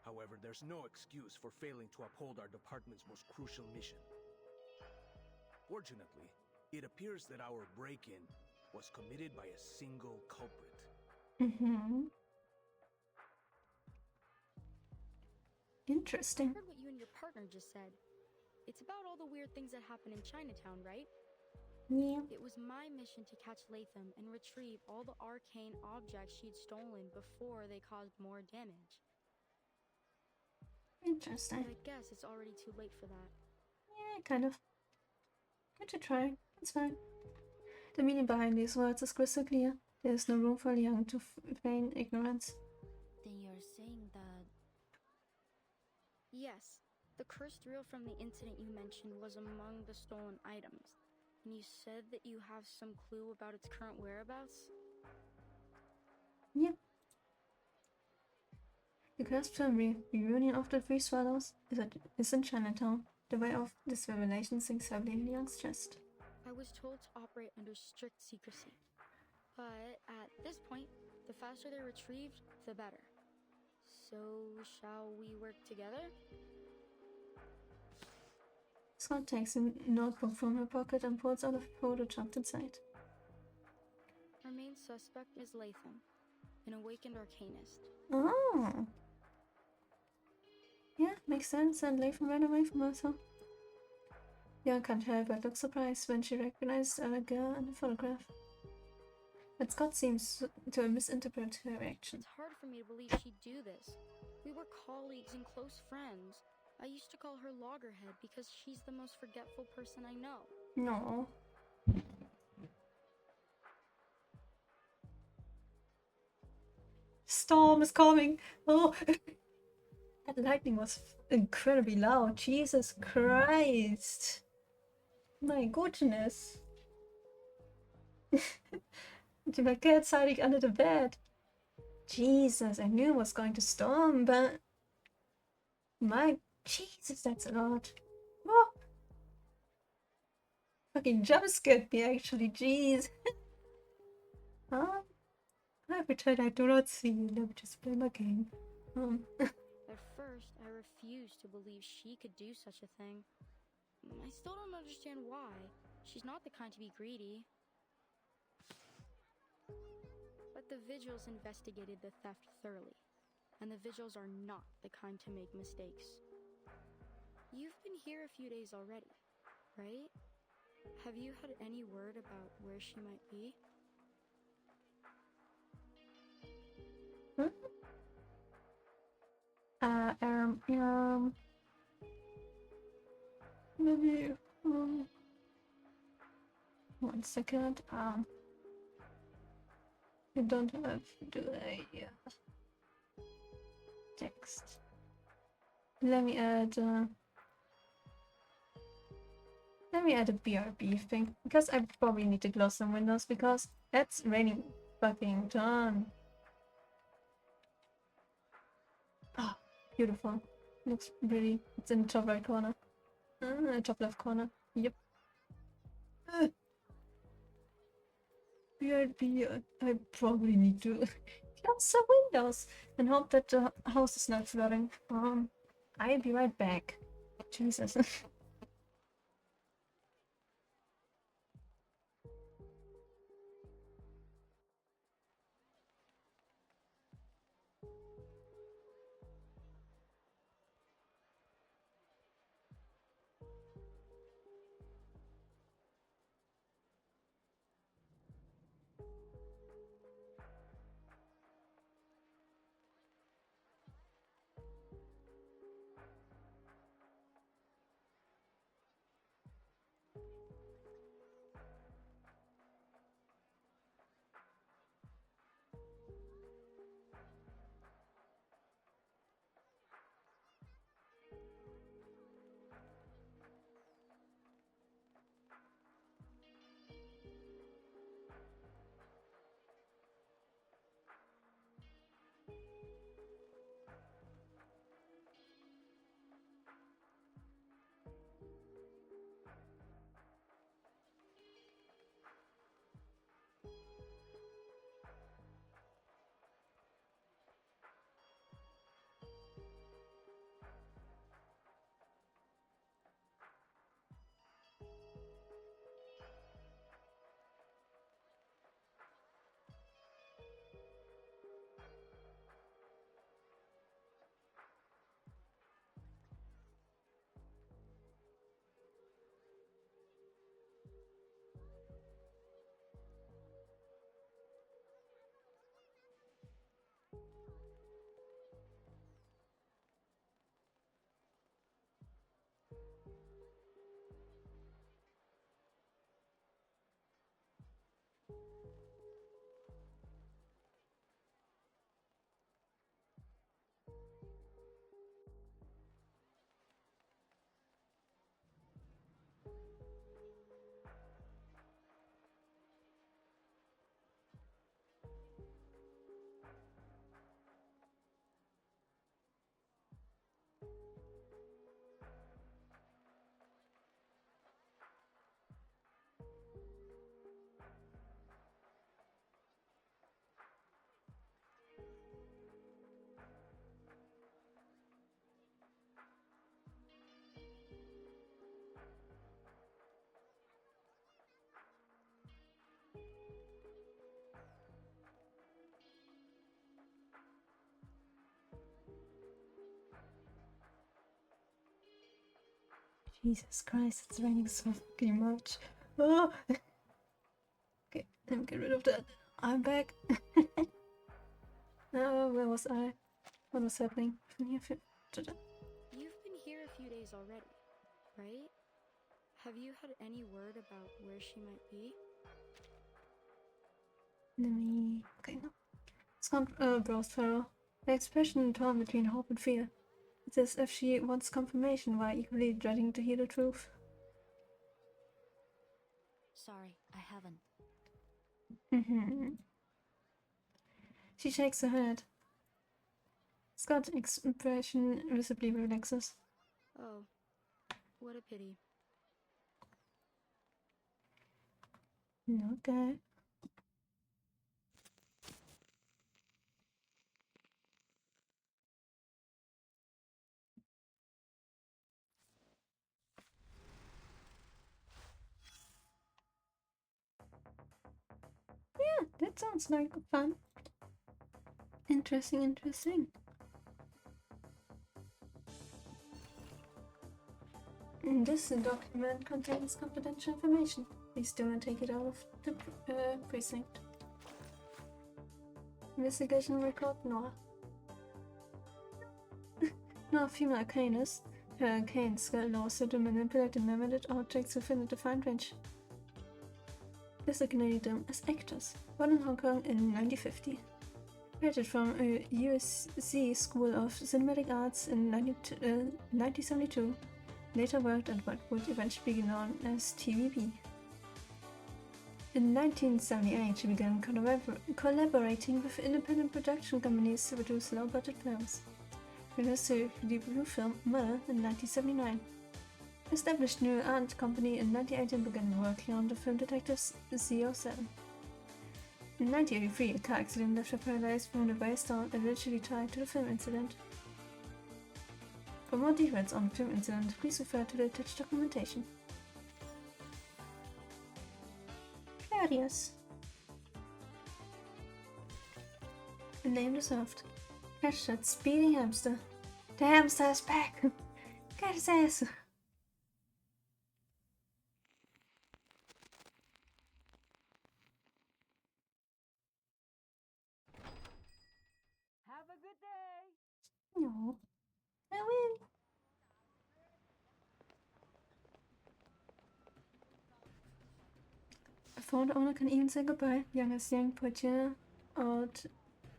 [SPEAKER 13] However, there's no excuse for failing to uphold our department's most crucial mission. Fortunately, it appears that our break-in was committed by a single culprit.
[SPEAKER 1] Interesting.
[SPEAKER 19] I heard what you and your partner just said. It's about all the weird things that happen in Chinatown, right?
[SPEAKER 1] Yeah.
[SPEAKER 19] It was my mission to catch Latham and retrieve all the arcane objects she'd stolen before they caused more damage.
[SPEAKER 1] Interesting.
[SPEAKER 19] But I guess it's already too late for that.
[SPEAKER 1] Yeah, kind of. Good to try. It's fine. The meaning behind these words is crystal clear. There is no room for Liang to feign ignorance.
[SPEAKER 3] Then you're saying that...
[SPEAKER 19] Yes, the cursed reel from the incident you mentioned was among the stolen items. And you said that you have some clue about its current whereabouts?
[SPEAKER 1] Yep. The cursed reunion of the 3 swallows is in Chinatown. The weight of this revelation sinks heavily in Liang's chest.
[SPEAKER 19] I was told to operate under strict secrecy. But at this point, the faster they're retrieved, the better. So, shall we work together?
[SPEAKER 1] Scott takes a notebook from her pocket and pulls out a photo chopped inside.
[SPEAKER 19] Our main suspect is Latham, an awakened arcanist.
[SPEAKER 1] Oh! Yeah, makes sense, and Latham ran away from her, so... Liang can't help but look surprised when she recognized a girl in the photograph. But Scott seems to misinterpret her reaction.
[SPEAKER 19] It's hard for me to believe she'd do this. We were colleagues and close friends. I used to call her Loggerhead because she's the most forgetful person I know.
[SPEAKER 1] No. Storm is coming! Oh! That lightning was incredibly loud. Jesus Christ! My goodness! My cat's hiding under the bed. Jesus, I knew it was going to storm, but... My Jesus, that's a lot. Oh! Fucking jump scared me, actually. Jeez. Huh? I pretend I do not see you. Let me just play my game.
[SPEAKER 19] At first, I refused to believe she could do such a thing. I still don't understand why. She's not the kind to be greedy. But the Vigils investigated the theft thoroughly, and the Vigils are not the kind to make mistakes. You've been here a few days already, right? Have you had any word about where she might be?
[SPEAKER 1] Maybe, 1 second, I don't have to do a text. Let me add a BRB thing, because I probably need to close some windows because it's raining fucking ton. Ah, beautiful. Looks pretty. It's in the top right corner. Top left corner. Yep. BRB, I probably need to close some windows and hope that the house is not flooding. I'll be right back. Jesus. Jesus Christ, it's raining so fucking much. Oh. Okay, let me get rid of that. I'm back. Where was I? What was happening?
[SPEAKER 19] You've been here a few days already, right? Have you had any word about where she might be?
[SPEAKER 1] Let me... Okay, no. It's browsed Pharaoh. The expression torn between hope and fear. It's as if she wants confirmation while equally dreading to hear the truth.
[SPEAKER 3] Sorry, I haven't.
[SPEAKER 1] She shakes her head. Scott's expression visibly relaxes.
[SPEAKER 19] Oh, what a pity.
[SPEAKER 1] Okay. Yeah, that sounds like fun. Interesting, interesting. This document contains confidential information. Please do not take it out of the precinct. Investigation record, Noah. No female arcanist. Her arcane skill allows her to manipulate and limited objects within a defined range. Designated them as actors. Born in Hong Kong in 1950. Graduated from a USC School of Cinematic Arts in 1972. Later worked at what would eventually be known as TVB. In 1978, she began collaborating with independent production companies to produce low-budget films. Released her debut film Mother in 1979. Established new art company in 1980 and began working on the film Detectives 07. In 1983, a car accident left her paralyzed from the waist down, allegedly tied to the film incident. For more details on the film incident, please refer to the attached documentation. Claudius. A name deserved. Catch that speeding hamster. The hamster is back! Get his ass!
[SPEAKER 5] Have a good day!
[SPEAKER 1] No. I will. A phone owner can even say goodbye. Youngest young portier out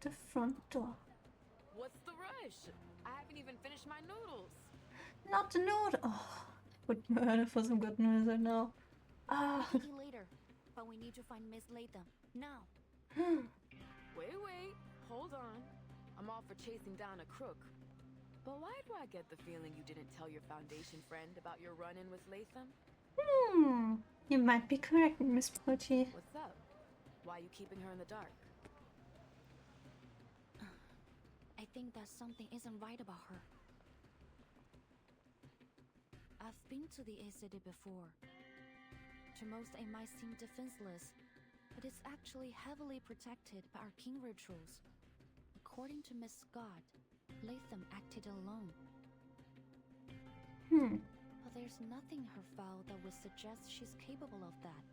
[SPEAKER 1] the front door.
[SPEAKER 5] What's the rush? I haven't even finished my noodles.
[SPEAKER 1] Not the noodle. Oh, would murder for some good news right now. Ah.
[SPEAKER 3] We'll take you later, but we need to find Miss Latham now.
[SPEAKER 5] Wait, hold on. I'm all for chasing down a crook. But why do I get the feeling you didn't tell your Foundation friend about your run-in with Latham?
[SPEAKER 1] You might be correct, Miss Portier.
[SPEAKER 5] What's up? Why are you keeping her in the dark?
[SPEAKER 3] I think that something isn't right about her. I've been to the A City before. To most, it might seem defenseless, but it's actually heavily protected by arcane rituals. According to Miss Scott, Latham acted alone. But there's nothing in her file that would suggest she's capable of that.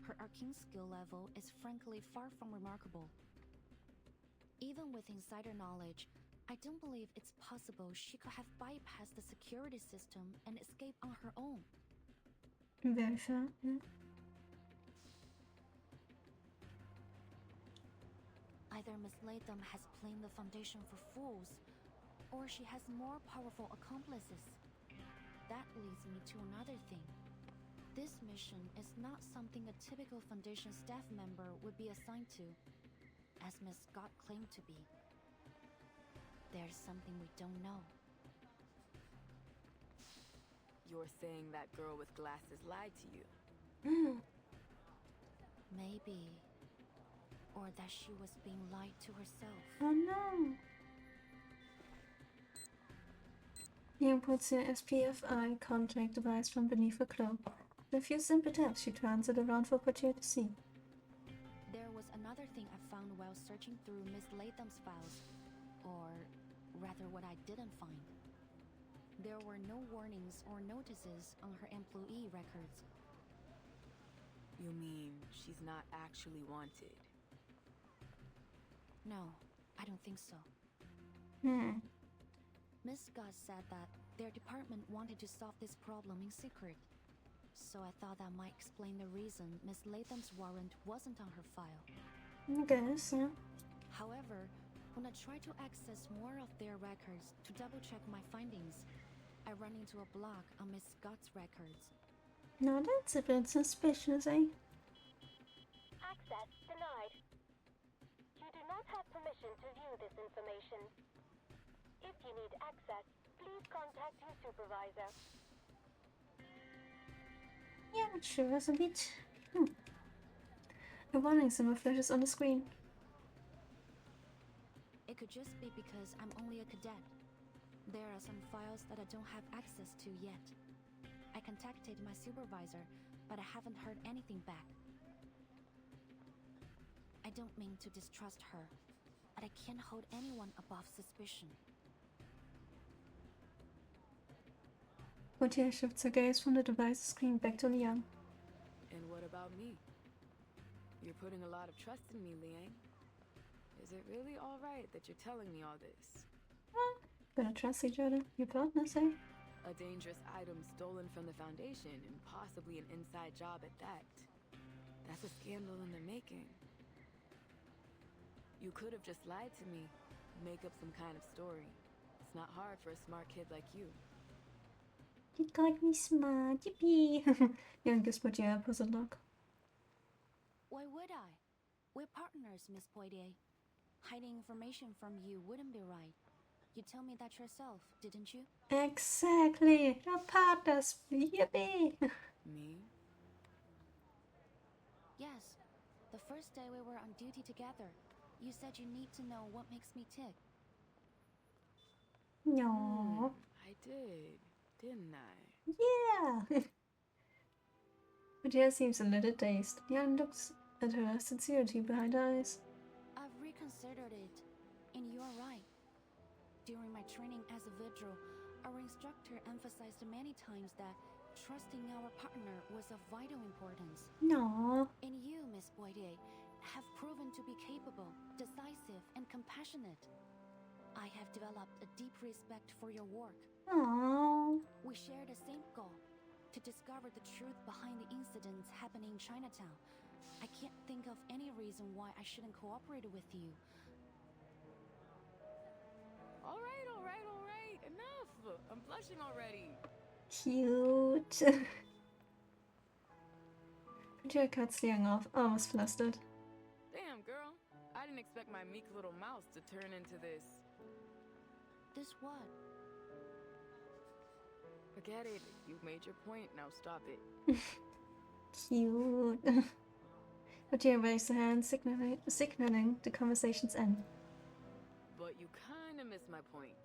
[SPEAKER 3] Her arcane skill level is frankly far from remarkable. Even with insider knowledge, I don't believe it's possible she could have bypassed the security system and escaped on her own.
[SPEAKER 1] Very fair.
[SPEAKER 3] Either Miss Latham has blamed the Foundation for fools, or she has more powerful accomplices. That leads me to another thing. This mission is not something a typical Foundation staff member would be assigned to, as Miss Scott claimed to be. There's something we don't know.
[SPEAKER 5] You're saying that girl with glasses lied to you?
[SPEAKER 3] Maybe. Or that she was being lied to herself.
[SPEAKER 1] Oh no! Young puts her SPFI contact device from beneath her cloak. With a few simple taps, she turns it around for Portier to see.
[SPEAKER 3] There was another thing I found while searching through Miss Latham's files. Or rather, what I didn't find. There were no warnings or notices on her employee records.
[SPEAKER 5] You mean she's not actually wanted?
[SPEAKER 3] No, I don't think so. Miss Scott said that their department wanted to solve this problem in secret. So I thought that might explain the reason Miss Latham's warrant wasn't on her file.
[SPEAKER 1] I guess, yeah.
[SPEAKER 3] However, when I try to access more of their records to double-check my findings, I run into a block on Miss Scott's records.
[SPEAKER 1] Now that's a bit suspicious, eh?
[SPEAKER 10] Access denied. You do not have permission to view this information. If you need access, please contact your supervisor.
[SPEAKER 1] Yeah, it sure is a bit. A warning symbol flashes on the screen.
[SPEAKER 3] It could just be because I'm only a cadet. There are some files that I don't have access to yet. I contacted my supervisor, but I haven't heard anything back. I don't mean to distrust her, but I can't hold anyone above suspicion.
[SPEAKER 1] Portier shifts her gaze from the device screen back to Liang.
[SPEAKER 5] And what about me? You're putting a lot of trust in me, Liang. Is it really all right that you're telling me all this?
[SPEAKER 1] Better trust each other. Your partners, eh?
[SPEAKER 5] A dangerous item stolen from the Foundation, and possibly an inside job at that. That's a scandal in the making. You could have just lied to me, make up some kind of story. It's not hard for a smart kid like you.
[SPEAKER 1] You got me smart, yippee! Youngest Poitier puzzle look.
[SPEAKER 3] Why would I? We're partners, Miss Poitier. Hiding information from you wouldn't be right. You told me that yourself, didn't you?
[SPEAKER 1] Exactly! Your partners, yippee!
[SPEAKER 5] Me?
[SPEAKER 3] Yes. The first day we were on duty together, you said you need to know what makes me tick.
[SPEAKER 1] No.
[SPEAKER 5] I did, didn't I?
[SPEAKER 1] Yeah! Poitier seems a little dazed. Young looks at her sincerity behind her eyes.
[SPEAKER 3] I've reconsidered it, and you're right. During my training as a vigil, our instructor emphasized many times that trusting our partner was of vital importance.
[SPEAKER 1] No.
[SPEAKER 3] And you, Miss Poitier, have proven to be capable, decisive, and compassionate. I have developed a deep respect for your work.
[SPEAKER 1] Aww.
[SPEAKER 3] We share the same goal, to discover the truth behind the incidents happening in Chinatown. I can't think of any reason why I shouldn't cooperate with you.
[SPEAKER 5] All right. Enough! I'm blushing already.
[SPEAKER 1] Cute. Poitier cuts Liang off, almost flustered.
[SPEAKER 5] Damn, girl. I didn't expect my meek little mouse to turn into this.
[SPEAKER 3] This what?
[SPEAKER 5] Forget it. You've made your point. Now stop it.
[SPEAKER 1] Cute. Poitier waves her hand, signaling the conversation's end.
[SPEAKER 5] But you kinda missed my point.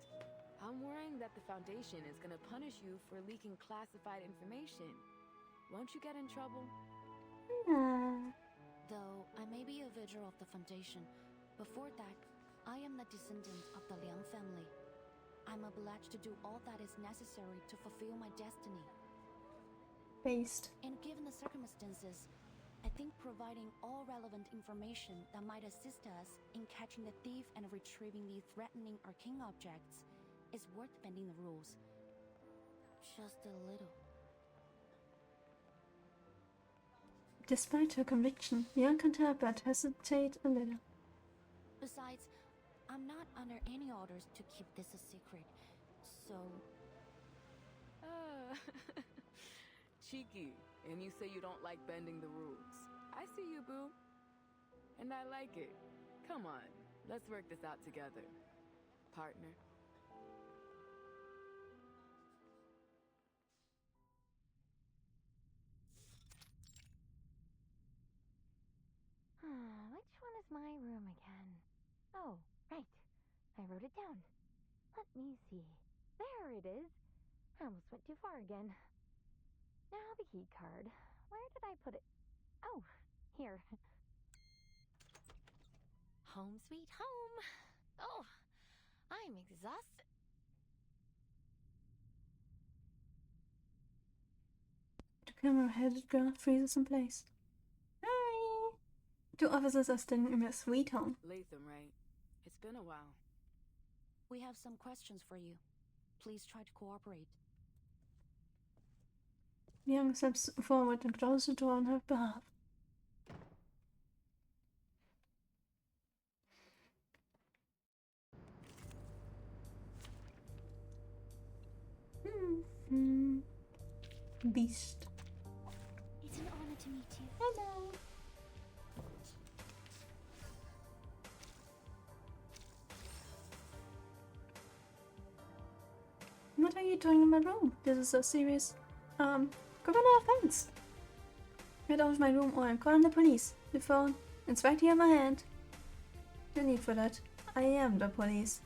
[SPEAKER 5] I'm worrying that the Foundation is gonna punish you for leaking classified information. Won't you get in trouble?
[SPEAKER 3] Though I may be a vigil of the Foundation, before that, I am the descendant of the Liang family. I'm obliged to do all that is necessary to fulfill my destiny.
[SPEAKER 1] Based.
[SPEAKER 3] And given the circumstances, I think providing all relevant information that might assist us in catching the thief and retrieving the threatening arcane objects is worth bending the rules. Just a little.
[SPEAKER 1] Despite her conviction, Liang can't help but hesitate a little.
[SPEAKER 3] Besides, I'm not under any orders to keep this a secret, so...
[SPEAKER 5] Cheeky, and you say you don't like bending the rules. I see you, boo. And I like it. Come on, let's work this out together. Partner.
[SPEAKER 15] Which one is my room again? Oh, right. I wrote it down. Let me see. There it is. I almost went too far again. Now the key card. Where did I put it? Oh, here. Home sweet home. Oh, I'm exhausted.
[SPEAKER 1] The camera-headed girl freezes in place. Hi! Two officers are standing in their sweet home.
[SPEAKER 5] Latham, right? It's been a while.
[SPEAKER 3] We have some questions for you. Please try to cooperate.
[SPEAKER 1] Liang steps forward and closes the door on her behalf. Beast.
[SPEAKER 15] It's an honor to meet you.
[SPEAKER 1] Hello. What are you doing in my room? This is so serious. Criminal offense. Get out of my room or I'm calling the police. The phone. It's right here in my hand. No need for that. I am the police.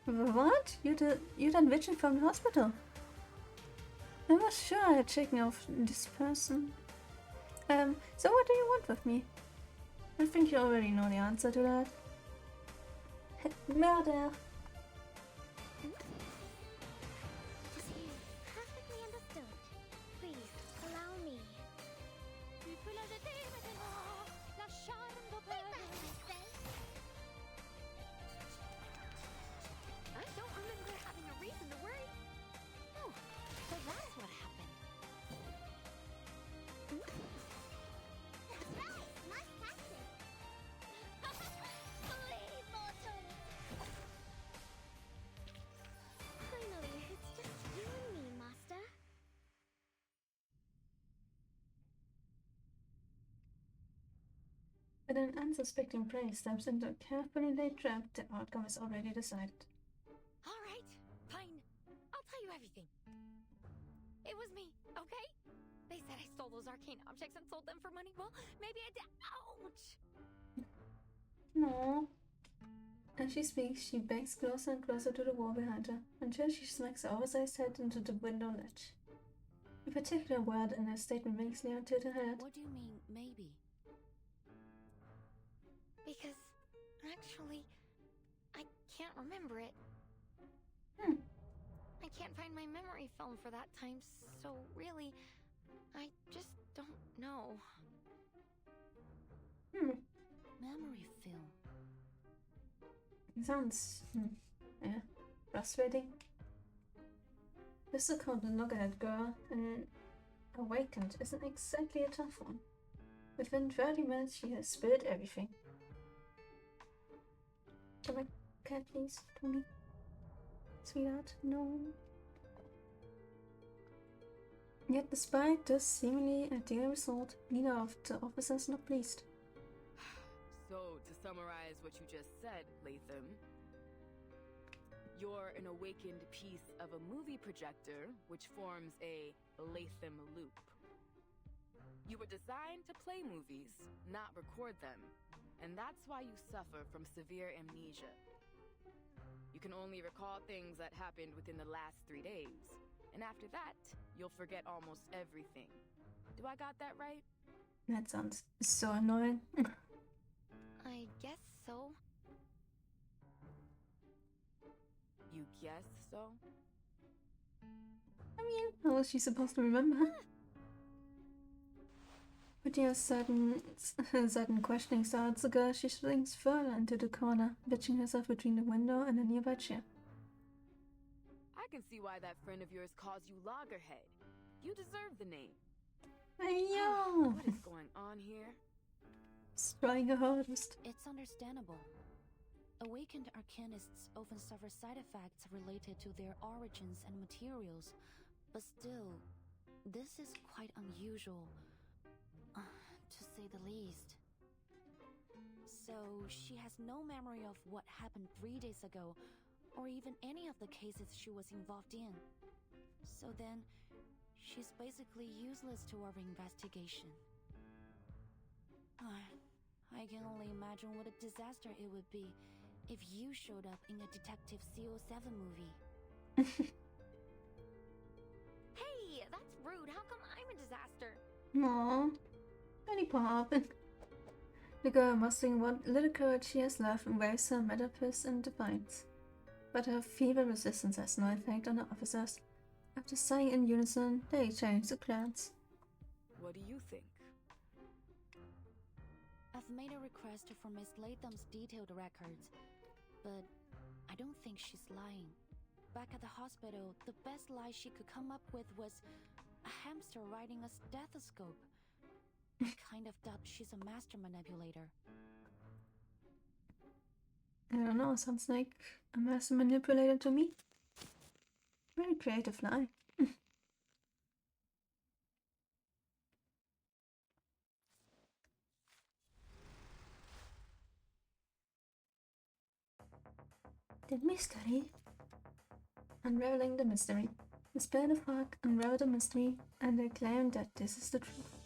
[SPEAKER 1] What? You're that vigil from the hospital. I was sure I had shaken off this person. So what do you want with me? I think you already know the answer to that. Murder.
[SPEAKER 15] Perfectly understood. Please, allow me. I don't remember
[SPEAKER 1] When an unsuspecting prey steps into a carefully laid trap, the outcome is already decided.
[SPEAKER 18] All right, fine. I'll tell you everything. It was me, okay? They said I stole those arcane objects and sold them for money. Well, maybe I did. Ouch!
[SPEAKER 1] No. As she speaks, she backs closer and closer to the wall behind her, until she smacks her oversized head into the window ledge. A particular word in her statement makes Leon tilt her head.
[SPEAKER 3] What do you mean, maybe?
[SPEAKER 18] Because, actually, I can't remember it. I can't find my memory film for that time, so really, I just don't know.
[SPEAKER 3] Memory film.
[SPEAKER 1] It sounds, frustrating. This so-called loggerhead girl in Awakened isn't exactly a tough one. Within 30 minutes, she has spilled everything. Come on, cat, please, Tony. Sweetheart, no. Yet, despite this seemingly ideal result, neither of the officers not pleased.
[SPEAKER 4] So, to summarize what you just said, Latham, you're an awakened piece of a movie projector, which forms a Latham loop. You were designed to play movies, not record them, and that's why you suffer from severe amnesia. You can only recall things that happened within the last 3 days, and after that, you'll forget almost everything. Do I got that right?
[SPEAKER 1] That sounds so annoying.
[SPEAKER 18] I guess so.
[SPEAKER 4] You guess so?
[SPEAKER 1] I mean, how is she supposed to remember? With your sudden questioning starts, the girl, she shrinks further into the corner, wedging herself between the window and a nearby chair.
[SPEAKER 4] I can see why that friend of yours calls you Loggerhead. You deserve the name.
[SPEAKER 1] Hey, yo!
[SPEAKER 4] What is going on here?
[SPEAKER 1] She's trying her hardest.
[SPEAKER 3] It's understandable. Awakened arcanists often suffer side effects related to their origins and materials, but still, this is quite unusual, to say the least. So, she has no memory of what happened 3 days ago, or even any of the cases she was involved in. So then, she's basically useless to our investigation. I can only imagine what a disaster it would be if you showed up in a Detective CO7 movie.
[SPEAKER 18] Hey, that's rude. How come I'm a disaster?
[SPEAKER 1] Aww. Really pop. The girl, mustering what little courage she has left, waves her metapus in defiance. But her feeble resistance has no effect on the officers. After sighing in unison, they exchange a glance.
[SPEAKER 4] What do you think?
[SPEAKER 3] I've made a request for Miss Latham's detailed records, but I don't think she's lying. Back at the hospital, the best lie she could come up with was a hamster riding a stethoscope. I kind of doubt she's a master manipulator.
[SPEAKER 1] I don't know, sounds like a master manipulator to me. Very creative lie. The mystery. Unraveling the mystery. The Spirit of Hawk unravel the mystery, and they claim that this is the truth.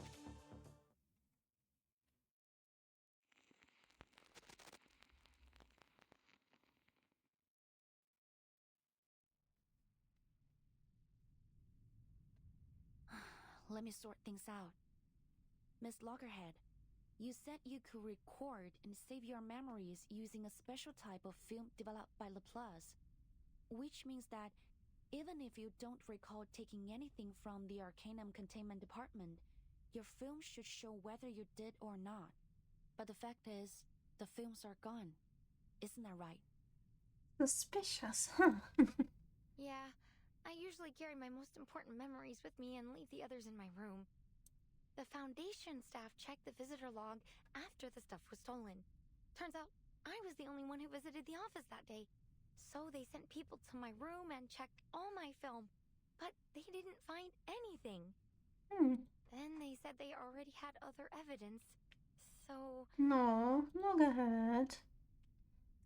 [SPEAKER 3] Let me sort things out. Miss Loggerhead, you said you could record and save your memories using a special type of film developed by Laplace, which means that even if you don't recall taking anything from the Arcanum Containment Department, your film should show whether you did or not. But the fact is, the films are gone. Isn't that right?
[SPEAKER 1] Suspicious, huh?
[SPEAKER 18] Yeah, I usually carry my most important memories with me and leave the others in my room. The Foundation staff checked the visitor log after the stuff was stolen. Turns out I was the only one who visited the office that day. So they sent people to my room and checked all my film, but they didn't find anything. Then they said they already had other evidence, so...
[SPEAKER 1] No, Loggerhead.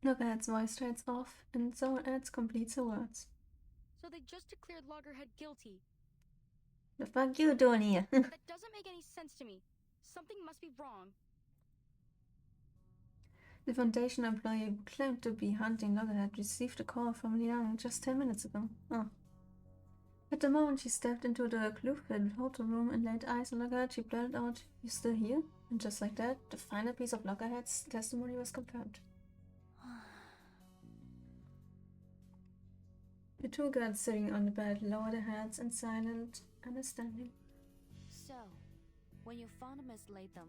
[SPEAKER 1] Loggerhead's voice trails off, and someone else completes her words.
[SPEAKER 19] So they just declared Loggerhead guilty.
[SPEAKER 1] The fuck you doing here?
[SPEAKER 19] That doesn't make any sense to me. Something must be wrong.
[SPEAKER 1] The Foundation employee who claimed to be hunting Loggerhead received a call from Liang just 10 minutes ago. Oh. At the moment she stepped into the glue-filled hotel room and laid eyes on Loggerhead, she blurted out, "You still here?" And just like that, the final piece of Loggerhead's testimony was confirmed. The two girls sitting on the bed lowered their heads in silent understanding.
[SPEAKER 3] So, when you found Miss Latham,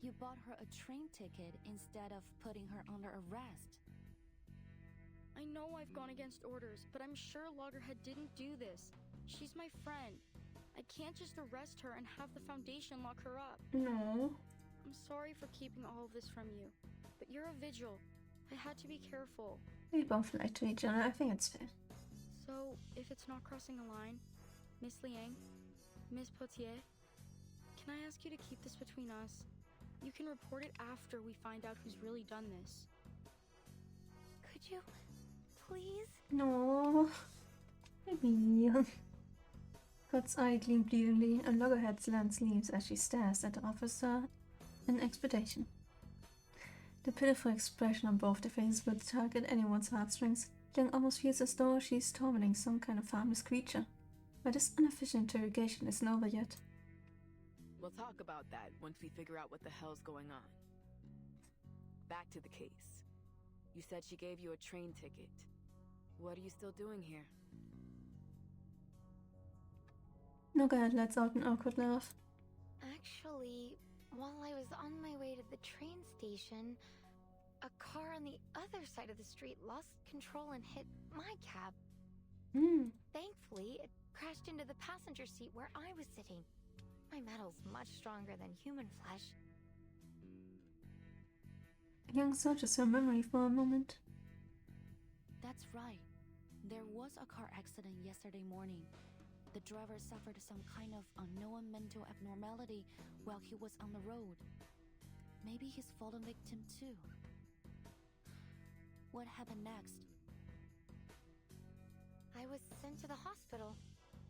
[SPEAKER 3] you bought her a train ticket instead of putting her under arrest.
[SPEAKER 19] I know I've gone against orders, but I'm sure Loggerhead didn't do this. She's my friend. I can't just arrest her and have the Foundation lock her up.
[SPEAKER 1] No.
[SPEAKER 19] I'm sorry for keeping all of this from you, but you're a vigil. I had to be careful.
[SPEAKER 1] We both lie to each other, I think it's fair.
[SPEAKER 19] So, if it's not crossing a line, Miss Liang, Miss Potier, can I ask you to keep this between us? You can report it after we find out who's really done this.
[SPEAKER 18] Could you, please?
[SPEAKER 1] No. Maybe. Scott's eye gleamed bleedingly, and Loggerhead's lens leaves as she stares at the officer in expectation. The pitiful expression on both their faces would target anyone's heartstrings. Liang almost feels as though she's tormenting some kind of harmless creature. But this unofficial interrogation isn't over yet.
[SPEAKER 5] We'll talk about that once we figure out what the hell's going on. Back to the case. You said she gave you a train ticket. What are you still doing here?
[SPEAKER 1] Loggerhead lets out an awkward laugh.
[SPEAKER 18] Actually, while I was on my way to the train station, a car on the other side of the street lost control and hit my cab. Thankfully, it crashed into the passenger seat where I was sitting. My metal's much stronger than human flesh.
[SPEAKER 1] Young searches her memory for a moment.
[SPEAKER 3] That's right. There was a car accident yesterday morning. The driver suffered some kind of unknown mental abnormality while he was on the road. Maybe he's fallen victim too. What happened next?
[SPEAKER 18] I was sent to the hospital,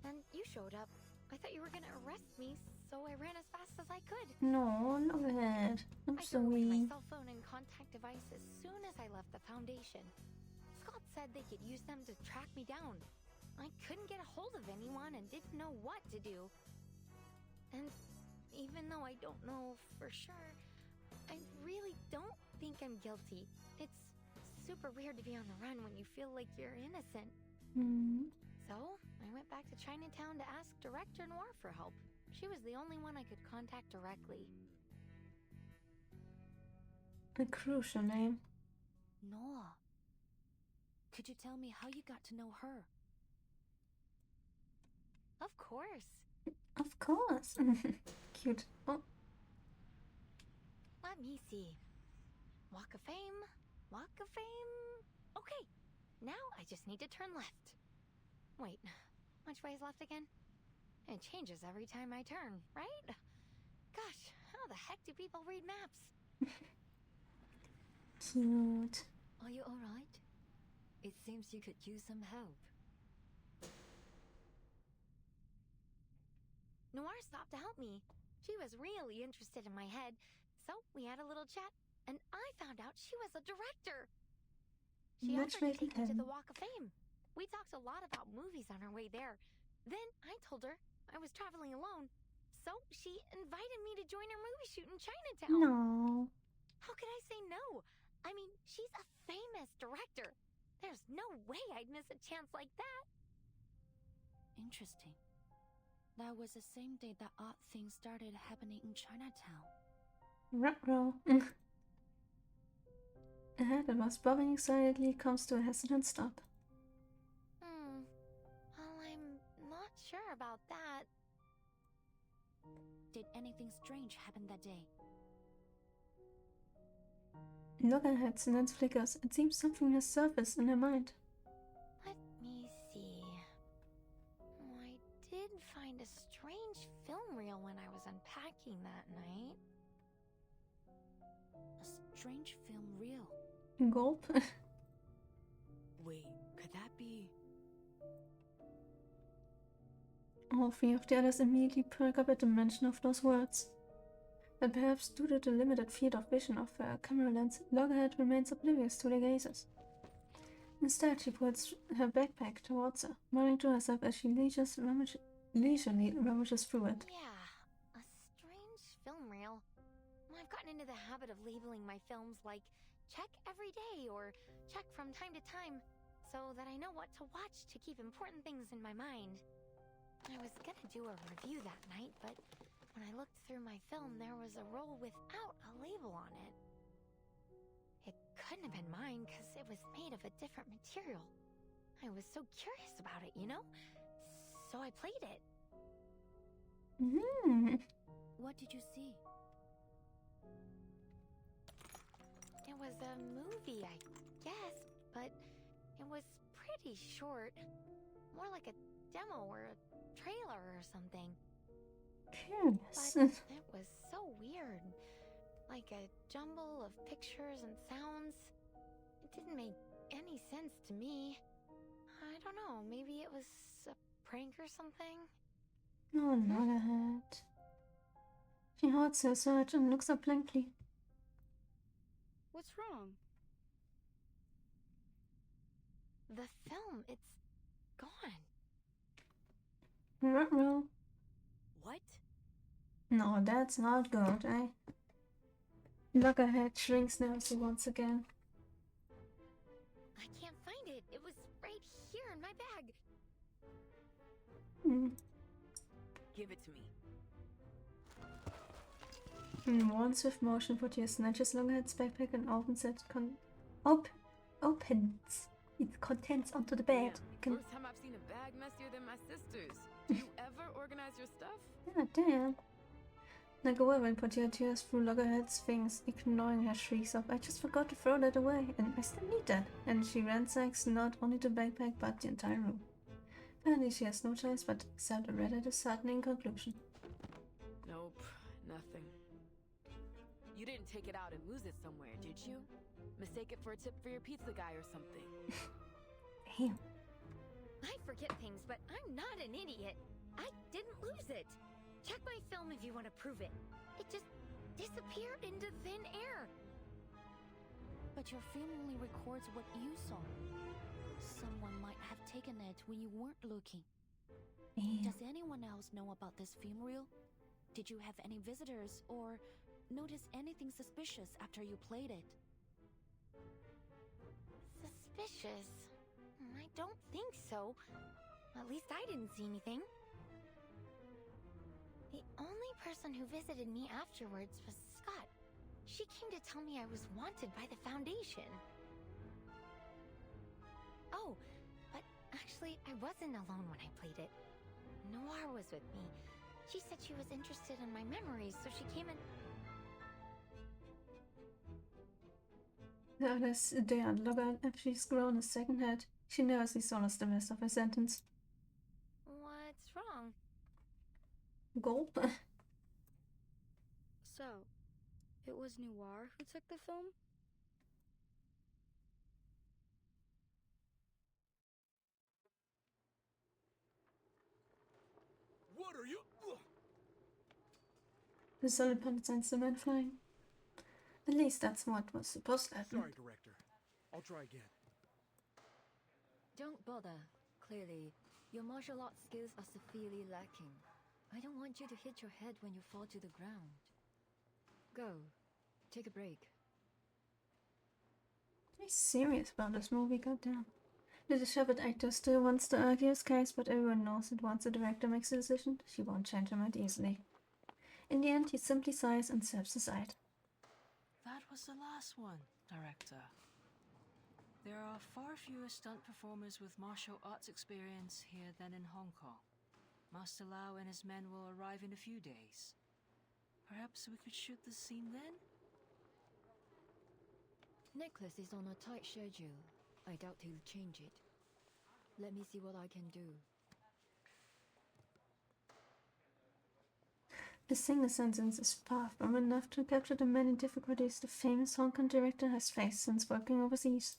[SPEAKER 18] and you showed up. I thought you were gonna arrest me, so I ran as fast as I could.
[SPEAKER 1] No, Loggerhead. I'm
[SPEAKER 18] I threw away
[SPEAKER 1] sorry.
[SPEAKER 18] my cell phone and contact device as soon as I left the Foundation. Scott said they could use them to track me down. I couldn't get a hold of anyone and didn't know what to do. And even though I don't know for sure, I really don't think I'm guilty. It's super weird to be on the run when you feel like you're innocent. So, I went back to Chinatown to ask Director Noir for help. She was the only one I could contact directly.
[SPEAKER 1] A crucial name.
[SPEAKER 3] Noah. Could you tell me how you got to know her?
[SPEAKER 18] Of course.
[SPEAKER 1] Of course. Cute. Oh.
[SPEAKER 18] Let me see. Walk of Fame. Walk of Fame. Okay. Now I just need to turn left. Wait, which way is left again? It changes every time I turn, right? Gosh, how the heck do people read maps?
[SPEAKER 1] Cute.
[SPEAKER 6] Are you alright? It seems you could use some help.
[SPEAKER 18] Noir stopped to help me. She was really interested in my head, so we had a little chat, and I found out she was a director. She offered to take me to the Walk of Fame. We talked a lot about movies on our way there. Then I told her I was traveling alone, so she invited me to join her movie shoot in Chinatown.
[SPEAKER 1] No.
[SPEAKER 18] How could I say no? I mean, she's a famous director. There's no way I'd miss a chance like that.
[SPEAKER 3] Interesting. That was the same day that odd things started happening in Chinatown.
[SPEAKER 1] Ruh-roh. A head that was bobbing excitedly comes to a hesitant stop.
[SPEAKER 18] Well, I'm not sure about that.
[SPEAKER 3] Did anything strange happen that day?
[SPEAKER 1] Loggerhead's lens flickers. It seems something has surfaced in her mind.
[SPEAKER 18] Let me see. I did find a strange film reel when I was unpacking that night.
[SPEAKER 3] strange film reel.
[SPEAKER 1] Gulp.
[SPEAKER 5] Wait, could that be...
[SPEAKER 1] All three of the others immediately perk up at the mention of those words. But perhaps due to the limited field of vision of her camera lens, Loggerhead remains oblivious to their gazes. Instead, she puts her backpack towards her, muttering to herself as she leisurely rummages through it.
[SPEAKER 18] Yeah, a strange film reel. I've gotten into the habit of labeling my films like check every day or check from time to time, so that I know what to watch to keep important things in my mind. I was gonna do a review that night, but when I looked through my film, there was a roll without a label on it. It couldn't have been mine because it was made of a different material. I was so curious about it, you know? So I played it.
[SPEAKER 3] What did you see?
[SPEAKER 18] It was a movie, I guess, but it was pretty short. More like a demo or a trailer or something.
[SPEAKER 1] Curious.
[SPEAKER 18] But it was so weird. Like a jumble of pictures and sounds. It didn't make any sense to me. I don't know, maybe it was a prank or something?
[SPEAKER 1] Oh, Loggerhead. She halts her search and looks up blankly.
[SPEAKER 19] What's wrong?
[SPEAKER 18] The film, it's gone.
[SPEAKER 1] Ruh-roh.
[SPEAKER 5] What?
[SPEAKER 1] No, that's not good, eh? Loggerhead shrinks nervously once again.
[SPEAKER 18] I can't find it. It was right here in my bag.
[SPEAKER 5] Give it to me.
[SPEAKER 1] In one swift motion, Portier snatches Loggerhead's backpack and opens it. Opens its contents onto the bed.
[SPEAKER 4] First time I've seen a bag messier than my sister's. Do you ever organize your stuff?
[SPEAKER 1] Yeah, damn. Like a whirlwind, Portier tears through Loggerhead's things, ignoring her shrieks of, I just forgot to throw that away, and I still need that. And she ransacks not only the backpack, but the entire room. Apparently she has no choice but to accept a rather disheartening conclusion.
[SPEAKER 4] Nope, nothing.
[SPEAKER 5] You didn't take it out and lose it somewhere, did you? Mistake it for a tip for your pizza guy or something.
[SPEAKER 1] Damn.
[SPEAKER 18] I forget things, but I'm not an idiot. I didn't lose it. Check my film if you want to prove it. It just disappeared into thin air.
[SPEAKER 3] But your film only records what you saw. Someone might have taken it when you weren't looking. Does anyone else know about this film reel? Did you have any visitors or notice anything suspicious after you played it?
[SPEAKER 18] Suspicious? I don't think so. At least I didn't see anything. The only person who visited me afterwards was Scott. She came to tell me I was wanted by the Foundation. Oh, but actually I wasn't alone when I played it. Noir was with me. She said she was interested in my memories, so she came and...
[SPEAKER 1] The others stare at Loggerhead as she's grown a second head. She nervously swallows the rest of her sentence.
[SPEAKER 18] What's wrong?
[SPEAKER 1] Gulp.
[SPEAKER 19] So, it was Noir who took the film?
[SPEAKER 7] What are you?
[SPEAKER 1] The solid punch sends the man flying. At least that's what was supposed to happen.
[SPEAKER 13] Sorry, Director. I'll try again.
[SPEAKER 6] Don't bother. Clearly, your martial arts skills are severely lacking. I don't want you to hit your head when you fall to the ground. Go. Take a break.
[SPEAKER 1] He's serious about this movie, goddamn. The disheveled actor still wants to argue his case, but everyone knows that once the director makes a decision, she won't change her mind easily. In the end, he simply sighs and steps aside.
[SPEAKER 8] That was the last one, Director. There are far fewer stunt performers with martial arts experience here than in Hong Kong. Master Lau and his men will arrive in a few days. Perhaps we could shoot the scene then?
[SPEAKER 6] Nicholas is on a tight schedule. I doubt he'll change it. Let me see what I can do.
[SPEAKER 1] A single sentence is far from enough to capture the many difficulties the famous Hong Kong director has faced since working overseas.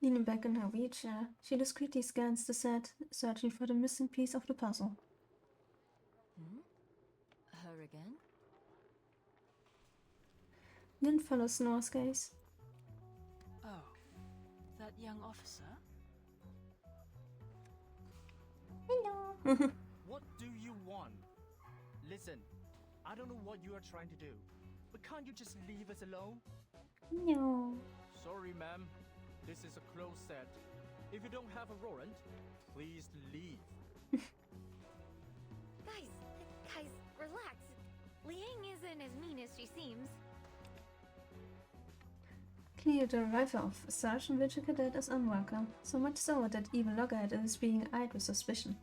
[SPEAKER 1] Leaning back in her wheelchair, she discreetly scans the set, searching for the missing piece of the puzzle.
[SPEAKER 6] Her again?
[SPEAKER 1] Lynn follows Snore's gaze.
[SPEAKER 8] Oh, that young officer?
[SPEAKER 1] Hello.
[SPEAKER 20] What do you want? Listen, I don't know what you are trying to do, but can't you just leave us alone?
[SPEAKER 1] No.
[SPEAKER 20] Sorry, ma'am. This is a closed set. If you don't have a warrant, please leave.
[SPEAKER 18] Guys, relax. Liang isn't as mean as she seems.
[SPEAKER 1] Clear the arrival of Sergeant Richard Cadet is unwelcome, so much so that even Loggerhead is being eyed with suspicion.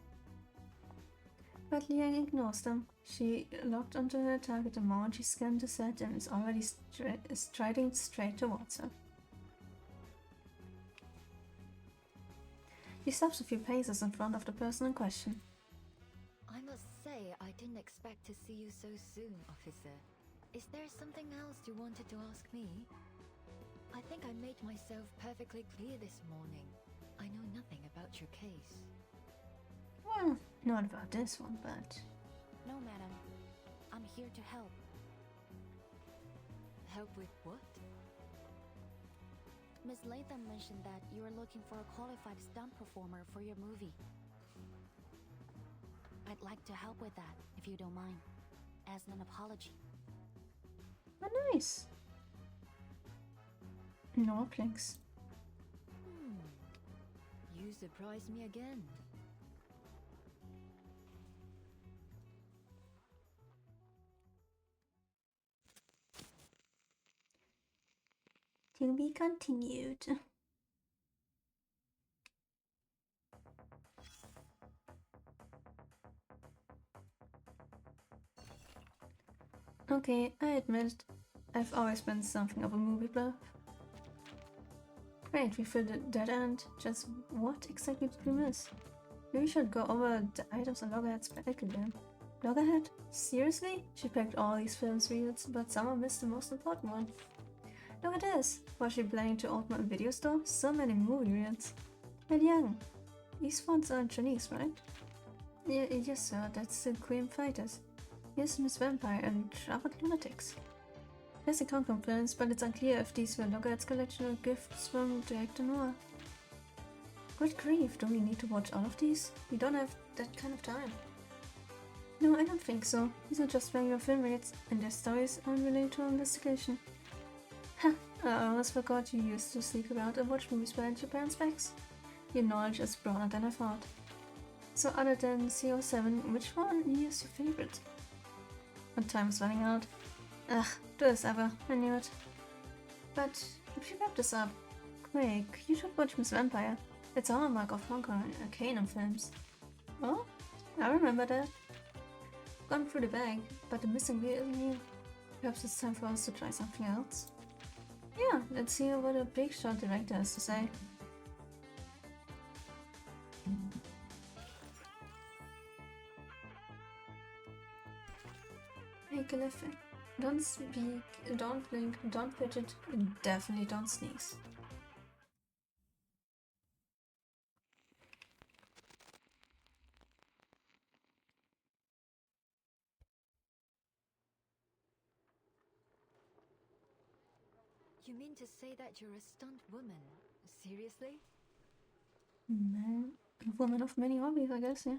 [SPEAKER 1] But Liang ignores them. She locked onto her target the moment she scanned the set and is already striding straight towards her. She stops a few paces in front of the person in question.
[SPEAKER 6] I must say, I didn't expect to see you so soon, officer. Is there something else you wanted to ask me? I think I made myself perfectly clear this morning. I know nothing about your case.
[SPEAKER 1] Well, not about this one, but...
[SPEAKER 3] No, madam. I'm here to help.
[SPEAKER 6] Help with what?
[SPEAKER 3] Miss Latham mentioned that you are looking for a qualified stunt performer for your movie. I'd like to help with that, if you don't mind, as an apology.
[SPEAKER 1] Oh, nice. No blinks.
[SPEAKER 6] You surprised me again.
[SPEAKER 1] To be continued. Okay, I admit, I've always been something of a movie buff. Great, we filled the dead end. Just what exactly did we miss? Maybe we should go over the items on Loggerhead's bag again. Loggerhead? Seriously? She packed all these films reels, but someone missed the most important one. Look at this! Was she planning to open a video store? So many movie reels. And young. These fonts are in Chinese, right? Yeah, yes sir, that's the Queen Fighters. Here's Miss Vampire and Troubled Lunatics. Classic Hong Kong films, but it's unclear if these were Loggerhead's collection or gifts from director Noah. Good grief, do we need to watch all of these? We don't have that kind of time. No, I don't think so. These are just regular film reels, and their stories aren't related to our investigation. Ha! I almost forgot you used to sneak around and watch movies behind your parents' backs. Your knowledge is broader than I thought. So other than CO7, which one is your favorite? And time is running out. Ugh, do this ever, I knew it. But if you wrap this up, quick, you should watch Miss Vampire. It's a hallmark of Hong Kong Arcanum films. Oh, I remember that. Gone through the bag, but the missing reel is new. Perhaps it's time for us to try something else? Yeah, let's hear what a big shot director has to say. Hey Caliph, don't speak, don't blink, don't fidget, and definitely don't sneeze.
[SPEAKER 6] You mean to say that you're a stunt woman? Seriously?
[SPEAKER 1] Man, a woman of many hobbies, I guess, yeah.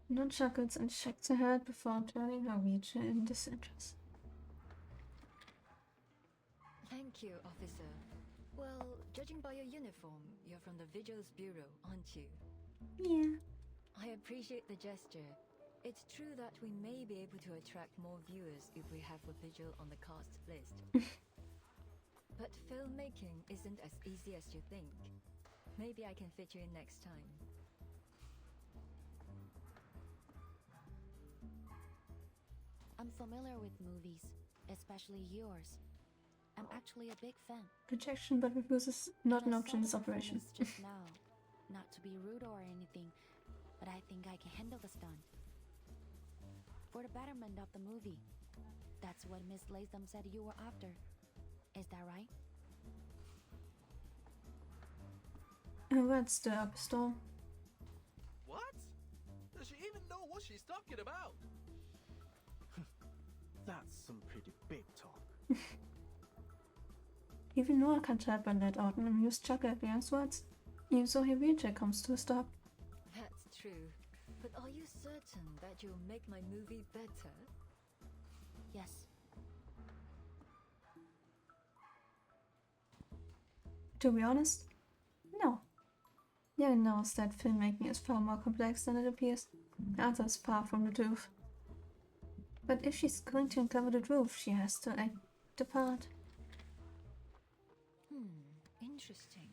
[SPEAKER 1] Nod chuckles and shakes her head before turning her wheelchair in disinterest.
[SPEAKER 6] Thank you, officer. Well, judging by your uniform, you're from the Vigils Bureau, aren't you?
[SPEAKER 1] Yeah.
[SPEAKER 6] I appreciate the gesture. It's true that we may be able to attract more viewers if we have a vigil on the cast list. But filmmaking isn't as easy as you think. Maybe I can fit you in next time.
[SPEAKER 3] I'm familiar with movies, especially yours. I'm actually a big fan.
[SPEAKER 1] Rejection but refuses not an option in this operation.
[SPEAKER 3] Just now, not to be rude or anything, but I think I can handle the stunt. For the betterment of the movie. That's what Miss Latham said you were after. Is that right?
[SPEAKER 1] What's the upstorm?
[SPEAKER 7] What? Does she even know what she's talking about?
[SPEAKER 20] That's some pretty big talk.
[SPEAKER 1] Even Noah can't help but let out an amused chuckle at Liam's words, even so her wheelchair comes to a stop.
[SPEAKER 6] That's true. But are you certain that you'll make my movie better?
[SPEAKER 3] Yes.
[SPEAKER 1] To be honest, no. Young knows that filmmaking is far more complex than it appears. The answer is far from the truth. But if she's going to uncover the truth, she has to act the part.
[SPEAKER 6] Interesting.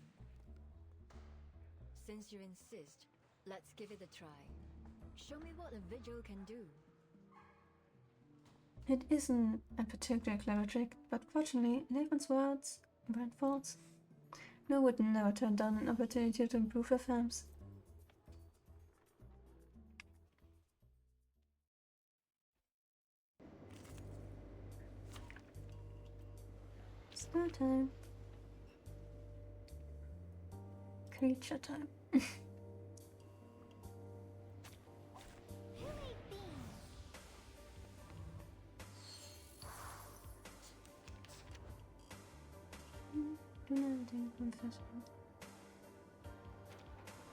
[SPEAKER 6] Since you insist, let's give it a try. Show me what a vigil can do.
[SPEAKER 1] It isn't a particularly clever trick, but fortunately, Nathan's words weren't false. No would never turn down an opportunity to improve her films. Start time. Creature time.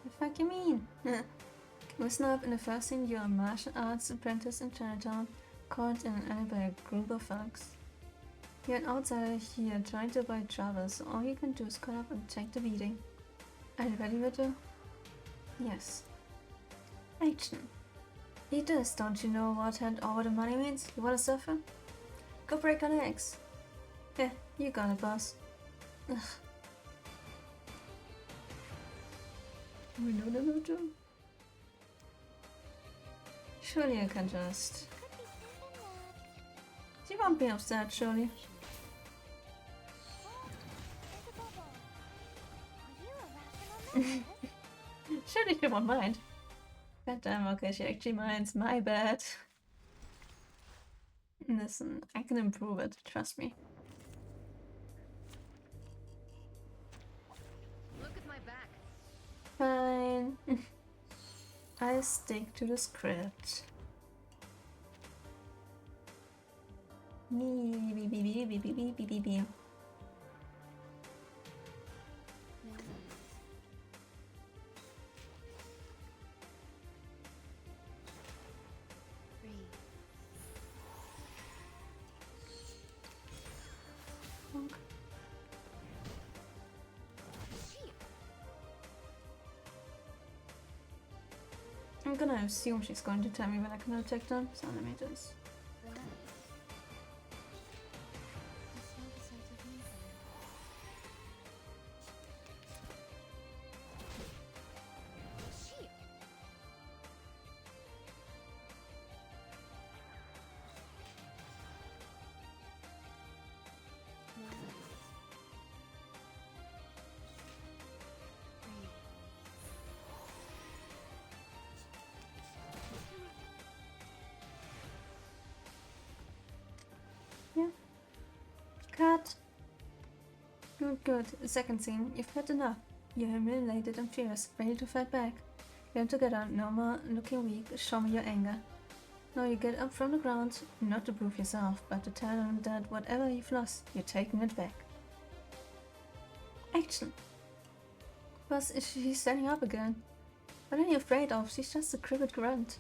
[SPEAKER 1] The fuck you mean? Listen up, in the first scene you're a martial arts apprentice in Chinatown, caught in an alley by a group of thugs. You're an outsider here trying to avoid trouble, so all you can do is call up and take the beating. Are you ready, Victor? Yes. Action. Eat this, don't you know what hand over the money means? You wanna suffer? Go break her legs. Yeah, you got it, boss. Ugh. We know the mojo. Surely I can just... She won't be upset, surely. Surely she won't mind. God damn, okay, she actually minds. My bad. Listen, I can improve it, trust me.
[SPEAKER 9] Look at my back.
[SPEAKER 1] Fine. I stick to the script. Me. I'm gonna assume she's going to tell me when I can attack them, so let me just... Yeah. Cut. Good. Second scene. You've had enough. You're humiliated and furious, ready to fight back. Get together, no more looking weak, show me your anger. Now you get up from the ground, not to prove yourself, but to tell them that whatever you've lost, you're taking it back. Action! Boss, she's standing up again. What are you afraid of? She's just a crippled grunt.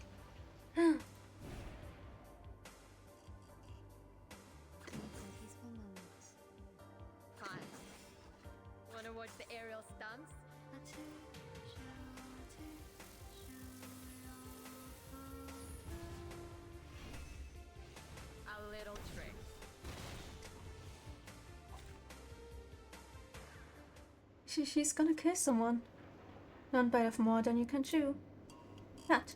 [SPEAKER 9] Wanna watch the aerial stunts? A little trick.
[SPEAKER 1] She's gonna kill someone. One bite of more than you can chew. That.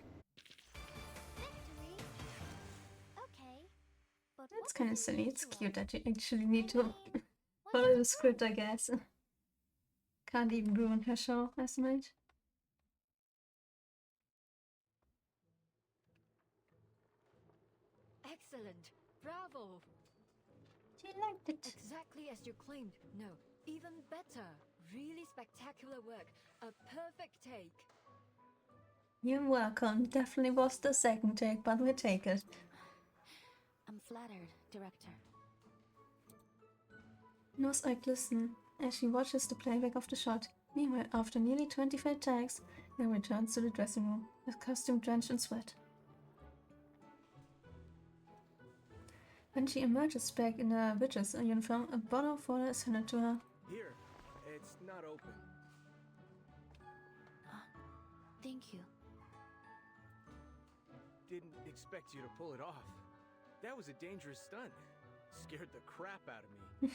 [SPEAKER 1] That's kind of silly. It's cute that you actually need to follow the script, I guess. Can't even ruin her show, estimate. liked it.
[SPEAKER 22] Exactly as you claimed. No, even better. Really spectacular work. A perfect take.
[SPEAKER 1] You're welcome. Definitely was the second take, but we take it.
[SPEAKER 3] I'm flattered, Director.
[SPEAKER 1] Nose-eyed glisten as she watches the playback of the shot. Meanwhile, after nearly 25 takes, they returns to the dressing room, with costume drenched in sweat. When she emerges back in her witch's uniform, a bottle of water is handed to her.
[SPEAKER 13] Here, it's not open.
[SPEAKER 3] Thank you.
[SPEAKER 13] Didn't expect you to pull it off. That was a dangerous stunt. Scared the crap out of me.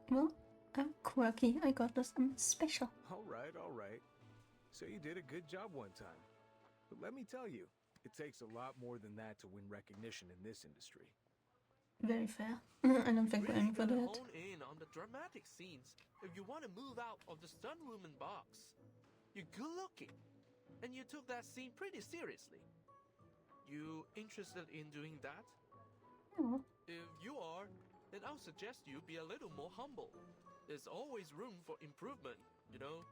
[SPEAKER 1] Well, I'm quirky. I got this. I'm special.
[SPEAKER 13] All right. So you did a good job one time. But let me tell you, it takes a lot more than that to win recognition in this industry.
[SPEAKER 1] Very fair. I don't think we're aiming for that.
[SPEAKER 7] Hone in on the dramatic scenes if you want to move out of the stunt woman box. You're good looking, and you took that scene pretty seriously. You interested in doing that?
[SPEAKER 1] Oh.
[SPEAKER 7] If you are, then I'll suggest you be a little more humble. There's always room for improvement, you know?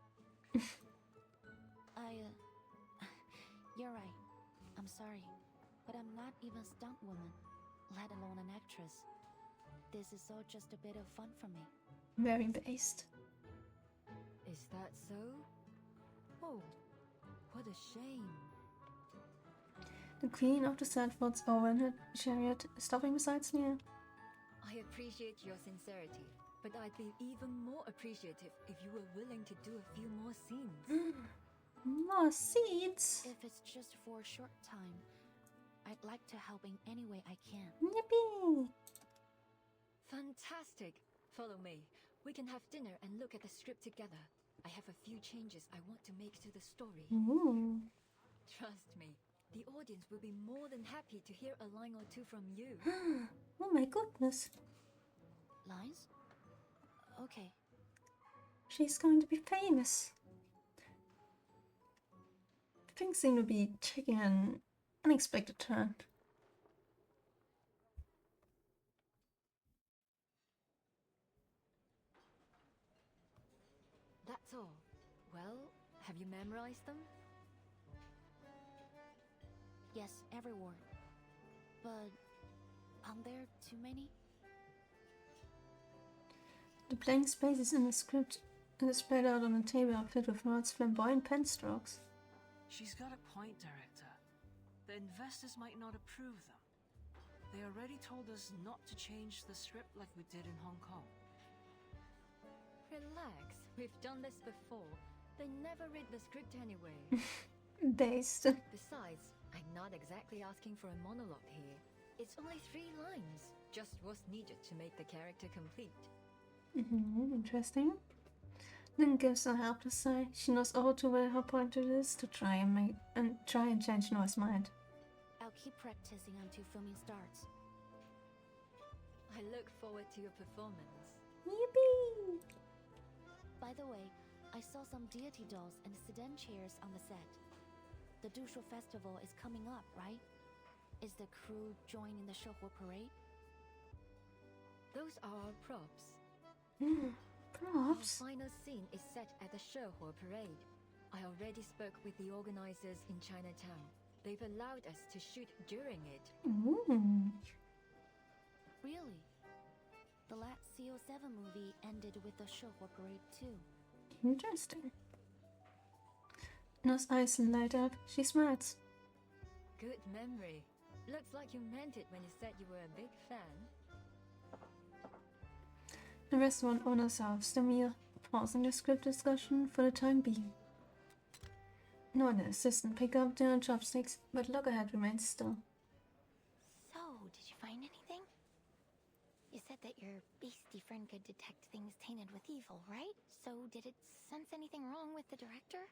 [SPEAKER 3] You're right. I'm sorry, but I'm not even a stunt woman, let alone an actress. This is all just a bit of fun for me.
[SPEAKER 1] Very based.
[SPEAKER 22] Is that so? Oh, what a shame.
[SPEAKER 1] The queen of the Sandfords over in her chariot, stopping beside Sneer.
[SPEAKER 22] I appreciate your sincerity, but I'd be even more appreciative if you were willing to do a few more scenes.
[SPEAKER 1] More scenes?
[SPEAKER 3] If it's just for a short time, I'd like to help in any way I can.
[SPEAKER 1] Yippee!
[SPEAKER 22] Fantastic! Follow me. We can have dinner and look at the script together. I have a few changes I want to make to the story.
[SPEAKER 1] Ooh.
[SPEAKER 22] Trust me, the audience will be more than happy to hear a line or two from you.
[SPEAKER 1] Oh my goodness.
[SPEAKER 3] Lines? Okay.
[SPEAKER 1] She's going to be famous. Things seem to be taking an unexpected turn.
[SPEAKER 22] That's all. Well, have you memorized them?
[SPEAKER 3] Yes, every word. But aren't there too many?
[SPEAKER 1] The blank spaces in the script are spread out on a table are filled with Rod's flamboyant pen strokes.
[SPEAKER 8] She's got a point, Director. The investors might not approve them. They already told us not to change the script like we did in Hong Kong.
[SPEAKER 22] Relax, we've done this before. They never read the script anyway.
[SPEAKER 1] Based.
[SPEAKER 22] Besides, I'm not exactly asking for a monologue here. It's only 3 lines, just what's needed to make the character complete.
[SPEAKER 1] Interesting. Then gives a helpless sigh. She knows all too well how pointed it is to try and change Noah's mind.
[SPEAKER 3] I'll keep practicing until filming starts.
[SPEAKER 22] I look forward to your performance.
[SPEAKER 1] Yippee!
[SPEAKER 3] By the way, I saw some deity dolls and sedan chairs on the set. The Dushu Festival is coming up, right? Is the crew joining the Showdown parade?
[SPEAKER 22] Those are props.
[SPEAKER 1] Props?
[SPEAKER 22] Our final scene is set at the Showdown parade. I already spoke with the organizers in Chinatown. They've allowed us to shoot during it.
[SPEAKER 1] Ooh.
[SPEAKER 3] Really? The last CO7 movie ended with the Showdown parade too.
[SPEAKER 1] Interesting. No's eyes light up. She smiles.
[SPEAKER 22] Good memory. Looks like you meant it when you said you were a big fan.
[SPEAKER 1] The restaurant owner serves the meal, pausing the script discussion for the time being. No and the assistant pick up their chopsticks, but Loggerhead remains still.
[SPEAKER 18] So, did you find anything? You said that your beastie friend could detect things tainted with evil, right? So, did it sense anything wrong with the director?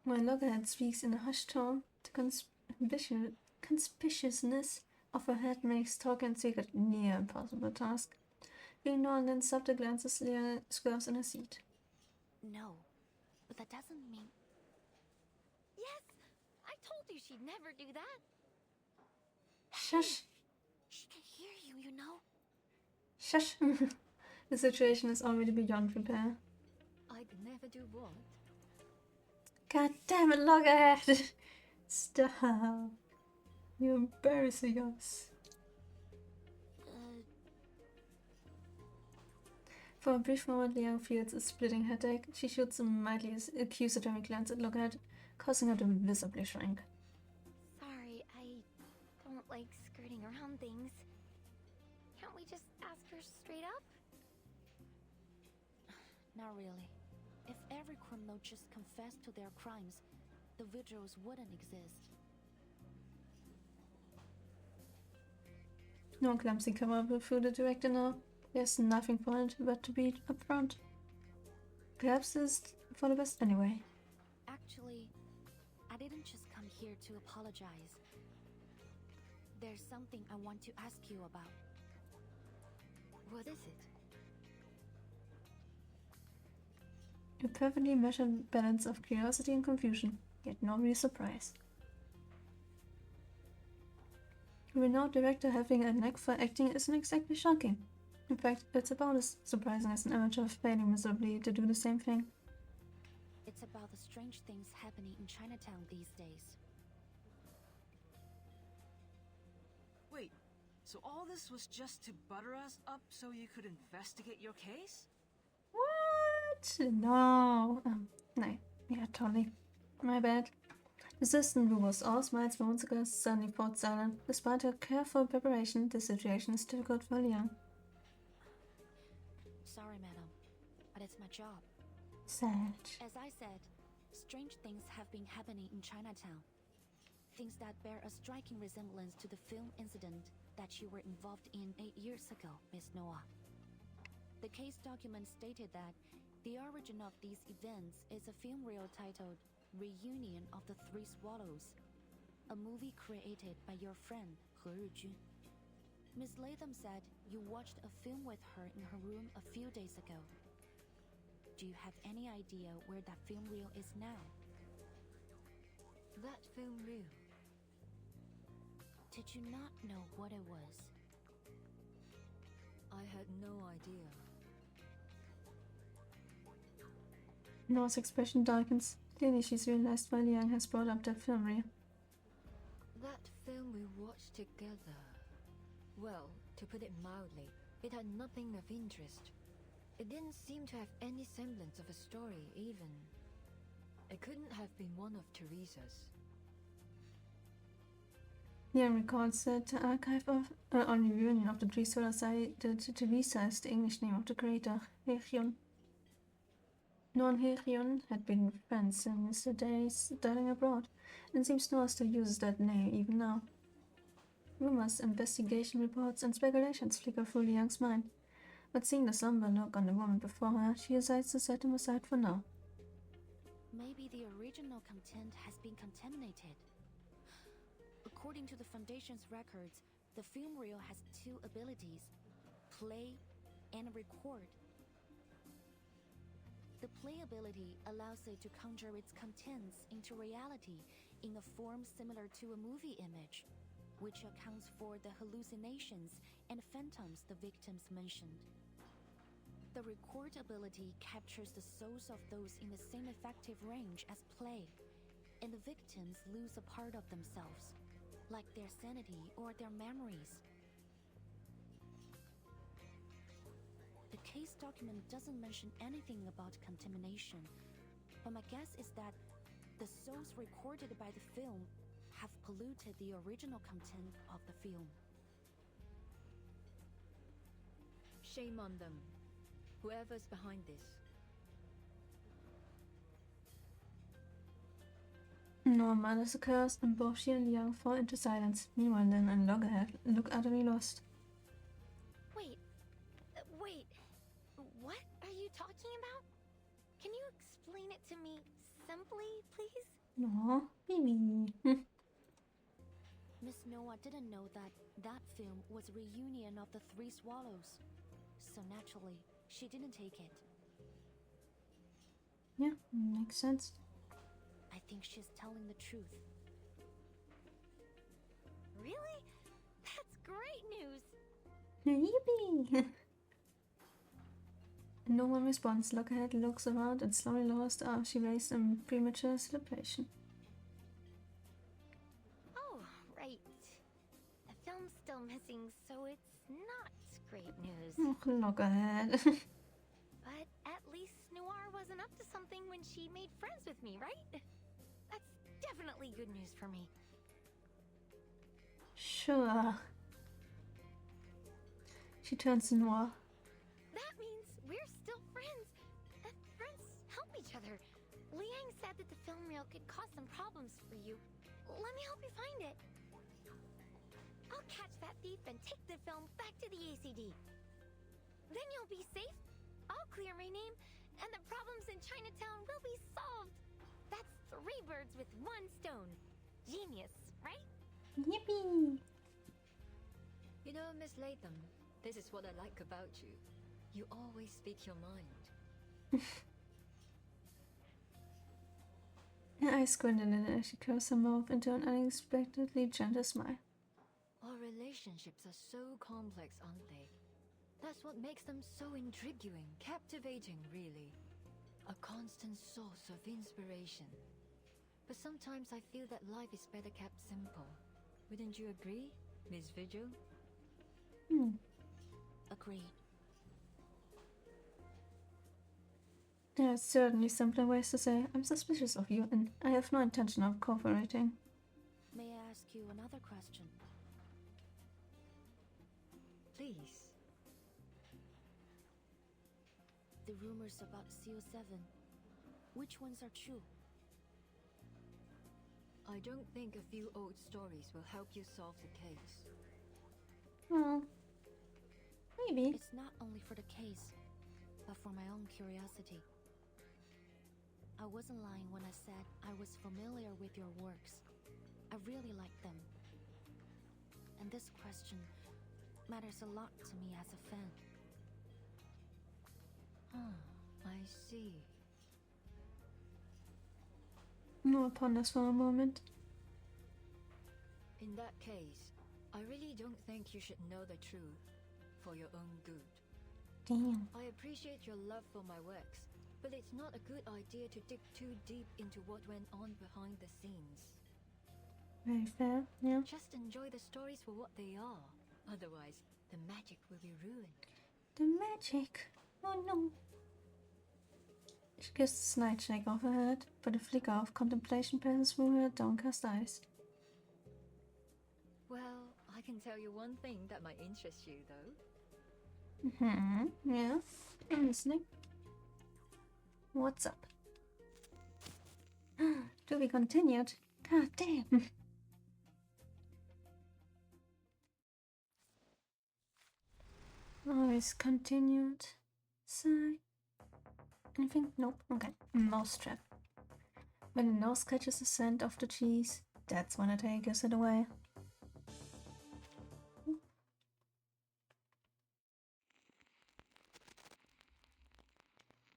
[SPEAKER 1] While Loggerhead speaks in a hushed tone, the conspicuousness of her head makes talk and secret near impossible task. Ignoring then subtle glances, Leah squirms in her seat.
[SPEAKER 3] No, but that doesn't mean...
[SPEAKER 18] Yes! I told you she'd never do that!
[SPEAKER 1] Shush!
[SPEAKER 18] She can
[SPEAKER 3] hear you, you know?
[SPEAKER 1] Shush! The situation is already beyond repair.
[SPEAKER 6] I'd never do what?
[SPEAKER 1] God damn it, Loggerhead! Stop! You're embarrassing us. For a brief moment, Liang feels a splitting headache. She shoots a mildly accusatory glance at Loggerhead, causing her to visibly shrink.
[SPEAKER 18] Sorry, I don't like skirting around things. Can't we just ask her straight up?
[SPEAKER 3] Not really. If every criminal just confessed to their crimes, the vigils wouldn't exist.
[SPEAKER 1] No clumsy cover will fool the director now. There's nothing for it but to be upfront. Perhaps it's for the best anyway.
[SPEAKER 3] Actually, I didn't just come here to apologize. There's something I want to ask you about.
[SPEAKER 6] What is it?
[SPEAKER 1] A perfectly measured balance of curiosity and confusion, yet no real surprise. A renowned director having a knack for acting isn't exactly shocking. In fact, it's about as surprising as an amateur failing miserably to do the same thing.
[SPEAKER 3] It's about the strange things happening in Chinatown these days.
[SPEAKER 8] Wait, so all this was just to butter us up so you could investigate your case?
[SPEAKER 1] What? No. No. Yeah, totally. My bad. The assistant, who was all smiles moments ago, suddenly fought silent. Despite her careful preparation, the situation is difficult for Liang.
[SPEAKER 3] Sorry, madam, but it's my job.
[SPEAKER 1] Sad.
[SPEAKER 3] As I said, strange things have been happening in Chinatown. Things that bear a striking resemblance to the film incident that you were involved in 8 years ago, Miss Noah. The case document stated that the origin of these events is a film reel titled Reunion of the Three Swallows, a movie created by your friend He Rijun. Miss Latham said you watched a film with her in her room a few days ago. Do you have any idea where that film reel is now?
[SPEAKER 6] That film reel?
[SPEAKER 3] Did you not know what it was?
[SPEAKER 6] I had no idea.
[SPEAKER 1] Noah's expression darkens. Clearly she's realized why Liang has brought up that film reel.
[SPEAKER 6] That film we watched together. Well, to put it mildly, it had nothing of interest. It didn't seem to have any semblance of a story, even. It couldn't have been one of Teresa's.
[SPEAKER 1] Liang recalls that the archive of on Reunion of the Three Swallows cited Teresa as the English name of the creator, He Hyun. Noah and He Hyun had been friends since the days studying abroad, and seems Noah still uses that name even now. Rumors, investigation reports, and speculations flicker through Liang's mind, but seeing the somber look on the woman before her, she decides to set him aside for now.
[SPEAKER 3] Maybe the original content has been contaminated. According to the Foundation's records, the film reel has two abilities: play and record. The play ability allows it to conjure its contents into reality in a form similar to a movie image, which accounts for the hallucinations and phantoms the victims mentioned. The record ability captures the souls of those in the same effective range as play, and the victims lose a part of themselves, like their sanity or their memories. The case document doesn't mention anything about contamination, but my guess is that the souls recorded by the film have polluted the original content of the film.
[SPEAKER 6] Shame on them. Whoever's behind this.
[SPEAKER 1] Noah mutters a curse, and both she and Liang fall into silence. Meanwhile, Lin and Loggerhead look utterly lost.
[SPEAKER 18] Wait. What are you talking about? Can you explain it to me simply, please?
[SPEAKER 1] No, baby.
[SPEAKER 3] Miss Noah didn't know that that film was a reunion of the Three Swallows, so naturally, she didn't take it.
[SPEAKER 1] Yeah, makes sense.
[SPEAKER 3] I think she's telling the truth.
[SPEAKER 18] Really? That's great news!
[SPEAKER 1] Yippee! No one responds. Lockerhead looks around and slowly lowers the arm she raised in premature celebration.
[SPEAKER 18] Oh, right. The film's still missing, so it's not great news.
[SPEAKER 1] Oh, Lockerhead.
[SPEAKER 18] But at least Noir wasn't up to something when she made friends with me, right? That's definitely good news for me.
[SPEAKER 1] Sure. She turns to Noir.
[SPEAKER 18] That means we're still friends. And friends help each other. Liang said that the film reel could cause some problems for you. Let me help you find it. I'll catch that thief and take the film back to the ACD. Then you'll be safe. I'll clear my name, and the problems in Chinatown will be solved. That's 3 birds with 1 stone. Genius, right?
[SPEAKER 1] Yippee!
[SPEAKER 6] You know, Miss Latham, this is what I like about you. You always speak your mind.
[SPEAKER 1] Her eyes squint a little as she curves her mouth into an unexpectedly gentle smile.
[SPEAKER 6] Our relationships are so complex, aren't they? That's what makes them so intriguing, captivating, really. A constant source of inspiration. But sometimes I feel that life is better kept simple. Wouldn't you agree, Miss Vigil?
[SPEAKER 3] Agreed.
[SPEAKER 1] There are certainly simpler ways to say, I'm suspicious of you and I have no intention of cooperating.
[SPEAKER 3] May I ask you another question?
[SPEAKER 6] Please.
[SPEAKER 3] The rumors about CO7, which ones are true?
[SPEAKER 6] I don't think a few old stories will help you solve the case.
[SPEAKER 1] Well, maybe.
[SPEAKER 3] It's not only for the case, but for my own curiosity. I wasn't lying when I said I was familiar with your works. I really like them. And this question matters a lot to me as a fan.
[SPEAKER 6] I see.
[SPEAKER 1] Noah ponders for a moment.
[SPEAKER 6] In that case, I really don't think you should know the truth for your own good.
[SPEAKER 1] Damn.
[SPEAKER 6] I appreciate your love for my works, but it's not a good idea to dig too deep into what went on behind the scenes.
[SPEAKER 1] Very fair, yeah.
[SPEAKER 6] Just enjoy the stories for what they are. Otherwise, the magic will be ruined.
[SPEAKER 1] The magic? Oh no. She gives a slight shake of her head, but a flicker of contemplation passes through her downcast eyes.
[SPEAKER 6] Well, I can tell you one thing that might interest you, though.
[SPEAKER 1] Yeah. I'm listening. What's up? To be continued. God damn. Always continued. Sigh. Anything? Nope. Okay. Mousetrap. When the nose catches the scent of the cheese, that's when it gives it away.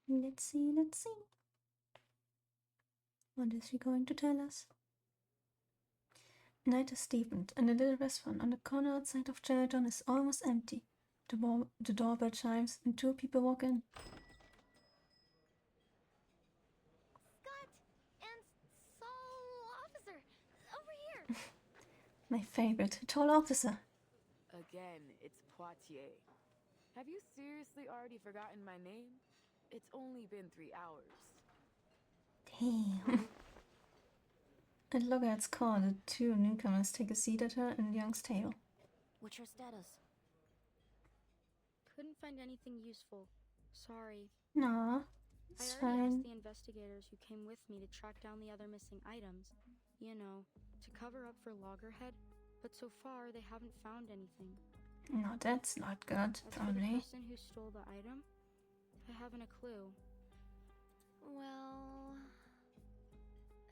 [SPEAKER 1] Let's see. What is she going to tell us? Night has deepened, and the little restaurant on the corner outside of Showdown is almost empty. The doorbell chimes, and 2 people walk in.
[SPEAKER 18] Scott and Saul officer, over here.
[SPEAKER 1] My favorite, tall officer.
[SPEAKER 4] Again, it's Poitier. Have you seriously already forgotten my name? It's only been 3 hours.
[SPEAKER 1] Damn. At Loggerhead's call, the 2 newcomers take a seat at her and Young's table.
[SPEAKER 3] What's your status?
[SPEAKER 19] Couldn't find anything useful. Sorry.
[SPEAKER 1] Nah, it's fine.
[SPEAKER 19] Asked the investigators who came with me to track down the other missing items. You know, to cover up for Loggerhead. But so far, they haven't found anything.
[SPEAKER 1] No, that's not good,
[SPEAKER 19] As for the
[SPEAKER 1] probably.
[SPEAKER 19] person who stole the item, I haven't a clue.
[SPEAKER 18] Well,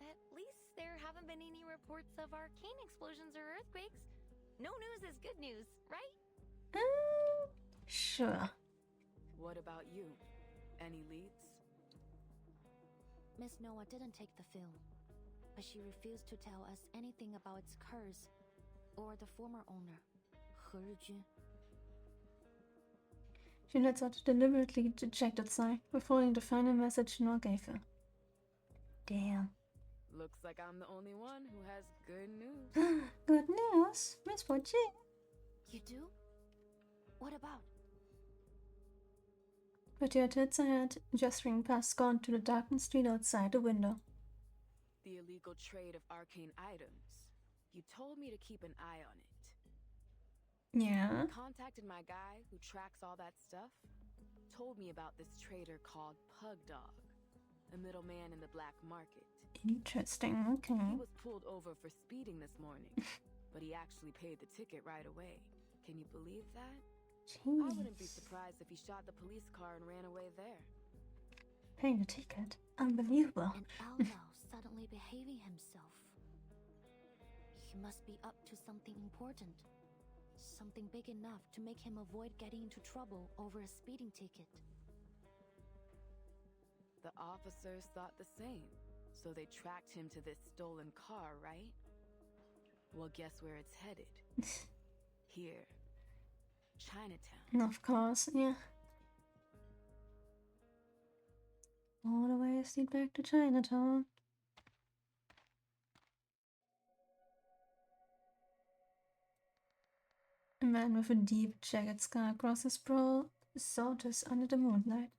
[SPEAKER 18] at least there haven't been any reports of arcane explosions or earthquakes. No news is good news, right?
[SPEAKER 1] Sure.
[SPEAKER 4] What about you? Any leads?
[SPEAKER 3] Miss Noah didn't take the film, but she refused to tell us anything about its curse or the former owner, He Rijun.
[SPEAKER 1] She lets out a deliberately dejected sigh, recalling the final message Noah gave her. Damn.
[SPEAKER 4] Looks like I'm the only one who has good news.
[SPEAKER 1] Good news? Miss Poitier?
[SPEAKER 18] You do? What about?
[SPEAKER 1] Poitier tilts her head, gesturing past Scorn to the darkened street outside the window.
[SPEAKER 4] The illegal trade of arcane items. You told me to keep an eye on it.
[SPEAKER 1] Yeah?
[SPEAKER 4] I contacted my guy who tracks all that stuff. Told me about this trader called Pug Dog, a middleman in the black market.
[SPEAKER 1] Interesting, okay.
[SPEAKER 4] He was pulled over for speeding this morning, but he actually paid the ticket right away. Can you believe that?
[SPEAKER 1] Jeez.
[SPEAKER 4] I wouldn't be surprised if he shot the police car and ran away there.
[SPEAKER 1] Paying the ticket? Unbelievable.
[SPEAKER 18] And outlaw suddenly behaving himself. He must be up to something important. Something big enough to make him avoid getting into trouble over a speeding ticket.
[SPEAKER 4] The officers thought the same, so they tracked him to this stolen car, right? Well, guess where it's headed? Here. Chinatown.
[SPEAKER 1] Of course, yeah. All the ways lead back to Chinatown. A man with a deep, jagged scar across his brow saunters under the moonlight.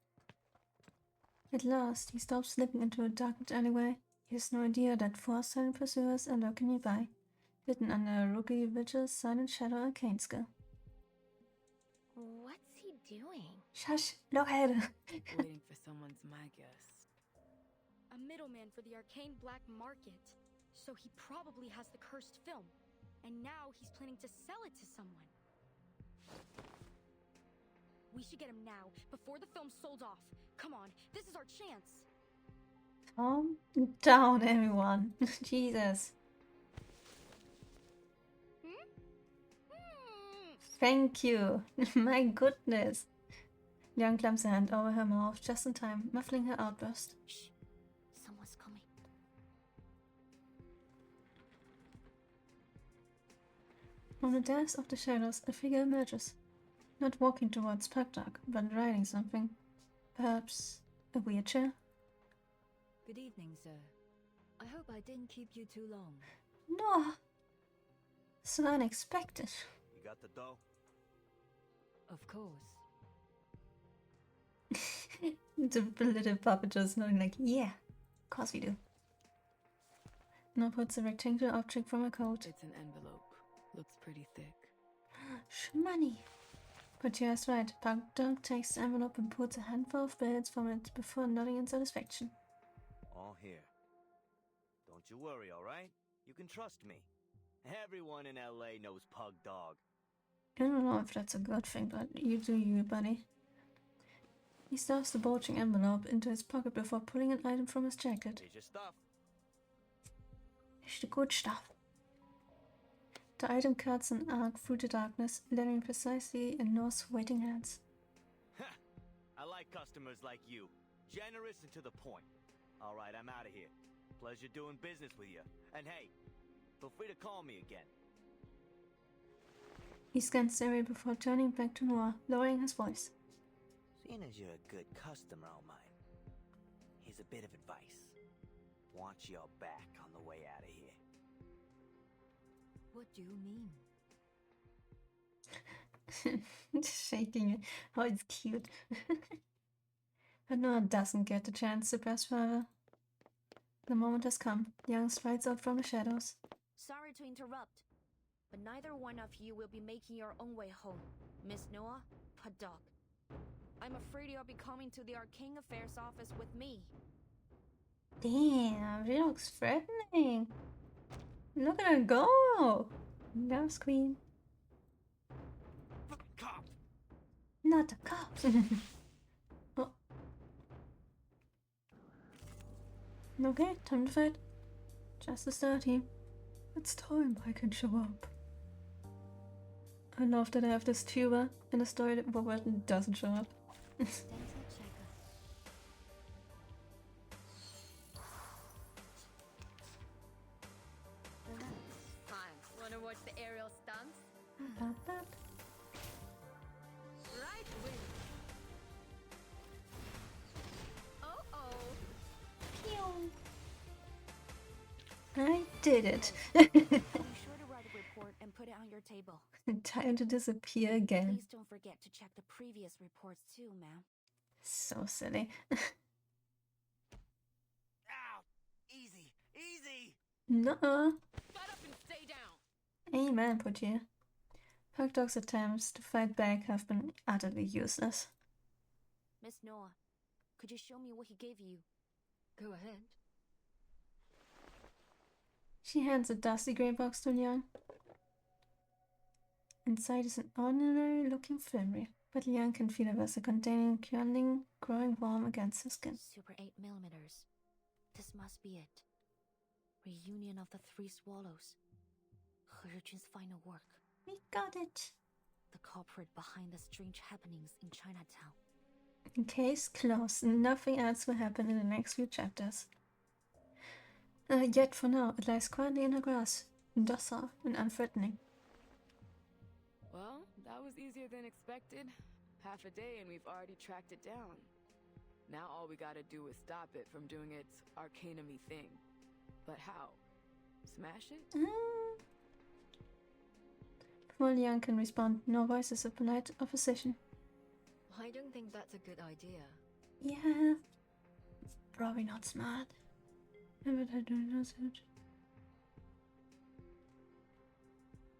[SPEAKER 1] At last, he stops slipping into a darkened alleyway. He has no idea that 4 silent pursuers are lurking nearby, hidden under a rookie vigil's silent shadow arcane skill.
[SPEAKER 18] What's he doing?
[SPEAKER 1] Shush! Look at her!
[SPEAKER 4] Waiting for someone's my guess.
[SPEAKER 19] A middleman for the arcane black market. So he probably has the cursed film. And now he's planning to sell it to someone. We should get him now, before the film's sold off. Come on, this is our chance.
[SPEAKER 1] Calm down, everyone. Jesus. Thank you. My goodness. Young clams her hand over her mouth just in time, muffling her outburst.
[SPEAKER 18] Shh. Someone's coming.
[SPEAKER 1] From the depths of the shadows, a figure emerges. Not walking towards Pugdog, but riding something. Perhaps a wheelchair?
[SPEAKER 6] Good evening, sir. I hope I didn't keep you too long.
[SPEAKER 1] No! So unexpected.
[SPEAKER 20] You got the dough?
[SPEAKER 6] Of course.
[SPEAKER 1] The little puppet just nodding like, yeah, of course we do. Now puts a rectangular object from her coat.
[SPEAKER 4] It's an envelope. Looks pretty thick.
[SPEAKER 1] Shmoney. Poitier is right. Pugdog takes the envelope and puts a handful of bills from it before nodding in satisfaction.
[SPEAKER 20] All here. Don't you worry, alright? You can trust me. Everyone in LA knows Pug Dog.
[SPEAKER 1] I don't know if that's a good thing, but you do you, buddy. He stuffs the bulging envelope into his pocket before pulling an item from his jacket.
[SPEAKER 20] Here's your stuff.
[SPEAKER 1] It's the good stuff. The item cuts an arc through the darkness, landing precisely in Noah's waiting hands.
[SPEAKER 20] I like customers like you. Generous and to the point. Alright, I'm out of here. Pleasure doing business with you. And hey, feel free to call me again.
[SPEAKER 1] He scans the area before turning back to Noah, lowering his voice.
[SPEAKER 20] Seeing as you're a good customer of mine, here's a bit of advice. Watch your back on the way out of here.
[SPEAKER 6] What do you mean?
[SPEAKER 1] Shaking it. Oh, it's cute. But Noah doesn't get the chance to press further. The moment has come. Young strides out from the shadows.
[SPEAKER 3] Sorry to interrupt, but neither one of you will be making your own way home. Miss Noah, Pugdog. I'm afraid you'll be coming to the Arcane Affairs office with me.
[SPEAKER 1] Damn, she looks threatening. Look at her go! Loves Queen.
[SPEAKER 20] Cop!
[SPEAKER 1] Not the cops. Oh. Okay, time to fight. Just the start here. It's time I can show up. I love that I have this tuber in a story that Bob doesn't show up.
[SPEAKER 9] Fine. Wanna watch the aerial stunts?
[SPEAKER 1] About that.
[SPEAKER 9] Right wing.
[SPEAKER 1] did it.
[SPEAKER 3] Be sure to write a report and put it on your table.
[SPEAKER 1] Time to disappear again.
[SPEAKER 3] Please don't forget to check the previous reports too, ma'am.
[SPEAKER 1] So silly.
[SPEAKER 20] Ow! Easy, easy!
[SPEAKER 1] Nuh-uh.
[SPEAKER 5] Shut up and stay down!
[SPEAKER 1] Amen, Poitier. Pugdog's attempts to fight back have been utterly useless.
[SPEAKER 3] Miss Noah, could you show me what he gave you?
[SPEAKER 6] Go ahead.
[SPEAKER 1] She hands a dusty grey box to Liang. Inside is an ordinary-looking film reel, but Liang can feel a vessel containing curdling, growing warm against his skin.
[SPEAKER 3] Super 8mm. This must be it. Reunion of the three swallows. He Zhijun's final work.
[SPEAKER 1] We got it.
[SPEAKER 3] The culprit behind the strange happenings in Chinatown.
[SPEAKER 1] Case closed. Nothing else will happen in the next few chapters. Yet for now, it lies quietly in her grasp, docile and unthreatening.
[SPEAKER 4] Well, that was easier than expected. Half a day and we've already tracked it down. Now all we gotta do is stop it from doing its arcanum-y thing. But how? Smash it?
[SPEAKER 1] Before Liang can respond, no voices of polite opposition.
[SPEAKER 6] I don't think that's a good idea.
[SPEAKER 1] Yeah, probably not smart. But I don't know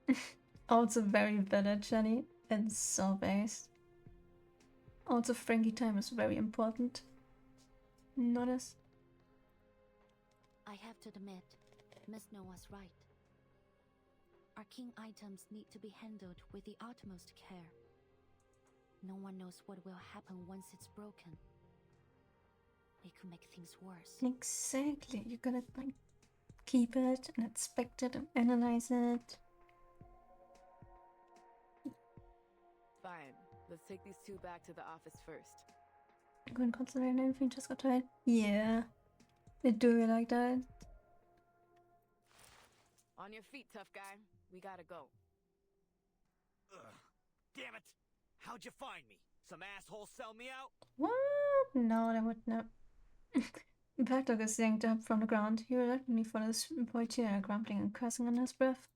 [SPEAKER 1] it. Also very village, Jenny, and so based. Also, Frankie time is very important. Notice.
[SPEAKER 3] I have to admit, Miss Noah's right. Arcane items need to be handled with the utmost care. No one knows what will happen once it's broken. It could make things worse.
[SPEAKER 1] Exactly. You gotta like keep it and inspect it and analyze it.
[SPEAKER 4] Fine. Let's take these two back to the office first.
[SPEAKER 1] You couldn't concentrate on anything, just got tired. Yeah. They do it like that.
[SPEAKER 4] On your feet, tough guy. We gotta go.
[SPEAKER 20] Ugh. Damn it! How'd you find me? Some asshole sell me out?
[SPEAKER 1] What? No, they would not. Pugdog is yanked up from the ground. He reluctantly follows Poitier, grumbling and cursing under his breath.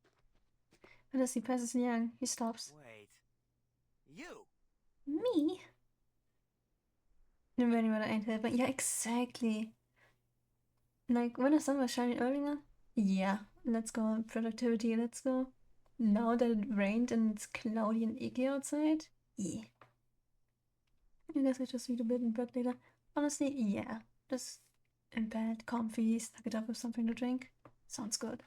[SPEAKER 1] But as he passes Liang, he stops.
[SPEAKER 20] Wait. You?
[SPEAKER 1] Me? The rainy weather ain't helping. Yeah, exactly. Like, when the sun was shining earlier, yeah, let's go. Productivity, let's go. Now that it rained and it's cloudy and icky outside, yeah. I guess I just read a bit in bed later. Honestly, yeah. Just in bed, comfy, stuck it up with something to drink. Sounds good.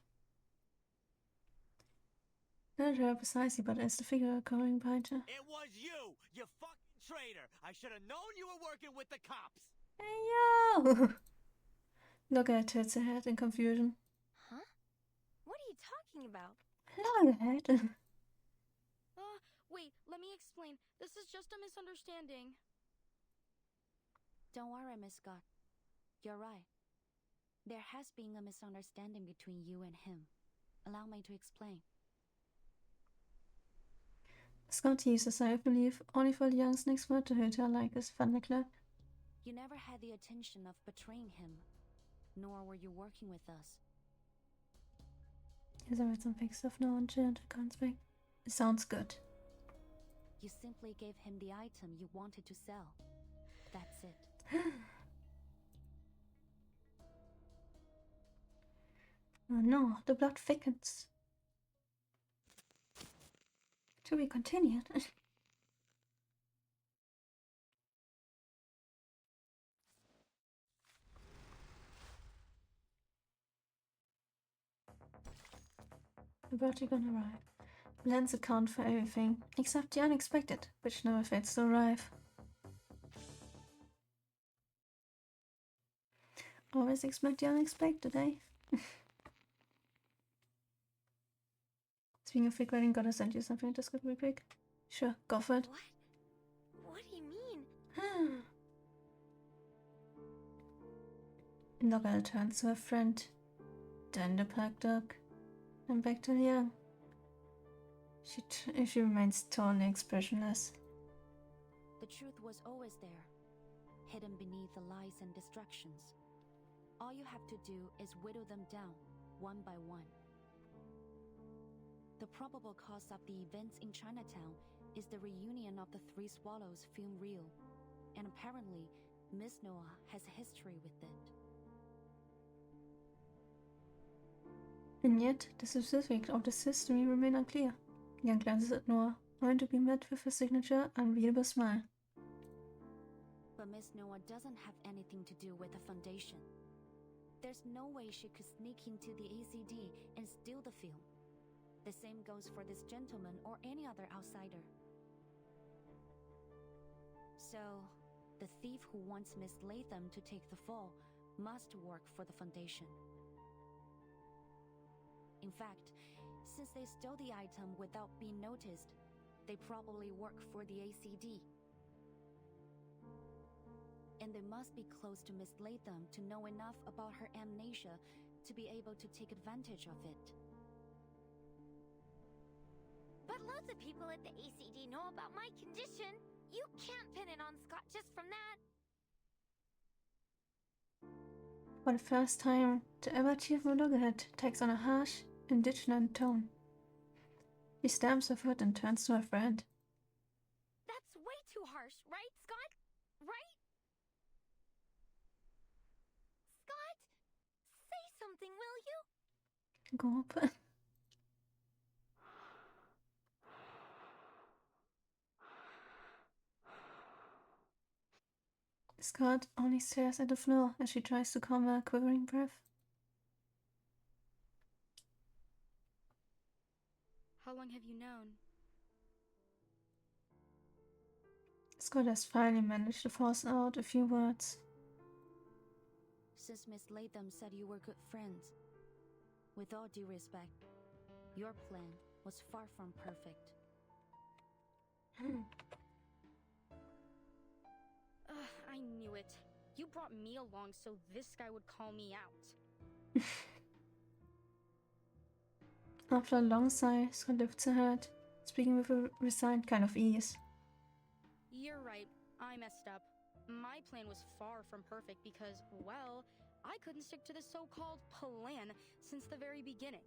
[SPEAKER 1] Not her precisely, but as the figure coming behind her.
[SPEAKER 20] It was you! You fucking traitor! I should have known you were working with the cops!
[SPEAKER 1] Hey, yo! Look at her tilts her head in confusion.
[SPEAKER 18] Huh? What are you talking about?
[SPEAKER 1] Look at her.
[SPEAKER 19] Wait, let me explain. This is just a misunderstanding.
[SPEAKER 3] Don't worry, Miss Scott. You're right. There has been a misunderstanding between you and him. Allow me to explain.
[SPEAKER 1] Scott heaves a sigh of relief, only for Liang's next word to hurt her like a thunderclap.
[SPEAKER 3] You never had the intention of betraying him, nor were you working with us.
[SPEAKER 1] Yes, I read some fake stuff now on chat. I can't speak. It sounds good.
[SPEAKER 3] You simply gave him the item you wanted to sell. That's it.
[SPEAKER 1] Oh no, the blood thickens. To be continued. The vertigon arrive. Plans account for everything, except the unexpected, which never fails to arrive. Always expect the unexpected, eh? Speaking of fake writing, gotta send you something to Discord real quick. Sure, go for it.
[SPEAKER 18] What do you mean?
[SPEAKER 1] Noggle turns to her friend, then the Pugdog, and back to Liang. She remains totally expressionless.
[SPEAKER 3] The truth was always there, hidden beneath the lies and distractions. All you have to do is whittle them down, one by one. The probable cause of the events in Chinatown is the reunion of the Three Swallows film reel, and apparently, Miss Noah has a history with it.
[SPEAKER 1] And yet, the specifics of this history remain unclear. Young glances at Noah, only to be met with her signature unreadable smile.
[SPEAKER 3] But Miss Noah doesn't have anything to do with the Foundation. There's no way she could sneak into the ACD and steal the film. The same goes for this gentleman or any other outsider. So, the thief who wants Miss Latham to take the fall must work for the Foundation. In fact, since they stole the item without being noticed, they probably work for the ACD. And they must be close to Miss Latham to know enough about her amnesia to be able to take advantage of it.
[SPEAKER 18] But loads of people at the ACD know about my condition. You can't pin it on Scott just from that.
[SPEAKER 1] For the first time, the ever-cheerful Loggerhead takes on a harsh, indignant tone. She stamps her foot and turns to her friend.
[SPEAKER 18] That's way too harsh, right, Scott? Right? Scott? Say something, will you?
[SPEAKER 1] Gulp. Scott only stares at the floor as she tries to calm her quivering breath.
[SPEAKER 19] How long have you known?
[SPEAKER 1] Scott has finally managed to force out a few words.
[SPEAKER 3] Since Miss Latham said you were good friends, with all due respect, your plan was far from perfect.
[SPEAKER 19] I knew it. You brought me along so this guy would call me out.
[SPEAKER 1] After a long sigh, Scott lifts her head, speaking with a resigned kind of ease.
[SPEAKER 19] You're right. I messed up. My plan was far from perfect because, well, I couldn't stick to the so-called plan since the very beginning.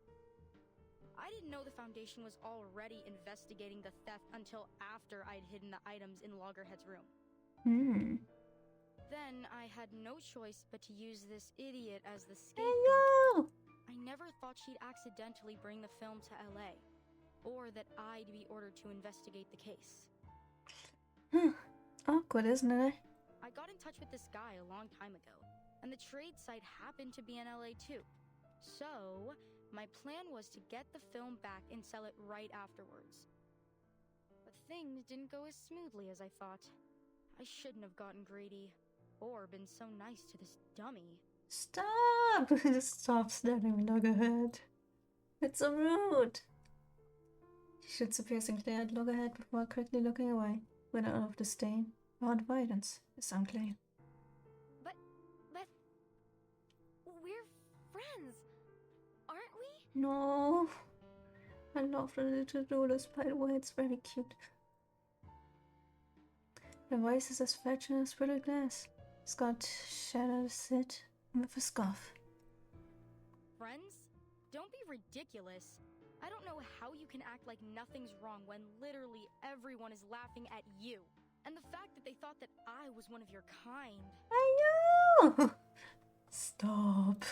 [SPEAKER 19] I didn't know the Foundation was already investigating the theft until after I'd hidden the items in Loggerhead's room. Then I had no choice but to use this idiot as the scapegoat. I never thought she'd accidentally bring the film to LA, or that I'd be ordered to investigate the case.
[SPEAKER 1] Awkward, isn't it?
[SPEAKER 19] I got in touch with this guy a long time ago, and the trade site happened to be in LA too. So, my plan was to get the film back and sell it right afterwards. But things didn't go as smoothly as I thought. I shouldn't have gotten greedy, or been so nice to this dummy.
[SPEAKER 1] Stop! Stop staring Loggerhead. It's so rude. She shoots a piercing glare at Loggerhead before quickly looking away, whether out of disdain or avoidance is unclear.
[SPEAKER 18] But we're friends, aren't we?
[SPEAKER 1] No. I love the little doodles, by the way, it's very cute. The voice is as fragile as brittle glass. Scott shatters it with a scoff.
[SPEAKER 19] Friends? Don't be ridiculous. I don't know how you can act like nothing's wrong when literally everyone is laughing at you. And the fact that they thought that I was one of your kind.
[SPEAKER 1] I know! Stop.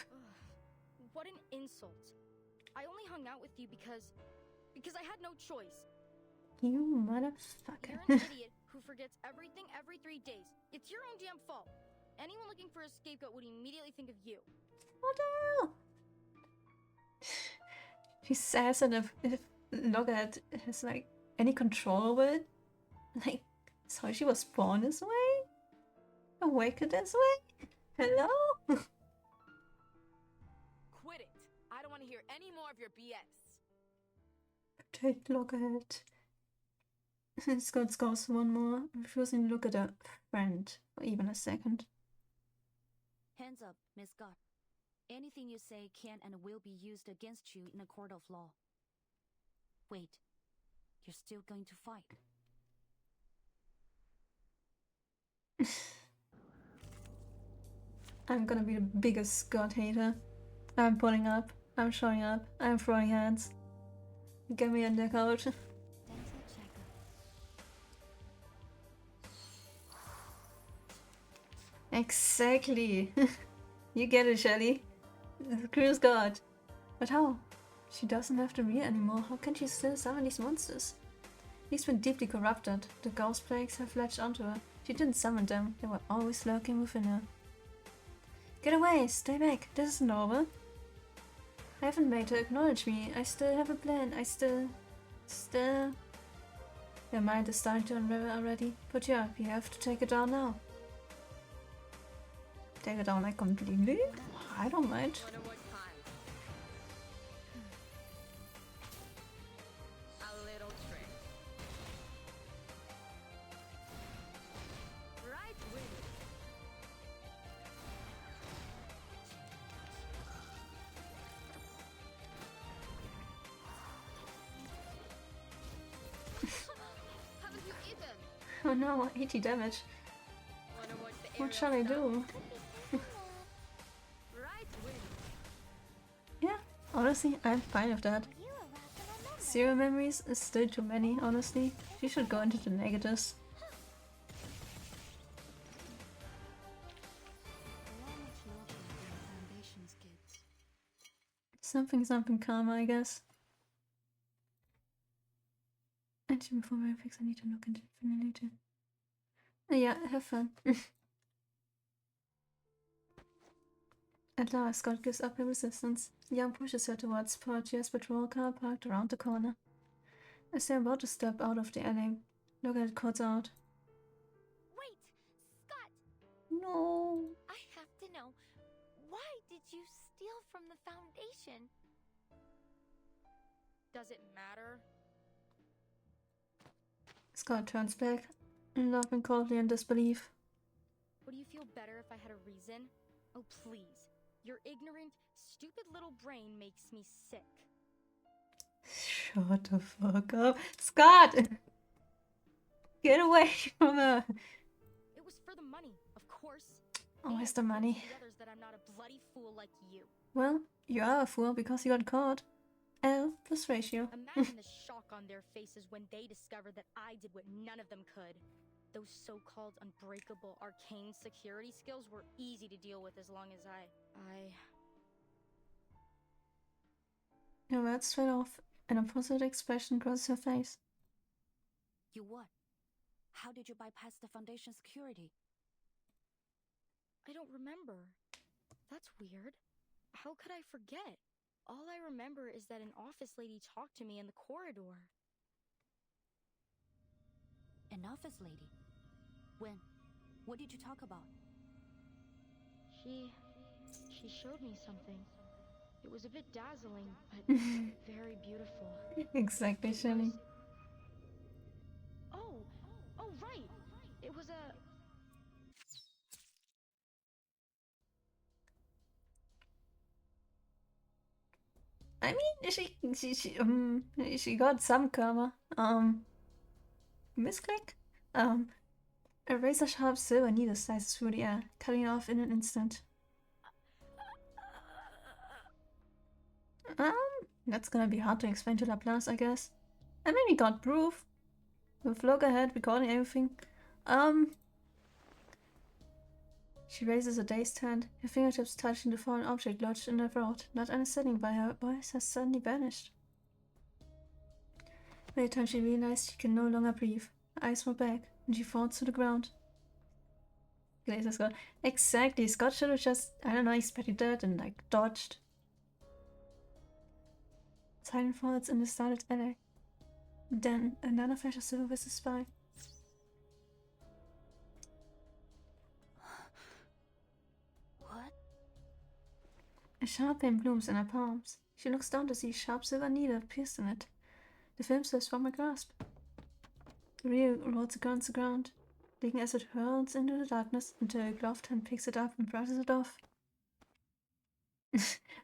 [SPEAKER 19] What an insult. I only hung out with you because I had no choice.
[SPEAKER 1] You motherfucker.
[SPEAKER 19] You're an idiot who forgets everything every 3 days. It's your own damn fault. Anyone looking for a scapegoat would immediately think of you.
[SPEAKER 1] What the hell? She says that if Loggerhead has like any control over it, like, so she was born this way? Awakened this way? Hello?
[SPEAKER 5] Quit it. I don't want to hear any more of your BS.
[SPEAKER 1] Take Loggerhead. Scott scores one more, refusing to look at a friend for even a second.
[SPEAKER 3] Hands up, Miss Scott. Anything you say can and will be used against you in a court of law. Wait, you're still going to fight?
[SPEAKER 1] I'm gonna be the biggest Scott hater. I'm pulling up. I'm showing up. I'm throwing hands. Get me in the couch. Exactly. You get it, Shelly. Screws God. But how? She doesn't have the real anymore. How can she still summon these monsters? He's been deeply corrupted. The ghost plagues have latched onto her. She didn't summon them. They were always lurking within her. Get away! Stay back! This isn't over. I haven't made her acknowledge me. I still have a plan. I still... Your mind is starting to unravel already. Put you up. You have to take it down now. Take it down like completely? I don't mind. Oh no, 80 damage. What shall I do? Yeah, honestly, I'm fine with that. 0 memories is still too many, honestly. She should go into the negatives. Something karma, I guess. Actually, before I fix, I need to look into it later. Yeah, have fun. At last, Scott gives up her resistance. Young pushes her towards Portia's patrol car parked around the corner. As they're about to step out of the alley, Logan calls out.
[SPEAKER 18] Wait! Scott!
[SPEAKER 1] No!
[SPEAKER 18] I have to know, why did you steal from the Foundation?
[SPEAKER 19] Does it matter?
[SPEAKER 1] Scott turns back, laughing coldly in disbelief.
[SPEAKER 19] Would you feel better if I had a reason? Oh, please. Your ignorant, stupid little brain makes me sick.
[SPEAKER 1] Shut the fuck up. Scott! Get away from her!
[SPEAKER 19] It was for the money, of course.
[SPEAKER 1] Always the money.
[SPEAKER 19] The others that I'm not a bloody fool like you.
[SPEAKER 1] Well, you are a fool because you got caught. L plus ratio.
[SPEAKER 19] Imagine the shock on their faces when they discovered that I did what none of them could. Those so-called unbreakable arcane security skills were easy to deal with as long as I...
[SPEAKER 1] Your words straight off, and a puzzled expression crosses her face.
[SPEAKER 3] You what? How did you bypass the Foundation security?
[SPEAKER 19] I don't remember. That's weird. How could I forget? All I remember is that an office lady talked to me in the corridor.
[SPEAKER 3] An office lady? When? What did you talk about?
[SPEAKER 19] She showed me something. It was a bit dazzling, but very beautiful.
[SPEAKER 1] Exactly, Shelly.
[SPEAKER 19] Oh, right. It was a...
[SPEAKER 1] I mean, she got some karma. Misclick? A razor-sharp silver needle slices through the air, cutting it off in an instant. That's gonna be hard to explain to Laplace, I guess. I mean, we got proof. With look ahead, recording everything. She raises a dazed hand, her fingertips touching the fallen object lodged in her throat. Not understanding why her voice has suddenly vanished. By the time she realized she can no longer breathe, her eyes were back, and she falls to the ground. Laser Scott. Exactly, Scott should have just, I don't know, expected that and like dodged. Silent falls in the startled alley. Then another flash of silver whizzes by.
[SPEAKER 3] What?
[SPEAKER 1] A sharp pain blooms in her palms. She looks down to see a sharp silver needle pierced in it. The film slips from her grasp. Rio rolls against the ground, leaking as it hurls into the darkness until her gloved hand picks it up and brushes it off.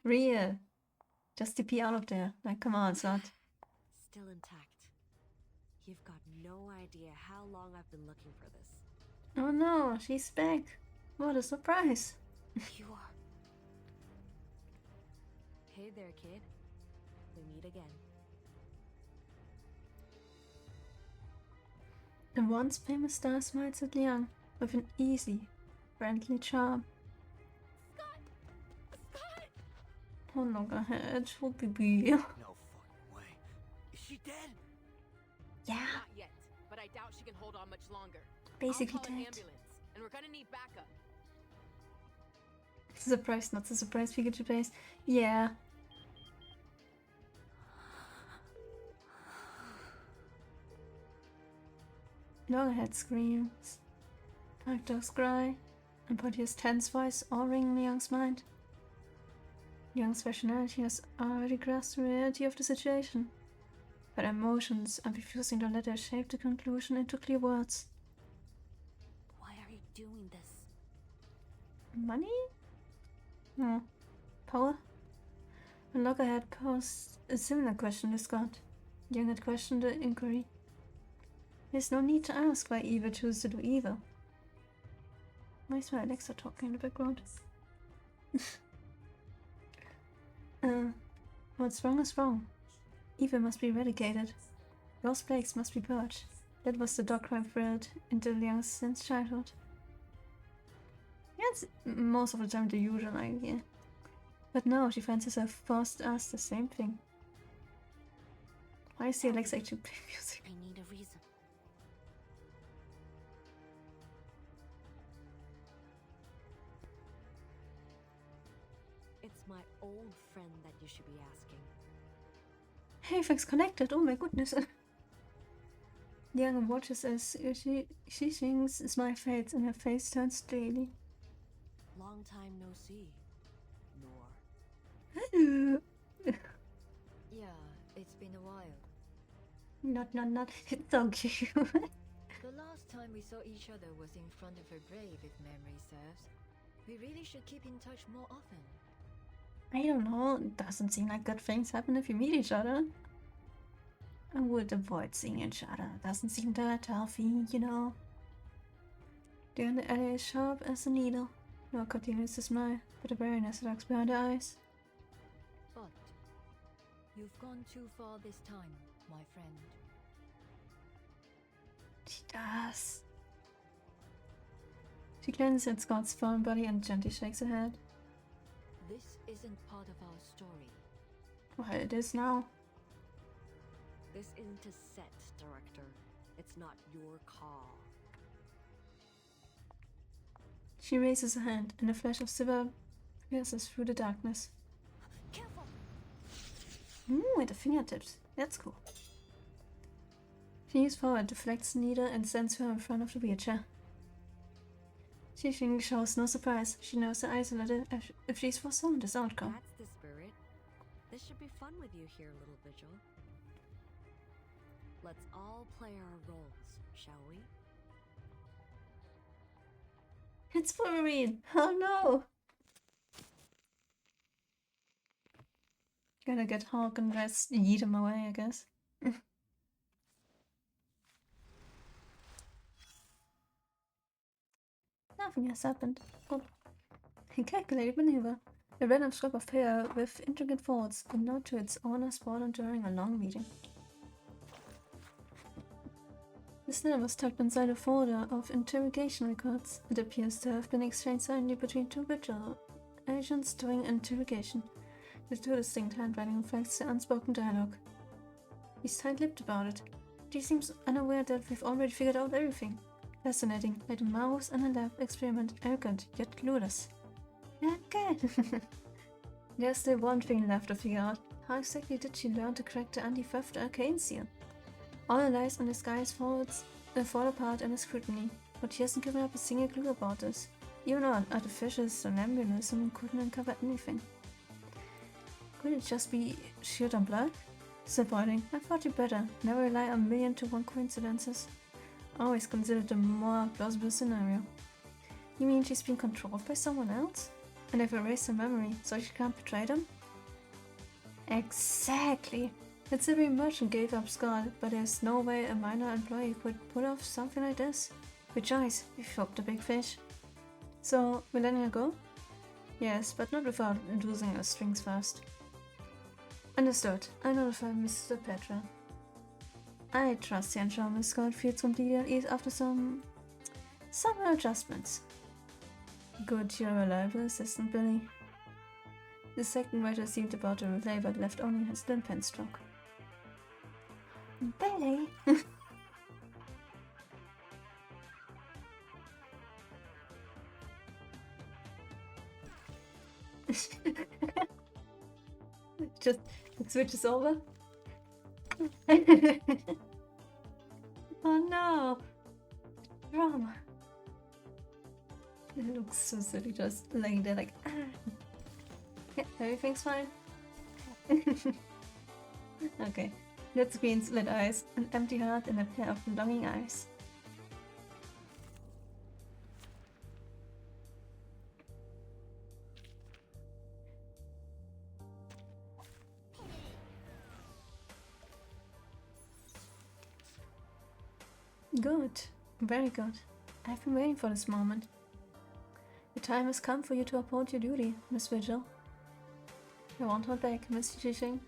[SPEAKER 1] Real. Just TP out of there. Like, come on, Scott.
[SPEAKER 11] Still intact. You've got no idea how long I've been looking for this.
[SPEAKER 1] Oh no, she's back. What a surprise.
[SPEAKER 3] You are...
[SPEAKER 11] Hey there, kid. We meet again.
[SPEAKER 1] The once famous star smiles at Liang with an easy, friendly charm. Oh, look ahead, oh baby.
[SPEAKER 7] No fucking way. Is she dead?
[SPEAKER 1] Yeah.
[SPEAKER 5] Not yet, but I doubt she can hold on much longer.
[SPEAKER 1] Basically
[SPEAKER 5] I'll call an
[SPEAKER 1] dead.
[SPEAKER 5] ambulance, and we're gonna need backup.
[SPEAKER 1] Surprise, not a surprise Pikachu face. Yeah. Loggerhead screams. Dark dogs cry. And Portia's tense voice all ring in Liang's mind. Liang's rationality has already grasped the reality of the situation, but emotions are refusing to let her shape the conclusion into clear words.
[SPEAKER 3] Why are you doing this?
[SPEAKER 1] Money? No. Power? When Loggerhead posed a similar question to Scott, Liang had questioned the inquiry. There's no need to ask why evil chooses to do evil. Why is my Alexa talking in the background? What's wrong is wrong. Evil must be eradicated. Lost plagues must be purged. That was the dog crime thread into Liang's since childhood. Yeah, it's most of the time the usual idea. But now she finds herself forced to ask the same thing. Why is the Alexa actually playing music?
[SPEAKER 3] I need a reason.
[SPEAKER 11] It's my old friend that you should be asking.
[SPEAKER 1] Halifax connected, oh my goodness. Liang watches as she sings Smile fades and her face turns daily.
[SPEAKER 11] Long time no see. Nor.
[SPEAKER 1] Hello.
[SPEAKER 6] Yeah, it's been a while.
[SPEAKER 1] Not. It's so cute.
[SPEAKER 6] The last time we saw each other was in front of her grave, if memory serves. We really should keep in touch more often.
[SPEAKER 1] I don't know, it doesn't seem like good things happen if you meet each other. I would avoid seeing each other. Doesn't seem that healthy, you know. The under alley is sharp as a needle. Noah continues to smile, but the weariness lurks behind her eyes.
[SPEAKER 6] But you've gone too far this time, my friend.
[SPEAKER 1] She does. She glances at Scott's fallen body and gently shakes her head.
[SPEAKER 6] This isn't part of our story.
[SPEAKER 1] Well, it is now.
[SPEAKER 11] This isn't a set, director. It's not your call.
[SPEAKER 1] She raises her hand, and a flash of silver pierces through the darkness.
[SPEAKER 18] Careful!
[SPEAKER 1] With the fingertips. That's cool. She moves forward, deflects the needle, and sends her in front of the wheelchair. Xixing shows no surprise. She knows the isolated if she's foresaw this outcome.
[SPEAKER 11] That's the spirit. This should be fun with you here, little Vigil. Let's all play our roles, shall we?
[SPEAKER 1] It's Wolverine! Oh no! Gotta get Hulk and just yeet him away, I guess. Nothing has happened. Oh. A calculated maneuver. A random scrap of paper with intricate folds, a note to its owner spawned during a long meeting. This letter was tucked inside a folder of interrogation records. It appears to have been exchanged silently between two Vigil agents during interrogation. The two distinct handwriting reflects the unspoken dialogue. He's tight-lipped about it. He seems unaware that we've already figured out everything. Fascinating, like a mouse and a lab experiment, arrogant yet clueless. Okay. There's still one thing left to figure out. How exactly did she learn to crack the anti-theft arcane seal? All the lies on the skies fall apart under scrutiny, but she hasn't given up a single clue about this. Even our artificial somnambulism couldn't uncover anything. Could it just be sheer dumb luck? Disappointing. I thought you better. Never rely on 1,000,000 to 1 coincidences. Always consider the more plausible scenario. You mean she's been controlled by someone else? And they've erased her memory, so she can't betray them? Exactly! The Siberian merchant gave up Scott, but there's no way a minor employee could pull off something like this. Rejoice, we've hooked the big fish. So, we're letting her go? Yes, but not without losing her strings first. Understood. I notify Mr. Petra. I trust the ensure Miss Scott feels completely at ease after some adjustments. Good, you're a reliable assistant, Billy. The second writer seemed about to reply, but left only his thin pen stroke. Billy! Just it switches over. Oh no! Drama. It looks so silly, just laying there like, ah. Yeah, everything's fine. Okay, that screen slit eyes, an empty heart, and a pair of longing eyes. Good, very good. I've been waiting for this moment. The time has come for you to uphold your duty, Miss Vigil. I won't hold back, Miss Jishing.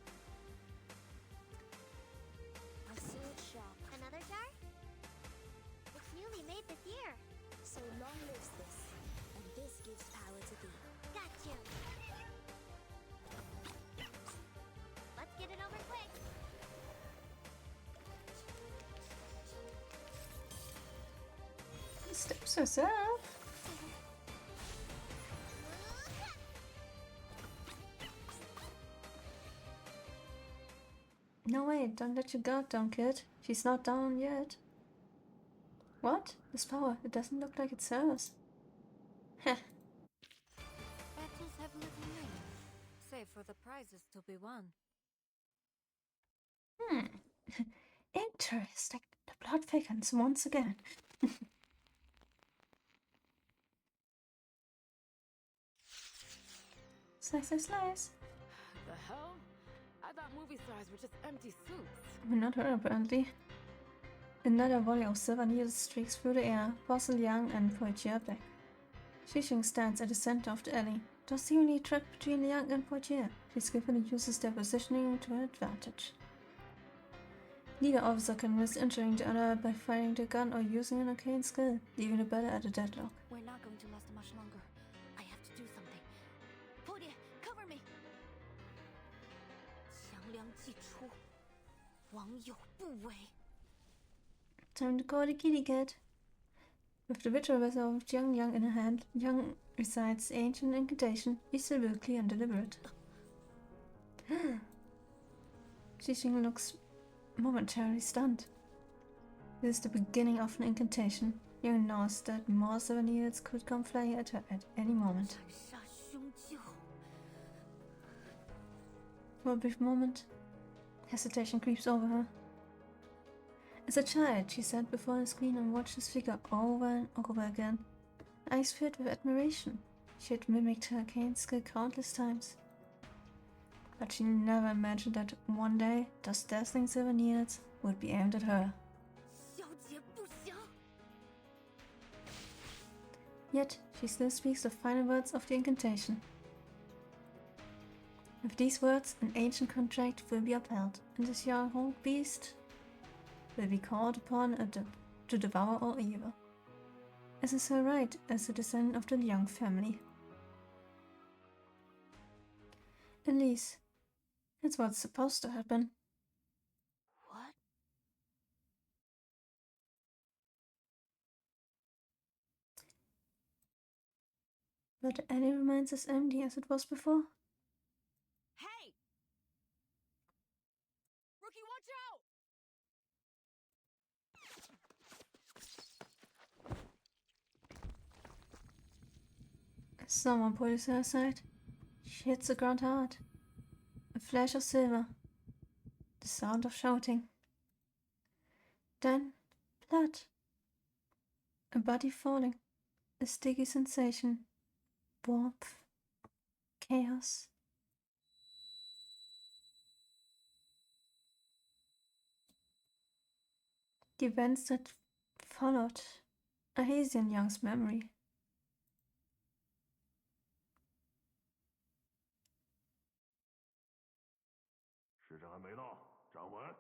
[SPEAKER 15] A sword shop. Another jar? It's newly made this year. So long lives this, and this gives power to thee. Got you. Let's get it over quick.
[SPEAKER 1] Steps herself. No way, don't let your guard down, kid. She's not down yet. What? This power, it doesn't look like it's hers. Heh.
[SPEAKER 22] Battles have little meaning, save for the prizes to be won.
[SPEAKER 1] Interesting. The blood thickens once again. Slice, slice, slice.
[SPEAKER 5] The hell? I thought movie stars were just empty suits.
[SPEAKER 1] Not her, apparently. Another volley of silver needles streaks through the air, Fossil Young and Poitier back. Shishing stands at the center of the alley. Does the only track between Liang and Poitier. She skillfully uses their positioning to her advantage. Neither officer can risk injuring the other by firing the gun or using an arcane skill, leaving the battle at a deadlock.
[SPEAKER 3] We're not going to last much longer. I have to do something. Poitier, cover me! 强梁既出，王有不为。
[SPEAKER 1] Time to call the kitty cat. With the ritual vessel of Jiang Yang in her hand, Yang recites the ancient incantation, each syllable clear and deliberate. Xixing looks momentarily stunned. This is the beginning of an incantation. Yang knows that more silver needles could come flying at her at any moment. For a brief moment, hesitation creeps over her. As a child, she sat before the screen and watched his figure over and over again, eyes filled with admiration. She had mimicked her arcane skill countless times. But she never imagined that one day those dazzling silver needles would be aimed at her. Yet, she still speaks the final words of the incantation. With these words, an ancient contract will be upheld, and this young beast will be called upon to devour all evil, as is her right as a descendant of the Liang family. At least, that's what's supposed to happen.
[SPEAKER 3] What?
[SPEAKER 1] But the alley remains as empty as it was before.
[SPEAKER 5] Hey! Rookie, watch out!
[SPEAKER 1] Someone pulls her aside. She hits the ground hard. A flash of silver. The sound of shouting. Then, blood. A body falling. A sticky sensation. Warmth. Chaos. The events that followed are hazy in Young's memory.
[SPEAKER 2] 审还没到，张文。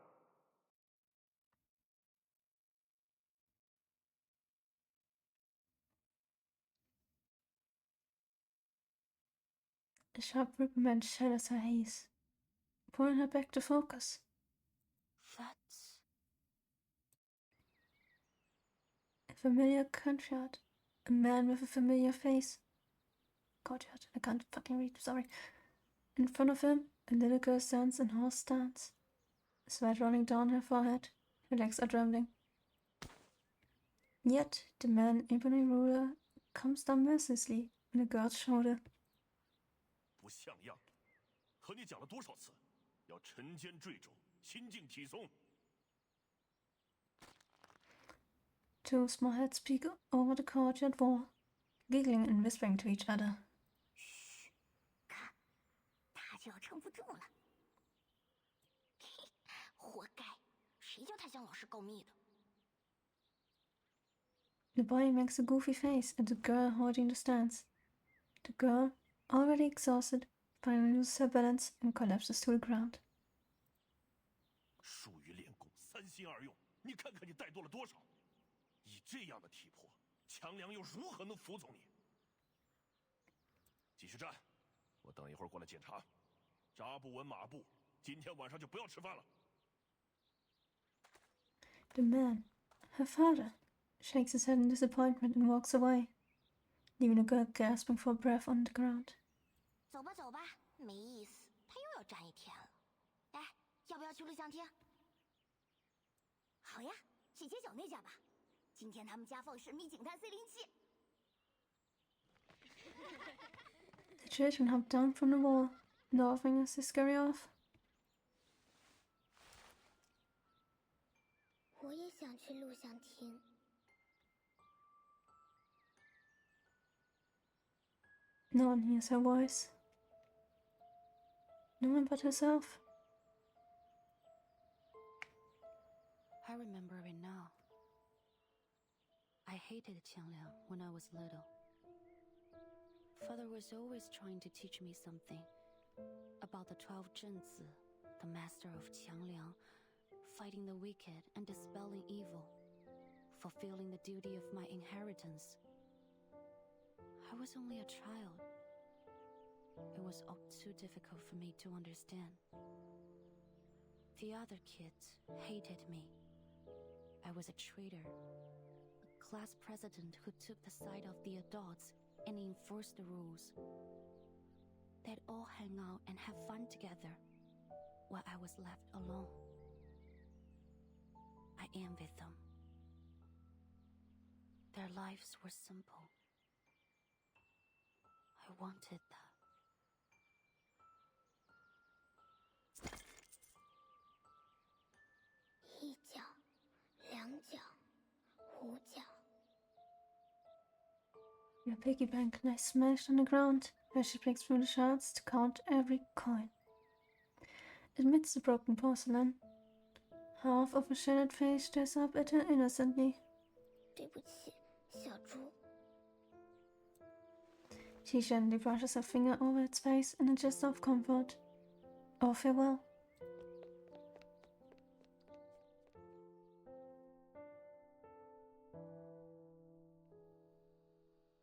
[SPEAKER 1] A sharp reprimand shadows her haze, pulling her back to focus.
[SPEAKER 3] That's...
[SPEAKER 1] A familiar courtyard. A man with a familiar face. Courtyard. I can't fucking read, sorry. In front of him, a little girl stands in horse stance. Sweat running down her forehead. Her legs are trembling. Yet, the man, ebony ruler, comes down mercilessly on the girl's shoulder.
[SPEAKER 2] 不像样，和你讲了多少次，要沉肩坠肘，心静体松。
[SPEAKER 1] Two small heads peek over the courtyard wall, giggling and whispering to each other.
[SPEAKER 15] 看，他就要撑不住了。嘿，活该，谁叫他向老师告密的？
[SPEAKER 1] The boy makes a goofy face at the girl holding the stance. The girl, already exhausted, finally loses her balance and collapses to the ground.
[SPEAKER 2] 疏于练功，三心二用，你看看你怠惰了多少！以这样的体魄，强梁又如何能服从你？继续站，我等一会儿过来检查。扎不稳马步，今天晚上就不要吃饭了。
[SPEAKER 1] The man, her father, shakes his head in disappointment and walks away, leaving the girl gasping for breath on the ground.
[SPEAKER 15] 走吧走吧，没意思，他又要站一天了。哎，要不要去录像厅？好呀，去街角那家吧。今天他们家放神秘警探407。
[SPEAKER 1] The children hop down from the wall, laughing as they scurry off.
[SPEAKER 15] 我也想去录像厅。
[SPEAKER 1] No one hears her voice. No one but herself.
[SPEAKER 3] I remember it now. I hated Qiangliang when I was little. Father was always trying to teach me something about the 12 Zhenzi, the master of Qiangliang, fighting the wicked and dispelling evil, fulfilling the duty of my inheritance. I was only a child. It was all too difficult for me to understand. The other kids hated me. I was a traitor, a class president who took the side of the adults and enforced the rules. They'd all hang out and have fun together, while I was left alone. I envied them. Their lives were simple. I wanted that.
[SPEAKER 15] 一脚，两脚，五脚。
[SPEAKER 1] Your piggy bank lies smashed on the ground as she flicks through the shards to count every coin. Amidst the broken porcelain, half of a shattered face stares up at her innocently.
[SPEAKER 15] 对不起，小猪。
[SPEAKER 1] She gently brushes her finger over its face in a gesture of comfort. Or farewell.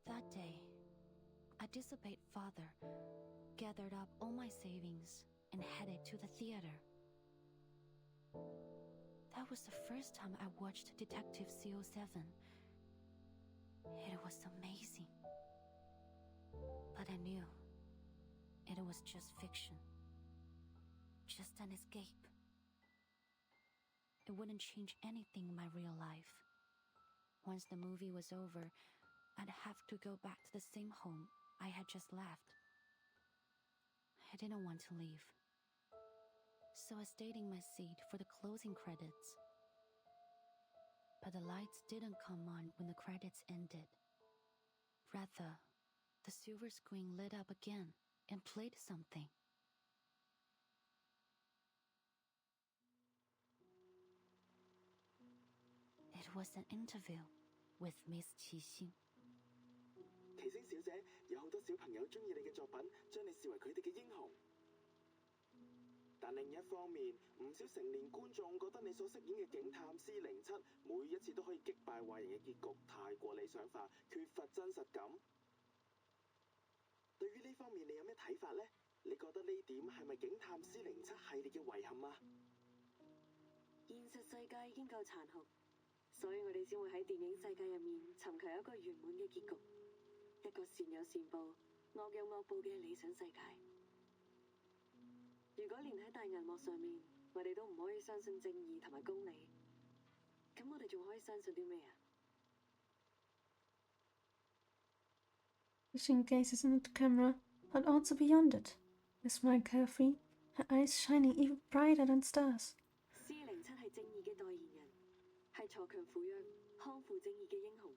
[SPEAKER 3] That day, I disobeyed Father, gathered up all my savings, and headed to the theater. That was the first time I watched Detective CO7. It was amazing. But I knew it was just fiction. Just an escape. It wouldn't change anything in my real life. Once the movie was over, I'd have to go back to the same home I had just left. I didn't want to leave. So I stayed in my seat for the closing credits. But the lights didn't come on when the credits ended. Rather, the silver screen lit up again and played something. It was an interview with Miss Qixing.
[SPEAKER 12] 提升小姐，有好多小朋友中意你嘅作品，將你視為佢哋嘅英雄。但另一方面，唔少成年觀眾覺得你所飾演嘅警探C07每一次都可以擊敗壞人嘅結局太過理想化，缺乏真實感。對於呢方面你有咩睇法呢？你覺得呢點係咪警探C07系列嘅遺憾啊？
[SPEAKER 11] 現實世界已經夠殘酷，所以我哋先會喺電影世界入面尋求一個圓滿嘅結局，一個善有善報、惡有惡報嘅理想世界。如果連喺大銀幕上面，我哋都唔可以相信正義同埋公理，咁我哋仲可以相信啲咩啊？
[SPEAKER 1] She gazes into the camera, but also beyond it. Her smile carefree, her eyes shining even brighter than stars.
[SPEAKER 11] C07係正義嘅代言人，係鋤強扶弱、匡扶正義嘅英雄。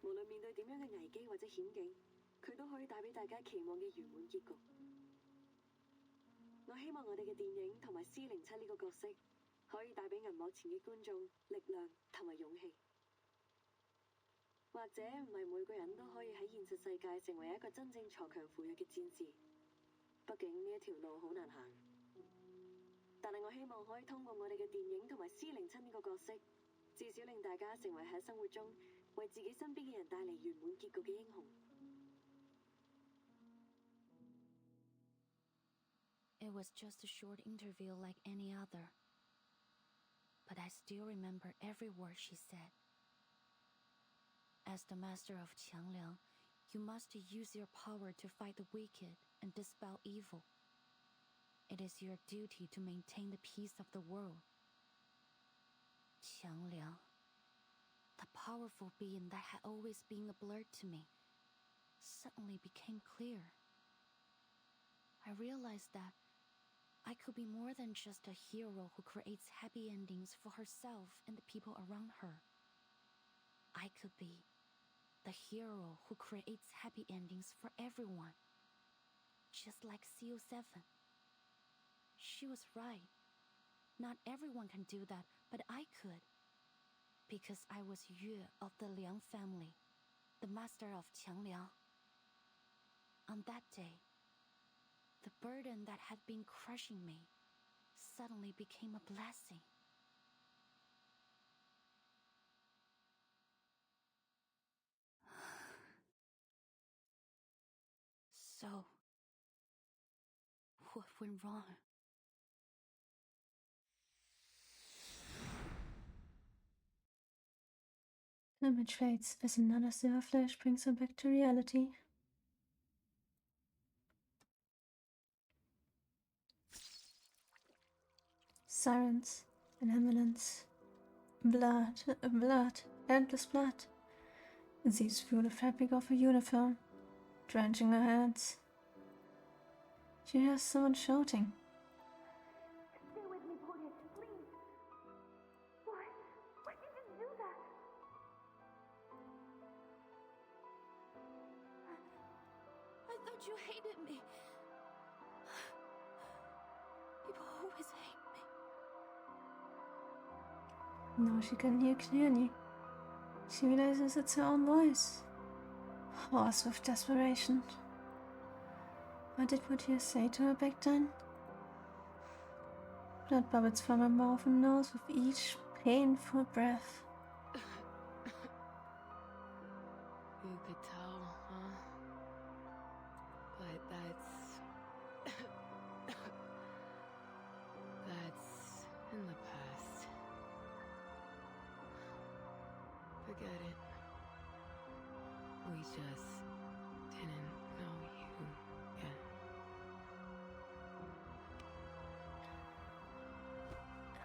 [SPEAKER 11] 無論面對點樣嘅危機或者險境，佢都可以帶俾大家期望嘅圓滿結局。我希望我哋嘅電影同埋C07呢個角色，可以帶俾銀幕前嘅觀眾力量同埋勇氣。或者唔係每個人都可以喺現實世界成為一個真正鋤強扶弱嘅戰士，畢竟呢一條路好難行。但係我希望可以通過我哋嘅電影同埋C07呢個角色，至少令大家成為喺生活中為自己身邊嘅人帶嚟圓滿結局嘅英雄。
[SPEAKER 3] It was just a short interview like any other, but I still remember every word she said. As the master of Qiangliang, you must use your power to fight the wicked and dispel evil. It is your duty to maintain the peace of the world. Qiangliang, the powerful being that had always been a blur to me, suddenly became clear. I realized that I could be more than just a hero who creates happy endings for herself and the people around her. I could be the hero who creates happy endings for everyone, just like CO7. She was right. Not everyone can do that, but I could. Because I was Yue of the Liang family, the master of Qiangliang. On that day, the burden that had been crushing me suddenly became a blessing. So, what went wrong?
[SPEAKER 1] The image fades as another silver flash brings her back to reality. Sirens, an ambulance, blood, endless blood. It seeps through the fabric of her uniform, drenching her hands. She hears someone shouting.
[SPEAKER 10] Stay with me, Portia, please. Why? Why did you do that?
[SPEAKER 3] I thought you hated me. People always hate me.
[SPEAKER 1] Now she can hear clearly. She realizes it's her own voice, hoarse with desperation. What did Portia say to her back then? Blood bubbles from her mouth and nose with each painful breath.
[SPEAKER 5] You could tell, huh? But that's in the past. Forget it. We just didn't know you yet.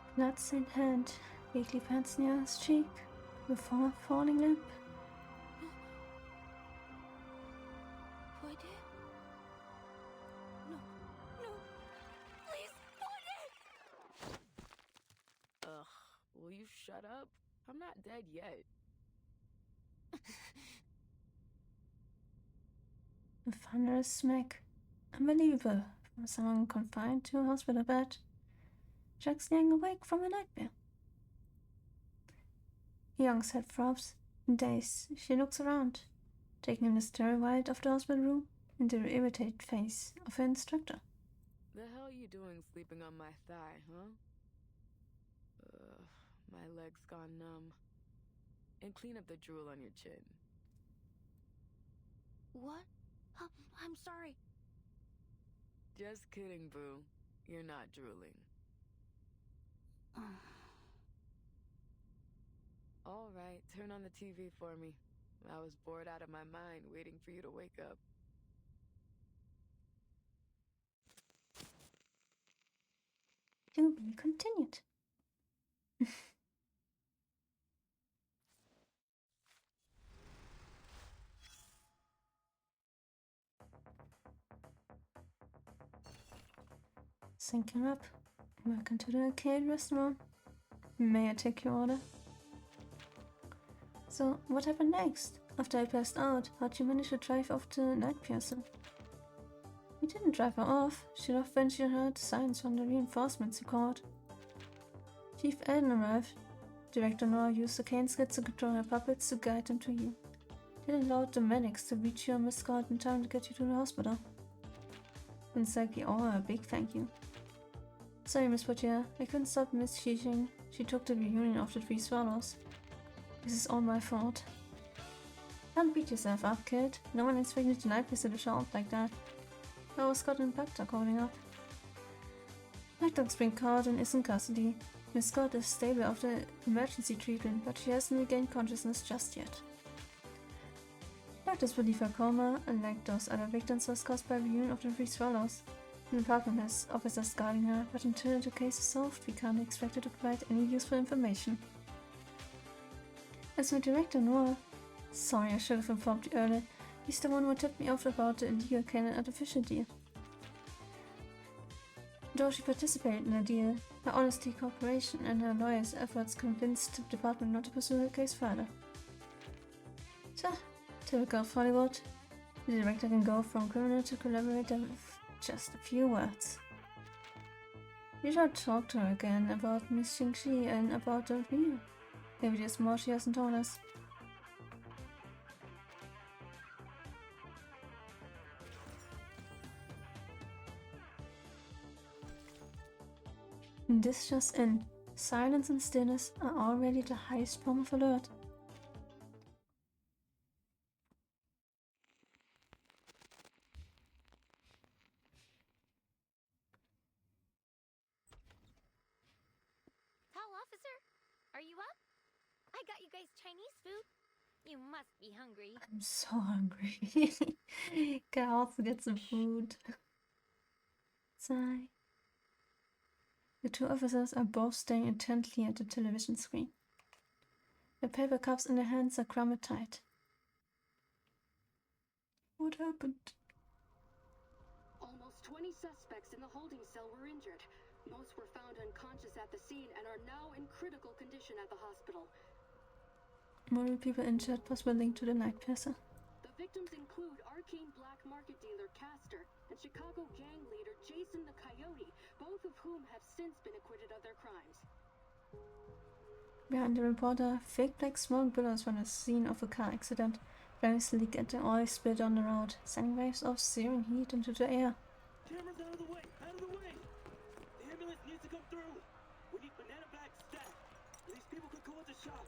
[SPEAKER 1] A blood-stained hand weakly pats near his cheek before a falling lip.
[SPEAKER 3] What? No, please, what?
[SPEAKER 5] Ugh, will you shut up? I'm not dead yet.
[SPEAKER 1] A thunderous smack, unbelievable from someone confined to a hospital bed, jerks Liang awake from a nightmare. Young's head throbs. In daze, she looks around, taking in the sterile light of the hospital room and the irritated face of her instructor.
[SPEAKER 5] The hell you doing sleeping on my thigh, huh? My leg's gone numb. And clean up the drool on your chin.
[SPEAKER 18] What? I'm sorry.
[SPEAKER 5] Just kidding, boo. You're not drooling. All right, turn on the TV for me. I was bored out of my mind waiting for you to wake up.
[SPEAKER 1] To be continued. Sync her up. Welcome to the arcade restaurant. May I take your order? So, what happened next? After I passed out, how'd you manage to drive off the night person? We didn't drive her off. She left when she heard signs from the reinforcements you called. Chief Eden arrived. Director Nora used the cane skids to control her puppets to guide them to you. They allowed the medics to reach your miscalled in time to get you to the hospital. And Saki owe her a big thank you. Sorry, Miss Poitier, I couldn't stop Miss Xixing. She took the reunion of the Three Swallows. This is all my fault. Don't beat yourself up, kid. No one expected the night visit to show up like that. I was Scott and Buckdog holding up. Buckdog's been caught and is in custody. Miss Scott is stable after emergency treatment, but she hasn't regained consciousness just yet. Doctors believe her coma, unlike those other victims, was caused by reunion of the Three Swallows. The department has officers guarding her, but until the case is solved, we can't expect her to provide any useful information. As for Director Noah, sorry, I should have informed you earlier. He's the one who tipped me off about the illegal Canon artificial deal. Though she participated in the deal, her honesty, cooperation, and her lawyer's efforts convinced the department not to pursue her case further. So, typical of Hollywood, the director can go from criminal to collaborator with just a few words. We should talk to her again about Miss Xingxi and about the deal. Maybe there's more she hasn't told us. This just in. Silence and stillness are already the highest form of alert.
[SPEAKER 18] Tall officer, are you up? I got you guys Chinese food. You must be hungry.
[SPEAKER 1] I'm so hungry. Can I also get some food? Sigh. The two officers are both staring intently at the television screen. The paper cups in their hands are crumpled tight. What happened?
[SPEAKER 14] Almost 20 suspects in the holding cell were injured. Most were found unconscious at the scene and are now in critical condition at the hospital.
[SPEAKER 1] Multiple people injured, possibly linked to the night piercer.
[SPEAKER 14] The victims include arcane black market dealer Castor and Chicago gang leader Jason the Coyote, both of whom have since been acquitted of their crimes.
[SPEAKER 1] Behind the reporter, fake black smoke billows from the scene of a car accident. Flames leak at the oil spill on the road, sending waves of searing heat into the air.
[SPEAKER 12] Cameras out of the way! Out of the way! The ambulance needs to come through! We need banana bags stacked. These people could go into shock.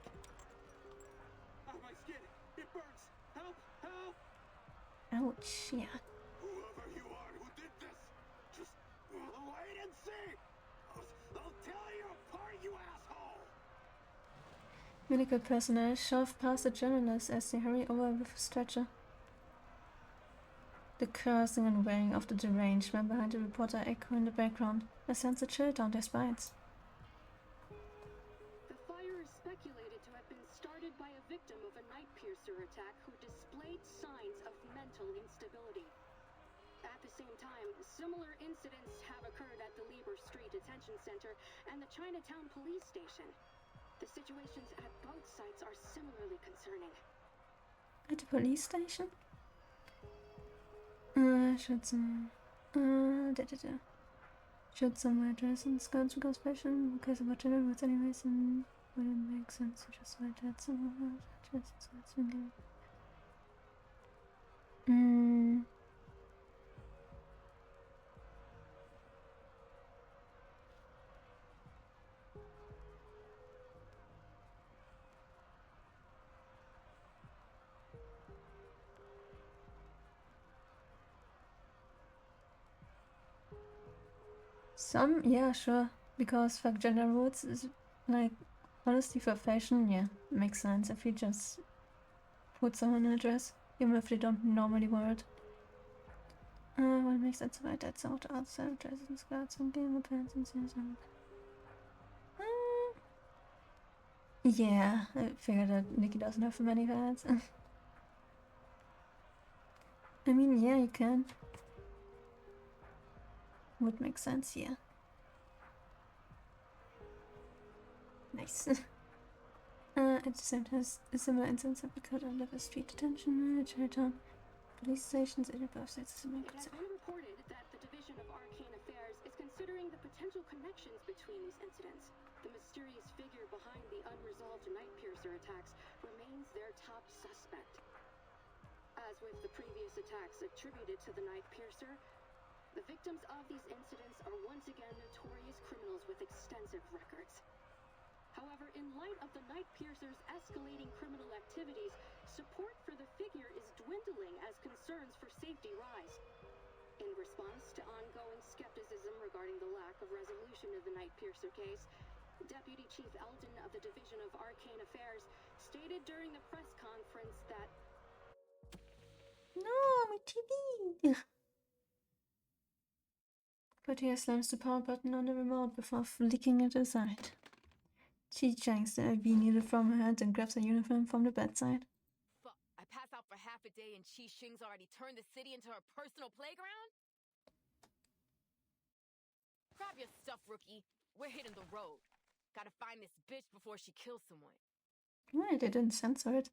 [SPEAKER 12] Ah, my skin! It burns! Help! Help!
[SPEAKER 1] Ouch, yeah.
[SPEAKER 12] Whoever you are who did this, just wait and see! I'll tear you apart, you asshole!
[SPEAKER 1] Medical personnel shove past the journalists as they hurry over with a stretcher. The cursing and wailing of the deranged men behind the reporter echo in the background. I sense a chill down their spines.
[SPEAKER 14] The fire is speculated to have been started by a victim of a night piercer attack who displayed signs of mental instability. At the same time, similar incidents have occurred at the Lieber Street Detention Center and the Chinatown police station. The situations at both sites are similarly concerning.
[SPEAKER 1] At the police station? Should some... Should some wear dress and skirts because fashion, because of what children was anyways, and wouldn't make sense to just wear that some dress and skirts and Some, yeah, sure. Because for gender roles is like, honestly, for fashion, yeah, makes sense if you just put someone in a dress, even if they don't normally wear it. What makes it so that sort of outside dresses and skirts and gamer pants and something. Yeah, I figured that Nikki doesn't have many pants. I mean, yeah, you can. Would make sense, yeah. Nice. At the same time, a similar incident have occurred under the street detention at Chinatown. Police stations in both states.
[SPEAKER 14] It has been reported that the Division of Arcane Affairs is considering the potential connections between these incidents. The mysterious figure behind the unresolved Nightpiercer attacks remains their top suspect. As with the previous attacks attributed to the Nightpiercer, the victims of these incidents are once again notorious criminals with extensive records. However, in light of the Nightpiercer's escalating criminal activities, support for the figure is dwindling as concerns for safety rise. In response to ongoing skepticism regarding the lack of resolution of the Nightpiercer case, Deputy Chief Eldon of the Division of Arcane Affairs stated during the press conference that
[SPEAKER 1] No, my TV! Portia slams the power button on the remote before flicking it aside. She yanks the IV needle from her hand and grabs her uniform from the bedside.
[SPEAKER 5] Fuck, I pass out for half a day and Qi Xing's already turned the city into her personal playground? Grab your stuff, rookie. We're hitting the road. Gotta find this bitch before she kills someone.
[SPEAKER 1] Why they didn't censor it?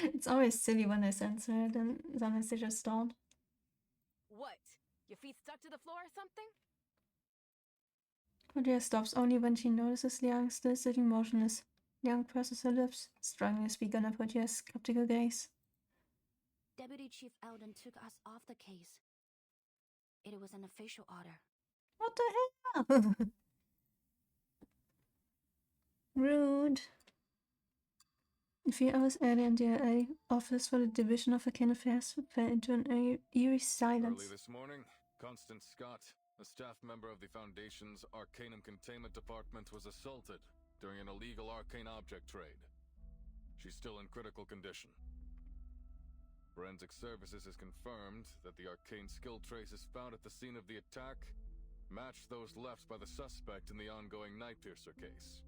[SPEAKER 1] It's always silly when they censor it, and sometimes they just don't.
[SPEAKER 5] What? Your feet stuck to the floor or something?
[SPEAKER 1] Portia stops only when she notices Liang still sitting motionless. Liang purses her lips, struggling to speak under Portia's skeptical gaze.
[SPEAKER 3] Deputy Chief Eldon took us off the case. It was an official order.
[SPEAKER 1] What the hell? Rude. A few hours earlier in the office for the Division of Arcane Affairs fell into an eerie silence.
[SPEAKER 16] Early this morning, Constance Scott, a staff member of the Foundation's Arcanum Containment Department, was assaulted during an illegal arcane object trade. She's still in critical condition. Forensic Services has confirmed that the arcane skill traces found at the scene of the attack matched those left by the suspect in the ongoing Nightpiercer case.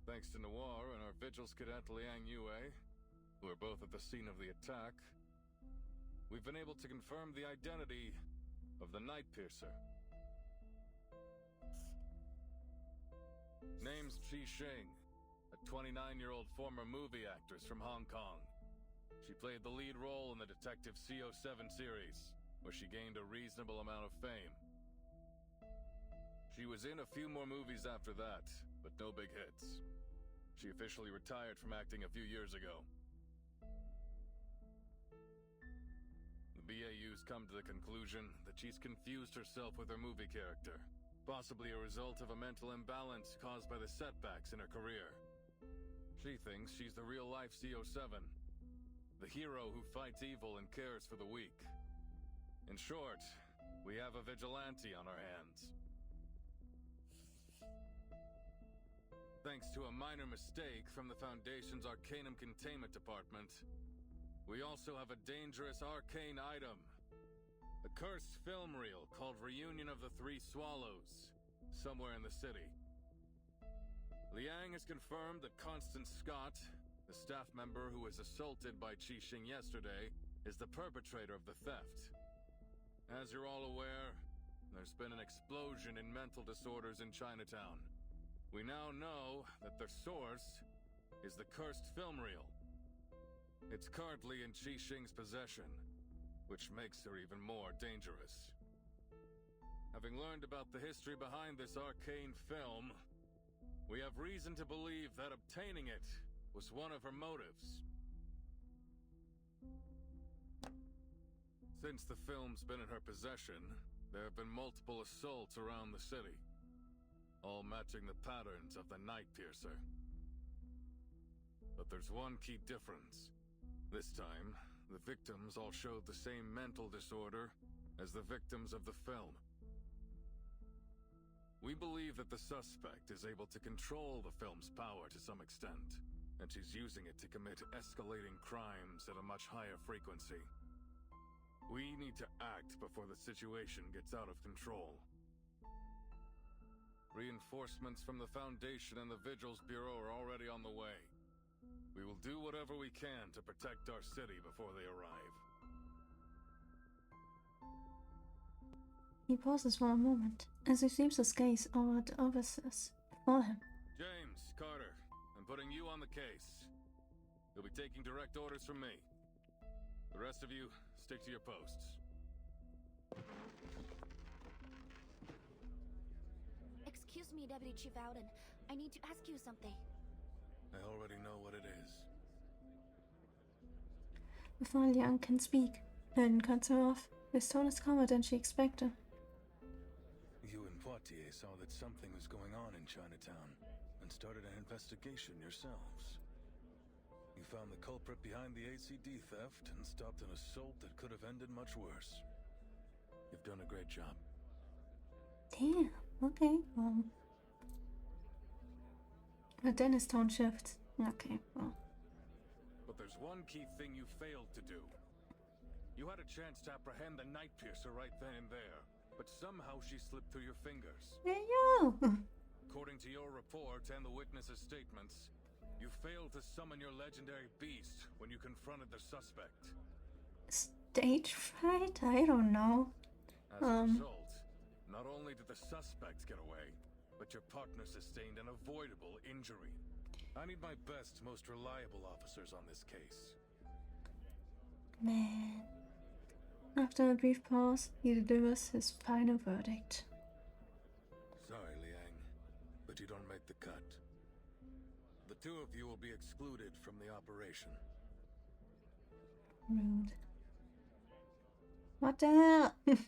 [SPEAKER 16] Thanks to Noir and our Vigils cadet Liang Yue, who are both at the scene of the attack, we've been able to confirm the identity of the Nightpiercer. Name's Qi Xing, a 29-year-old former movie actress from Hong Kong. She played the lead role in the Detective CO7 series, where she gained a reasonable amount of fame. She was in a few more movies after that, but no big hits. She officially retired from acting a few years ago. The BAU's come to the conclusion that she's confused herself with her movie character, possibly a result of a mental imbalance caused by the setbacks in her career. She thinks she's the real-life CO7, the hero who fights evil and cares for the weak. In short, we have a vigilante on our hands. Thanks to a minor mistake from the Foundation's Arcanum Containment Department, we also have a dangerous arcane item. A cursed film reel called Reunion of the Three Swallows, somewhere in the city. Liang has confirmed that Constance Scott, the staff member who was assaulted by Qi Xing yesterday, is the perpetrator of the theft. As you're all aware, there's been an explosion in mental disorders in Chinatown. We now know that the source is the cursed film reel. It's currently in Qi Xing's possession, which makes her even more dangerous. Having learned about the history behind this arcane film, we have reason to believe that obtaining it was one of her motives. Since the film's been in her possession, there have been multiple assaults around the city, all matching the patterns of the Nightpiercer. But there's one key difference. This time, the victims all showed the same mental disorder as the victims of the film. We believe that the suspect is able to control the film's power to some extent, and she's using it to commit escalating crimes at a much higher frequency. We need to act before the situation gets out of control. Reinforcements from the Foundation and the Vigils Bureau are already on the way. We will do whatever we can to protect our city before they arrive.
[SPEAKER 1] He pauses for a moment as he sweeps his gaze over the officers before him.
[SPEAKER 16] James, Carter, I'm putting you on the case. You'll be taking direct orders from me. The rest of you, stick to your posts.
[SPEAKER 3] Excuse me, Deputy Chief Alden. I need to ask you something.
[SPEAKER 16] I already know what it is.
[SPEAKER 1] Before Liang can speak, Alden cuts her off. His tone is calmer than she expected.
[SPEAKER 2] You and Poitier saw that something was going on in Chinatown and started an investigation yourselves. You found the culprit behind the ACD theft and stopped an assault that could have ended much worse. You've done a great job.
[SPEAKER 1] Damn, okay, but then his tone shifts. Okay, well.
[SPEAKER 16] But there's one key thing you failed to do. You had a chance to apprehend the Night Piercer right then and there, but somehow she slipped through your fingers.
[SPEAKER 1] There you go.
[SPEAKER 16] According to your report and the witnesses' statements, you failed to summon your legendary beast when you confronted the suspect.
[SPEAKER 1] Stage fright? I don't know.
[SPEAKER 16] As a result, not only did the suspect get away, but your partner sustained an avoidable injury. I need my best, most reliable officers on this case.
[SPEAKER 1] Man. After a brief pause, he delivers his final verdict.
[SPEAKER 2] Sorry, Liang, but you don't make the cut. The two of you will be excluded from the operation.
[SPEAKER 1] Rude. What the hell?
[SPEAKER 5] This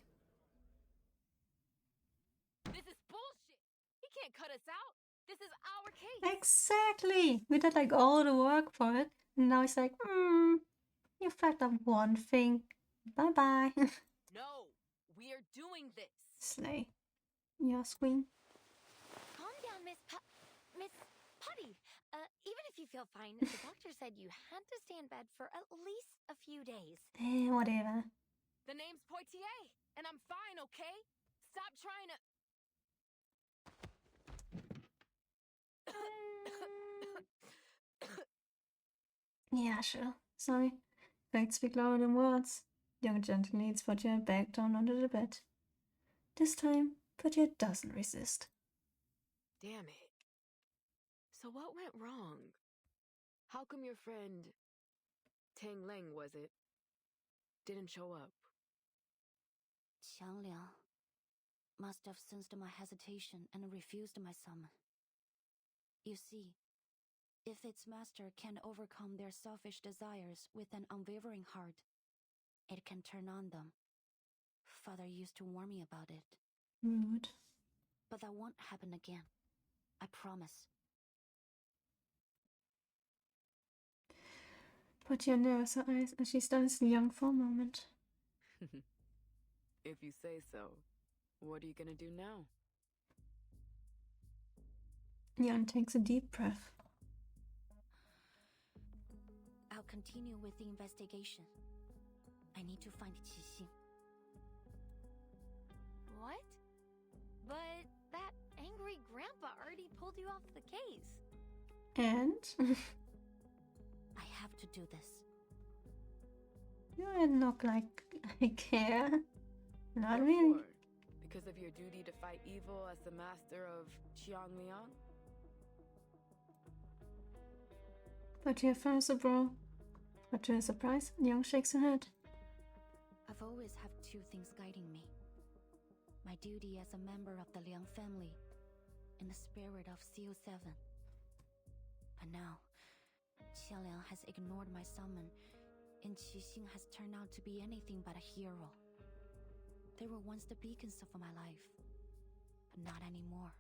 [SPEAKER 5] is bullshit! He can't cut us out! This is our case!
[SPEAKER 1] Exactly! We did like all the work for it, and now it's like, you fucked up one thing. Bye bye.
[SPEAKER 5] No! We are doing this!
[SPEAKER 1] Slay. Yes, queen.
[SPEAKER 18] Calm down, Miss Putty. Even if you feel fine, the doctor said you had to stay in bed for at least a few days.
[SPEAKER 1] Whatever.
[SPEAKER 5] The name's Poitier, and I'm fine, okay? Stop trying to...
[SPEAKER 1] Yeah, sure. Sorry. Facts speak louder than words. Young gently leads Poitier back down under the bed. This time, Poitier doesn't resist.
[SPEAKER 5] Damn it. So what went wrong? How come your friend... Tang Ling, was it? Didn't show up?
[SPEAKER 3] Qiang Liang must have sensed my hesitation and refused my summon. You see, if its master can overcome their selfish desires with an unwavering heart, it can turn on them. Father used to warn me about it.
[SPEAKER 1] Rude.
[SPEAKER 3] But that won't happen again. I promise.
[SPEAKER 1] Poitier narrows her eyes as she studies Liang for a moment.
[SPEAKER 5] If you say so, what are you gonna do now?
[SPEAKER 1] Liang takes a deep breath.
[SPEAKER 3] I'll continue with the investigation. I need to find Qixing.
[SPEAKER 18] What? But that angry grandpa already pulled you off the case.
[SPEAKER 1] And?
[SPEAKER 3] I have to do this.
[SPEAKER 1] You look like I care. Not
[SPEAKER 5] What
[SPEAKER 1] really.
[SPEAKER 5] for? Because of your duty to fight evil as the master of Qiang Liang?
[SPEAKER 1] Poitier fires a brow. But to his surprise, Liang shakes her head.
[SPEAKER 3] I've always had two things guiding me. My duty as a member of the Liang family and the spirit of CO7. But now, Qia Liang has ignored my summon, and Qixing has turned out to be anything but a hero. They were once the beacons of my life, but not anymore.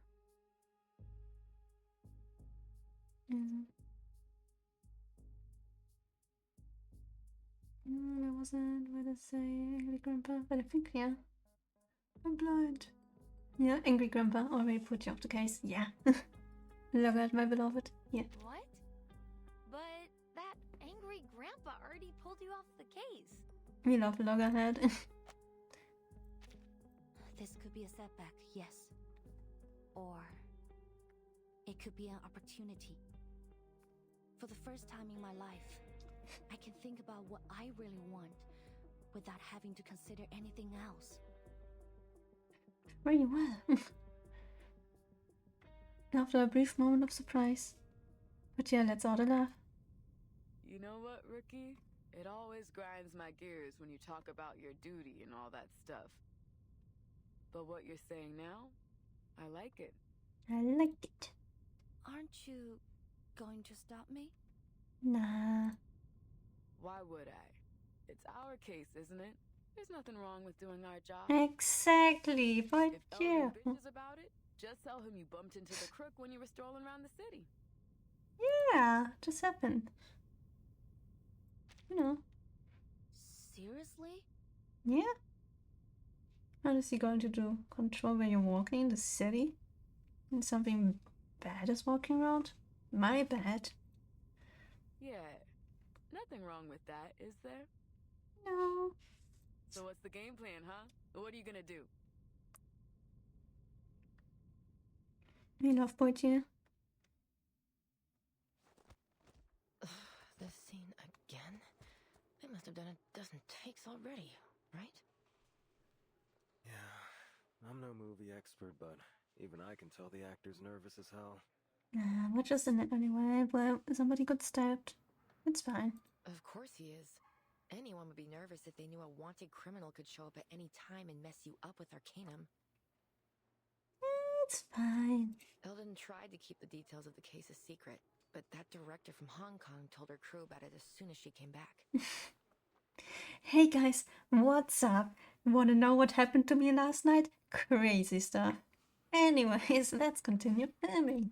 [SPEAKER 1] I wasn't going to say ugly grandpa, but I think, yeah. I'm blind. Yeah, angry grandpa already put you off the case. Yeah. Loggerhead, my beloved. Yeah.
[SPEAKER 18] What? But that angry grandpa already pulled you off the case.
[SPEAKER 1] We love Loggerhead.
[SPEAKER 3] This could be a setback, yes. Or it could be an opportunity. For the first time in my life, I can think about what I really want without having to consider anything else.
[SPEAKER 1] Very well. After a brief moment of surprise. But yeah, let's all laugh.
[SPEAKER 4] You know what, Rookie? It always grinds my gears when you talk about your duty and all that stuff. But what you're saying now, I like it.
[SPEAKER 1] I like it.
[SPEAKER 3] Aren't you going to stop me?
[SPEAKER 1] Nah.
[SPEAKER 4] Why would I? It's our case, isn't it? There's nothing wrong with doing our job.
[SPEAKER 1] Exactly, but
[SPEAKER 4] if
[SPEAKER 1] yeah.
[SPEAKER 4] Elvin bitches about it, just tell him you bumped into the crook when you were strolling around the city.
[SPEAKER 1] Yeah, just happened. You know.
[SPEAKER 3] Seriously?
[SPEAKER 1] Yeah. What is he going to do? Control where you're walking in the city? And something bad is walking around? My bad.
[SPEAKER 4] Yeah. Nothing wrong with that, is there?
[SPEAKER 1] No.
[SPEAKER 4] So what's the game plan, huh? What are you gonna do?
[SPEAKER 1] We love Poitiers.
[SPEAKER 5] This scene again? They must have done a dozen takes already, right?
[SPEAKER 17] Yeah, I'm no movie expert, but even I can tell the actor's nervous as hell.
[SPEAKER 1] We're just in it anyway, where somebody got stabbed. It's fine.
[SPEAKER 5] Of course he is. Anyone would be nervous if they knew a wanted criminal could show up at any time and mess you up with Arcanum.
[SPEAKER 1] It's fine.
[SPEAKER 5] Eldon tried to keep the details of the case a secret, but that director from Hong Kong told her crew about it as soon as she came back.
[SPEAKER 1] Hey guys, what's up? Wanna know what happened to me last night? Crazy stuff. Anyways, let's continue filming.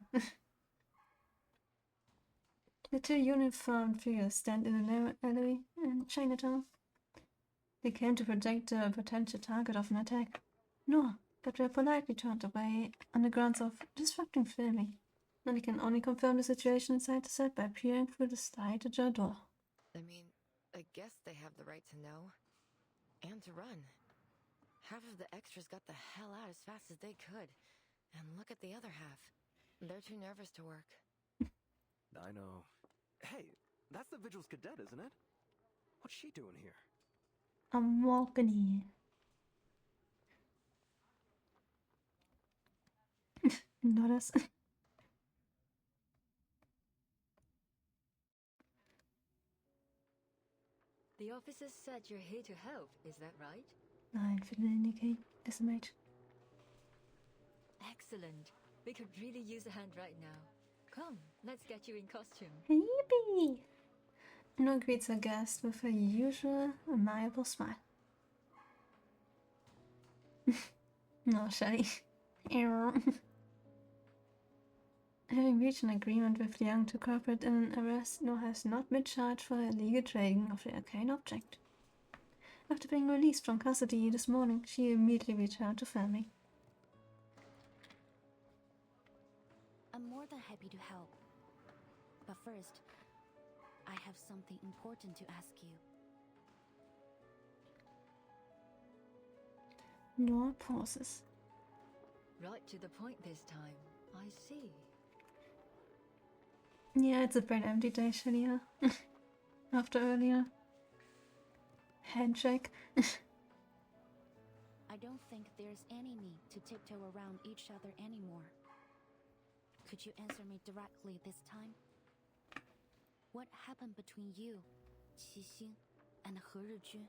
[SPEAKER 1] The two uniformed figures stand in a narrow alley in Chinatown. They came to protect a potential target of an attack. No, but were politely turned away on the grounds of disrupting filming. And they can only confirm the situation inside the set by peering through the slide ajar door.
[SPEAKER 5] I mean, I guess they have the right to know. And to run. Half of the extras got the hell out as fast as they could. And look at the other half. They're too nervous to work.
[SPEAKER 17] I know. Hey, that's the Vigil's cadet, isn't it? What's she doing here?
[SPEAKER 1] I'm walking here. Not us.
[SPEAKER 6] The officers said you're here to help, is that right?
[SPEAKER 1] I infinitely indicate SMH.
[SPEAKER 6] Excellent. We could really use a hand right now. Come, let's get you in costume.
[SPEAKER 1] Yippee! No greets her guest with her usual amiable smile. No, Shelly. Having reached an agreement with Liang to cooperate in an arrest, No has not been charged for illegal trading of the arcane object. After being released from custody this morning, she immediately returned to filming.
[SPEAKER 3] I'm more than happy to help. But first, I have something important to ask you.
[SPEAKER 1] No pauses.
[SPEAKER 6] Right to the point this time. I see.
[SPEAKER 1] Yeah, it's a brain empty day, Shelly. After earlier. Handshake.
[SPEAKER 3] I don't think there's any need to tiptoe around each other anymore. Could you answer me directly this time? What happened between you, Qixing, and He Rizhun,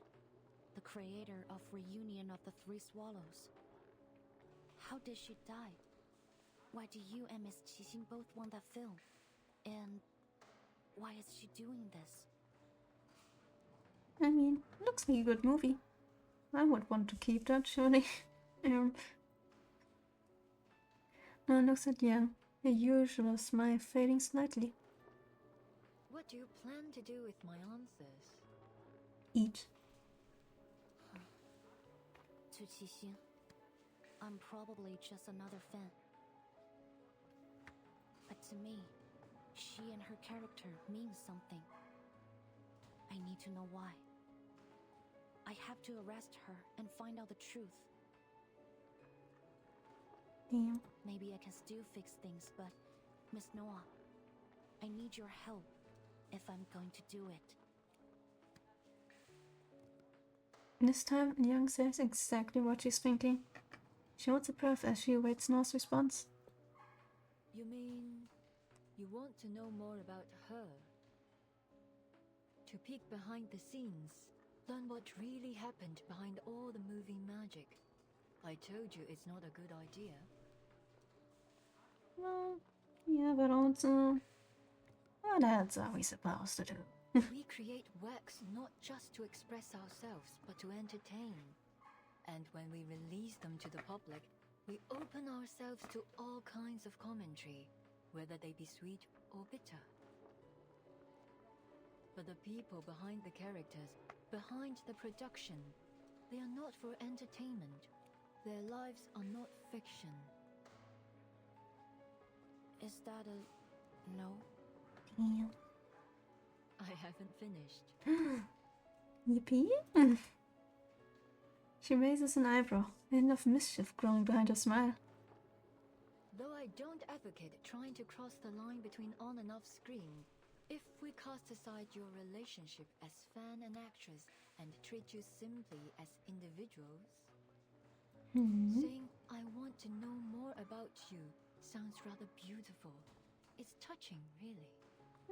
[SPEAKER 3] the creator of Reunion of the Three Swallows? How did she die? Why do you and Miss Qixing both want that film? And why is she doing this?
[SPEAKER 1] I mean, looks like a good movie. I would want to keep that, surely. Now looks at Yang, her usual smile fading slightly.
[SPEAKER 6] What do you plan to do with my answers?
[SPEAKER 1] Eat.
[SPEAKER 3] To Qixing, I'm probably just another fan. But to me, she and her character means something. I need to know why. I have to arrest her and find out the truth.
[SPEAKER 1] Damn.
[SPEAKER 3] Maybe I can still fix things, but Miss Noah, I need your help if I'm going to do it.
[SPEAKER 1] This time, Young says exactly what she's thinking. She wants a breath as she awaits Noah's response.
[SPEAKER 6] You mean you want to know more about her? To peek behind the scenes, learn what really happened behind all the movie magic. I told you it's not a good idea.
[SPEAKER 1] Well, yeah, but also, what else are we supposed to do?
[SPEAKER 6] We create works not just to express ourselves, but to entertain. And when we release them to the public, we open ourselves to all kinds of commentary, whether they be sweet or bitter. But the people behind the characters, behind the production, they are not for entertainment. Their lives are not fiction.
[SPEAKER 3] Is that a no?
[SPEAKER 1] Damn.
[SPEAKER 6] I haven't finished.
[SPEAKER 1] Yippee? She raises an eyebrow, a hint of mischief growing behind her smile.
[SPEAKER 6] Though I don't advocate trying to cross the line between on and off screen, if we cast aside your relationship as fan and actress and treat you simply as individuals, saying, I want to know more about you sounds rather beautiful. It's touching, really.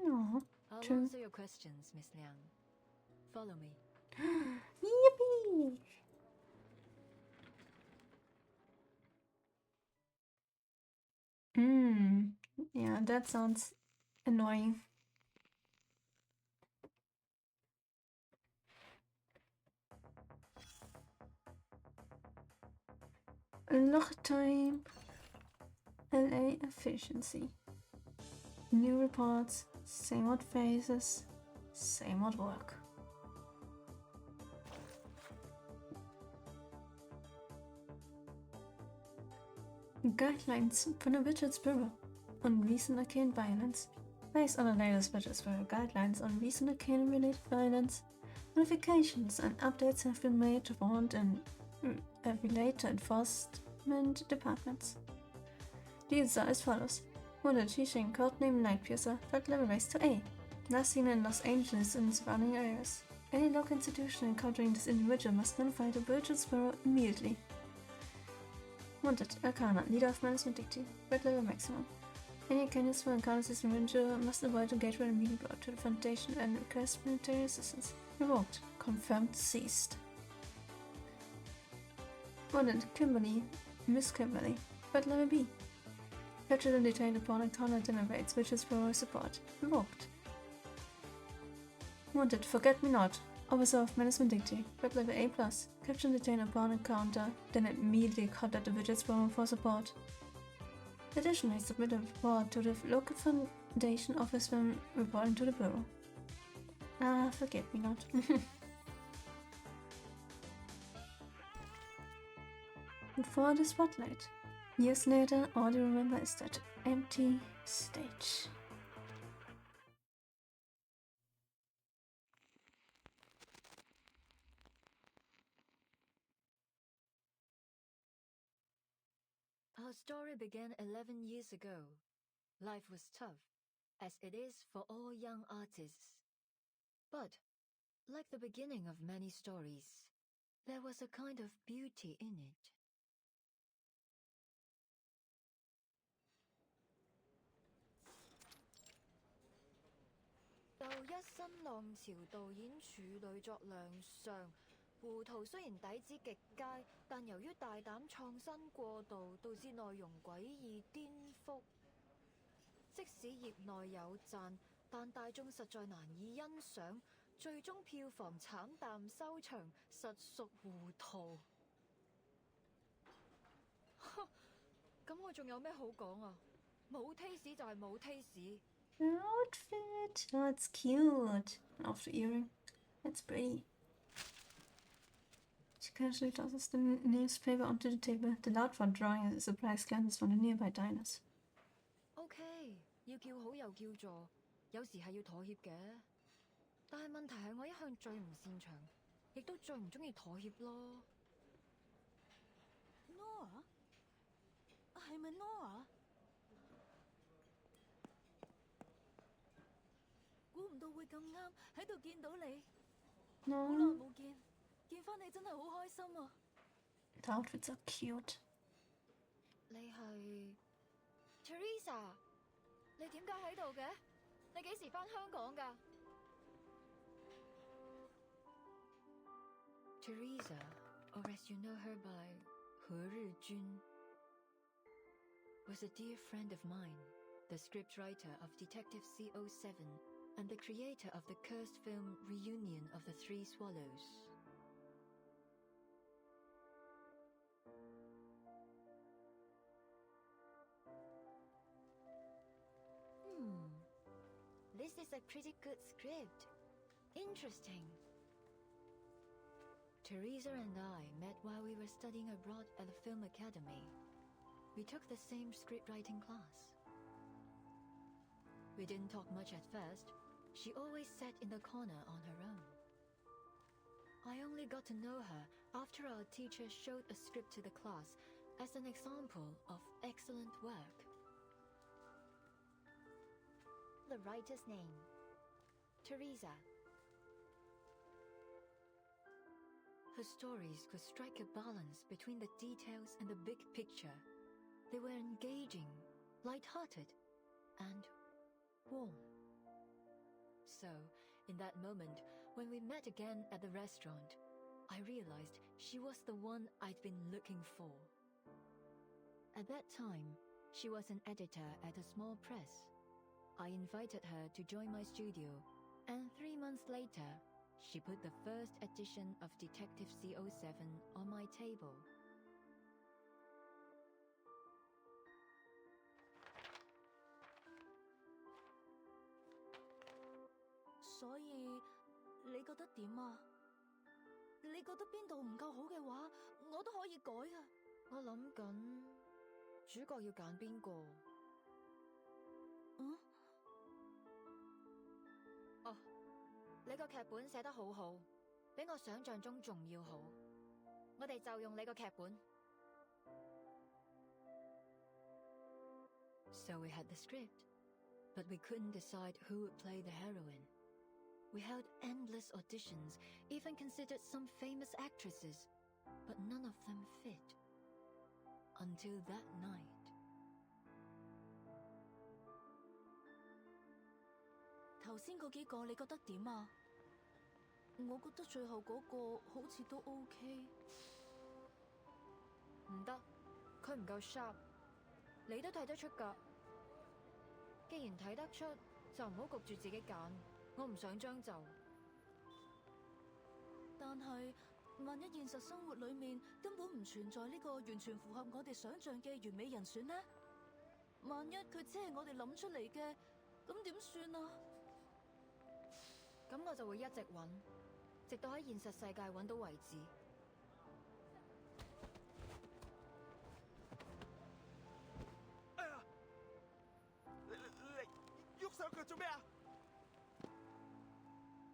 [SPEAKER 1] No,
[SPEAKER 6] I'll
[SPEAKER 1] true.
[SPEAKER 6] answer your questions, Miss Liang. Follow me.
[SPEAKER 1] Yippee! Yeah, that sounds annoying. Log time. LA efficiency. New reports, same old faces, same old work. Guidelines from the Widgets Bureau on recent arcane violence. Based on the latest Widgets Bureau guidelines on recent arcane-related violence, modifications and updates have been made to warrant and relate to enforcement departments. These are as follows. Wounded Qixing codename Nightpiercer, threat level raised to A. Last seen in Los Angeles and surrounding areas. Any local institution encountering this individual must notify the Widgets Bureau immediately. Wanted, Arcana, leader of Management Dicty, red level maximum. Any candidates who encounters this individual must avoid engagement and immediately brought to the Foundation and request military assistance. Revoked. Confirmed ceased. Wanted, Kimberly, Miss Kimberly, red level B. Captured and detained upon encounter dinner raids, which is for support. Revoked. Wanted, Forget Me Not, Officer of Management Dicty, red level A+. Captured and detained upon encounter, then immediately contact the Widgets Bureau for support. Additionally, submit a report to the local Foundation office when reporting to the Bureau. Forget Me Not. For the spotlight. Years later, all you remember is that empty stage.
[SPEAKER 6] Our story began 11 years ago. Life was tough, as it is for all young artists. But, like the beginning of many stories, there was a kind of beauty in it. 就一新浪潮導演處女作亮相，胡圖雖然底子極佳，但由於大膽創新過度，導致內容詭異顛覆。即使業內有讚，但大眾實在難以欣賞，最終票房慘淡收場，實屬糊塗。咁我仲有咩好講啊？冇 taste 就係冇 taste。
[SPEAKER 1] Outfit! Oh, it's cute. Off the earring. That's pretty. casually tosses the newspaper onto the table. The loud front drawing a surprised glances from the nearby diners.
[SPEAKER 22] OK， 要叫好又叫座，有時係要妥協嘅。但係問題係我一向最唔擅長，亦都最唔中意妥協咯。
[SPEAKER 8] Nora？ 係咪 Nora？ 估唔到會咁啱喺度見到你。好耐冇見，見翻你真係好開心啊
[SPEAKER 1] The outfits are cute.
[SPEAKER 22] 你係 Teresa？ 你點解喺度嘅？你幾時翻香港㗎 ？Teresa, or as you know her by 何日君, was a dear friend of mine, the scriptwriter of Detective CO7 and the creator of the cursed film Reunion of the Three Swallows. This is a pretty good script. Interesting. Teresa and I met while we were studying abroad at the Film Academy. We took the same scriptwriting class. We didn't talk much at first. She always sat in the corner on her own. I only got to know her after our teacher showed a script to the class as an example of excellent work. The writer's name, Teresa. Her stories could strike a balance between the details and the big picture. They were engaging, light-hearted, and warm. So, in that moment, when we met again at the restaurant, I realized she was the one I'd been looking for. At that time, she was an editor at a small press. I invited her to join my studio, and 3 months later, she put the first edition of Detective CO7 on my table.
[SPEAKER 8] So, 你覺得點啊？你覺得邊度唔夠好嘅話，我都可以改啊。
[SPEAKER 22] 我諗緊主角要揀邊個？哦，你個劇本寫得好好，比我想象中仲要好。我哋就用你個劇本。So we had the script, but we couldn't decide who would play the heroine. We held endless auditions, even considered some famous actresses, but none of them fit. Until that night.
[SPEAKER 8] 頭先嗰幾個你覺得點啊？我覺得最後嗰個好似都 OK。
[SPEAKER 22] 唔得，佢唔夠 sharp。你都睇得出㗎。既然睇得出，就唔好焗住自己揀。我唔想將就。
[SPEAKER 8] 但係，萬一現實生活裏面根本唔存在呢個完全符合我哋想像嘅完美人選呢？萬一佢只係我哋諗出嚟嘅，咁點算啊？
[SPEAKER 22] 咁我就會一直揾，直到喺現實世界揾到為止。
[SPEAKER 20] 哎呀！你喐手腳做咩啊？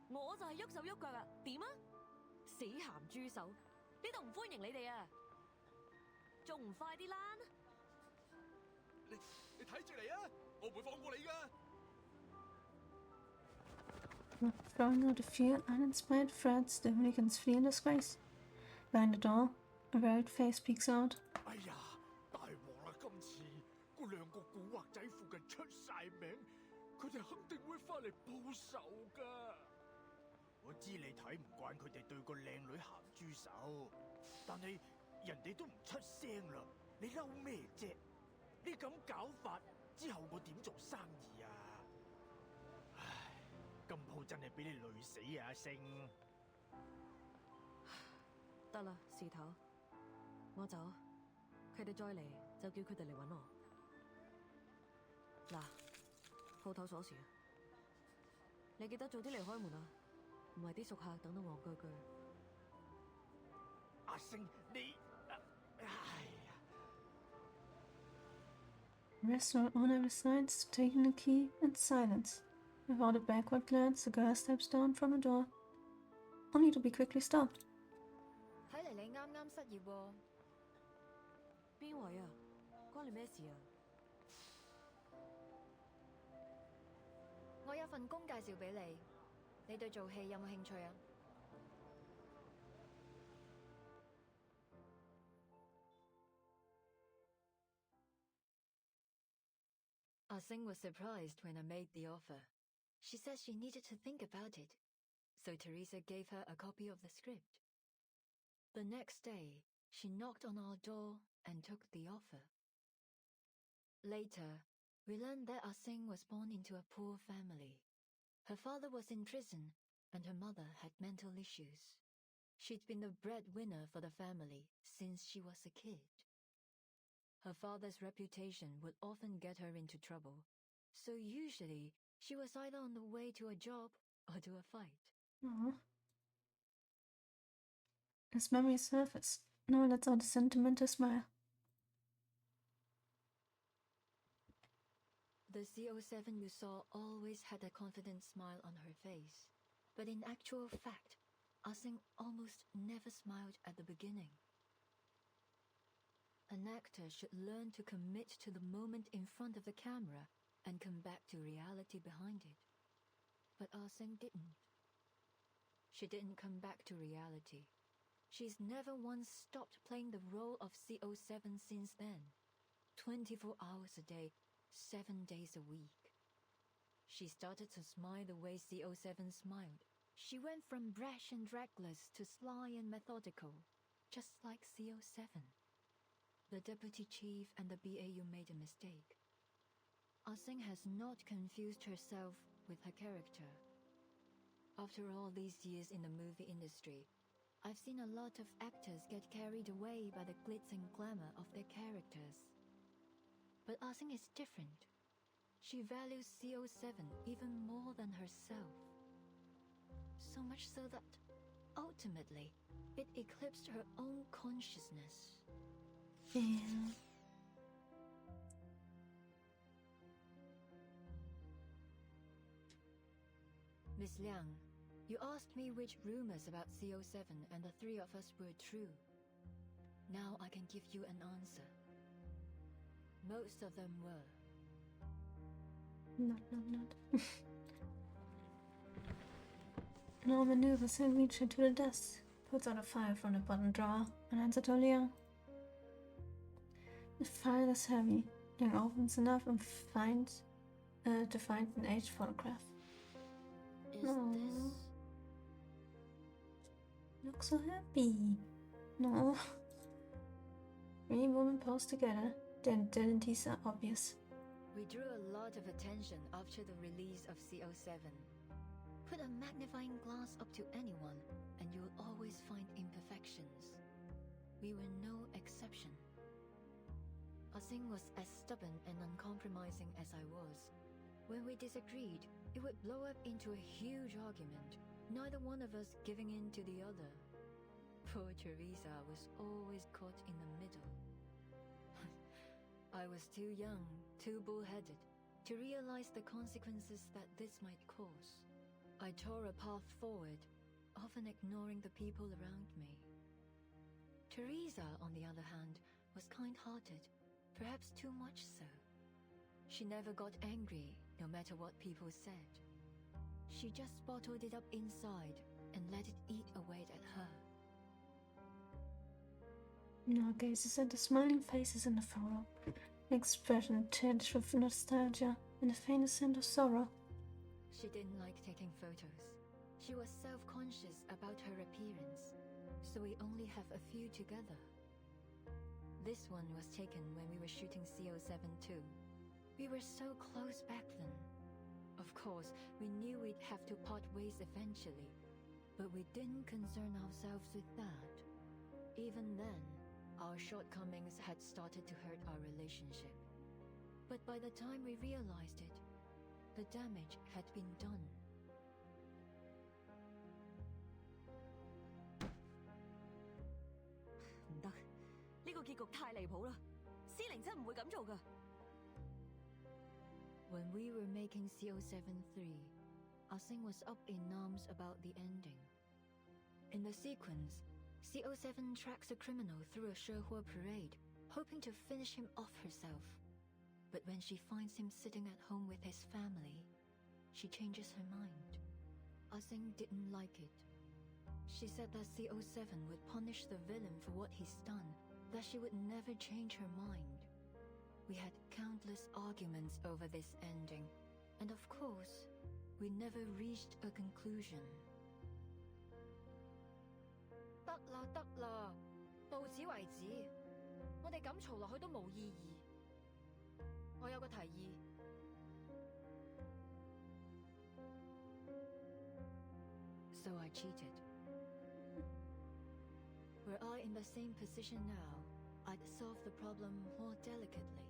[SPEAKER 13] 我就係喐手喐腳啊！點啊？死鹹豬手！呢度唔歡迎你哋啊！仲唔快啲啦！
[SPEAKER 20] 你睇住嚟啊！我唔會放過你㗎！
[SPEAKER 1] Throwing out a few uninspired threats, the hooligans flee in disgrace. Behind the door, a worried face peeks out.
[SPEAKER 2] 哎呀，大鑊啦！今次嗰兩個古惑仔附近出晒名，佢哋肯定會翻嚟報仇㗎。
[SPEAKER 20] 我知你睇唔慣佢哋對個靚女鹹豬手，但係人哋都唔出聲啦，你嬲咩啫？你咁搞法之後，我點做生意啊？唉，今鋪真係俾你累死啊，阿星！
[SPEAKER 13] 得啦，事頭，我走，佢哋再嚟就叫佢哋嚟揾我。嗱，鋪頭鎖匙啊，你記得早啲嚟開門啊！唔係啲熟客等到戇居居。
[SPEAKER 20] 哎阿星，你，唉。
[SPEAKER 1] Restaurant owner resides, taking the key in silence. Without a backward glance, the girl steps down from the door, only to be quickly stopped.
[SPEAKER 6] 睇嚟你啱啱失業喎。
[SPEAKER 13] 邊位啊？關你咩事啊？
[SPEAKER 6] 我有份工介紹俾你，你對做戲有冇興趣啊？ Ah Sing was surprised when I made the offer. She said she needed to think about it, so Teresa gave her a copy of the script. The next day, she knocked on our door and took the offer. Later, we learned that Ah Sing was born into a poor family. Her father was in prison, and her mother had mental issues. She'd been the breadwinner for the family since she was a kid. Her father's reputation would often get her into trouble, so usually she was either on the way to a job or to a fight.
[SPEAKER 1] Aww. As memories surface, Noah lets out a sentimental smile.
[SPEAKER 6] The CO7 you saw always had a confident smile on her face, but in actual fact, Ah Sing almost never smiled at the beginning. An actor should learn to commit to the moment in front of the camera and come back to reality behind it. But Ah Sing didn't. She didn't come back to reality. She's never once stopped playing the role of CO7 since then. 24 hours a day, 7 days a week. She started to smile the way CO7 smiled. She went from brash and reckless to sly and methodical, just like CO7. The deputy chief and the BAU made a mistake. Ah Sing has not confused herself with her character. After all these years in the movie industry, I've seen a lot of actors get carried away by the glitz and glamour of their characters. But Ah Sing is different. She values CO7 even more than herself. So much so that, ultimately, it eclipsed her own consciousness.
[SPEAKER 1] Yeah.
[SPEAKER 6] Miss Liang, you asked me which rumors about CO7 and the three of us were true. Now I can give you an answer. Most of them were.
[SPEAKER 1] Not. Noah maneuvers and reaches into the desk, puts out a file from the bottom drawer, and hands it to Liang. The file is heavy. Liang opens enough and finds to find an aged photograph.
[SPEAKER 13] Is this...
[SPEAKER 1] Looks so happy. No. 3 women posed together. Their identities are obvious.
[SPEAKER 6] We drew a lot of attention after the release of CO7. Put a magnifying glass up to anyone, and you'll always find imperfections. We were no exception. Ah Sing was as stubborn and uncompromising as I was. When we disagreed, it would blow up into a huge argument, neither one of us giving in to the other. Poor Teresa was always caught in the middle. I was too young, too bullheaded, to realize the consequences that this might cause. I tore a path forward, often ignoring the people around me. Teresa, on the other hand, was kind-hearted, perhaps too much so. She never got angry, no matter what people said. She just bottled it up inside and let it eat away at her.
[SPEAKER 1] Noah gazes at the smiling faces in the photo, the expression tinged with nostalgia and a faint scent of sorrow.
[SPEAKER 6] She didn't like taking photos. She was self-conscious about her appearance, so we only have a few together. This one was taken when we were shooting CO7 too. We were so close back then. Of course, we knew we'd have to part ways eventually, but we didn't concern ourselves with that. Even then, our shortcomings had started to hurt our relationship. But by the time we realized it, the damage had been done.
[SPEAKER 13] 結局太離譜啦，司靈真唔會咁做㗎。
[SPEAKER 22] When we were making CO73, Ah-Sing was up in arms about the ending. In the sequence, CO7 tracks a criminal through a Shehua parade, hoping to finish him off herself. But when she finds him sitting at home with his family, she changes her mind. Ah-Sing didn't like it. She said that CO7 would punish the villain for what he's done, that she would never change her mind. We had countless arguments over this ending, and of course, we never reached a conclusion.
[SPEAKER 6] 得啦得啦，到此為止。我哋咁嘈落去都冇意義。我有個提議。
[SPEAKER 22] So I cheated. Were I in the same position now, I'd solve the problem more delicately.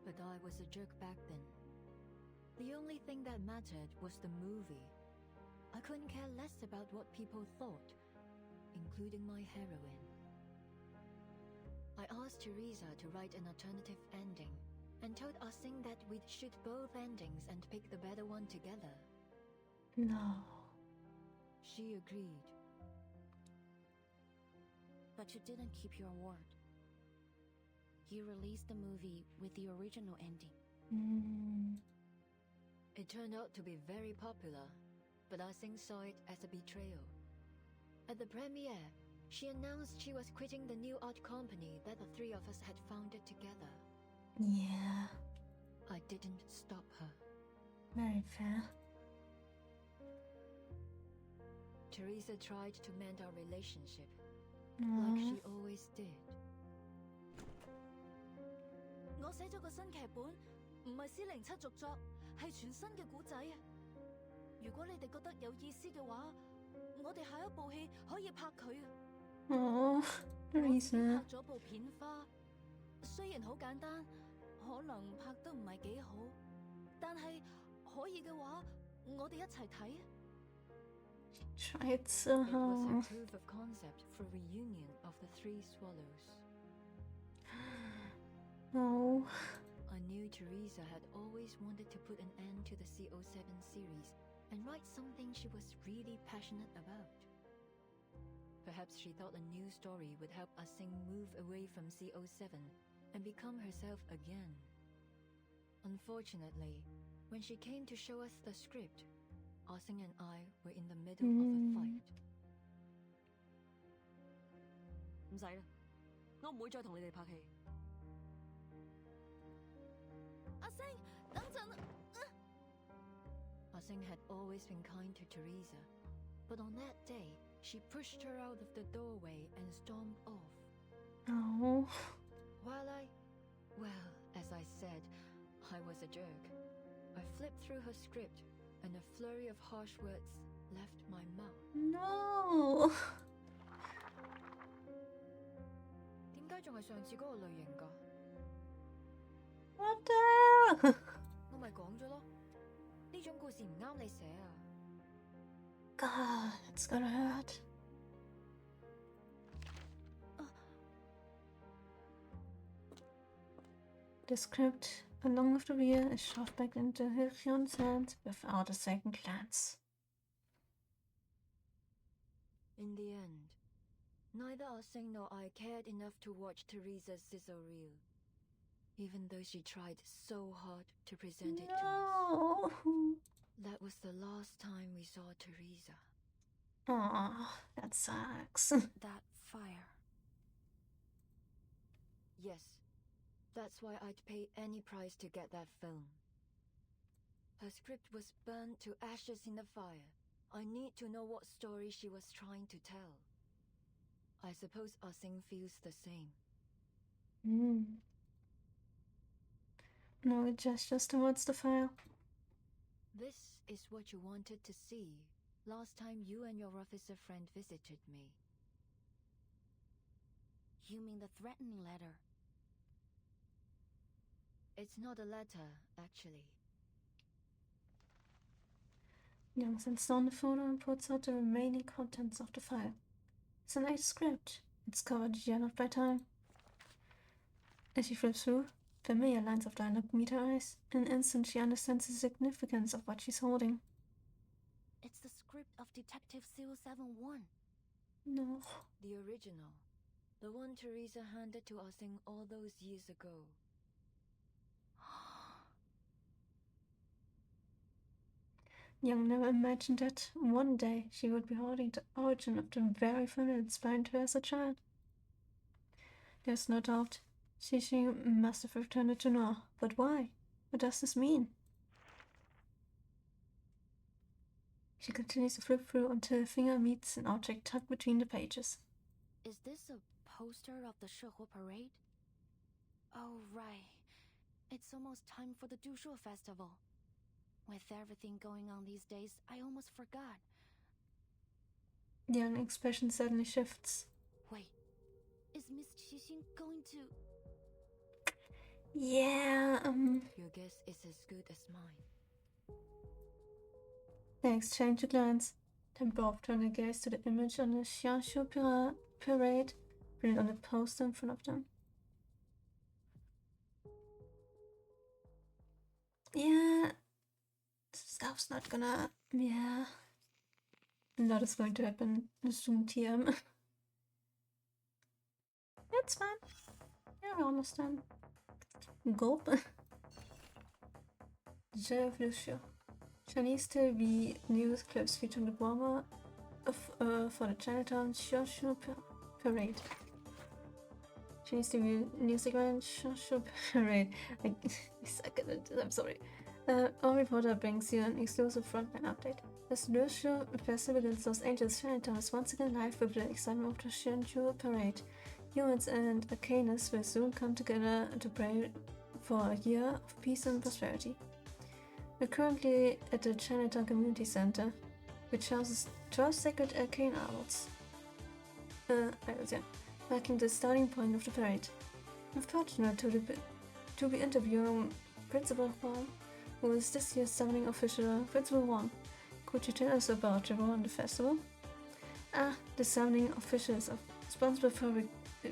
[SPEAKER 22] But I was a jerk back then. The only thing that mattered was the movie. I couldn't care less about what people thought, including my heroine. I asked Teresa to write an alternative ending, and told Ah-Sing that we'd shoot both endings and pick the better one together.
[SPEAKER 1] No.
[SPEAKER 22] She agreed.
[SPEAKER 3] But you didn't keep your word. You released the movie with the original ending.
[SPEAKER 22] It turned out to be very popular, but Ah-Sing saw it as a betrayal. At the premiere, she announced she was quitting the new art company that the three of us had founded together.
[SPEAKER 1] Yeah.
[SPEAKER 22] I didn't stop her.
[SPEAKER 1] Very fair.
[SPEAKER 22] Teresa tried to mend our relationship, like she always did.
[SPEAKER 13] 我寫咗個新劇本，唔係C07續作，係全新嘅古仔啊！如果你哋覺得有意思嘅話，我哋下一部戲可以拍佢啊！Oh,
[SPEAKER 1] Teresa.
[SPEAKER 13] 拍咗部片花，雖然好簡單，可能拍得唔係幾好，但係可以嘅話，我哋一齊睇啊！
[SPEAKER 1] Tried so
[SPEAKER 22] It was
[SPEAKER 1] hard.
[SPEAKER 22] her proof of concept for reunion of the three swallows.
[SPEAKER 1] No.
[SPEAKER 22] I knew Teresa had always wanted to put an end to the CO7 series and write something she was really passionate about. Perhaps she thought a new story would help Ah-Sing move away from CO7 and become herself again. Unfortunately, when she came to show us the script, Ah-Sing and I were in the middle of a fight.
[SPEAKER 13] 唔使啦，我唔會再同你哋拍戲。阿星，等陣啊
[SPEAKER 22] Ah-Sing had always been kind to Teresa, but on that day, she pushed her out of the doorway and stormed off.
[SPEAKER 1] No.
[SPEAKER 22] Well, as I said, I was a jerk. I flipped through her script, and a flurry of harsh words left my mouth.
[SPEAKER 1] No.
[SPEAKER 6] 點解仲係上次嗰個類型㗎？
[SPEAKER 1] What the?
[SPEAKER 6] 我咪講咗咯，呢種故事唔啱你寫啊！
[SPEAKER 1] God, it's gonna hurt. The script, along with the rear, is shoved back into Hyun's hands without a second glance.
[SPEAKER 22] In the end, neither Ah-Sing nor I cared enough to watch Teresa's sizzle reel, even though she tried so hard to present it to us. That was the last time we saw Teresa.
[SPEAKER 1] Aw, that sucks.
[SPEAKER 3] That fire.
[SPEAKER 22] Yes, that's why I'd pay any price to get that film. Her script was burned to ashes in the fire. I need to know what story she was trying to tell. I suppose Ah-Sing feels the same.
[SPEAKER 1] No gestures towards the file.
[SPEAKER 22] This is what you wanted to see last time you and your officer friend visited me.
[SPEAKER 3] You mean the threatening letter?
[SPEAKER 22] It's not a letter, actually.
[SPEAKER 1] Young sits down the photo and puts out the remaining contents of the file. It's a nice script, It's covered enough by time. As she flips through, familiar lines of dialogue meet her eyes. In an instant, she understands the significance of what she's holding.
[SPEAKER 3] It's the script of Detective 071.
[SPEAKER 1] No.
[SPEAKER 22] The original. The one Teresa handed to us all those years ago.
[SPEAKER 1] Young never imagined that one day she would be holding the origin of the very film that inspired her as a child. There's no doubt Xixing must have returned it to Noir, but why? What does this mean? She continues to flip through until her finger meets an object tucked between the pages.
[SPEAKER 3] Is this a poster of the Shihua parade? Oh, right. It's almost time for the Dushu festival. With everything going on these days, I almost forgot.
[SPEAKER 1] The young expression suddenly shifts.
[SPEAKER 3] Wait, is Miss Xixing going to...
[SPEAKER 1] Yeah,
[SPEAKER 22] Your guess is as good as mine.
[SPEAKER 1] They exchange a glance, then both turn their gaze to the image on the Xiangshu parade printed on the poster in front of them. Yeah, stuff's not gonna... Yeah. A lot is going to happen soon, TM. It's fine. Yeah, we're almost done. Gulp. Je veux sure. Chinese TV news clips featuring the bomber for the Chinatown Showdown parade. Chinese TV news segment Showdown parade. I suck at it, I'm sorry. Our reporter brings you an exclusive frontline update. The Showdown festival in Los Angeles Chinatown is once again live with the excitement of the Showdown parade. Humans and Arcanists will soon come together to pray for a year of peace and prosperity. We're currently at the Chinatown Community Center, which houses 12 sacred arcane idols, marking the starting point of the parade. I'm fortunate to be interviewing Principal Huang, who is this year's summoning official. Principal Huang, could you tell us about your role in the festival? The summoning official is responsible for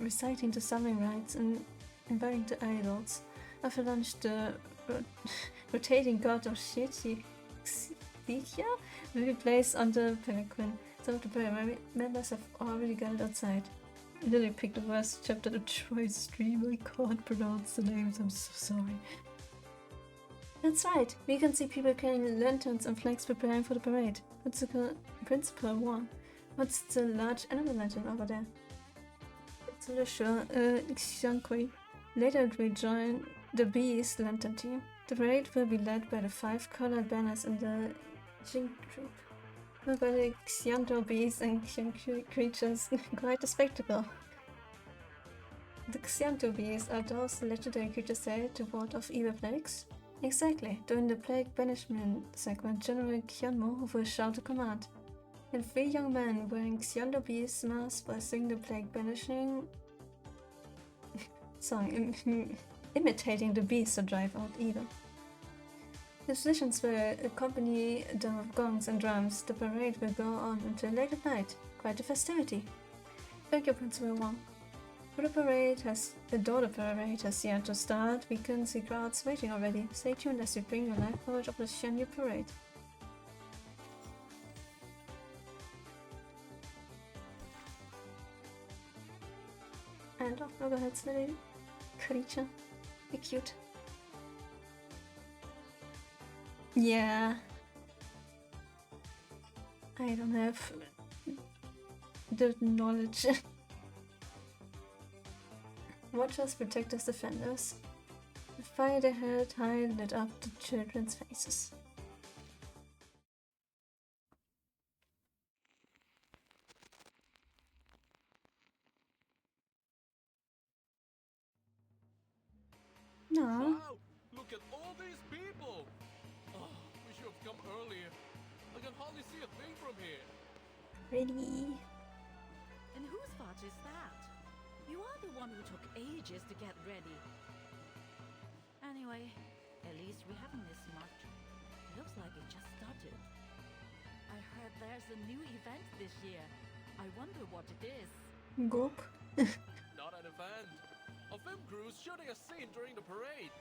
[SPEAKER 1] reciting the summoning rites and inviting the idols. After lunch, the rotating god of Xixia will be placed on the palanquin. Some of the parade members have already gathered outside. I literally picked the worst chapter to Troy stream. I can't pronounce the names, I'm so sorry. That's right, we can see people carrying lanterns and flags preparing for the parade. Principal Wang, what's the large animal lantern over there? It's really sure, Xiangqui. Later it will join the Bee's lantern team. The parade will be led by the 5 colored banners in the Jing group. Led by the Xianzhou bees and Xiangqui creatures. Quite a spectacle. The Xianzhou bees are those legendary creatures said to ward off evil plagues? Exactly. During the plague banishment segment, General Qianmo will shout a command. And 3 young men wearing Xianzhou bees masks will sing the plague banishing song, imitating the bees to drive out evil. The musicians will accompany them with gongs and drums. The parade will go on until late at night. Quite a festivity. Thank you, Principal Wang. Though the parade has yet to start, we can see crowds waiting already. Stay tuned as we bring you live coverage of the Shenyu parade. And off overheads, little creature. Be cute. Yeah. I don't have the knowledge. Watchers protect as defenders. The fire they held high lit up the children's faces. No.
[SPEAKER 7] Wow! Look at all these people! Oh, we should have come earlier. I can hardly see a thing from here.
[SPEAKER 1] Really?
[SPEAKER 8] And whose fault is that? You are the one who took ages to get ready. Anyway, at least we haven't missed much. Looks like it just started. I heard there's a new event this year. I wonder what it is.
[SPEAKER 1] Gulp.
[SPEAKER 7] Not an event. A film crew's shooting a scene during the parade.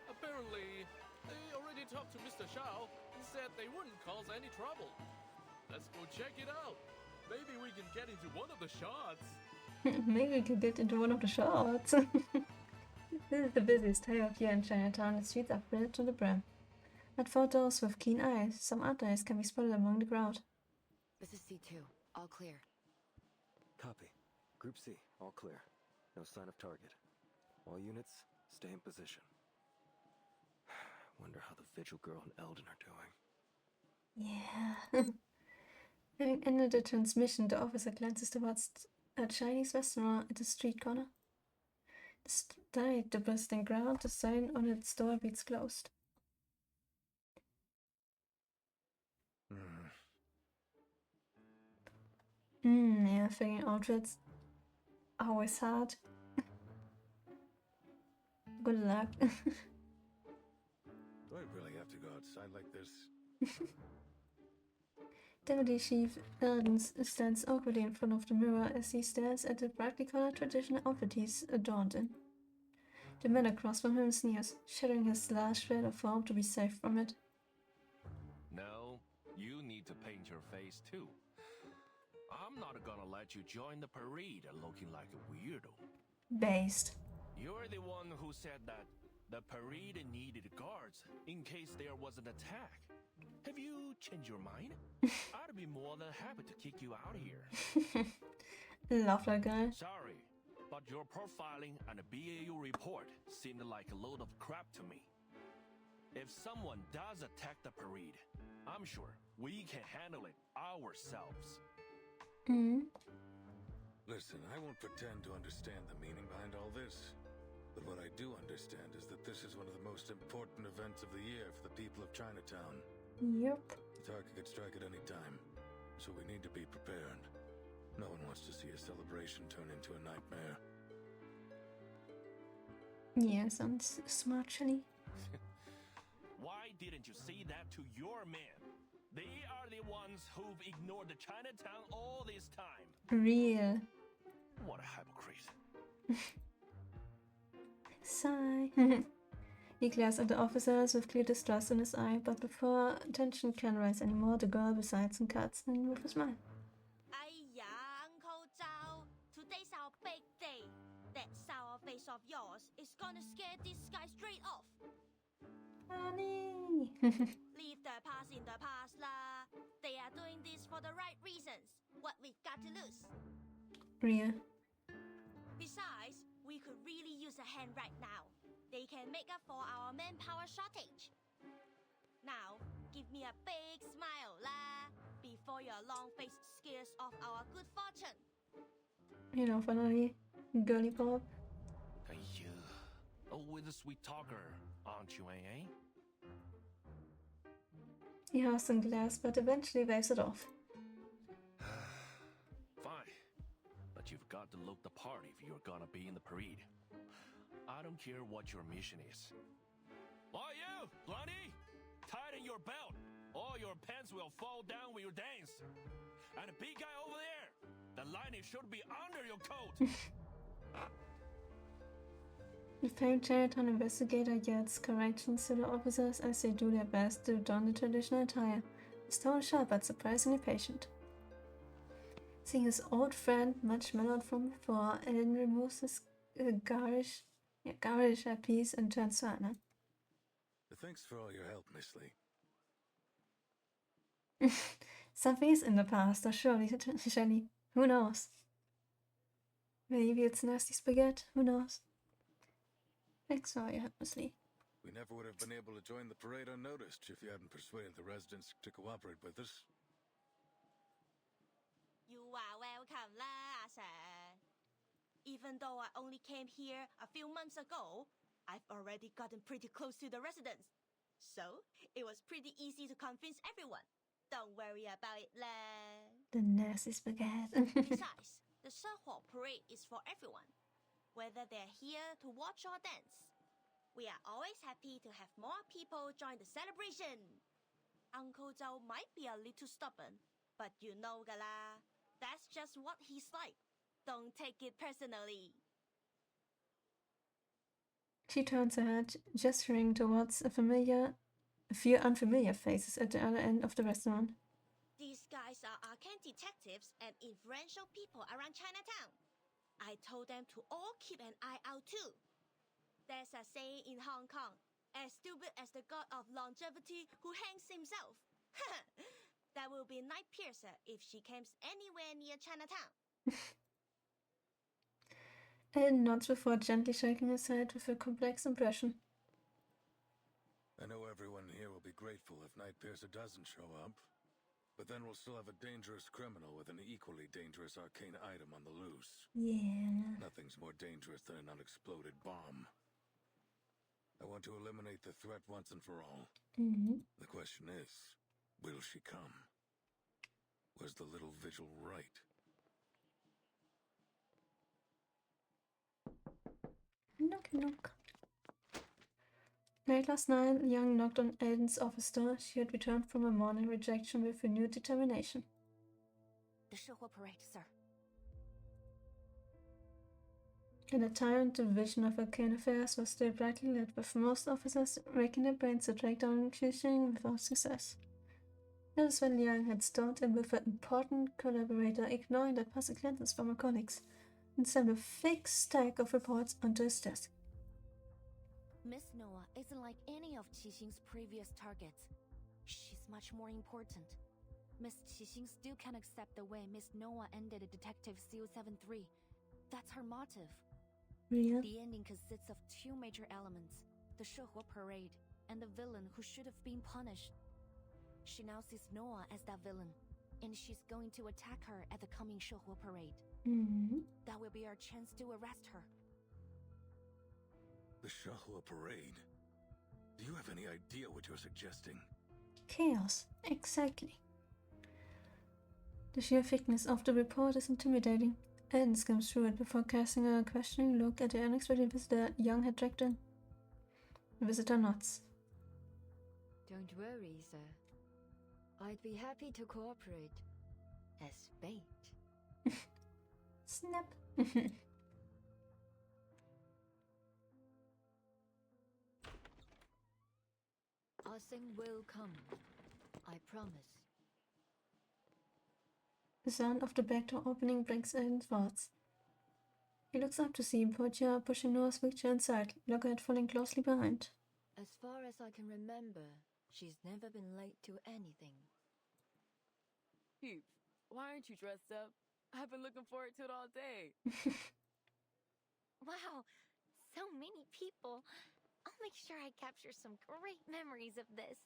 [SPEAKER 7] Apparently, they already talked to Mr. Shao and said they wouldn't cause any trouble. Let's go check it out. Maybe we can get into one of the shots.
[SPEAKER 1] Maybe we could get into one of the shots. This is the busiest time of year in Chinatown. The streets are filled to the brim. At 4 doors with keen eyes, some odd eyes can be spotted among the crowd.
[SPEAKER 11] This is C2. All clear.
[SPEAKER 17] Copy. Group C, all clear. No sign of target. All units, stay in position. Wonder how the Vigil Girl and Eldon are doing.
[SPEAKER 1] Yeah. Having ended the transmission, the officer glances towards a Chinese restaurant at the street corner. Despite the bursting crowd, the sign on its door reads closed. Yeah, figuring outfits. Always hard. Good luck.
[SPEAKER 16] Do I really have to go outside like this?
[SPEAKER 1] Deputy Chief Eldon stands awkwardly in front of the mirror as he stares at the brightly colored traditional outfit he's adorned in. The man across from him sneers, shattering his last shred of form to be safe from it.
[SPEAKER 2] No, you need to paint your face too. I'm not gonna let you join the parade looking like a weirdo.
[SPEAKER 1] Based.
[SPEAKER 2] You're the one who said that the parade needed guards in case there was an attack. Have you changed your mind? I'd be more than happy to kick you out of here.
[SPEAKER 1] Love that guy.
[SPEAKER 2] Sorry, but your profiling and a BAU report seemed like a load of crap to me. If someone does attack the parade, I'm sure we can handle it ourselves.
[SPEAKER 16] Listen, I won't pretend to understand the meaning behind all this. But what I do understand is that this is one of the most important events of the year for the people of Chinatown.
[SPEAKER 1] Yep.
[SPEAKER 16] The target could strike at any time, so we need to be prepared. No one wants to see a celebration turn into a nightmare.
[SPEAKER 1] Yeah, sounds smart, Shelly.
[SPEAKER 2] Why didn't you say that to your men? They are the ones who've ignored the Chinatown all this time.
[SPEAKER 1] Real.
[SPEAKER 2] What a hypocrite.
[SPEAKER 1] Sigh. He glares at the officers with clear distrust in his eye, but before tension can rise anymore, the girl besides him cuts in with a smile.
[SPEAKER 15] Aiya, Uncle Zhao, today's our big day. That sour face of yours is gonna scare this guy straight off.
[SPEAKER 1] Honey.
[SPEAKER 15] Leave the past in the past lah. They are doing this for the right reasons. What we've got to lose.
[SPEAKER 1] Real.
[SPEAKER 15] Besides, we could really use a hand right now. They can make up for our manpower shortage. Now, give me a big smile lah, before your long face scares off our good fortune.
[SPEAKER 1] You know, finally, girly pop.
[SPEAKER 2] Always a sweet talker, aren't you, eh?
[SPEAKER 1] He has some glass, but eventually waves it off.
[SPEAKER 2] Fine, but you've got to look the part if you're gonna be in the parade. I don't care what your mission is. Oh, you, Blondie! Tighten your belt, or your pants will fall down when you dance. And the big guy over there, the lining should be under your coat.
[SPEAKER 1] The famed Chinatown investigator yells corrections to the officers as they do their best to don the traditional attire. His tone is sharp but surprisingly patient. Seeing his old friend, much mellowed from before, Ellen removes his garish piece and turns to Anna.
[SPEAKER 16] Thanks for all your help, Miss
[SPEAKER 1] Lee. Something is in the past, or surely, Shelly. Who knows? Maybe it's nasty spaghetti. Who knows? Thanks for your help, Miss Lee.
[SPEAKER 16] We never would have been able to join the parade unnoticed if you hadn't persuaded the residents to cooperate with us.
[SPEAKER 15] You are welcome lah, sir. Even though I only came here a few months ago, I've already gotten pretty close to the residents. So, it was pretty easy to convince everyone. Don't worry about it lah.
[SPEAKER 1] The nasty spaghetti.
[SPEAKER 15] Besides, the Shahua parade is for everyone, whether they're here to watch or dance. We are always happy to have more people join the celebration. Uncle Zhou might be a little stubborn, but you know gala, that's just what he's like.
[SPEAKER 9] Don't take it personally.
[SPEAKER 1] She turns her head, gesturing towards a few unfamiliar faces at the other end of the restaurant.
[SPEAKER 9] These guys are arcane detectives and influential people around Chinatown. I told them to all keep an eye out too. There's a saying in Hong Kong, as stupid as the god of longevity who hangs himself. That will be Night Piercer if she camps anywhere near Chinatown.
[SPEAKER 1] Aiden nods before gently shaking his head with a complex impression.
[SPEAKER 16] I know everyone here will be grateful if Night Piercer doesn't show up, but then we'll still have a dangerous criminal with an equally dangerous arcane item on the loose.
[SPEAKER 1] Yeah.
[SPEAKER 16] Nothing's more dangerous than an unexploded bomb. I want to eliminate the threat once and for all. The question is, will she come? Was the little vigil right?
[SPEAKER 1] Knock, knock. Late last night, Young knocked on Aiden's office door. She had returned from a morning rejection with renewed determination.
[SPEAKER 3] The Shihua parade, sir.
[SPEAKER 1] In the tyrant division of arcane affairs was still brightly lit, with most officers raking their brains to track down Qixing without success. That is when Liang had stalked in with an important collaborator, ignoring that puzzle glances from her colleagues, and sent a thick stack of reports onto his desk.
[SPEAKER 3] Miss Noah isn't like any of Qixing's previous targets. She's much more important. Miss Qixing still can't accept the way Miss Noah ended Detective CO73. That's her motive.
[SPEAKER 1] Really?
[SPEAKER 3] The ending consists of two major elements, the Shihua parade and the villain who should have been punished. She now sees Noah as that villain, and she's going to attack her at the coming Shihua parade. That will be our chance to arrest her.
[SPEAKER 16] The Shihua parade? Do you have any idea what you're suggesting?
[SPEAKER 1] Chaos, exactly. The sheer thickness of the report is intimidating. Aiden skims through it before casting a questioning look at the unexpected visitor Young had dragged in. The visitor nods.
[SPEAKER 6] Don't worry, sir. I'd be happy to cooperate. As bait.
[SPEAKER 1] Snap.
[SPEAKER 6] Asing will come. I promise.
[SPEAKER 1] The sound of the back door opening breaks Aiden's thoughts. He looks up to see Portia pushing Noah's picture inside, Lockhart following closely behind.
[SPEAKER 6] As far as I can remember, she's never been late to anything.
[SPEAKER 5] Peeps, why aren't you dressed up? I've been looking forward to it all day.
[SPEAKER 18] Wow, so many people. I'll make sure I capture some great memories of this.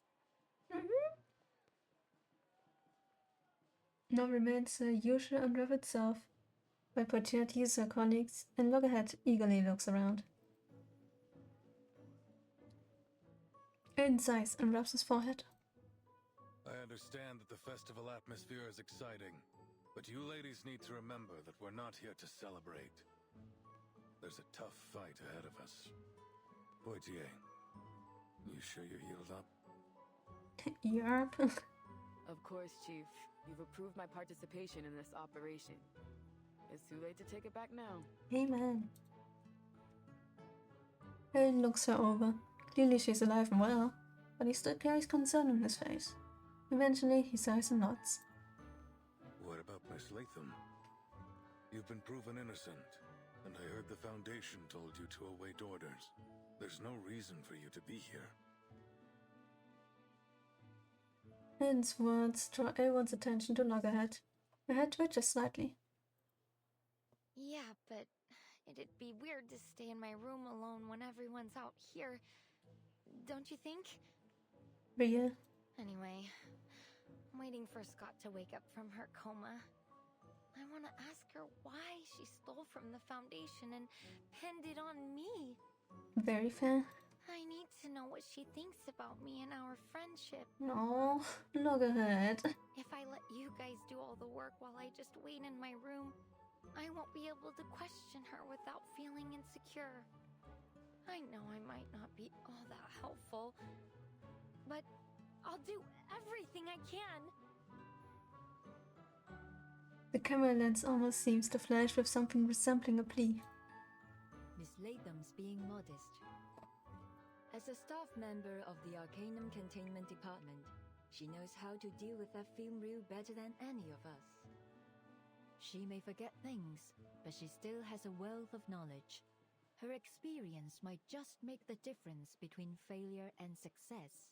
[SPEAKER 1] Now remains the usual unraveled self, while Portia teases her colleagues, and Loggerhead eagerly looks around. Aiden sighs and rubs his forehead.
[SPEAKER 16] I understand that the festival atmosphere is exciting, but you ladies need to remember that we're not here to celebrate. There's a tough fight ahead of us. Poitier, you sure you're healed up?
[SPEAKER 1] Yarp.
[SPEAKER 5] Of course, Chief. You've approved my participation in this operation. It's too late to take it back now.
[SPEAKER 1] Amen. Aiden looks her over. Clearly she's alive and well, but he still carries concern on his face. Eventually, he sighs and nods.
[SPEAKER 16] What about Miss Latham? You've been proven innocent, and I heard the Foundation told you to await orders. There's no reason for you to be here.
[SPEAKER 1] Aiden's words draw everyone's attention to Loggerhead. Her head twitches slightly.
[SPEAKER 18] Yeah, but it'd be weird to stay in my room alone when everyone's out here. Don't you think?
[SPEAKER 1] Ria.
[SPEAKER 18] Anyway, I'm waiting for Scott to wake up from her coma. I want to ask her why she stole from the Foundation and pinned it on me.
[SPEAKER 1] Very fair.
[SPEAKER 18] I need to know what she thinks about me and our friendship.
[SPEAKER 1] No, Loggerhead.
[SPEAKER 18] If I let you guys do all the work while I just wait in my room, I won't be able to question her without feeling insecure. I know I might not be all that helpful, but I'll do everything I can.
[SPEAKER 1] The camera lens almost seems to flash with something resembling a plea.
[SPEAKER 22] Miss Latham's being modest. As a staff member of the Arcanum Containment Department, she knows how to deal with that film reel better than any of us. She may forget things, but she still has a wealth of knowledge. Her experience might just make the difference between failure and success.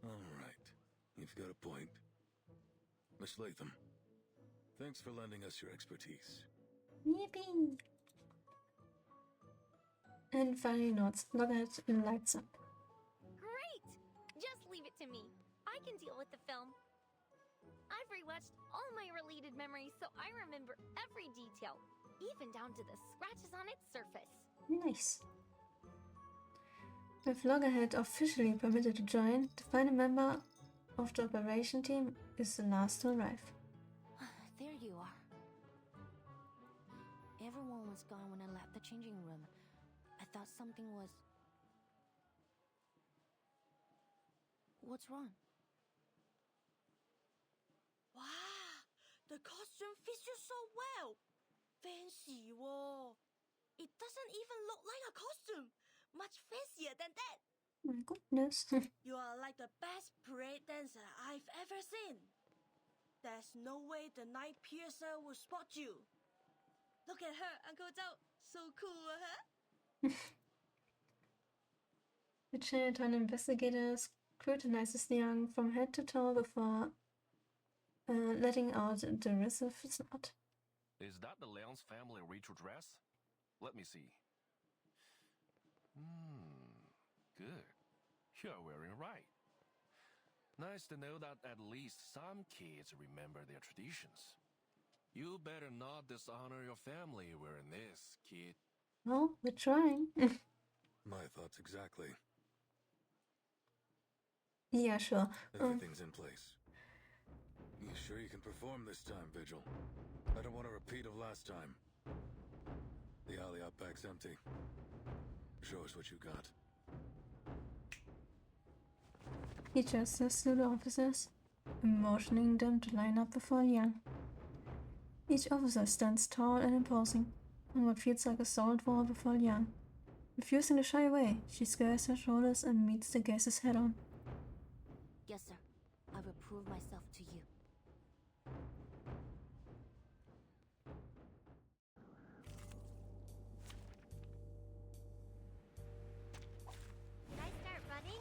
[SPEAKER 16] All right. You've got a point. Miss Latham, thanks for lending us your expertise.
[SPEAKER 1] Yippee! And finally nods, Loggerhead lights up.
[SPEAKER 18] Great! Just leave it to me. I can deal with the film. I've rewatched all my related memories, so I remember every detail, even down to the scratches on its surface.
[SPEAKER 1] Nice. With Loggerhead officially permitted to join, the final member of the operation team is the last to arrive.
[SPEAKER 3] There you are. Everyone was gone when I left the changing room. I thought something was... What's wrong?
[SPEAKER 9] Wow, the costume fits you so well. Fancy, whoa. It doesn't even look like a costume. Much fancier than that.
[SPEAKER 1] My goodness.
[SPEAKER 9] You are like the best parade dancer I've ever seen. There's no way the Night Piercer will spot you. Look at her, Uncle Zhao. So cool, huh?
[SPEAKER 1] The Chinatown investigator scrutinizes Liang from head to toe before letting out a derisive snort.
[SPEAKER 2] Is that the Liang's family ritual dress? Let me see. Good. You're wearing right. Nice to know that at least some kids remember their traditions. You better not dishonor your family wearing this, kid.
[SPEAKER 1] Well, we're trying.
[SPEAKER 16] My thoughts exactly.
[SPEAKER 1] Yeah, sure.
[SPEAKER 16] Everything's in place. You sure you can perform this time, Vigil? I don't want a repeat of last time. The alley out back's empty. Show us what you got.
[SPEAKER 1] He gestures to the officers, motioning them to line up before Liang. Each officer stands tall and imposing, on what feels like a solid wall before Liang. Refusing to shy away, she squares her shoulders and meets the gazes head-on.
[SPEAKER 3] Yes, sir. I will prove myself to you.
[SPEAKER 9] Can I start running?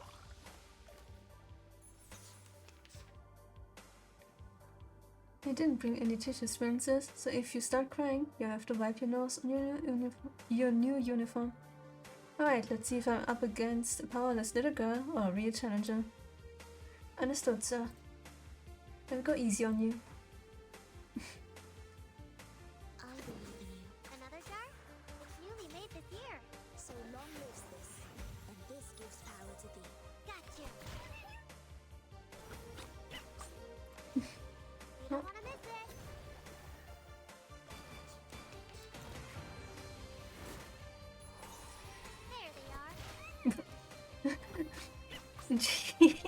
[SPEAKER 1] I didn't bring any tissues, Princess, so if you start crying, you have to wipe your nose on your new uniform. Alright, let's see if I'm up against a powerless little girl or a real challenger. Understood, sir. I'll go easy on you.
[SPEAKER 9] I believe in you. Another jar? It's newly made this year. So long lives this, and this gives power to thee. Gotcha! You don't want to miss it! There they are.
[SPEAKER 1] Gee.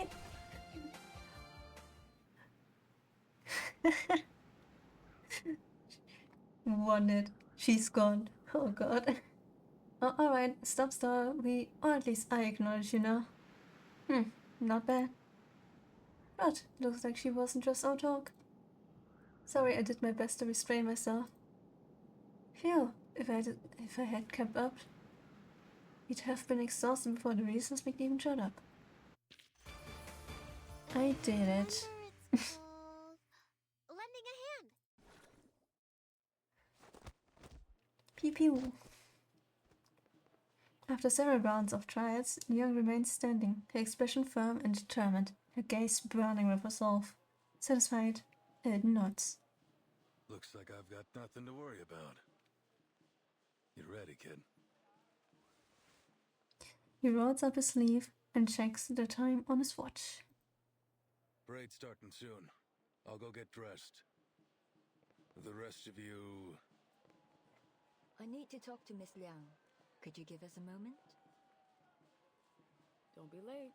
[SPEAKER 1] Won it. She's gone. Oh god. Oh, alright, stop star. Or at least I acknowledge you now. Not bad. But looks like she wasn't just all talk. Sorry, I did my best to restrain myself. Phew, if I had kept up, he'd have been exhausted before the reasons even showed up. I did it.
[SPEAKER 9] Lending a hand.
[SPEAKER 1] Pew pew. After several rounds of trials, Liang remains standing, her expression firm and determined, her gaze burning with resolve. Satisfied, Ed nods.
[SPEAKER 16] Looks like I've got nothing to worry about. You ready, kid?
[SPEAKER 1] He rolls up his sleeve and checks the time on his watch.
[SPEAKER 16] Parade's starting soon. I'll go get dressed. The rest of you...
[SPEAKER 22] I need to talk to Miss Liang. Could you give us a moment?
[SPEAKER 5] Don't be late.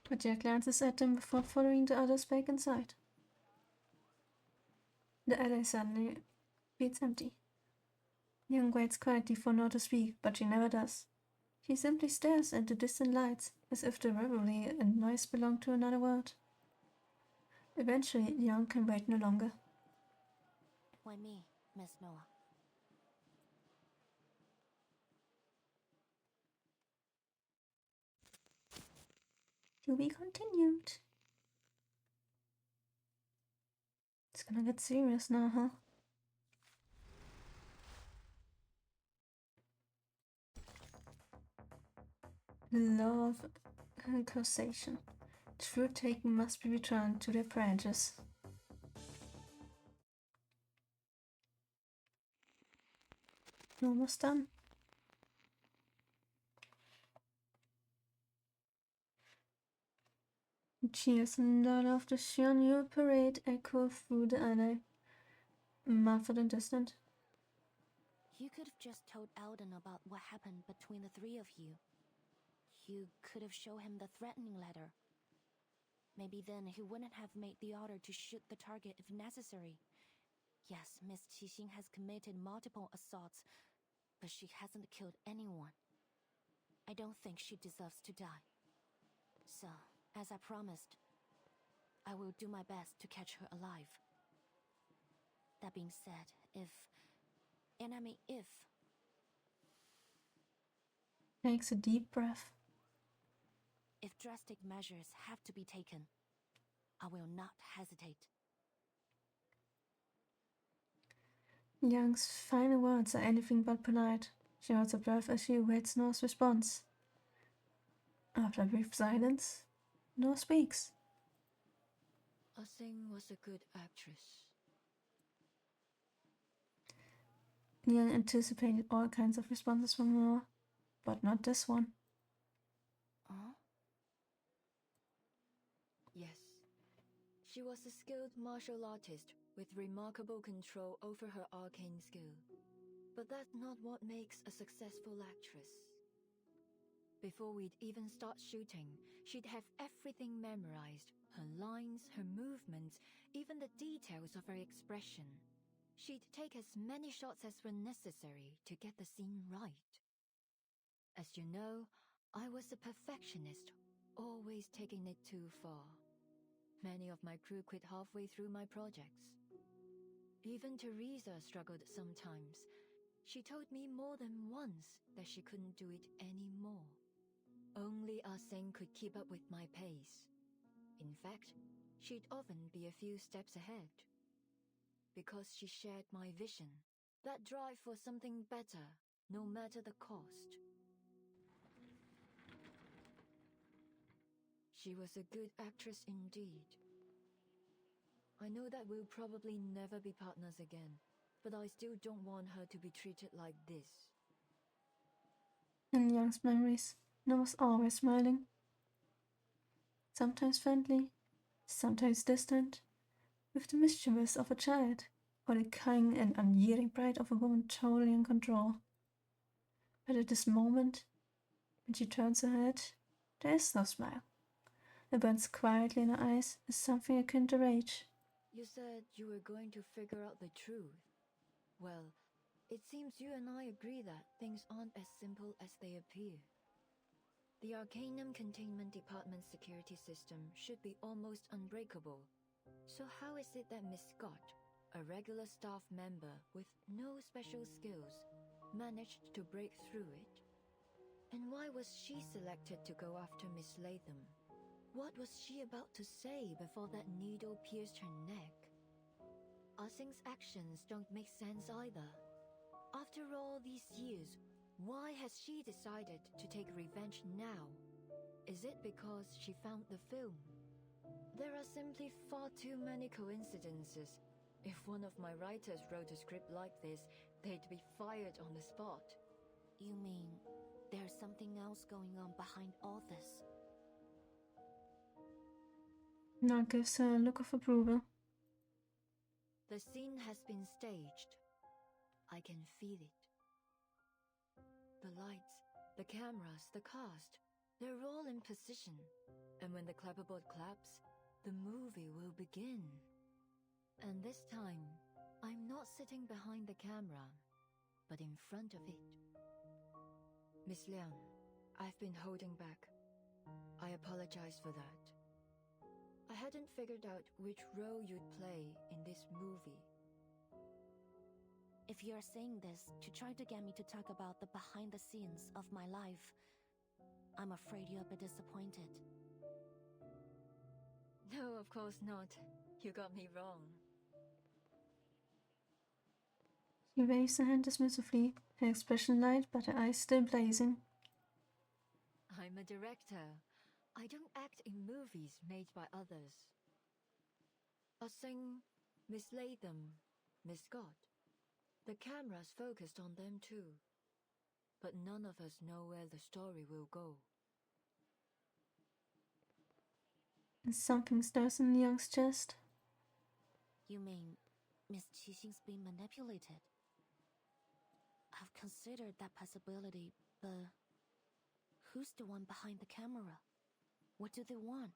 [SPEAKER 1] But Jack glances at them before following the others back inside. The alley suddenly feels empty. Young waits quietly for Nora to speak, but she never does. She simply stares at the distant lights, as if the revelry and noise belonged to another world. Eventually, Young can wait no longer.
[SPEAKER 3] Why me, Miss Noah?
[SPEAKER 1] To be continued. It's gonna get serious now, huh? Law of causation. Fruit taken must be returned to their branches. Almost done. Cheers and light of the Xianyu parade echo through the alley, muffled and distant.
[SPEAKER 3] You could have just told Eldon about what happened between the three of you. You could have shown him the threatening letter. Maybe then he wouldn't have made the order to shoot the target if necessary. Yes, Miss Qixing has committed multiple assaults, but she hasn't killed anyone. I don't think she deserves to die. So, as I promised, I will do my best to catch her alive. That being said, if
[SPEAKER 1] Takes a deep breath.
[SPEAKER 3] If drastic measures have to be taken, I will not hesitate.
[SPEAKER 1] Young's final words are anything but polite. She holds her breath as she awaits Noah's response. After a brief silence, Noah speaks.
[SPEAKER 6] Ah Sing was a good actress.
[SPEAKER 1] Young anticipated all kinds of responses from Noah, but not this one.
[SPEAKER 3] Huh?
[SPEAKER 6] Yes. She was a skilled martial artist with remarkable control over her arcane skill. But that's not what makes a successful actress. Before we'd even start shooting, she'd have everything memorized. Her lines, her movements, even the details of her expression. She'd take as many shots as were necessary to get the scene right. As you know, I was a perfectionist, always taking it too far. Many of my crew quit halfway through my projects. Even Teresa struggled sometimes. She told me more than once that she couldn't do it anymore. Only Ah Sing could keep up with my pace. In fact, she'd often be a few steps ahead. Because she shared my vision, that drive for something better, no matter the cost. She was a good actress indeed. I know that we'll probably never be partners again, but I still don't want her to be treated like this.
[SPEAKER 1] In Young's memories, Noah was always smiling. Sometimes friendly, sometimes distant, with the mischievous of a child, or the cunning and unyielding pride of a woman totally in control. But at this moment, when she turns her head, there is no smile. It burns quietly in her eyes as something akin to rage.
[SPEAKER 6] You said you were going to figure out the truth. Well, it seems you and I agree that things aren't as simple as they appear. The Arcanum Containment Department's security system should be almost unbreakable. So how is it that Miss Scott, a regular staff member with no special skills, managed to break through it? And why was she selected to go after Miss Latham? What was she about to say before that needle pierced her neck? Ah Sing's actions don't make sense either. After all these years, why has she decided to take revenge now? Is it because she found the film? There are simply far too many coincidences. If one of my writers wrote a script like this, they'd be fired on the spot.
[SPEAKER 3] You mean there's something else going on behind all this?
[SPEAKER 1] Noah gives her a look of approval.
[SPEAKER 6] The scene has been staged. I can feel it. The lights, the cameras, the cast. They're all in position, and when the clapperboard claps, the movie will begin. And this time, I'm not sitting behind the camera, but in front of it. Miss Liang, I've been holding back. I apologize for that. I hadn't figured out which role you'd play in this movie.
[SPEAKER 3] If you're saying this to try to get me to talk about the behind the scenes of my life, I'm afraid you'll be disappointed.
[SPEAKER 6] No, of course not. You got me wrong.
[SPEAKER 1] She waves her hand dismissively, her expression light but her eyes still blazing.
[SPEAKER 6] I'm a director. I don't act in movies made by others. Sing, Miss Latham, Miss Scott. The camera's focused on them too. But none of us know where the story will go.
[SPEAKER 1] Something stirs in Liang's chest.
[SPEAKER 3] You mean Miss Qixing's being manipulated? I've considered that possibility, but who's the one behind the camera? What do they want?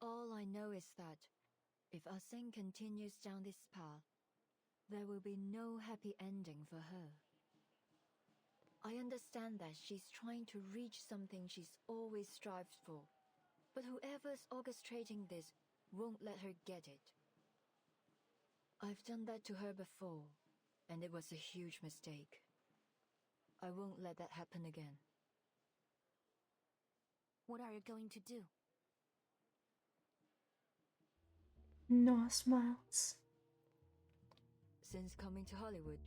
[SPEAKER 6] All I know is that if Sing continues down this path, there will be no happy ending for her. I understand that she's trying to reach something she's always strived for, but whoever's orchestrating this won't let her get it. I've done that to her before, and it was a huge mistake. I won't let that happen again.
[SPEAKER 3] What are you going to do?
[SPEAKER 1] Noah smiles.
[SPEAKER 6] Since coming to Hollywood,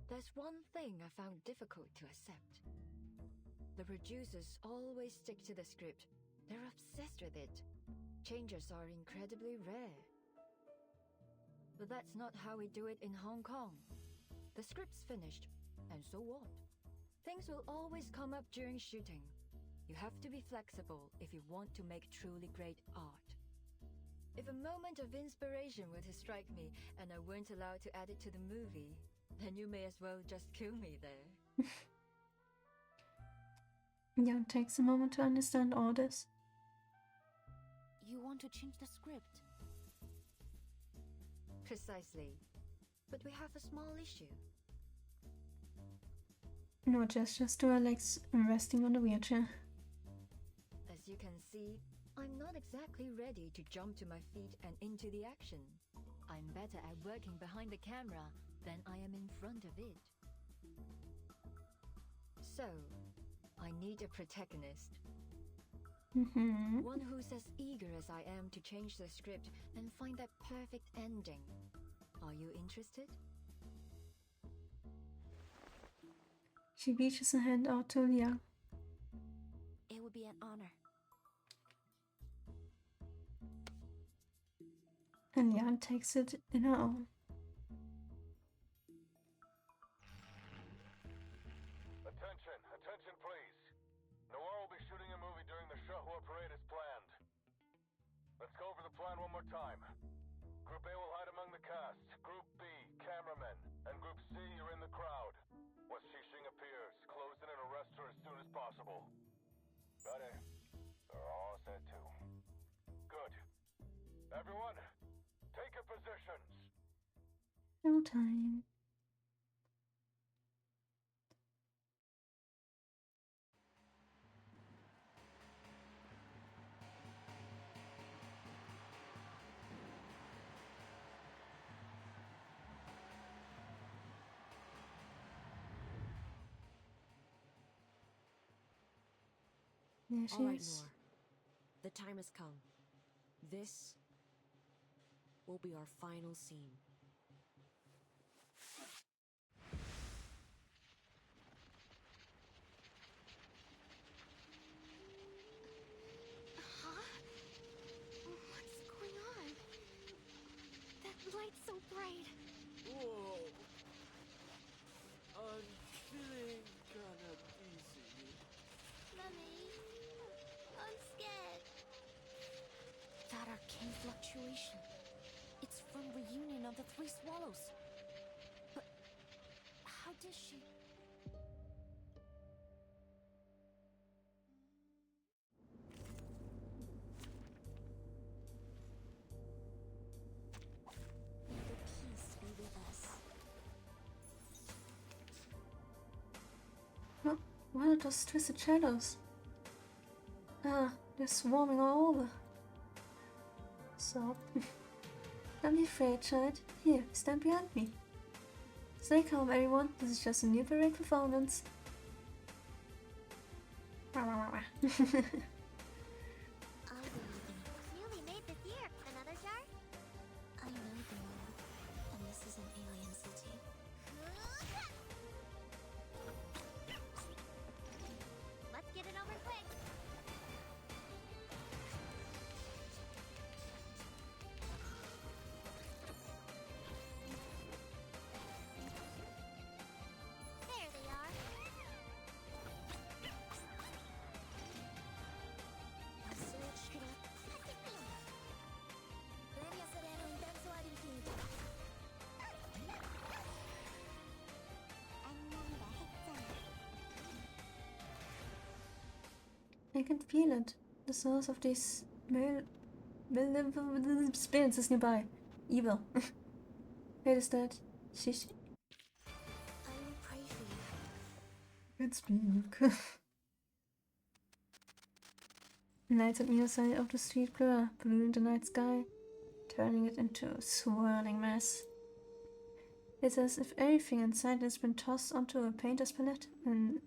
[SPEAKER 6] there's one thing I found difficult to accept. The producers always stick to the script. They're obsessed with it. Changes are incredibly rare. But that's not how we do it in Hong Kong. The script's finished, and so what? Things will always come up during shooting. You have to be flexible if you want to make truly great art. If a moment of inspiration were to strike me and I weren't allowed to add it to the movie, then you may as well just kill me there.
[SPEAKER 1] Yang takes a moment to understand all this.
[SPEAKER 3] You want to change the script?
[SPEAKER 6] Precisely. But we have a small issue.
[SPEAKER 1] Noah gestures to her legs resting on the wheelchair.
[SPEAKER 6] As you can see, I'm not exactly ready to jump to my feet and into the action. I'm better at working behind the camera than I am in front of it. So, I need a protagonist. One who's as eager as I am to change the script and find that perfect ending. Are you interested?
[SPEAKER 1] She reaches her hand out to Liang.
[SPEAKER 3] It would be an honor.
[SPEAKER 1] And Liang takes it in her own.
[SPEAKER 16] Attention, attention please. Noir will be shooting a movie during the Showdown parade as planned. Let's go over the plan one more time. Group A will hide among the cast. Group B, cameramen. And Group C, you're in the crowd. Once Xixing appears, close in and arrest her as soon as possible. Got it. They're all set too. Good. Everyone, take your positions.
[SPEAKER 1] Showtime. There she
[SPEAKER 11] All right,
[SPEAKER 1] is.
[SPEAKER 11] Noir. The time has come. This will be our final scene.
[SPEAKER 18] Huh? What's going on? That light's so bright.
[SPEAKER 7] Whoa. I'm feeling kinda dizzy.
[SPEAKER 18] Mummy, I'm scared.
[SPEAKER 3] That arcane fluctuation. It's from reunion of the Three Swallows. But how did she...
[SPEAKER 1] What are those twisted shadows? Ah, they're swarming all over. So, don't be afraid, child. Here, stand behind me. Stay calm, everyone. This is just a new parade performance.
[SPEAKER 15] Newly made this year. Another jar? I know, girl. And this is an alien city. Let's get it over quick. There they are.
[SPEAKER 1] I can feel it. The source of these spirits is nearby. Evil. Wait, is that Shishi?
[SPEAKER 15] I will pray for you.
[SPEAKER 1] Good speak. Lights on either side of the street blur, polluting the night sky, turning it into a swirling mess. It's as if everything inside has been tossed onto a painter's palette and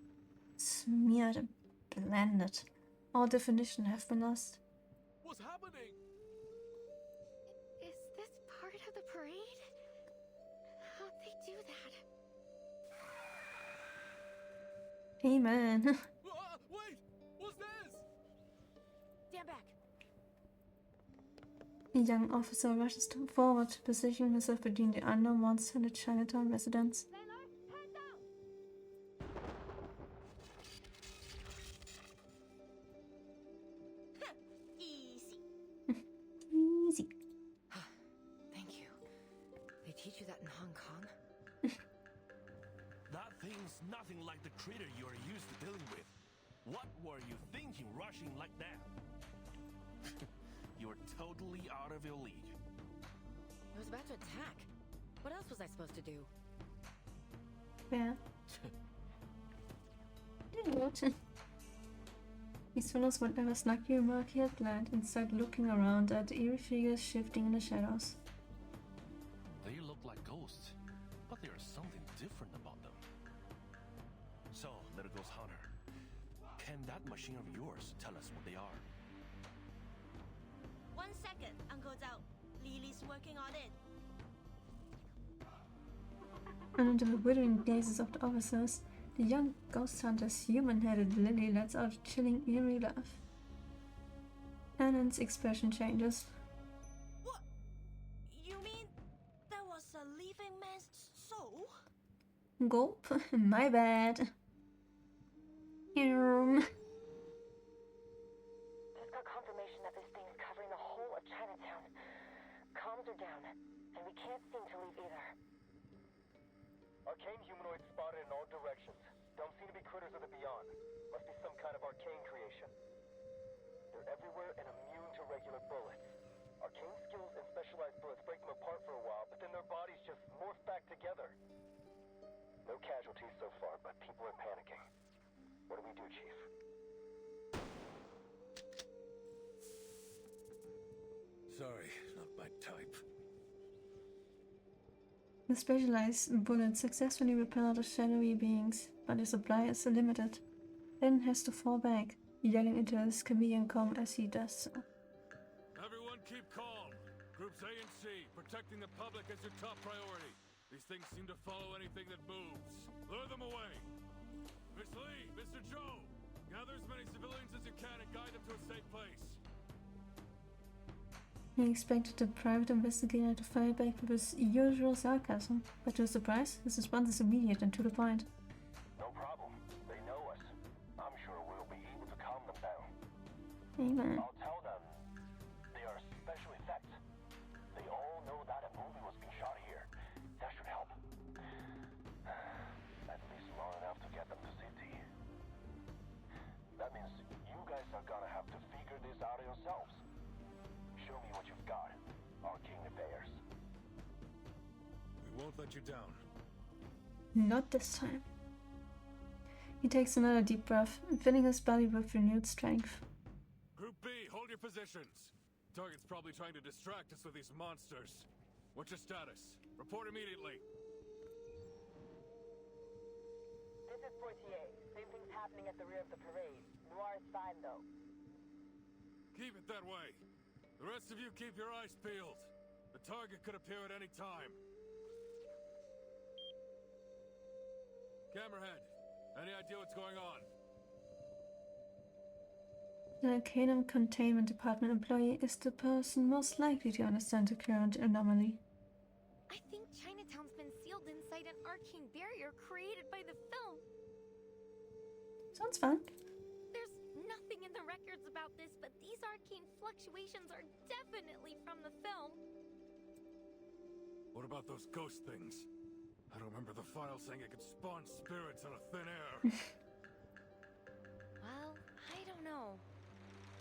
[SPEAKER 1] smeared and blended. All definition have been lost.
[SPEAKER 7] What's happening?
[SPEAKER 18] Is this part of the parade? How'd they do that?
[SPEAKER 1] Amen.
[SPEAKER 7] Wait! What's this?
[SPEAKER 18] Stand back.
[SPEAKER 1] A young officer rushes forward, positioning himself between the unknown monster and the Chinatown residents.
[SPEAKER 9] Easy.
[SPEAKER 1] Easy.
[SPEAKER 5] Thank you. They teach you that in Hong Kong?
[SPEAKER 2] That thing's nothing like the critter you're used to dealing with. What were you thinking rushing like that? You're totally out of your league.
[SPEAKER 5] I was about to attack. What else was I supposed to do?
[SPEAKER 1] Yeah. What? These fellows would never snuck you a murky headland and start looking around at the eerie figures shifting in the shadows.
[SPEAKER 2] They look like ghosts, but there's something different about them. So, Little Ghost Hunter, can that machine of yours tell us what they are?
[SPEAKER 9] 1 second, Uncle Zhao. Lily's working on it.
[SPEAKER 1] Under the withering gazes of the officers, the young ghost hunter's human-headed Lily lets out a chilling, eerie laugh. Annan's expression changes.
[SPEAKER 9] What? You mean that was a living man's soul?
[SPEAKER 1] Gulp. My bad.
[SPEAKER 19] Just got confirmation that this thing's covering the whole of Chinatown. Comms are down, and we can't seem to leave either.
[SPEAKER 17] Arcane humanoids spotted in all directions. Don't seem to be critters of the beyond. Must be some kind of arcane creation. They're everywhere and immune to regular bullets. Arcane skills and specialized bullets break them apart for a while, but then their bodies just morph back together. No casualties so far, but people are panicking. What do we do, Chief?
[SPEAKER 16] Sorry, not my type.
[SPEAKER 1] The specialized bullets successfully repel the shadowy beings, but the supply is limited. Then has to fall back, yelling into his chameleon comb as he does so.
[SPEAKER 16] Everyone keep calm. Groups A and C, protecting the public is your top priority. These things seem to follow anything that moves. Lure them away. Miss Lee, Mr. Joe, gather as many civilians as you can and guide them to a safe place.
[SPEAKER 1] He expected the private investigator to fire back with his usual sarcasm, but to his surprise, his response is immediate and to the point.
[SPEAKER 17] No problem. They know us. I'm sure we'll be able to calm them down.
[SPEAKER 1] Amen.
[SPEAKER 17] I'll tell them they are special effects. They all know that a movie was being shot here. That should help. At least long enough to get them to city. That means you guys are gonna have to figure this out yourselves. Show me what you've got, Arcane Affairs.
[SPEAKER 16] We won't let you down.
[SPEAKER 1] Not this time. He takes another deep breath, filling his belly with renewed strength.
[SPEAKER 16] Group B, hold your positions. Target's probably trying to distract us with these monsters. What's your status? Report immediately.
[SPEAKER 19] This is Portier. Same thing's happening at the rear of the parade. Noir is fine, though.
[SPEAKER 16] Keep it that way. The rest of you keep your eyes peeled. The target could appear at any time. Camerahead, any idea what's going on?
[SPEAKER 1] The Arcanum Containment Department employee is the person most likely to understand the current anomaly.
[SPEAKER 18] I think Chinatown's been sealed inside an arcane barrier created by the film.
[SPEAKER 1] Sounds fun.
[SPEAKER 18] There's nothing in the records about this, but these arcane fluctuations are definitely from the film.
[SPEAKER 16] What about those ghost things? I don't remember the file saying it could spawn spirits out of thin air.
[SPEAKER 18] Well, I don't know.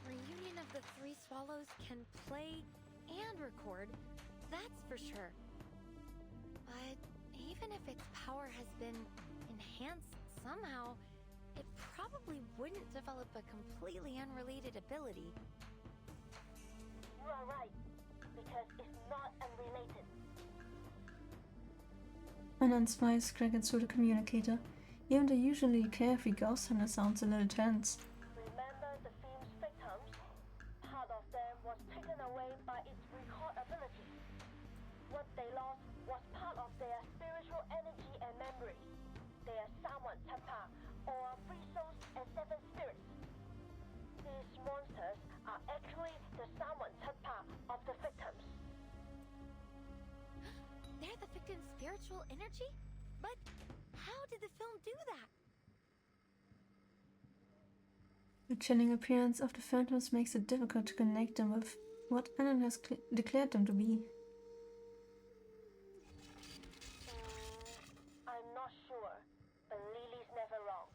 [SPEAKER 18] Reunion of the Three Swallows can play and record, that's for sure. But even if its power has been enhanced somehow, it probably wouldn't develop a completely unrelated ability.
[SPEAKER 19] You are right, because it's not unrelated.
[SPEAKER 1] Anand's voice cracks through the communicator. Even the usually carefree ghost hunter sounds a little tense.
[SPEAKER 19] Remember the film's victims? Part of them was taken away by its record ability. What they lost was part of their spiritual energy and memory. Their Sawan Tapa, or Free Souls and Seven Spirits. These monsters are actually the Sawan Tapa of the victims.
[SPEAKER 18] They're the victim's spiritual energy? But how did the film do that?
[SPEAKER 1] The chilling appearance of the phantoms makes it difficult to connect them with what Anand has declared them to be.
[SPEAKER 19] I'm not sure, but Lily's never wrong.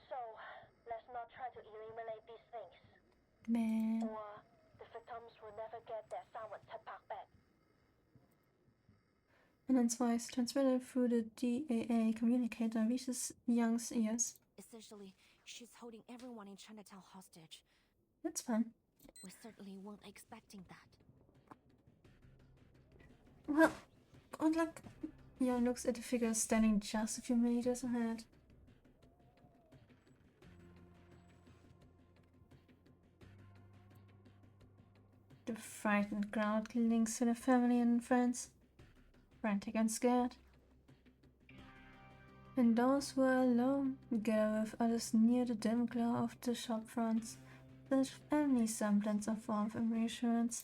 [SPEAKER 19] So, let's not try to eliminate these things.
[SPEAKER 1] Man.
[SPEAKER 19] Or the victims will never get their Sawan Tapak back.
[SPEAKER 1] Anand's voice, transmitted through the DAA communicator, reaches Young's ears.
[SPEAKER 3] Essentially, she's holding everyone in Chinatown hostage.
[SPEAKER 1] That's fun.
[SPEAKER 3] We certainly weren't expecting that.
[SPEAKER 1] Well, good luck. Young looks at the figure standing just a few meters ahead. The frightened crowd clings to their family and friends, frantic and scared. And those who are alone gather with others near the dim glow of the shop fronts, with any semblance of warmth and reassurance.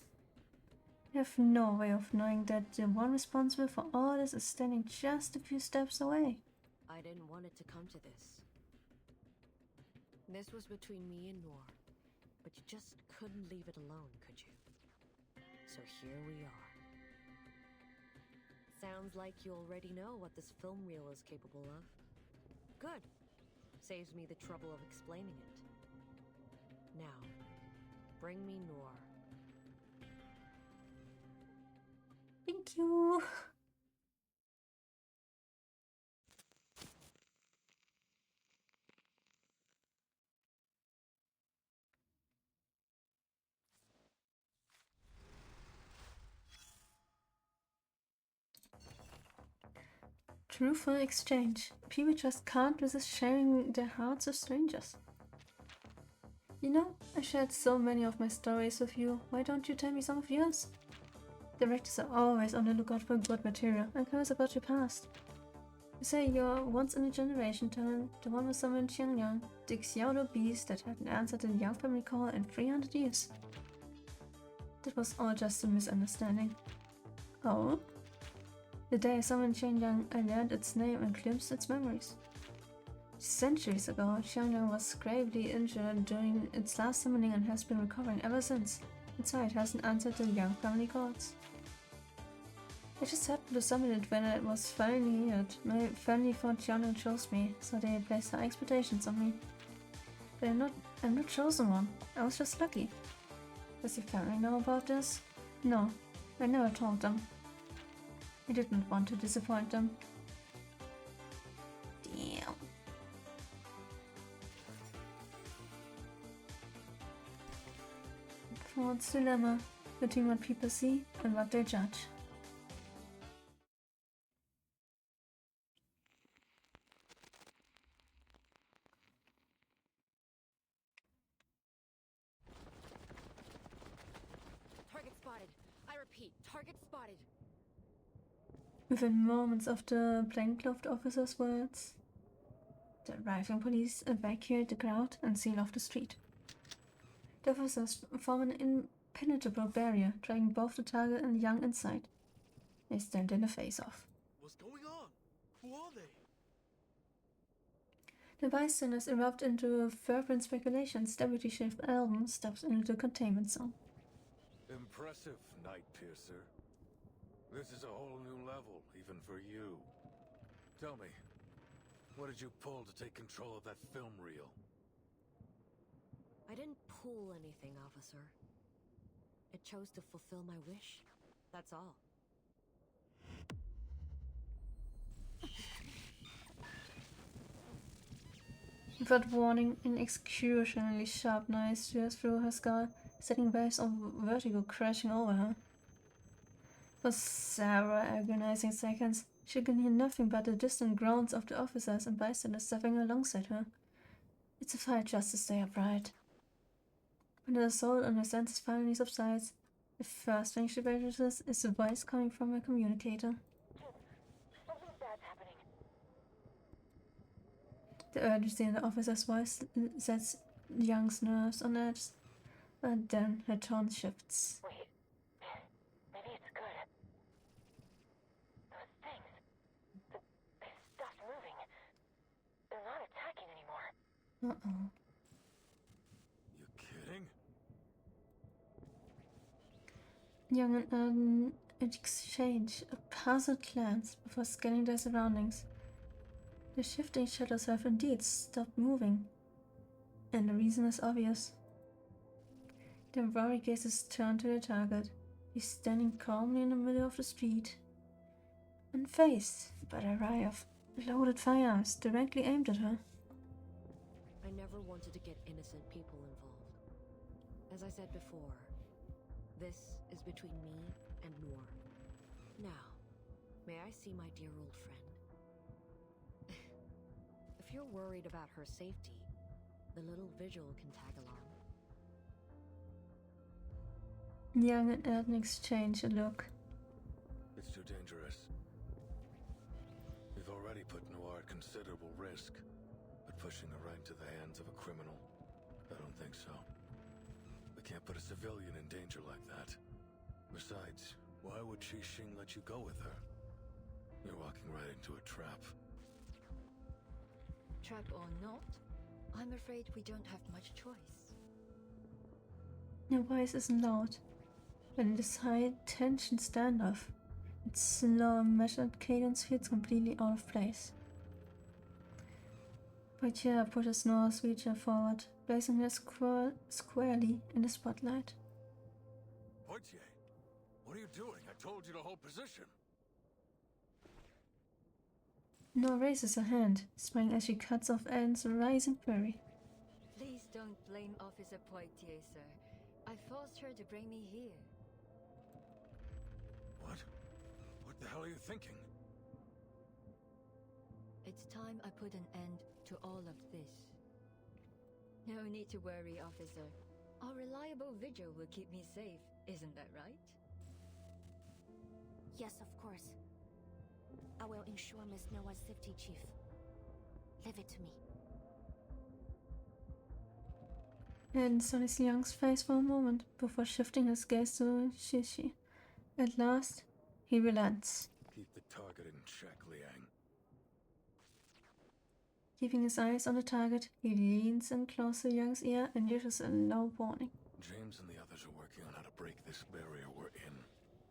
[SPEAKER 1] They have no way of knowing that the one responsible for all this is standing just a few steps away.
[SPEAKER 11] I didn't want it to come to this. This was between me and Noir, but you just couldn't leave it alone, could you? So here we are. Sounds like you already know what this film reel is capable of. Good. Saves me the trouble of explaining it. Now, bring me Noir.
[SPEAKER 1] Thank you. Truthful exchange. People just can't resist sharing their hearts with strangers. You know, I shared so many of my stories with you. Why don't you tell me some of yours? Directors are always on the lookout for good material and curious about your past. You say you're once-in-a-generation talent, the one with someone in Xiangyang, the Xiaodo beast that hadn't answered the Yang family call in 300 years. That was all just a misunderstanding. Oh? The day I summoned Xiangyang, I learned its name and glimpsed its memories. Centuries ago, Xiangyang was gravely injured during its last summoning and has been recovering ever since. That's why it hasn't answered the Yang family calls. I just happened to summon it when it was finally needed. My family thought Xiangyang chose me, so they placed high expectations on me. But I'm not chosen one. I was just lucky. Does your family know about this? No, I never told them. I didn't want to disappoint them. Damn. Court's dilemma between what people see and what they judge.
[SPEAKER 5] Target spotted. I repeat, target spotted.
[SPEAKER 1] Within moments of the plainclothed officer's words, the arriving police evacuate the crowd and seal off the street. The officers form an impenetrable barrier, dragging both the target and Young inside. They stand in a face-off.
[SPEAKER 7] What's going on? Who are they?
[SPEAKER 1] The bystanders erupt into fervent speculations. Deputy Sheriff Alden steps into the containment zone.
[SPEAKER 16] Impressive, Night Piercer. This is a whole new level, even for you. Tell me, what did you pull to take control of that film reel?
[SPEAKER 11] I didn't pull anything, officer. It chose to fulfill my wish. That's all.
[SPEAKER 1] Without warning, an excruciatingly sharp knife shears through her skull, setting waves of vertigo crashing over her. For several agonizing seconds, she can hear nothing but the distant groans of the officers and bystanders stepping alongside her. It's a fight just to stay upright. When the assault on her senses finally subsides, the first thing she registers is the voice coming from her communicator.
[SPEAKER 19] Something bad's happening.
[SPEAKER 1] The urgency in the officer's voice sets Young's nerves on edge, but then her tone shifts.
[SPEAKER 19] Wait. Maybe it's good. Those things. They stopped moving. They're not attacking anymore.
[SPEAKER 1] Uh-oh.
[SPEAKER 16] You kidding?
[SPEAKER 1] Young and Erden exchange a puzzled glance before scanning their surroundings. The shifting shadows have indeed stopped moving, and the reason is obvious. Their worried gazes turn to the target. He's standing calmly in the middle of the street, unfazed by the array of loaded firearms directly aimed at her.
[SPEAKER 11] I never wanted to get innocent people involved. As I said before, this is between me and Noor. Now, may I see my dear old friend? If you're worried about her safety, the little vigil can tag along.
[SPEAKER 1] Young and Erden exchange a look.
[SPEAKER 16] It's too dangerous. We've already put Noir at considerable risk, but pushing her right into the hands of a criminal, I don't think so. We can't put a civilian in danger like that. Besides, why would Qixing let you go with her? You're walking right into a trap.
[SPEAKER 6] Trap or not, I'm afraid we don't have much choice.
[SPEAKER 1] Her voice isn't loud, but in this high-tension standoff, its slow, measured cadence feels completely out of place. Poitier pushes Nora's wheelchair forward, placing her squarely in the spotlight.
[SPEAKER 16] Poitier, what are you doing? I told you to hold position.
[SPEAKER 1] Nora raises her hand, smiling as she cuts off Erden's rising fury.
[SPEAKER 6] Please don't blame Officer Poitier, sir. I forced her to bring me here.
[SPEAKER 16] What? What the hell are you thinking?
[SPEAKER 6] It's time I put an end to all of this. No need to worry, officer. Our reliable vigil will keep me safe, isn't that right?
[SPEAKER 3] Yes, of course. I will ensure Miss Noah's safety, Chief. Leave it to me.
[SPEAKER 1] Erden studies Young's face for a moment before shifting his gaze to Shishi. At last, he relents.
[SPEAKER 16] Keep the target in check, Liang.
[SPEAKER 1] Keeping his eyes on the target, he leans in close to Young's ear and uses a low warning.
[SPEAKER 16] James and the others are working on how to break this barrier we're in.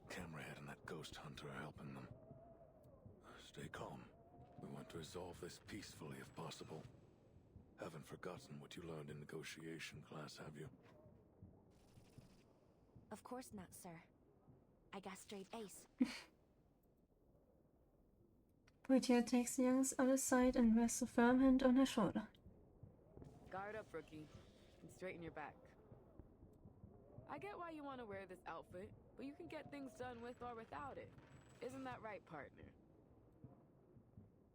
[SPEAKER 16] Camerahead and that ghost hunter are helping them. Stay calm. We want to resolve this peacefully if possible. Haven't forgotten what you learned in negotiation class, have you?
[SPEAKER 3] Of course not, sir. I got straight A's.
[SPEAKER 1] Poitier takes Young's other side and rests a firm hand on her shoulder.
[SPEAKER 4] Guard up, rookie, and straighten your back.
[SPEAKER 5] I get why you want to wear this outfit, but you can get things done with or without it. Isn't that right, partner?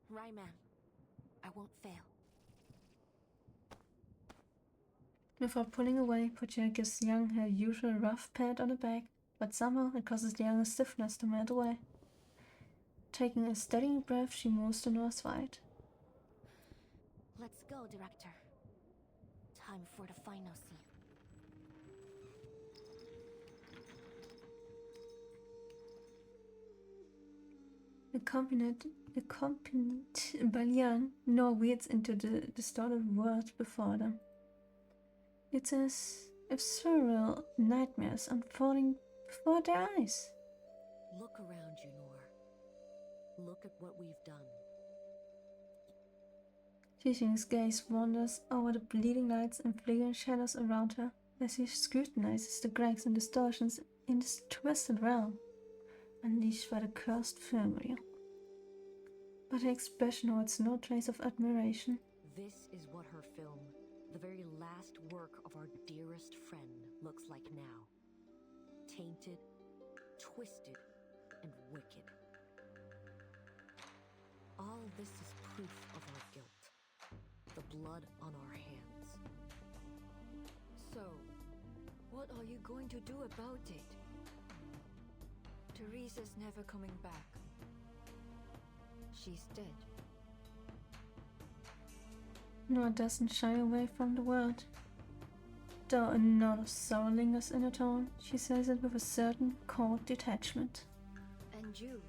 [SPEAKER 3] Right, ma'am. I won't fail.
[SPEAKER 1] Before pulling away, Poitier gives Young her usual rough pat on the back, but somehow it causes Young a stiffness to melt away. Taking a steady breath, she moves to Noah's side.
[SPEAKER 3] Let's go, Director. Time for the final scene.
[SPEAKER 1] Accompanied by Young, Noah weeds into the distorted world before them. It's as if surreal nightmares unfolding before their eyes.
[SPEAKER 11] Look around you, Noor. Look at what we've done.
[SPEAKER 1] Xixing's gaze wanders over the bleeding lights and fleeing shadows around her as he scrutinizes the cracks and distortions in this twisted realm, unleashed by the cursed film reel. But her expression holds no trace of admiration.
[SPEAKER 11] This is what her film, the very last work of our dearest friend, looks like now. Tainted, twisted, and wicked. All this is proof of our guilt. The blood on our hands.
[SPEAKER 6] So, what are you going to do about it? Teresa's never coming back. She's dead.
[SPEAKER 1] Noah doesn't shy away from the word. Though a note of sorrow lingers in her tone, she says it with a certain cold detachment.
[SPEAKER 6] And you,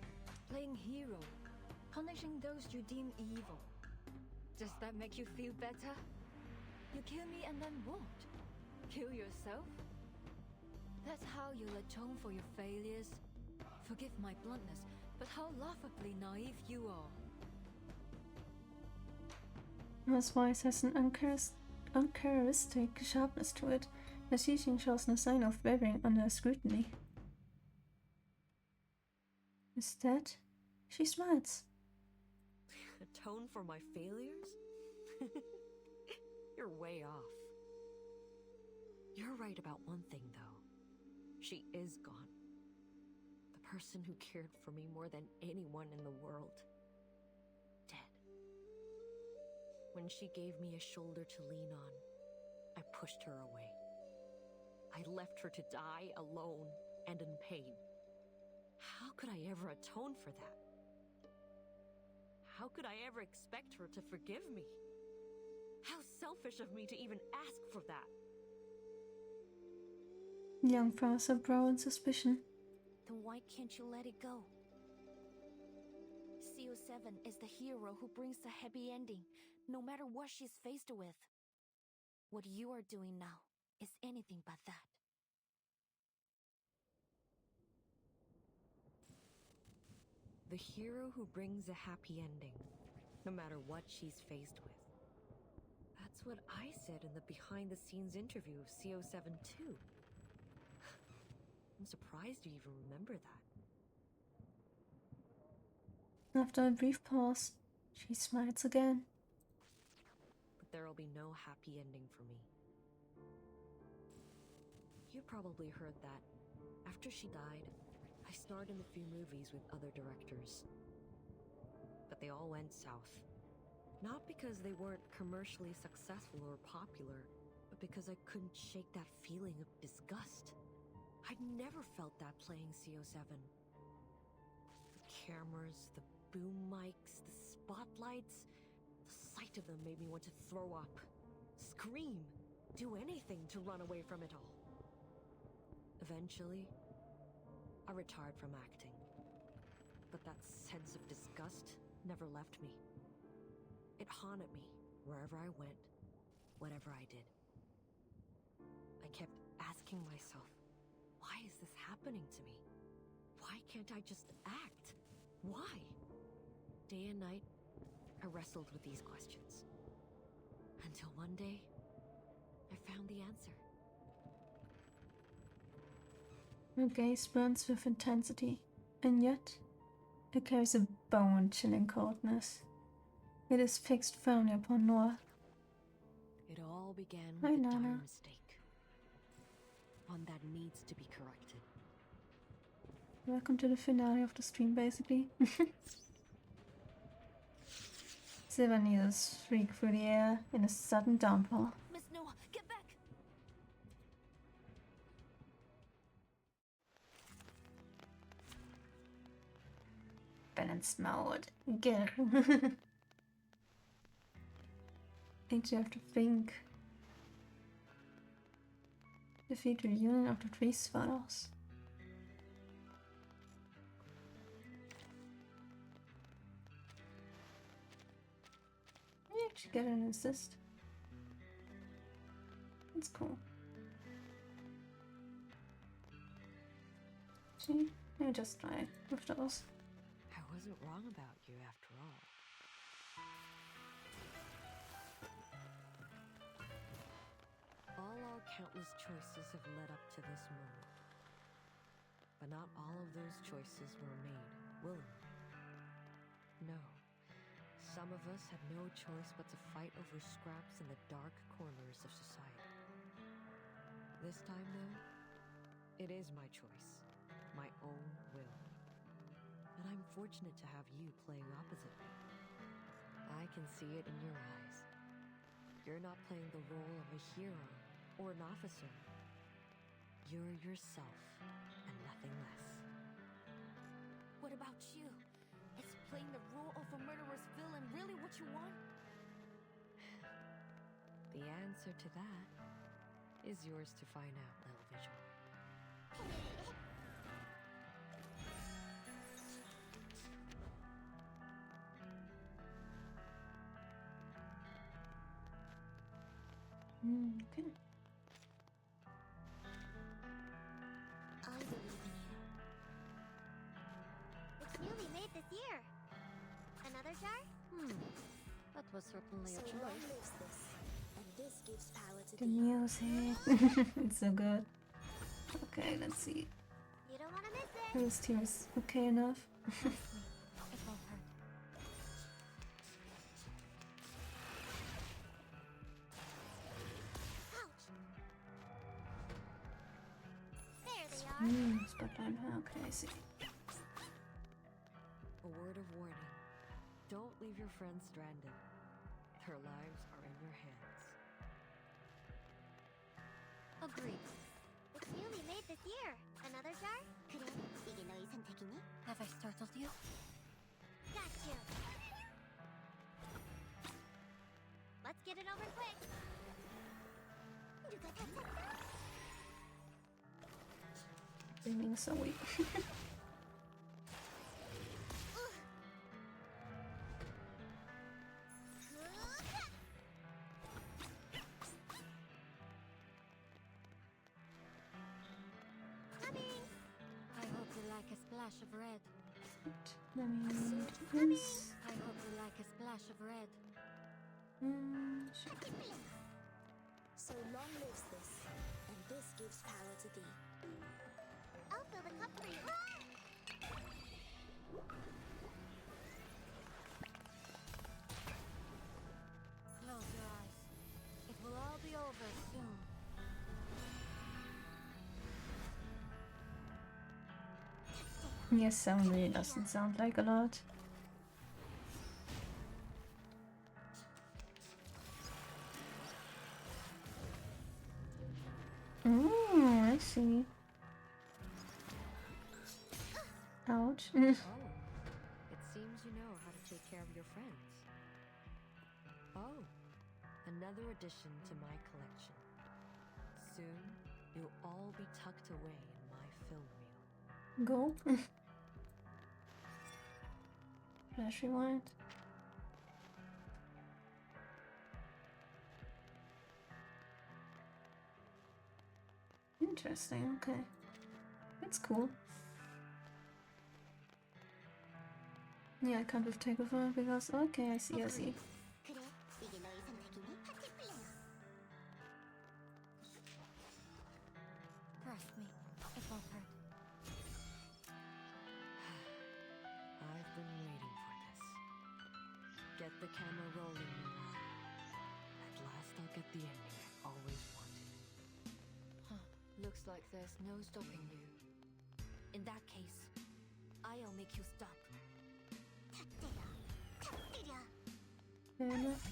[SPEAKER 6] playing hero, punishing those you deem evil. Does that make you feel better? You kill me and then what? Kill yourself? That's how you'll atone for your failures? Forgive my bluntness, but how laughably naive you are.
[SPEAKER 1] Noah's voice has an uncharacteristic sharpness to it, as Xixing shows no sign of wavering under scrutiny. Instead, she smiles.
[SPEAKER 11] Atone for my failures? You're way off. You're right about one thing, though. She is gone. The person who cared for me more than anyone in the world. Dead. When she gave me a shoulder to lean on, I pushed her away. I left her to die alone and in pain. How could I ever atone for that? How could I ever expect her to forgive me? How selfish of me to even ask for that.
[SPEAKER 1] Young frows her brow in suspicion.
[SPEAKER 3] Then why can't you let it go? CO7 is the hero who brings the happy ending, no matter what she's faced with. What you are doing now is anything but that.
[SPEAKER 11] The hero who brings a happy ending, no matter what she's faced with. That's what I said in the behind-the-scenes interview of CO7 too. I'm surprised you even remember that.
[SPEAKER 1] After a brief pause, she smiles again.
[SPEAKER 11] But there'll be no happy ending for me. You probably heard that. After she died, I starred in a few movies with other directors. But they all went south. Not because they weren't commercially successful or popular, but because I couldn't shake that feeling of disgust. I'd never felt that playing CO7. The cameras, the boom mics, the spotlights, the sight of them made me want to throw up, scream, do anything to run away from it all. Eventually, I retired from acting. But that sense of disgust never left me. It haunted me wherever I went, whatever I did. I kept asking myself, why is this happening to me? Why can't I just act? Why? Day and night, I wrestled with these questions. Until one day, I found the answer.
[SPEAKER 1] Her gaze burns with intensity, and yet it carries a bone-chilling coldness. It is fixed firmly upon Noah.
[SPEAKER 11] It all began
[SPEAKER 1] Hi,
[SPEAKER 11] with a
[SPEAKER 1] Nana.
[SPEAKER 11] dire mistake. one that needs to be corrected.
[SPEAKER 1] Welcome to the finale of the stream, basically. Silver needles shriek through the air in a sudden downpour.
[SPEAKER 13] Miss Noah, get back!
[SPEAKER 1] Balanced mode. Get Think you have to think. Defeat the union of the three swallows. You actually get an assist. That's cool. See, let me just try with those.
[SPEAKER 11] I wasn't wrong about you after all. All our countless choices have led up to this moment. But not all of those choices were made willingly. No. Some of us had no choice but to fight over scraps in the dark corners of society. This time, though, it is my choice, my own will. And I'm fortunate to have you playing opposite me. I can see it in your eyes. You're not playing the role of a hero or an officer. You're yourself and nothing less.
[SPEAKER 13] What about you? Is playing the role of a murderous villain really what you want?
[SPEAKER 11] The answer to that is yours to find out, little visual.
[SPEAKER 1] Okay.
[SPEAKER 15] I believe in you. It's newly made this year. Another jar?
[SPEAKER 11] That was certainly a
[SPEAKER 15] So
[SPEAKER 11] choice.
[SPEAKER 15] long lives this, and this gives power to
[SPEAKER 1] The
[SPEAKER 15] thee.
[SPEAKER 1] music. It's so good. Okay, let's see.
[SPEAKER 15] You don't want to miss it.
[SPEAKER 1] This team is okay enough.
[SPEAKER 13] It won't hurt.
[SPEAKER 15] There they are.
[SPEAKER 1] Spotlight. Okay, I see.
[SPEAKER 11] A word of warning. Don't leave your friends stranded. Their lives are in your hands.
[SPEAKER 15] Agreed. It's newly made this year. Another jar? 그래, 이게 너의 선택이니?
[SPEAKER 13] Have I startled you?
[SPEAKER 15] Got you. Let's get it over quick. 누가 다쳤어?
[SPEAKER 1] Being so weak.
[SPEAKER 13] I hope you like a splash of red.
[SPEAKER 1] Let me do this.
[SPEAKER 13] I hope you like a splash of red.
[SPEAKER 1] Sure.
[SPEAKER 15] So long lives this, and this gives power to thee. I'll fill the cup for you.
[SPEAKER 13] Close your eyes. It will all be over soon.
[SPEAKER 1] Yes, 7 really doesn't sound like a lot. I see. Ouch.
[SPEAKER 11] Oh, it seems you know how to take care of your friends. Oh, another addition to my collection. Soon, you'll all be tucked away in my film reel.
[SPEAKER 1] Go. Flash rewind. Interesting, okay. That's cool. Yeah, I can't with takeover because okay, I see, I see.
[SPEAKER 15] 그래, 이게 너의 선택이니? 하티플레이.
[SPEAKER 13] Trust me, it won't hurt.
[SPEAKER 11] I've been waiting for this. Get the camera rolling, Mulan. At last I'll get the ending I always wanted.
[SPEAKER 22] Looks like there's no stopping you.
[SPEAKER 3] In that case, I'll make you stop.
[SPEAKER 1] Fair enough.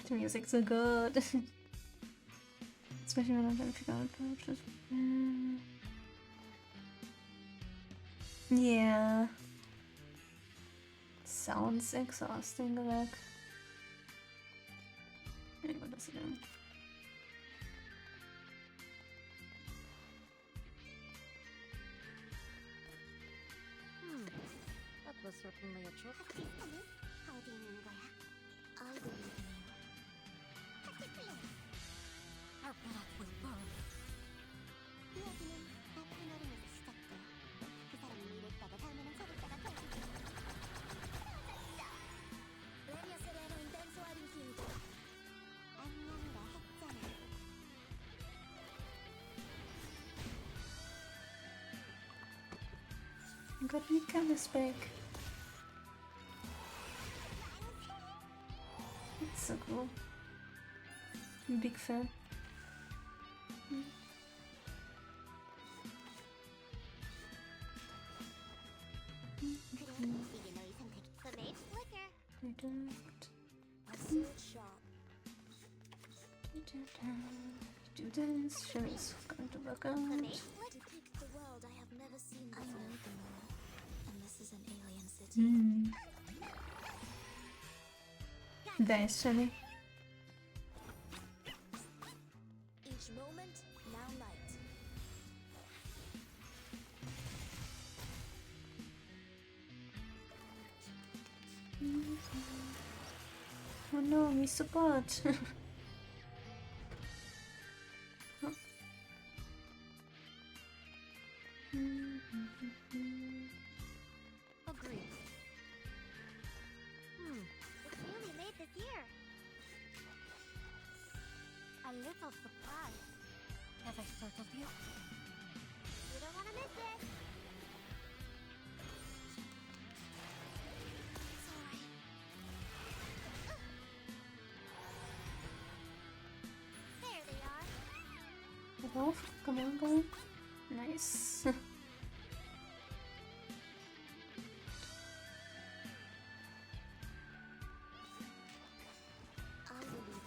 [SPEAKER 1] The music's so good. Especially when I'm trying to figure out approaches. Yeah. Sounds exhausting, like. Hey, what does it do?
[SPEAKER 11] That was certainly a trick. How do you mean, Goya? I believe in you. Our blood will burn. 여기는 아프나름에서 시작돼. 그 사람 미랬다가 다음에는 저랬다가 터지지. Radio sereno intenso ad infinito. 안녕이라 했잖아.
[SPEAKER 1] I got new canvas back. It's so cool. I'm a big fan. Do this, sure it's going to work out.
[SPEAKER 11] Depicts the world I have never seen before. And this is an alien city.
[SPEAKER 1] Nice, Shani.
[SPEAKER 11] Each moment, now light.
[SPEAKER 1] Oh no, we support.
[SPEAKER 11] Agreed. It's really late this year. A little surprise.
[SPEAKER 22] Have I startled you?
[SPEAKER 11] You don't want to miss it. It's alright. There they are.
[SPEAKER 1] Wolf, come on, go. Nice.
[SPEAKER 11] I believe in you.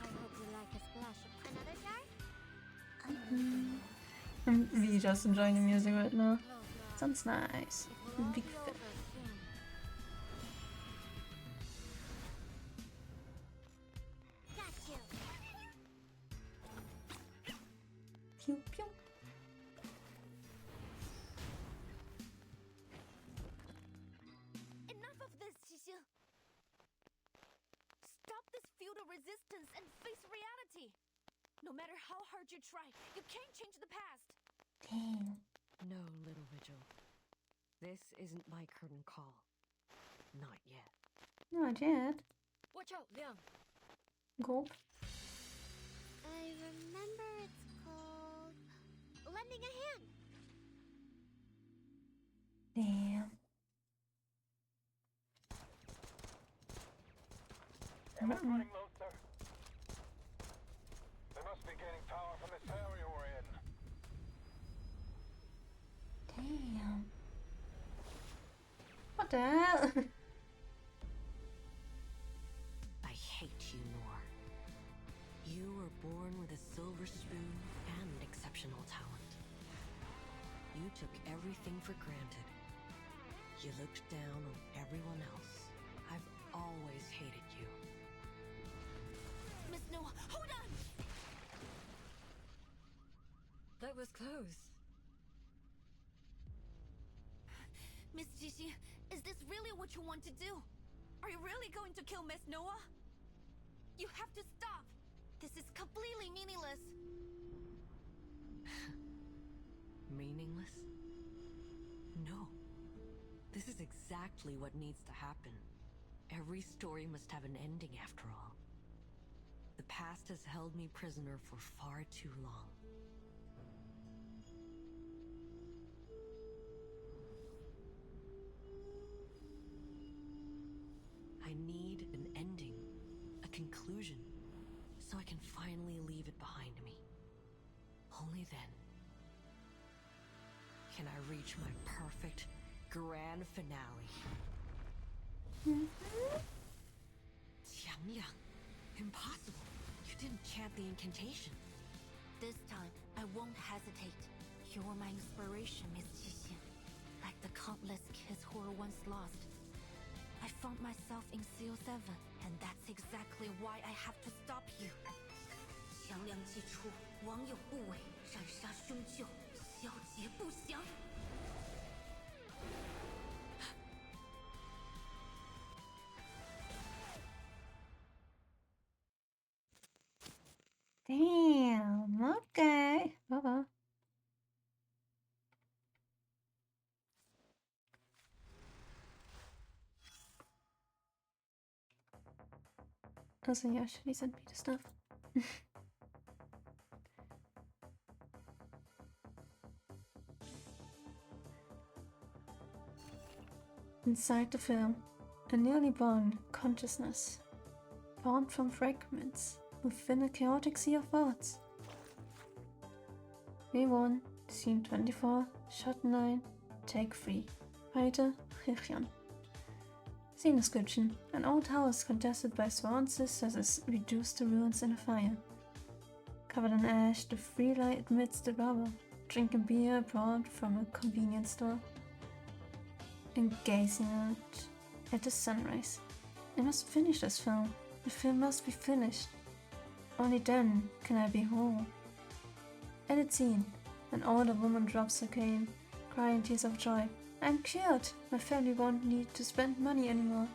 [SPEAKER 11] I hope you like a splash of another jar? I believe in you.
[SPEAKER 1] I'm really just enjoying the music right now. Sounds nice. I'm a big fan.
[SPEAKER 11] Got you.
[SPEAKER 1] Pew pew.
[SPEAKER 18] Enough of this, Shishu! Stop this feudal resistance and face reality! No matter how hard you try, you can't change the past!
[SPEAKER 1] Damn.
[SPEAKER 10] No, Little Vigil. This isn't my curtain call. Not yet.
[SPEAKER 1] Not yet.
[SPEAKER 22] Watch out, Liang.
[SPEAKER 1] Gulp.
[SPEAKER 11] I remember it's called lending a hand.
[SPEAKER 1] Damn.
[SPEAKER 17] MS running low, sir. They must be gaining power from this area we're in.
[SPEAKER 1] Damn. What the hell?
[SPEAKER 10] I hate you more. You were born with a silver spoon and exceptional talent. You took everything for granted. You looked down on everyone else. I've always hated you.
[SPEAKER 18] Miss Noah, hold on!
[SPEAKER 22] That was close.
[SPEAKER 18] Miss Jishi, is this really what you want to do? Are you really going to kill Miss Noah? You have to stop! This is completely meaningless!
[SPEAKER 10] Meaningless? No. This is exactly what needs to happen. Every story must have an ending after all. The past has held me prisoner for far too long. can finally leave it behind me. Only then can I reach my perfect grand finale. Qiangliang, impossible. You didn't chant the incantation.
[SPEAKER 13] This time, I won't hesitate. You're my inspiration, Miss Qixin. Like the countless kids who were once lost. I found myself in CO7, and that's exactly why I have to stop you. 强梁既出，王有不为，斩杀凶旧，小节不祥。
[SPEAKER 1] Damn, okay. Uh-oh. Also, yeah, Shelly sent me the stuff. Inside the film, a nearly born consciousness, formed from fragments within a chaotic sea of thoughts. V1, Scene 24, Shot 9, Take 3. Writer, Richian. Scene description: an old house contested by sworn sisters is reduced to ruins in a fire. Covered in ash, the three lie amidst the rubble, drinking beer brought from a convenience store, and gazing out at the sunrise. I must finish this film. The film must be finished. Only then can I be whole. Edit scene: an older woman drops her cane, crying tears of joy. I'm cured! My family won't need to spend money anymore.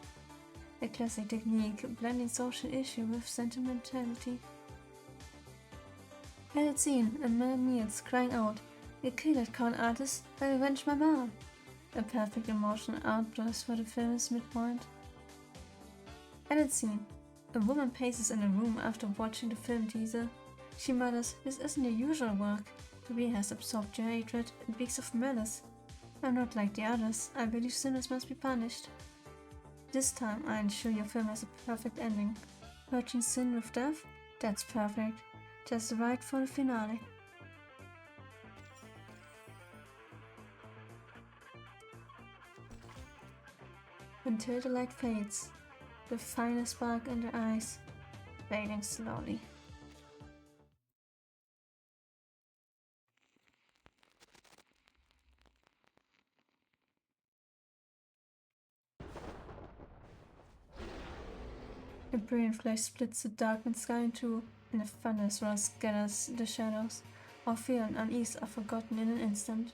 [SPEAKER 1] A classic technique, blending social issue with sentimentality. Edit scene: a man kneels, crying out, "You killed that con artist, I avenged my mom!" A perfect emotional outburst for the film's midpoint. Edit scene: a woman paces in a room after watching the film teaser. She mutters, "This isn't your usual work. The real has absorbed your hatred. It reeks of malice. I'm not like the others. I believe sinners must be punished. This time I ensure your film has a perfect ending. Purging sin with death? That's perfect. Just right for the finale." Until the light fades, the final spark in their eyes, fading slowly. A brilliant flash splits the darkened sky in two, and a thunderous roar scatters the shadows. All fear and unease are forgotten in an instant.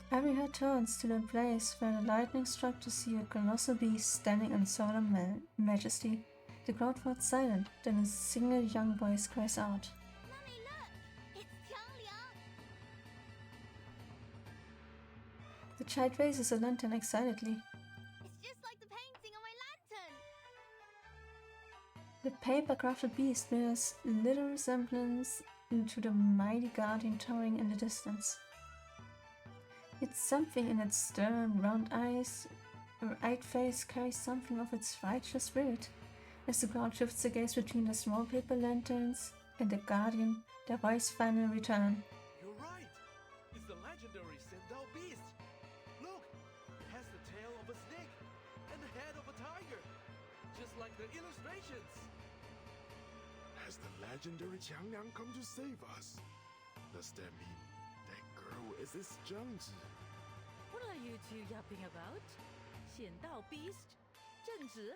[SPEAKER 1] Every head turns to the place where the lightning struck to see a colossal beast standing in solemn majesty. The crowd falls silent, then a single young voice cries out. The child raises a lantern excitedly. The paper-crafted beast bears little resemblance to the mighty guardian towering in the distance. It's something in its stern, round eyes, or eyed face carries something of its righteous spirit. As the crowd shifts the gaze between the small paper lanterns and the guardian, their voice finally return.
[SPEAKER 7] You're right! It's the legendary Sendao beast! Look! It has the tail of a snake and the head of a tiger, just like the illustrations!
[SPEAKER 12] Has the legendary Qiangliang come to save us? Does that mean that girl is his Zhangzi?
[SPEAKER 8] What are you two yapping about? 显道 beast? 正直?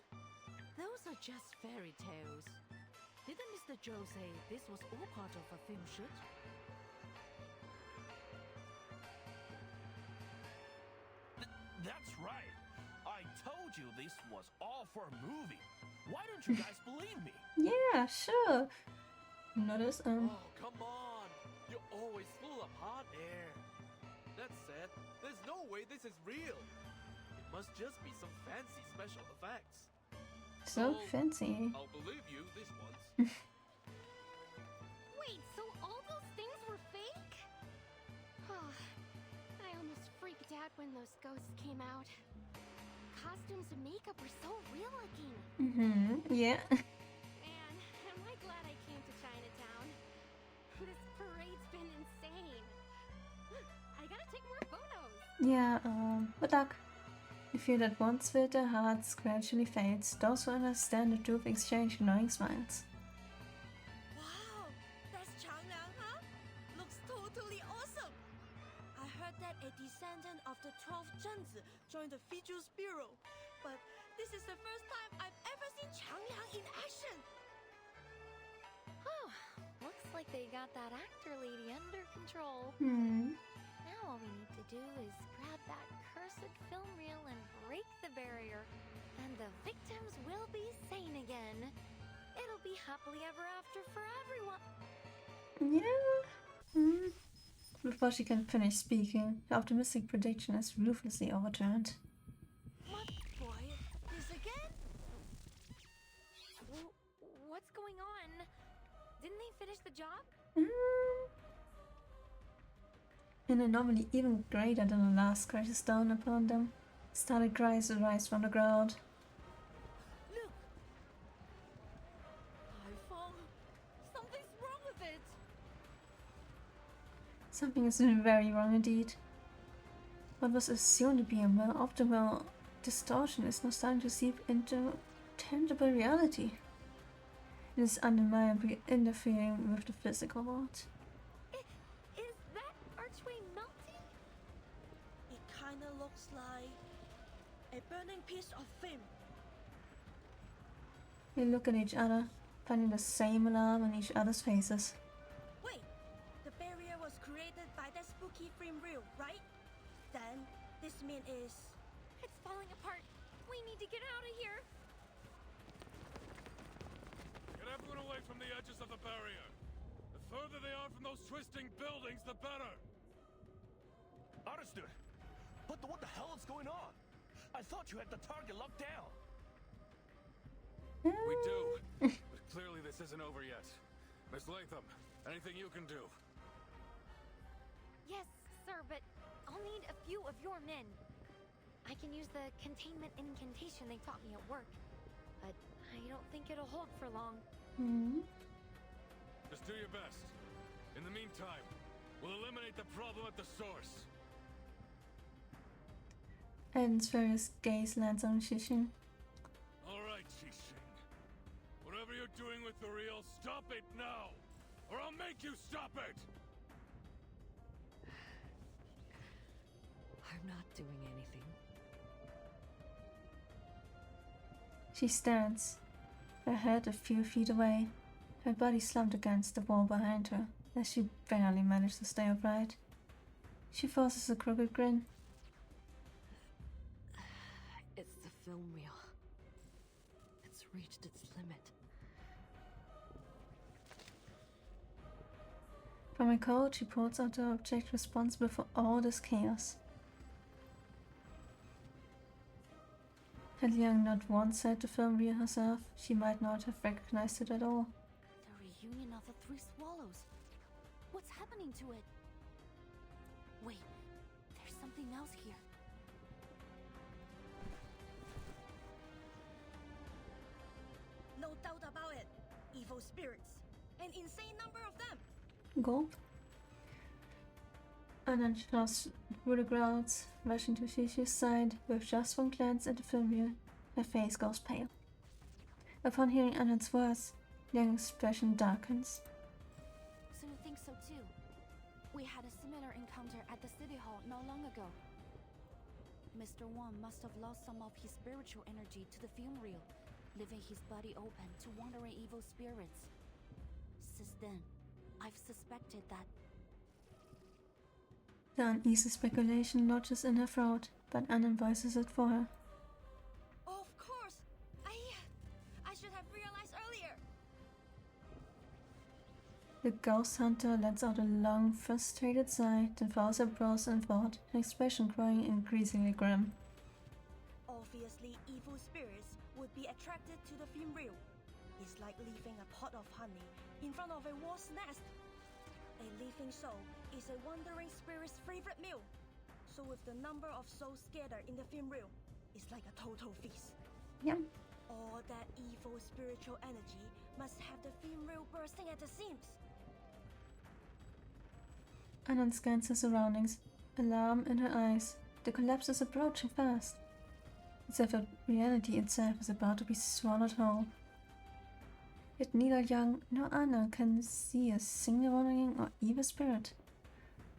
[SPEAKER 8] Those are just fairy tales. Didn't Mr. Zhou say this was all part of a film shoot?
[SPEAKER 2] That's right. I told you this was all for a movie. Why don't you guys believe me?
[SPEAKER 1] Yeah, sure. Notice,
[SPEAKER 7] Oh, come on! You're always full of hot air. That said, there's no way this is real. It must just be some fancy special effects.
[SPEAKER 1] So fancy.
[SPEAKER 7] I'll believe you this once.
[SPEAKER 18] Wait, so all those things were fake? I almost freaked out when those ghosts came out. Costumes and makeup were so real looking.
[SPEAKER 1] Yeah. Yeah, good luck. You feel that once filled their hearts gradually fades. Those who understand the truth exchange knowing smiles.
[SPEAKER 9] Wow, that's Changliang, huh? Looks totally awesome. I heard that a descendant of the 12th Zhenzi joined the Fiju's bureau, but this is the first time I've ever seen Changliang in action.
[SPEAKER 18] Oh, looks like they got that actor lady under control. Now all we need to do is grab that cursed film reel and break the barrier, and the victims will be sane again. It'll be happily ever after for everyone.
[SPEAKER 1] Yeah. Before she can finish speaking, the optimistic prediction is ruthlessly overturned.
[SPEAKER 9] What boy? This again?
[SPEAKER 18] What's going on? Didn't they finish the job?
[SPEAKER 1] An anomaly even greater than the last crashes down upon them. Startled cries arise from the ground.
[SPEAKER 9] Look! iPhone! Something's wrong with it!
[SPEAKER 1] Something is very wrong indeed. What was assumed to be a mere optimal distortion is now starting to seep into tangible reality. It is undeniably interfering with the physical world.
[SPEAKER 18] Is that archway melting?
[SPEAKER 9] It kinda looks like a burning piece of film.
[SPEAKER 1] They look at each other, finding the same alarm on each other's faces.
[SPEAKER 9] Wait, the barrier was created by that spooky film reel, right? Then this mean is...
[SPEAKER 18] It's falling apart. We need to get out of here.
[SPEAKER 16] Get everyone away from the edges of the barrier. The further they are from those twisting buildings, the better.
[SPEAKER 2] Understood. But what the hell is going on? I thought you had the target locked down.
[SPEAKER 16] We do. But clearly this isn't over yet. Miss Latham, anything you can do?
[SPEAKER 18] Yes, sir, but I'll need a few of your men. I can use the containment incantation they taught me at work, but I don't think it'll hold for long.
[SPEAKER 16] Just do your best. In the meantime, we'll eliminate the problem at the source.
[SPEAKER 1] Aiden's furious gaze lands on Shishin.
[SPEAKER 16] Alright, Qixing. Whatever you're doing with the reel, stop it now! Or I'll make you stop it!
[SPEAKER 10] I'm not doing anything.
[SPEAKER 1] She stands, her head a few feet away, her body slumped against the wall behind her, as she barely managed to stay upright. She forces a crooked grin.
[SPEAKER 10] It's the film reel. It's reached its limit.
[SPEAKER 1] From her coat, she pulls out the object responsible for all this chaos. Had Liang not once had the film reel herself, she might not have recognized it at all.
[SPEAKER 3] The reunion of the three swallows. What's happening to it? Wait, there's something else here.
[SPEAKER 9] No doubt about it. Evil spirits. An insane number of them.
[SPEAKER 1] Gulp. And then she lost through the crowds, rushing to Shishi's side. With just one glance at the film reel, her face goes pale. Upon hearing Anand's words, Liang's expression darkens.
[SPEAKER 3] So you think so too? We had a similar encounter at the city hall not long ago. Mr. Wang must have lost some of his spiritual energy to the film reel, leaving his body open to wandering evil spirits. Since then, I've suspected that.
[SPEAKER 1] The uneasy speculation lodges in her throat, but Anand voices it for her.
[SPEAKER 9] Of course! I should have realized earlier!
[SPEAKER 1] The ghost hunter lets out a long, frustrated sigh, then follows her brows in thought, an expression growing increasingly grim.
[SPEAKER 9] Obviously, evil spirits would be attracted to the film reel. It's like leaving a pot of honey in front of a wasp's nest. A living soul is a wandering spirit's favorite meal. So with the number of souls scattered in the film reel, it's like a total feast.
[SPEAKER 1] Yep.
[SPEAKER 9] All that evil spiritual energy must have the film reel bursting at the seams.
[SPEAKER 1] Anand scans her surroundings, alarm in her eyes. The collapse is approaching fast. It's as if reality itself is about to be swallowed whole. Yet neither Yang nor Anna can see a single wandering or evil spirit.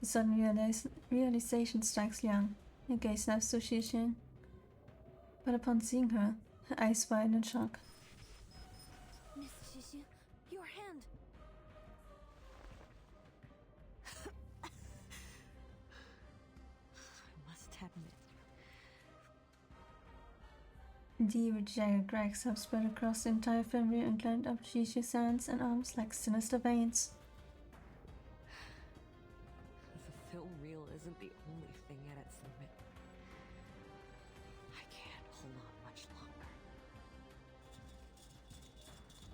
[SPEAKER 1] The sudden realization strikes Yang. Her gaze snaps to Xixin. But upon seeing her, her eyes widen in shock.
[SPEAKER 3] Miss Xixin, your hand!
[SPEAKER 10] I must admit.
[SPEAKER 1] Deep jagged cracks have spread across the entire film reel and climbed up Xixin's hands and arms like sinister veins.
[SPEAKER 10] The film reel isn't the only thing at its limit. I can't hold on much longer.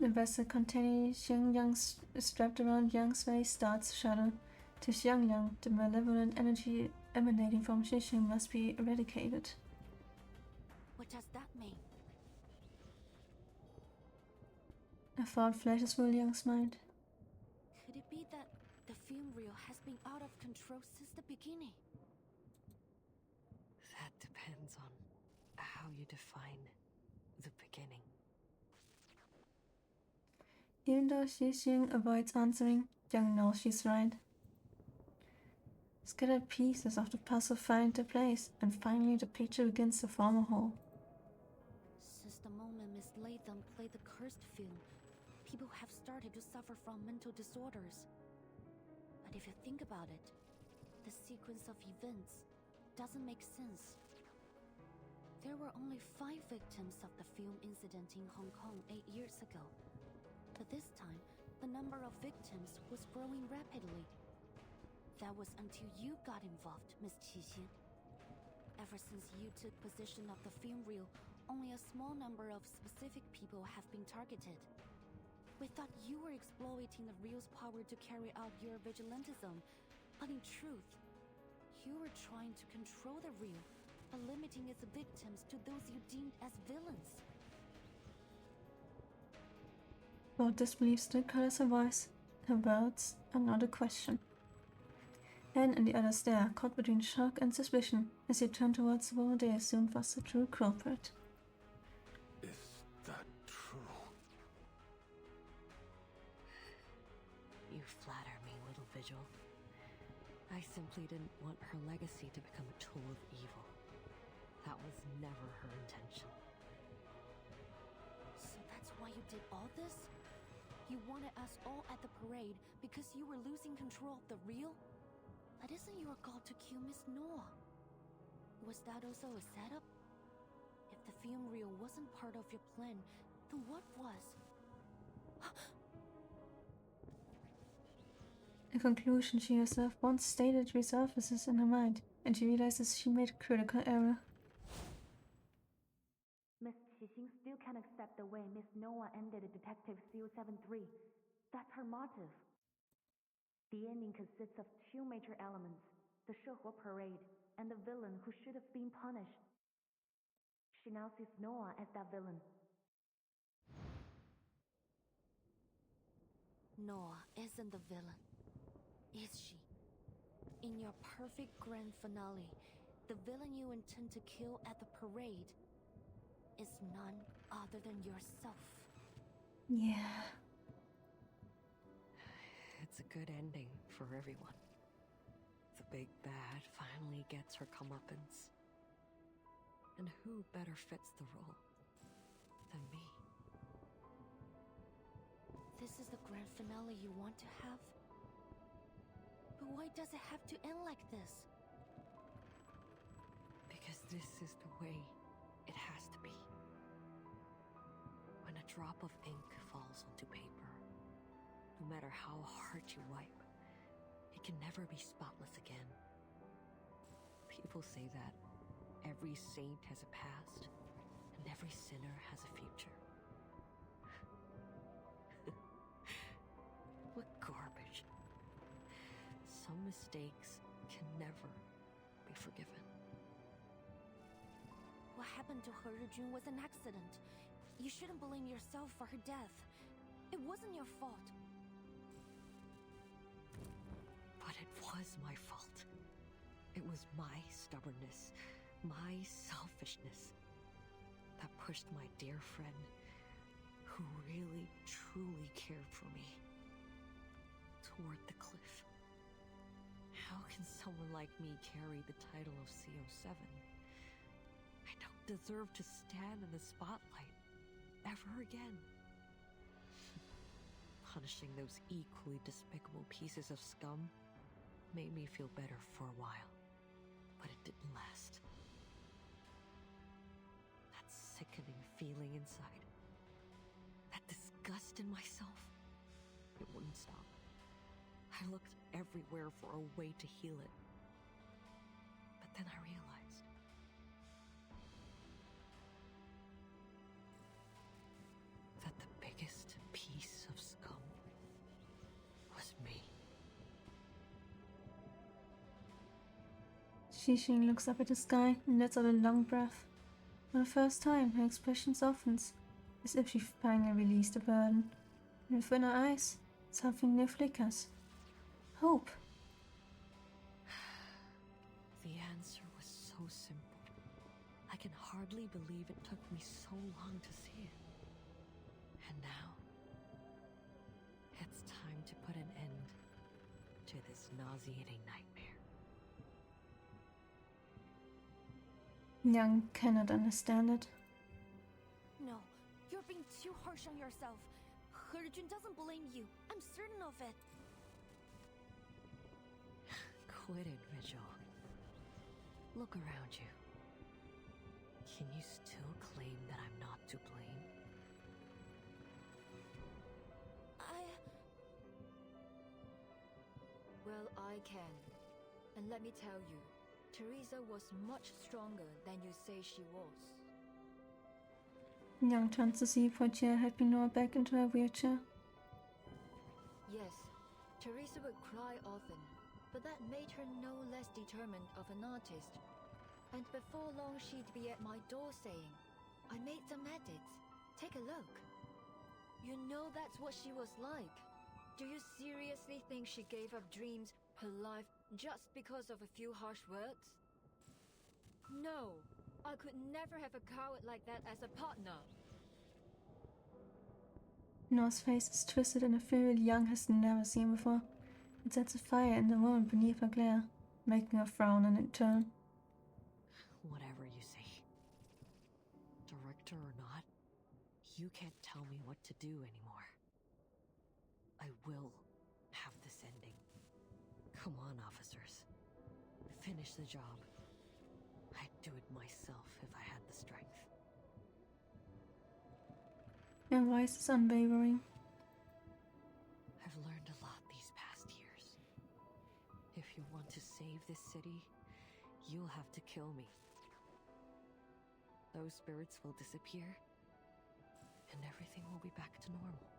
[SPEAKER 1] The vessel containing Xiang Yang strapped around Yang's waist starts to shudder. To Xiang Yang, the malevolent energy emanating from Xixin must be eradicated.
[SPEAKER 3] What does that mean?
[SPEAKER 1] A thought flashes through Yang's mind.
[SPEAKER 3] Could it be that the film reel has been out of control since the beginning?
[SPEAKER 10] That depends on how you define the beginning.
[SPEAKER 1] Even though Xixin avoids answering, Yang knows she's right. Scattered pieces of the puzzle find their place, and finally the picture begins to form a whole.
[SPEAKER 3] Since the moment Miss Latham played the cursed film, people have started to suffer from mental disorders. But if you think about it, the sequence of events doesn't make sense. There were only 5 victims of the film incident in Hong Kong 8 years ago. But this time, the number of victims was growing rapidly. That was until you got involved, Miss Qixin. Ever since you took possession of the film reel, only a small number of specific people have been targeted. We thought you were exploiting the reel's power to carry out your vigilantism, but in truth, you were trying to control the reel by limiting its victims to those you deemed as villains.
[SPEAKER 1] Both disbelief still colors her voice. Her words are not a question. Anne and the others there, caught between shock and suspicion, as they turn towards the woman they assumed was the true culprit.
[SPEAKER 12] Is that true?
[SPEAKER 10] You flatter me, little Vigil. I simply didn't want her legacy to become a tool of evil. That was never her intention.
[SPEAKER 3] So that's why you did all this? You wanted us all at the parade because you were losing control of the reel? But isn't your goal to kill Miss Noah? Was that also a setup? If the film reel wasn't part of your plan, then what was?
[SPEAKER 1] A conclusion she herself once stated resurfaces in her mind, and she realizes she made a critical error.
[SPEAKER 14] Miss Qixing still can't accept the way Miss Noah ended Detective 073. That's her motive. The ending consists of 2 major elements, the Shehua parade and the villain who should have been punished. She now sees Noah as that villain.
[SPEAKER 3] Noah isn't the villain, is she? In your perfect grand finale, the villain you intend to kill at the parade is none other than yourself.
[SPEAKER 1] Yeah.
[SPEAKER 10] It's a good ending for everyone. The big bad finally gets her comeuppance. And who better fits the role than me?
[SPEAKER 3] This is the grand finale you want to have? But why does it have to end like this?
[SPEAKER 10] Because this is the way it has to be. When a drop of ink falls onto paper, no matter how hard you wipe, it can never be spotless again. People say that every saint has a past, and every sinner has a future. What garbage. Some mistakes can never be forgiven.
[SPEAKER 3] What happened to He Rijun was an accident. You shouldn't blame yourself for her death. It wasn't your fault.
[SPEAKER 10] But it was my fault. It was my stubbornness, my selfishness, that pushed my dear friend, who really, truly cared for me, toward the cliff. How can someone like me carry the title of CO7? I don't deserve to stand in the spotlight ever again. Punishing those equally despicable pieces of scum made me feel better for a while, but it didn't last. That sickening feeling inside, that disgust in myself, it wouldn't stop. I looked everywhere for a way to heal it. But then I realized that the biggest piece of scum was me.
[SPEAKER 1] Xixing looks up at the sky and lets out a long breath. For the first time, her expression softens, as if she finally released the burden. And within her eyes, something new flickers. Hope.
[SPEAKER 10] The answer was so simple. I can hardly believe it took me so long to see it. And now, it's time to put an end to this nauseating nightmare.
[SPEAKER 1] Young cannot understand it.
[SPEAKER 3] No, you're being too harsh on yourself. Hejun doesn't blame you. I'm certain of it.
[SPEAKER 10] Quit it, Vigil. Look around you. Can you still claim that I'm not to blame?
[SPEAKER 22] Well, I can. And let me tell you, Teresa was much stronger than you say she was.
[SPEAKER 1] Young turns to see Portier helping Noah back into her wheelchair.
[SPEAKER 22] Yes, Teresa would cry often, but that made her no less determined of an artist. And before long she'd be at my door saying, "I made some edits. Take a look." You know that's what she was like. Do you seriously think she gave up dreams, her life, just because of a few harsh words? No, I could never have a coward like that as a partner.
[SPEAKER 1] Noah's face is twisted in a fury Young has never seen before. It sets a fire in the woman beneath her glare, making her frown and turn.
[SPEAKER 10] Whatever you say. Director or not, you can't tell me what to do anymore. I will have this ending. Come on, officers. Finish the job. I'd do it myself if I had the strength.
[SPEAKER 1] Her voice is unwavering.
[SPEAKER 10] I've learned a lot these past years. If you want to save this city, you'll have to kill me. Those spirits will disappear, and everything will be back to normal.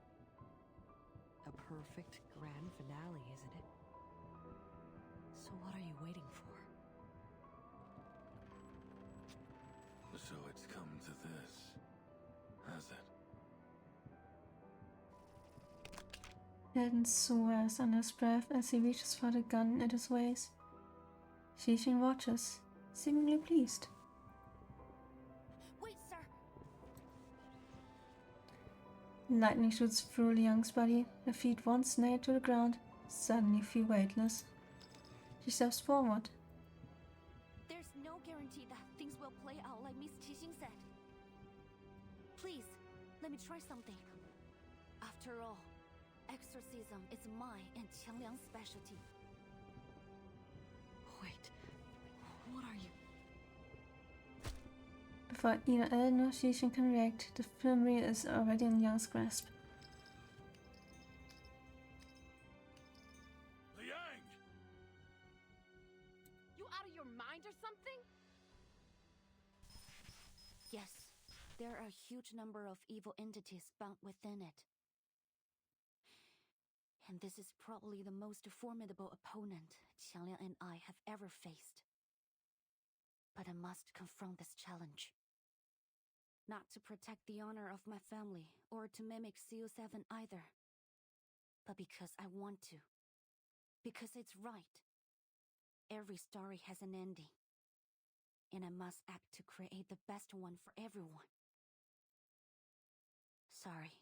[SPEAKER 10] A perfect grand finale, isn't it? So what are you waiting for?
[SPEAKER 2] So it's come to this, has it?
[SPEAKER 1] Eden swears under his breath as he reaches for the gun at his waist. Xixing watches, seemingly pleased.
[SPEAKER 3] Wait, sir.
[SPEAKER 1] Lightning shoots through Liang's body, her feet once nailed to the ground, suddenly feel weightless. She steps forward.
[SPEAKER 3] There's no guarantee that things will play out like Miss Qixing said. Please, let me try something. After all, exorcism is my and Qiangliang's specialty.
[SPEAKER 10] Wait, what are you?
[SPEAKER 1] Before either Ellen or Xixing can react, the film reel is already in Liang's grasp.
[SPEAKER 2] Liang!
[SPEAKER 5] You out of your mind or something?
[SPEAKER 3] Yes, there are a huge number of evil entities bound within it. And this is probably the most formidable opponent Qiangliang and I have ever faced. But I must confront this challenge. Not to protect the honor of my family, or to mimic CO7 either. But because I want to. Because it's right. every story has an ending. And I must act to create the best one for everyone. Sorry,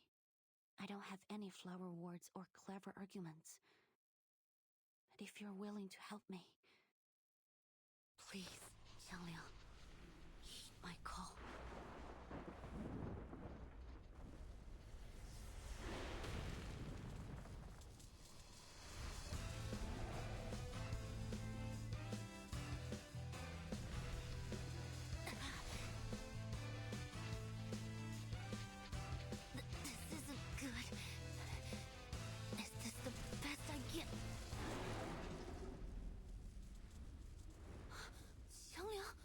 [SPEAKER 3] I don't have any flower words or clever arguments. But if you're willing to help me,
[SPEAKER 13] Please, Xiangliang, heed my call. This isn't good. Is this the best I get? Xiangliang?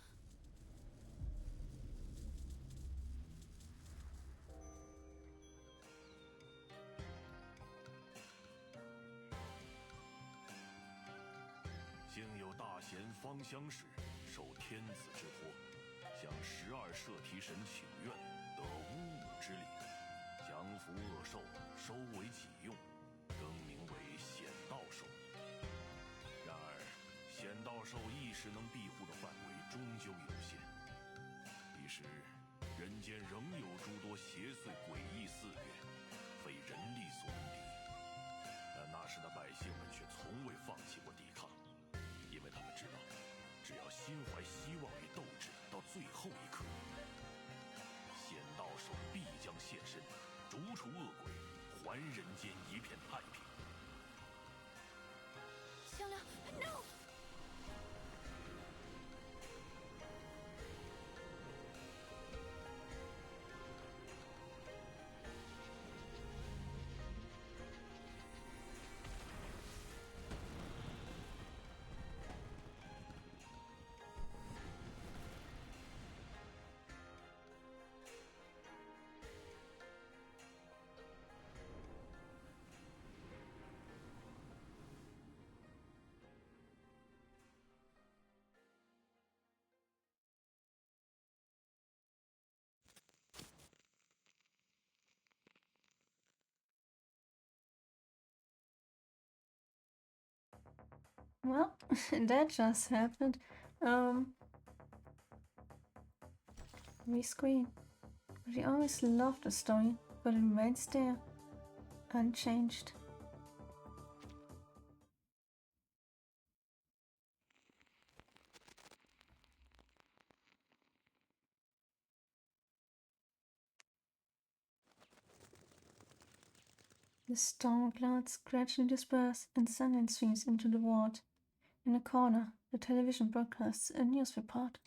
[SPEAKER 2] 幸有大贤方相识，受天子之托，向12摄提神请愿，得巫武之礼，降服恶兽，收为己用，更名为显道兽。然而，显道兽一时能庇护的范围终究有限，彼时人间仍有诸多邪祟诡异肆虐，非人力所能敌。但那时的百姓们却从未放弃过抵抗。 因为他们知道，只要心怀希望与斗志到最后一刻，显道兽必将现身，逐除恶鬼，还人间一片太平。
[SPEAKER 13] 香亮 ，no！
[SPEAKER 1] Well, that just happened. Rescreen. We always loved the story, but it remains there, unchanged. The storm clouds gradually disperse and sunlight streams into the ward. In a corner, the television broadcasts a news report.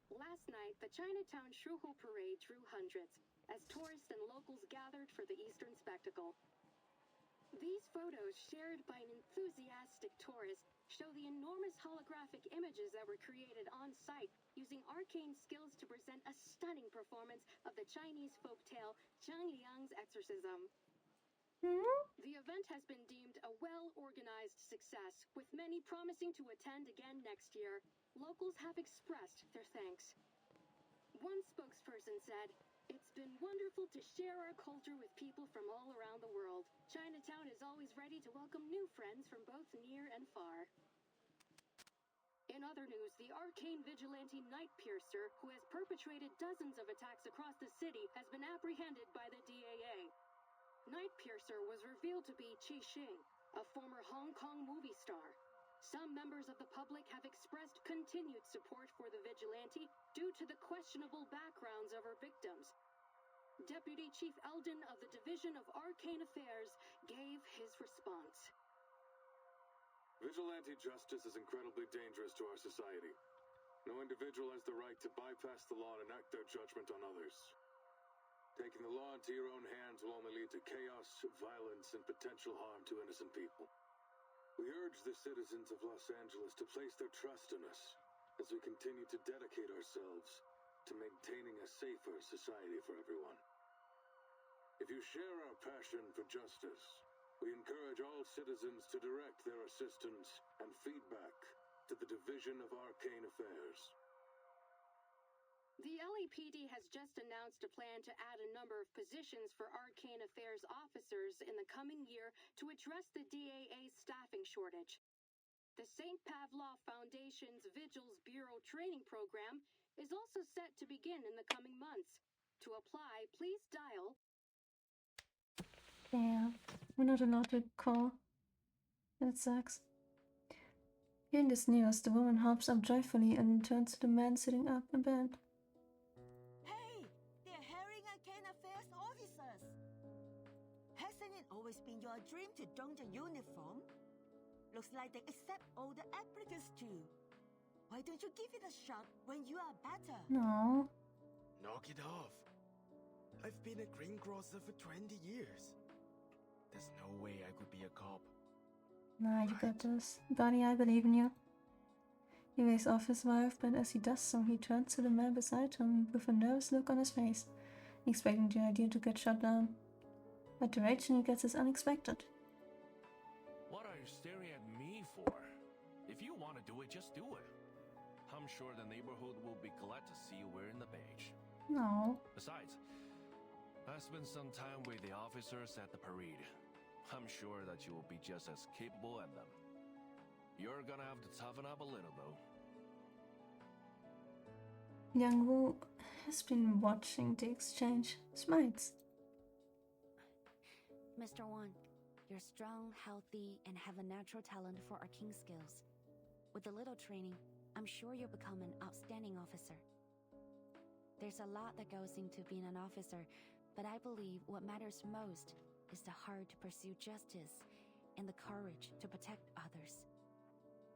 [SPEAKER 20] Last night, the Chinatown Showdown parade drew hundreds as tourists and locals gathered for the Eastern spectacle. These photos, shared by an enthusiastic tourist, show the enormous holographic images that were created on site using arcane skills to present a stunning performance of the Chinese folktale Zhangliang's Exorcism. The event has been deemed a well-organized success, with many promising to attend again next year. Locals have expressed their thanks. One spokesperson said, "It's been wonderful to share our culture with people from all around the world. Chinatown is always ready to welcome new friends from both near and far." In other news, the arcane vigilante Night Piercer, who has perpetrated dozens of attacks across the city, has been apprehended by the DAA. Night Piercer was revealed to be Qi Xing, a former Hong Kong movie star. Some members of the public have expressed continued support for the vigilante due to the questionable backgrounds of her victims. Deputy Chief Eldon of the Division of Arcane Affairs gave his response.
[SPEAKER 21] Vigilante justice is incredibly dangerous to our society. No individual has the right to bypass the law and enact their judgment on others. Taking the law into your own hands will only lead to chaos, violence, and potential harm to innocent people. We urge the citizens of Los Angeles to place their trust in us as we continue to dedicate ourselves to maintaining a safer society for everyone. If you share our passion for justice, we encourage all citizens to direct their assistance and feedback to the Division of Arcane Affairs.
[SPEAKER 20] The LAPD has just announced a plan to add a number of positions for Arcane Affairs officers in the coming year to address the DAA's staffing shortage.
[SPEAKER 4] The St. Pavlov Foundation's Vigils Bureau training program is also set to begin in the coming months. To apply, please dial...
[SPEAKER 1] Damn, we're not allowed to call. That sucks. Hearing this news, the woman hops up joyfully and turns to the man sitting up in bed.
[SPEAKER 19] Hey, they're hiring Arcane Affairs officers. Hasn't it always been your dream to don the uniform? Looks like they accept all the applicants too. Why don't you give it a shot when you are better?
[SPEAKER 1] No.
[SPEAKER 12] Knock it off. I've been a greengrocer for 20 years. There's no way I could be a cop.
[SPEAKER 1] Nah, you got this. Buddy, I believe in you. He wakes off his wife, but as he does so, he turns to the man beside him with a nervous look on his face, expecting the idea to get shot down. But the reaction he gets is unexpected.
[SPEAKER 2] What are you staring at me for? If you want to do it, just do it. I'm sure the neighborhood will be glad to see you wearing the badge.
[SPEAKER 1] No.
[SPEAKER 2] Besides, I spent some time with the officers at the parade. I'm sure that you will be just as capable as them. You're gonna have to toughen up a little, though.
[SPEAKER 1] Yang Wu has been watching the exchange. Smiles.
[SPEAKER 3] Mr. Wan, you're strong, healthy, and have a natural talent for arcane skills. With a little training, I'm sure you'll become an outstanding officer. There's a lot that goes into being an officer, but I believe what matters most is the heart to pursue justice and the courage to protect others.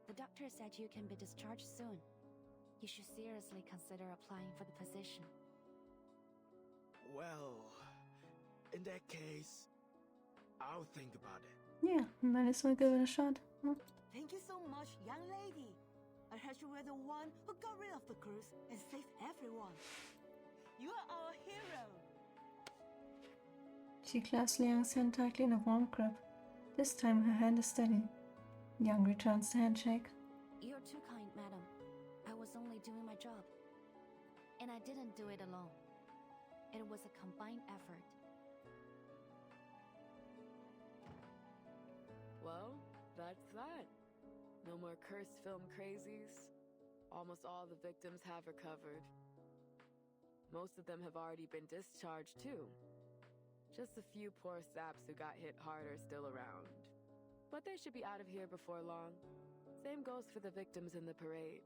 [SPEAKER 3] The doctor said you can be discharged soon. You should seriously consider applying for the position.
[SPEAKER 12] Well, in that case, I'll think about it.
[SPEAKER 1] Yeah, might as well give it a shot. Huh?
[SPEAKER 19] Thank you so much, young lady. I heard you were the one who got rid of the curse and saved everyone. You are our hero.
[SPEAKER 1] She clasps Liang's hand tightly in a warm grip. This time her hand is steady. Yang returns the handshake.
[SPEAKER 3] You're too kind, madam. I was only doing my job. And I didn't do it alone. It was a combined effort.
[SPEAKER 5] Well, that's that. No more cursed film crazies. Almost all the victims have recovered. Most of them have already been discharged too. Just a few poor saps who got hit hard are still around. But they should be out of here before long. Same goes for the victims in the parade.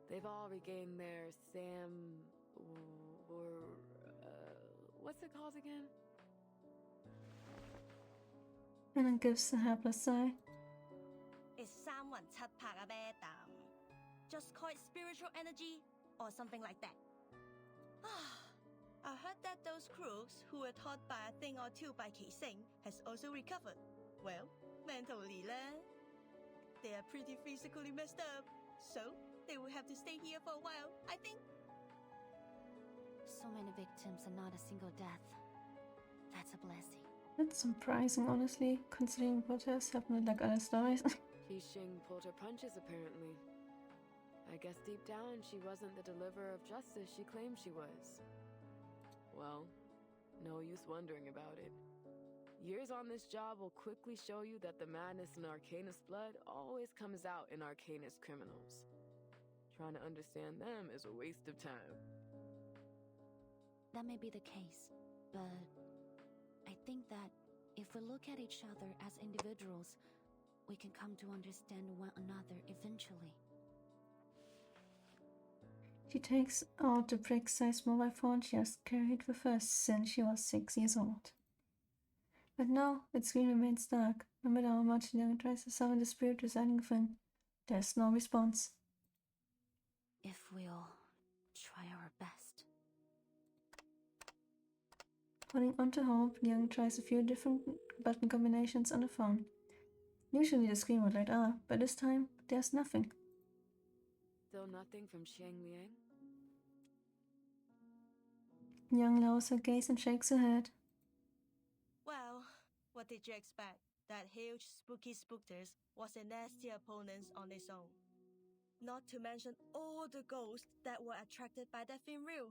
[SPEAKER 5] They've all regained their what's it called again?
[SPEAKER 1] Anna gives a helpless sigh.
[SPEAKER 9] It's 三魂七魄啊 madam. Just call it spiritual energy or something like that. I heard that those crooks who were taught by a thing or two by Qixing has also recovered. Well, mentally they are pretty physically messed up, so they will have to stay here for a while, I think.
[SPEAKER 3] So many victims and not a single death. That's a blessing.
[SPEAKER 1] That's surprising, honestly, considering what has happened like other stories.
[SPEAKER 5] Qixing pulled her punches, apparently. I guess deep down she wasn't the deliverer of justice she claimed she was. Well, no use wondering about it. Years on this job will quickly show you that the madness in Arcanist blood always comes out in Arcanist criminals. Trying to understand them is a waste of time.
[SPEAKER 3] That may be the case, but I think that if we look at each other as individuals, we can come to understand one another eventually.
[SPEAKER 1] She takes out the brick-sized mobile phone she has carried with her since she was 6 years old. But now, its screen remains dark. No matter how much Liang tries to summon the spirit residing within, there's no response.
[SPEAKER 3] If we'll try our best.
[SPEAKER 1] Holding on to hope, Liang tries a few different button combinations on the phone. Usually the screen would light up, but this time, there's nothing.
[SPEAKER 5] Still nothing from Xiang Liang?
[SPEAKER 1] Liang lowers her gaze and shakes her head.
[SPEAKER 9] Well, what did you expect? That huge spooky spookters was a nasty opponent on its own. Not to mention all the ghosts that were attracted by that film reel.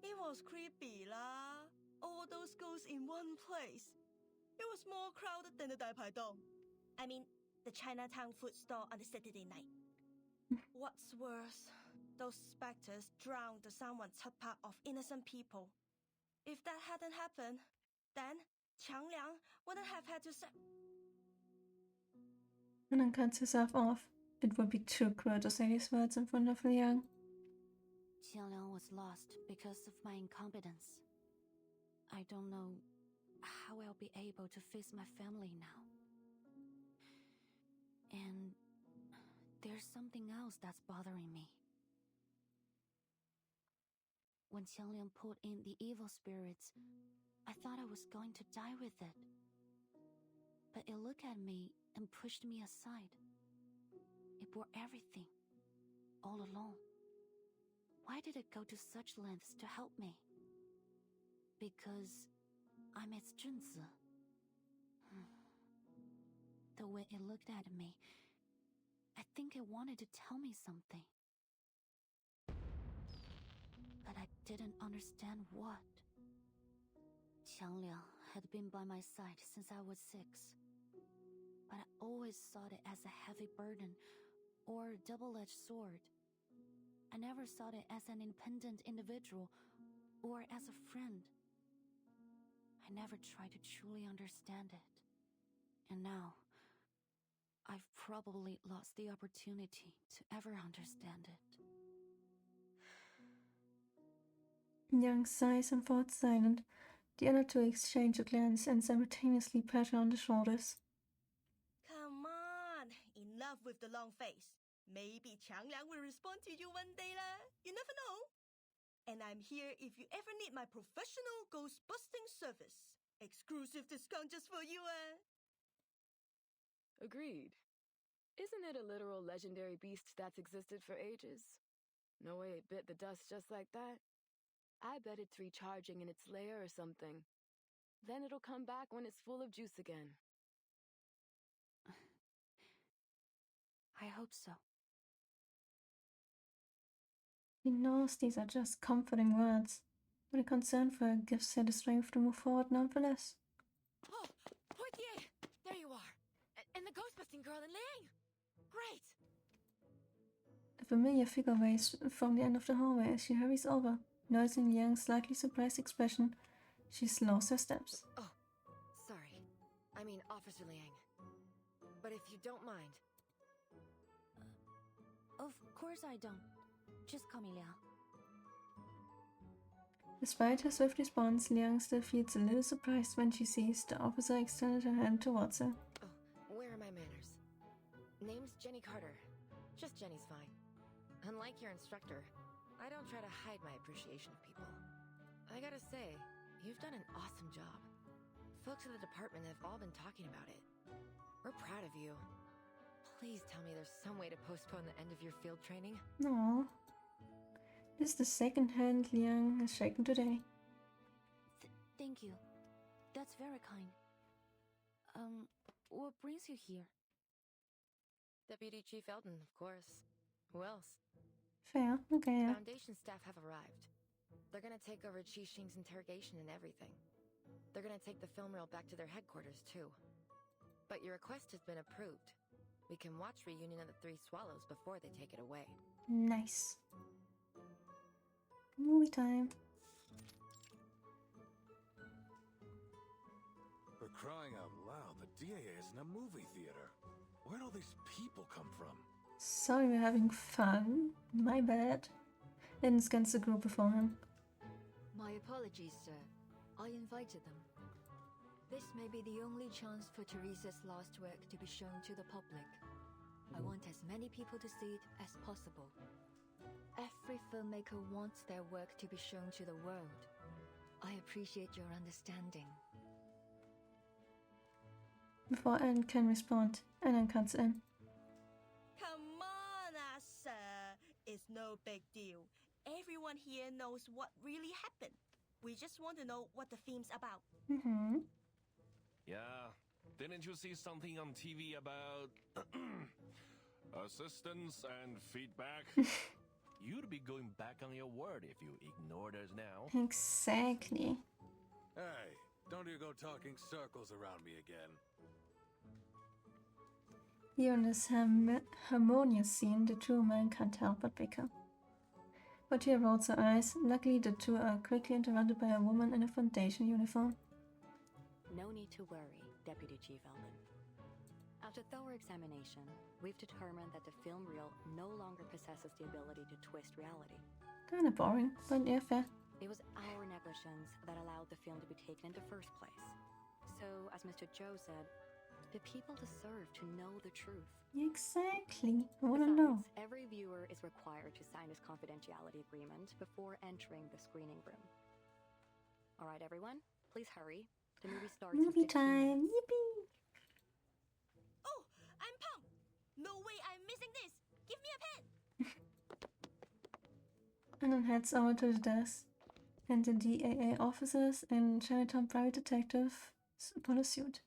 [SPEAKER 9] It was creepy lah. All those ghosts in one place. It was more crowded than the 大排档. I mean, the Chinatown food store on a Saturday night. What's worse, those specters drowned someone's hut of innocent people. If that hadn't happened, then Qiang Liang wouldn't have had to say.
[SPEAKER 1] And then cuts herself off. It would be too cruel to say these words in front of Liang.
[SPEAKER 3] Qiangliang was lost because of my incompetence. I don't know how I'll be able to face my family now. And there's something else that's bothering me. When Qiangliang pulled in the evil spirits, I thought I was going to die with it. But it looked at me and pushed me aside. It bore everything, all alone. Why did it go to such lengths to help me? Because I'm its Junzi. The way it looked at me, I think it wanted to tell me something. But I didn't understand what. Qiangliang had been by my side since I was 6. But I always saw it as a heavy burden or a double-edged sword. I never saw it as an independent individual or as a friend. I never tried to truly understand it. And now, I've probably lost the opportunity to ever understand it.
[SPEAKER 1] Yang sighs and falls silent. The other two exchange a glance and simultaneously pat her on the shoulders.
[SPEAKER 9] Come on, enough with the long face. Maybe Qiang Liang will respond to you one day lah. You never know. And I'm here if you ever need my professional ghost-busting service. Exclusive discount just for you,
[SPEAKER 5] Agreed. Isn't it a literal legendary beast that's existed for ages? No way it bit the dust just like that. I bet it's recharging in its lair or something. Then it'll come back when it's full of juice again.
[SPEAKER 3] I hope so.
[SPEAKER 1] He knows these are just comforting words, but a concern for her gives her the strength to move forward nonetheless.
[SPEAKER 6] Oh, Portier! There you are! And the ghost-busting girl in Liang! Great!
[SPEAKER 1] A familiar figure waves from the end of the hallway as she hurries over. Noticing Liang's slightly surprised expression, she slows her steps.
[SPEAKER 6] Oh, sorry. I mean Officer Liang. But if you don't mind...
[SPEAKER 3] Of course I don't. Just call me Liang.
[SPEAKER 1] Despite her swift response, Liang still feels a little surprised when she sees the officer extended her hand towards her.
[SPEAKER 6] Oh, where are my manners? Name's Jenny Carter. Just Jenny's fine. Unlike your instructor, I don't try to hide my appreciation of people. I gotta say, you've done an awesome job. Folks at the department have all been talking about it. We're proud of you. Please tell me there's some way to postpone the end of your field training.
[SPEAKER 1] No. This is the second hand Liang has shaken today.
[SPEAKER 3] Thank you. That's very kind. What brings you here?
[SPEAKER 6] Deputy Chief Eldon, of course. Who else?
[SPEAKER 1] Fair, okay, yeah.
[SPEAKER 6] Foundation staff have arrived. They're gonna take over Qi Xing's interrogation and everything. They're gonna take the film reel back to their headquarters, too. But your request has been approved. We can watch Reunion of the Three Swallows before they take it away.
[SPEAKER 1] Nice. Movie time.
[SPEAKER 16] For crying out loud, the DAA isn't a movie theater. Where'd all these people come from?
[SPEAKER 1] Sorry, we're having fun. My bad. Lynn scans the group before him.
[SPEAKER 8] My apologies, sir. I invited them. This may be the only chance for Teresa's last work to be shown to the public. I want as many people to see it as possible. Every filmmaker wants their work to be shown to the world. I appreciate your understanding.
[SPEAKER 1] Before Anne can respond, Anne cuts in.
[SPEAKER 9] Come on, sir. It's no big deal. Everyone here knows what really happened. We just want to know what the theme's about.
[SPEAKER 2] Yeah, didn't you see something on TV about assistance and feedback? You'd be going back on your word if you ignored us now.
[SPEAKER 1] Exactly.
[SPEAKER 16] Hey, don't you go talking circles around me again.
[SPEAKER 1] Here in this harmonious scene, the two men can't help but bicker. But here rolls her eyes. Luckily, the two are quickly interrupted by a woman in a Foundation uniform.
[SPEAKER 11] No need to worry, Deputy Chief Elman. After thorough examination, we've determined that the film reel no longer possesses the ability to twist reality.
[SPEAKER 1] Kinda boring, but yeah, fair.
[SPEAKER 11] It was our negligence that allowed the film to be taken in the first place. So, as Mr. Joe said, the people deserve to know the truth.
[SPEAKER 1] Exactly. I wanna know.
[SPEAKER 11] Every viewer is required to sign this confidentiality agreement before entering the screening room. Alright, everyone, please hurry. The movie starts in 15
[SPEAKER 1] Movie time!
[SPEAKER 11] minutes.
[SPEAKER 1] Yippee!
[SPEAKER 9] Oh, I'm pumped! No way I'm missing this! Give me a pen!
[SPEAKER 1] And then heads over to the desk, and the DAA officers and Chinatown private detective follow suit.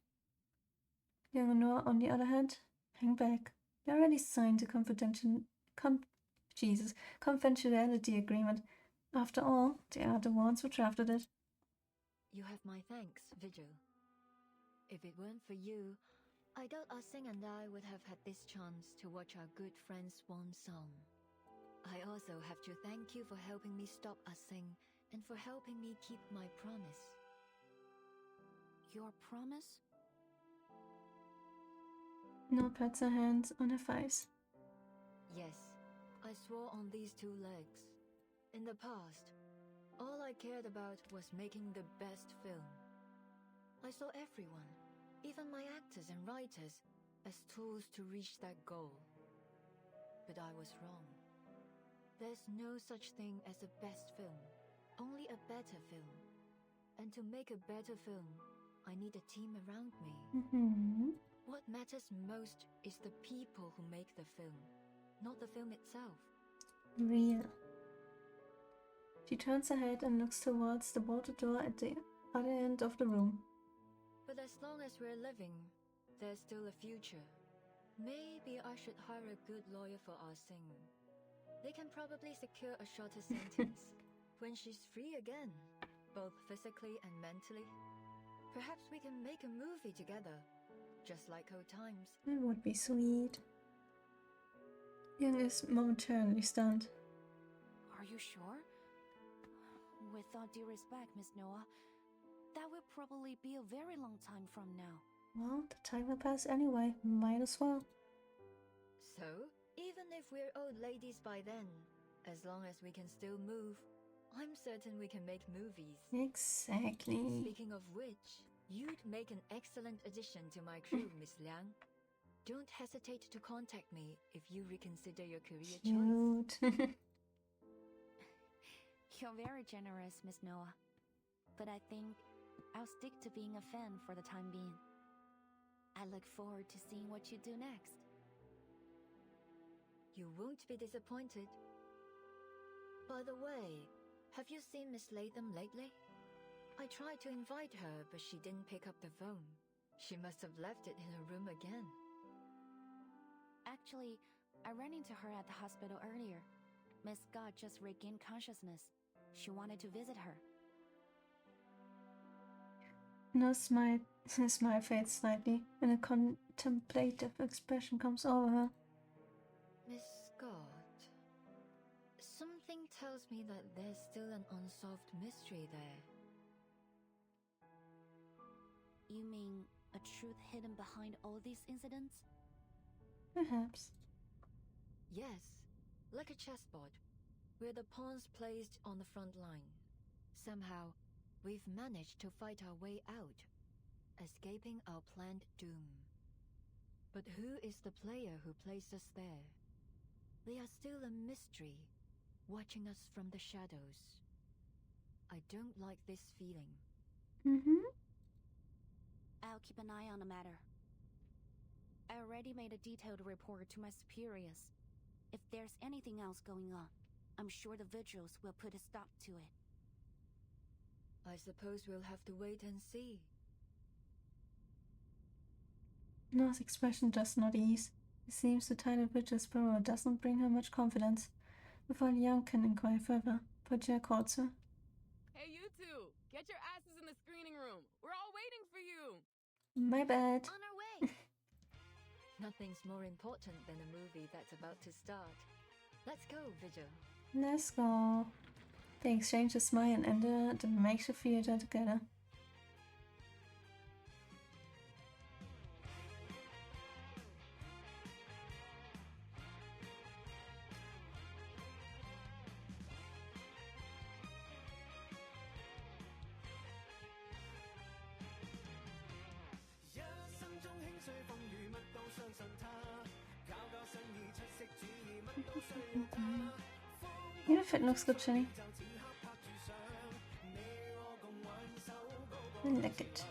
[SPEAKER 1] Young and Noah, on the other hand, hang back. They already signed the confidentiality agreement. After all, they are the ones who drafted it.
[SPEAKER 22] You have my thanks, Vigil. If it weren't for you, I doubt Sing and I would have had this chance to watch our good friend's swan song. I also have to thank you for helping me stop Sing and for helping me keep my promise.
[SPEAKER 11] Your promise?
[SPEAKER 1] Noah pats her hands on her thighs.
[SPEAKER 22] Yes, I swore on these two legs. In the past, all I cared about was making the best film. I saw everyone, even my actors and writers, as tools to reach that goal. But I was wrong. There's no such thing as a best film, only a better film. And to make a better film, I need a team around me. What matters most is the people who make the film, not the film itself.
[SPEAKER 1] Real. She turns her head and looks towards the water door at the other end of the room.
[SPEAKER 22] But as long as we're living, there's still a future. Maybe I should hire a good lawyer for our Sing. They can probably secure a shorter sentence when she's free again, both physically and mentally. Perhaps we can make a movie together, just like old times.
[SPEAKER 1] That would be sweet. Young is momentarily stunned.
[SPEAKER 3] Are you sure? With all due respect, Miss Noah, that will probably be a very long time from now.
[SPEAKER 1] Well, the time will pass anyway. Might as well.
[SPEAKER 22] So, even if we're old ladies by then, as long as we can still move, I'm certain we can make movies.
[SPEAKER 1] Exactly.
[SPEAKER 22] Speaking of which, you'd make an excellent addition to my crew, Miss Liang. Don't hesitate to contact me if you reconsider your career choice.
[SPEAKER 3] You're very generous, Miss Noah. But I think I'll stick to being a fan for the time being. I look forward to seeing what you do next.
[SPEAKER 22] You won't be disappointed. By the way, have you seen Miss Latham lately? I tried to invite her, but she didn't pick up the phone. She must have left it in her room again.
[SPEAKER 3] Actually, I ran into her at the hospital earlier. Miss Scott just regained consciousness. She wanted to visit her.
[SPEAKER 1] Noah's smile fades slightly, and a contemplative expression comes over her.
[SPEAKER 22] Miss Scott, something tells me that there's still an unsolved mystery there.
[SPEAKER 3] You mean a truth hidden behind all these incidents?
[SPEAKER 1] Perhaps.
[SPEAKER 22] Yes, like a chessboard, where the pawns placed on the front line. Somehow, we've managed to fight our way out, escaping our planned doom. But who is the player who placed us there? They are still a mystery, watching us from the shadows. I don't like this feeling.
[SPEAKER 3] I'll keep an eye on the matter. I already made a detailed report to my superiors. If there's anything else going on, I'm sure the vigils will put a stop to it.
[SPEAKER 22] I suppose we'll have to wait and see.
[SPEAKER 1] Noah's expression does not ease. It seems the title Vigil's power doesn't bring her much confidence. Before Young can inquire further, Poitier calls her.
[SPEAKER 5] Hey, you two! Get your asses in the screening room! We're all waiting for you!
[SPEAKER 1] My bad.
[SPEAKER 9] On our way!
[SPEAKER 22] Nothing's more important than a movie that's about to start. Let's go, Vigil.
[SPEAKER 1] Let's go. They exchange a smile and enter the makeshift theater together. Your fit looks good, Jenny. I like it.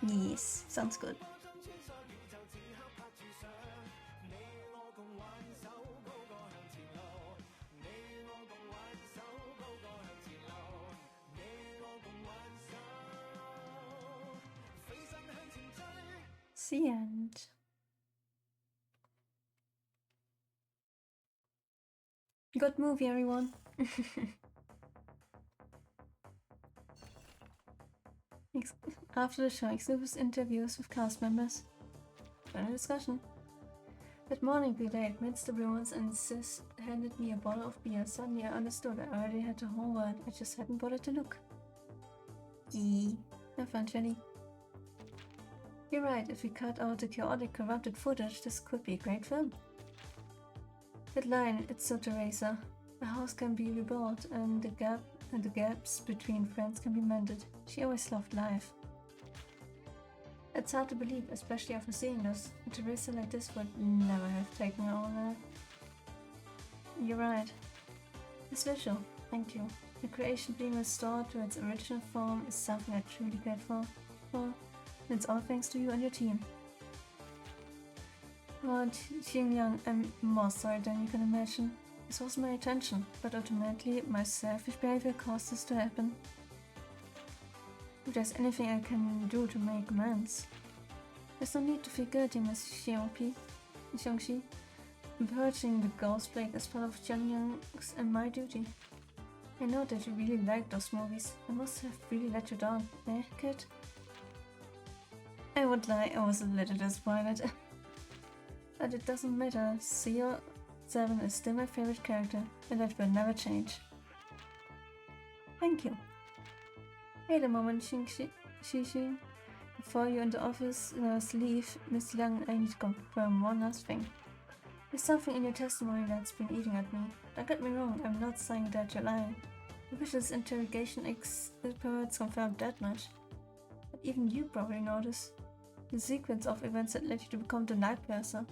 [SPEAKER 1] Yes, sounds good. The end. Good movie, everyone. After the show, exclusive interviews with cast members. Final discussion. That morning, Peter admits the rumors and Sis handed me a bottle of beer. Suddenly, I understood. I already had the whole world. I just hadn't bothered to look. Yee. Have fun, Jenny. You're right. If we cut out the chaotic, corrupted footage, this could be a great film. That line, it's so Teresa. A house can be rebuilt, and the gaps between friends can be mended. She always loved life. It's hard to believe, especially after seeing this. A Teresa like this would never have taken her own life. You're right. This visual, thank you. The creation being restored to its original form is something I'm truly grateful for. And it's all thanks to you and your team. Oh, Xingyang, I'm more sorry than you can imagine. This was my intention, but ultimately my selfish behavior caused this to happen. If there's anything I can do to make amends, there's no need to feel guilty, Miss Xiongxi. Purging the Ghost Plague is part of Jiangyang's and my duty. I know that you really like those movies. I must have really let you down, eh, kid? I would lie, I was a little disappointed. But it doesn't matter, CO7 is still my favorite character, and that will never change. Thank you. Wait a moment, Xixi. Before you and the office leave, Miss Liang, I need to confirm one last thing. There's something in your testimony that's been eating at me. Don't get me wrong, I'm not saying that you're lying. The vicious interrogation experts confirmed that much. But even you probably noticed the sequence of events that led you to become the Night Piercer.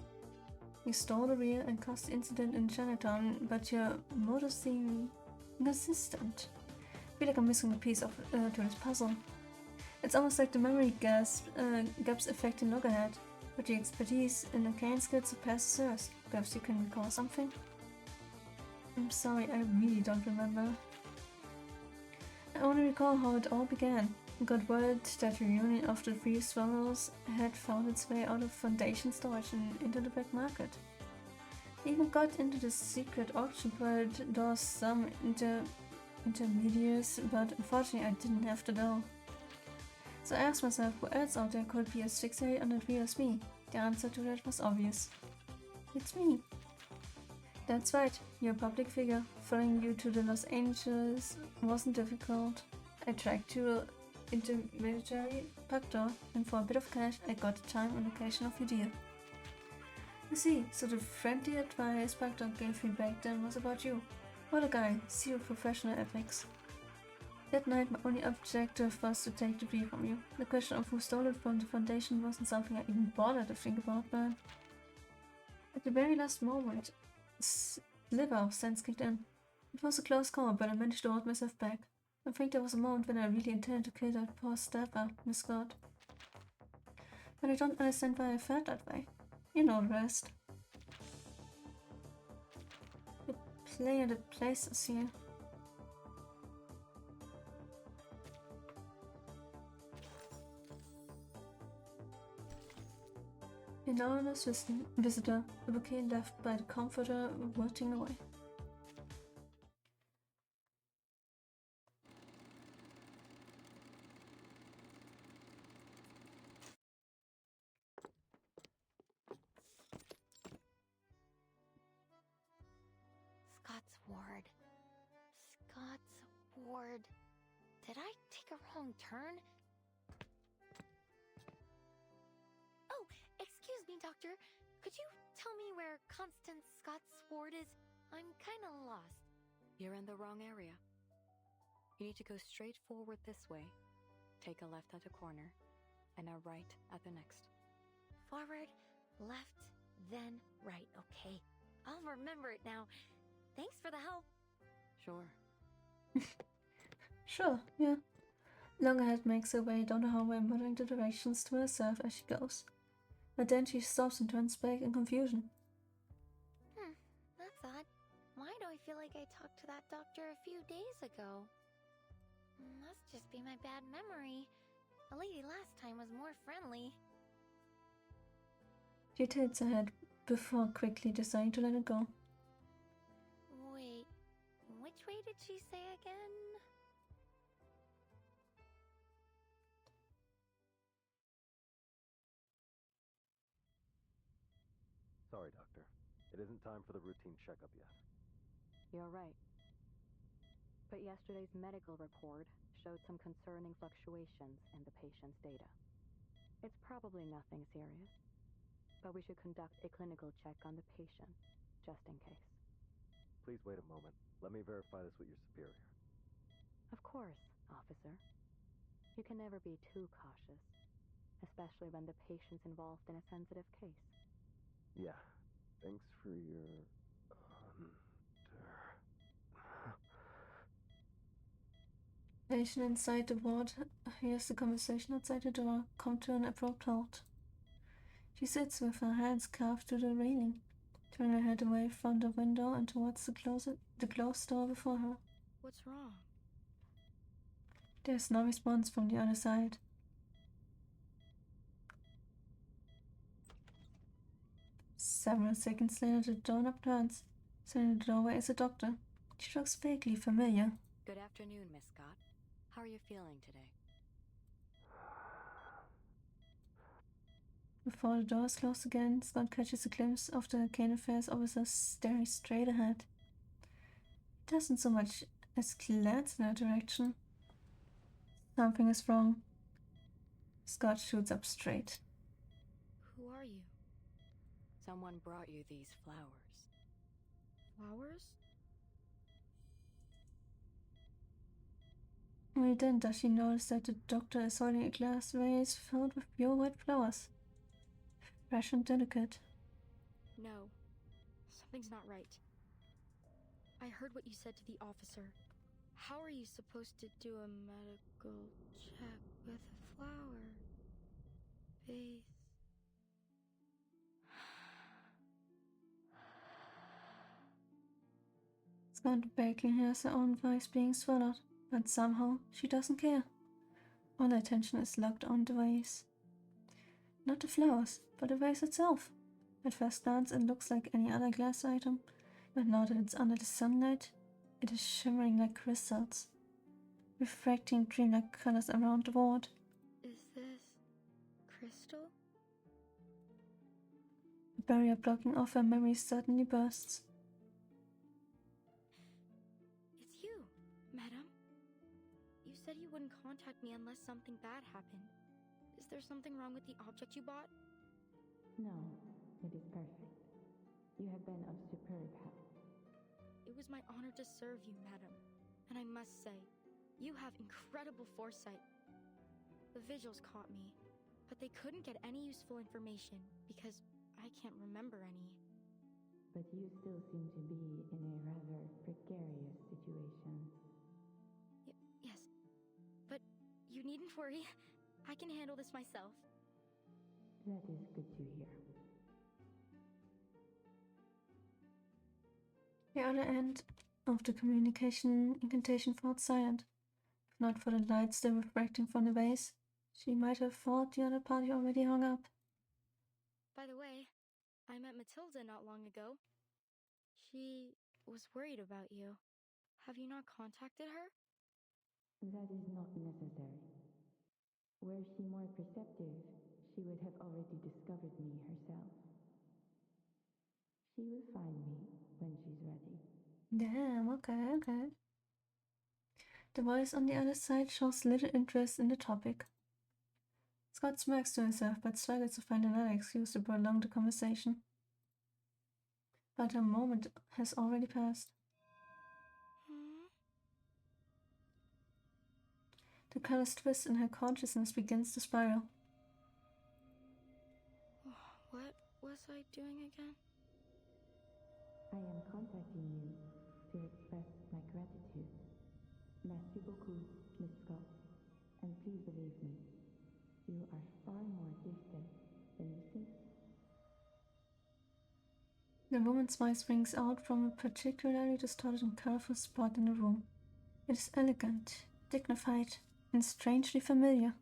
[SPEAKER 1] You stole the rear and caused the incident in Chinatown, but your motive seemed inconsistent. I feel like I'm missing a piece of to this puzzle. It's almost like the memory gaps affecting Loggerhead, but your expertise in arcane skills surpasses hers. Perhaps you can recall something? I'm sorry, I really don't remember. I only recall how it all began. I got word that the reunion of the three swallows had found its way out of Foundation storage and into the black market. I even got into the secret auction where there was some intermediaries, but unfortunately I didn't have the dough. So I asked myself who else out there could be as fixated on the three as me. The answer to that was obvious. It's me. That's right, you're a public figure. Following you to the Los Angeles wasn't difficult. I tracked you intermediary Pactor, and for a bit of cash I got the time and location of your deal. You see, so the friendly advice Pactor gave me back then was about you. What a guy, zero professional ethics. That night my only objective was to take the beer from you. The question of who stole it from the Foundation wasn't something I even bothered to think about, but at the very last moment, a sliver of sense kicked in. It was a close call, but I managed to hold myself back. I think there was a moment when I really intended to kill that poor staffer, Miss Scott. But I don't understand why I felt that way. You know the rest. The player that plays us here. An anonymous visitor, a bouquet left by the comforter rotting away.
[SPEAKER 18] ward. Scott's ward. Did I take a wrong turn? Oh, excuse me, Doctor. Could you tell me where Constance Scott's ward is? I'm kinda lost.
[SPEAKER 11] You're in the wrong area. You need to go straight forward this way, take a left at a corner, and a right at the next.
[SPEAKER 18] Forward, left, then right, okay. I'll remember it now. Thanks for the help.
[SPEAKER 11] Sure.
[SPEAKER 1] Sure, yeah. Longhead makes her way down the hallway, muttering the directions to herself as she goes. But then she stops and turns back in confusion.
[SPEAKER 18] That's odd. Why do I feel like I talked to that doctor a few days ago? Must just be my bad memory. The lady last time was more friendly.
[SPEAKER 1] She tilts her head before quickly deciding to let it go.
[SPEAKER 18] Wait, which way did she say again?
[SPEAKER 15] Sorry, Doctor. It isn't time for the routine checkup yet.
[SPEAKER 11] You're right. But yesterday's medical report showed some concerning fluctuations in the patient's data. It's probably nothing serious, but we should conduct a clinical check on the patient, just in case.
[SPEAKER 15] Please wait a moment. Let me verify this with your superior.
[SPEAKER 11] Of course, officer. You can never be too cautious, especially when the patient's involved in a sensitive case.
[SPEAKER 15] Yeah. Thanks for your...
[SPEAKER 1] Patient inside the ward hears the conversation outside the door come to an abrupt halt. She sits with her hands clasped to the railing, turning her head away from the window and towards the closed door before her.
[SPEAKER 3] What's wrong?
[SPEAKER 1] There's no response from the other side. Several seconds later, the doorknob turns. Sitting in the doorway is a doctor. She looks vaguely familiar.
[SPEAKER 11] Good afternoon, Miss Scott. How are you feeling today?
[SPEAKER 1] Before the door is closed again, Scott catches a glimpse of the arcane affairs officer staring straight ahead. He doesn't so much as glance in that direction. Something is wrong. Scott shoots up straight.
[SPEAKER 3] Who are you?
[SPEAKER 11] Someone brought you these flowers.
[SPEAKER 3] Flowers?
[SPEAKER 1] Only then does she notice that the doctor is holding a glass vase filled with pure white flowers. Fresh and delicate.
[SPEAKER 3] No. Something's not right. I heard what you said to the officer. How are you supposed to do a medical check with a flower vase?
[SPEAKER 1] Scott vaguely hears her own voice being swallowed, but somehow she doesn't care. All her attention is locked on the vase. Not the flowers, but the vase itself. At first glance it looks like any other glass item, but now that it's under the sunlight, it is shimmering like crystals, refracting dreamlike colors around the ward.
[SPEAKER 3] Is this crystal?
[SPEAKER 1] The barrier blocking off her memory suddenly bursts.
[SPEAKER 3] It's you, madam. You said you wouldn't contact me unless something bad happened. Is there something wrong with the object you bought?
[SPEAKER 17] No, it is perfect. You have been of superb help.
[SPEAKER 3] It was my honor to serve you, madam. And I must say, you have incredible foresight. The vigils caught me, but they couldn't get any useful information because I can't remember any.
[SPEAKER 17] But you still seem to be in a rather precarious situation.
[SPEAKER 3] Yes, but you needn't worry. I can handle this myself.
[SPEAKER 17] That is good to hear.
[SPEAKER 1] The other end of the communication incantation felt silent. If not for the light still refracting from the vase, she might have thought the other party already hung up.
[SPEAKER 3] By the way, I met Matilda not long ago. She was worried about you. Have you not contacted her?
[SPEAKER 17] That is not necessary. Were she more perceptive, she would have already discovered me herself. She will find me when she's ready.
[SPEAKER 1] Damn, okay. The voice on the other side shows little interest in the topic. Scott smirks to himself but struggles to find another excuse to prolong the conversation. But a moment has already passed. The colors twist and her consciousness begins to spiral.
[SPEAKER 18] What was I doing again?
[SPEAKER 17] I am contacting you to express my gratitude. Merci beaucoup, Miss Scott. And please believe me, you are far more gifted than you think.
[SPEAKER 1] The woman's voice rings out from a particularly distorted and colorful spot in the room. It is elegant, dignified, and strangely familiar.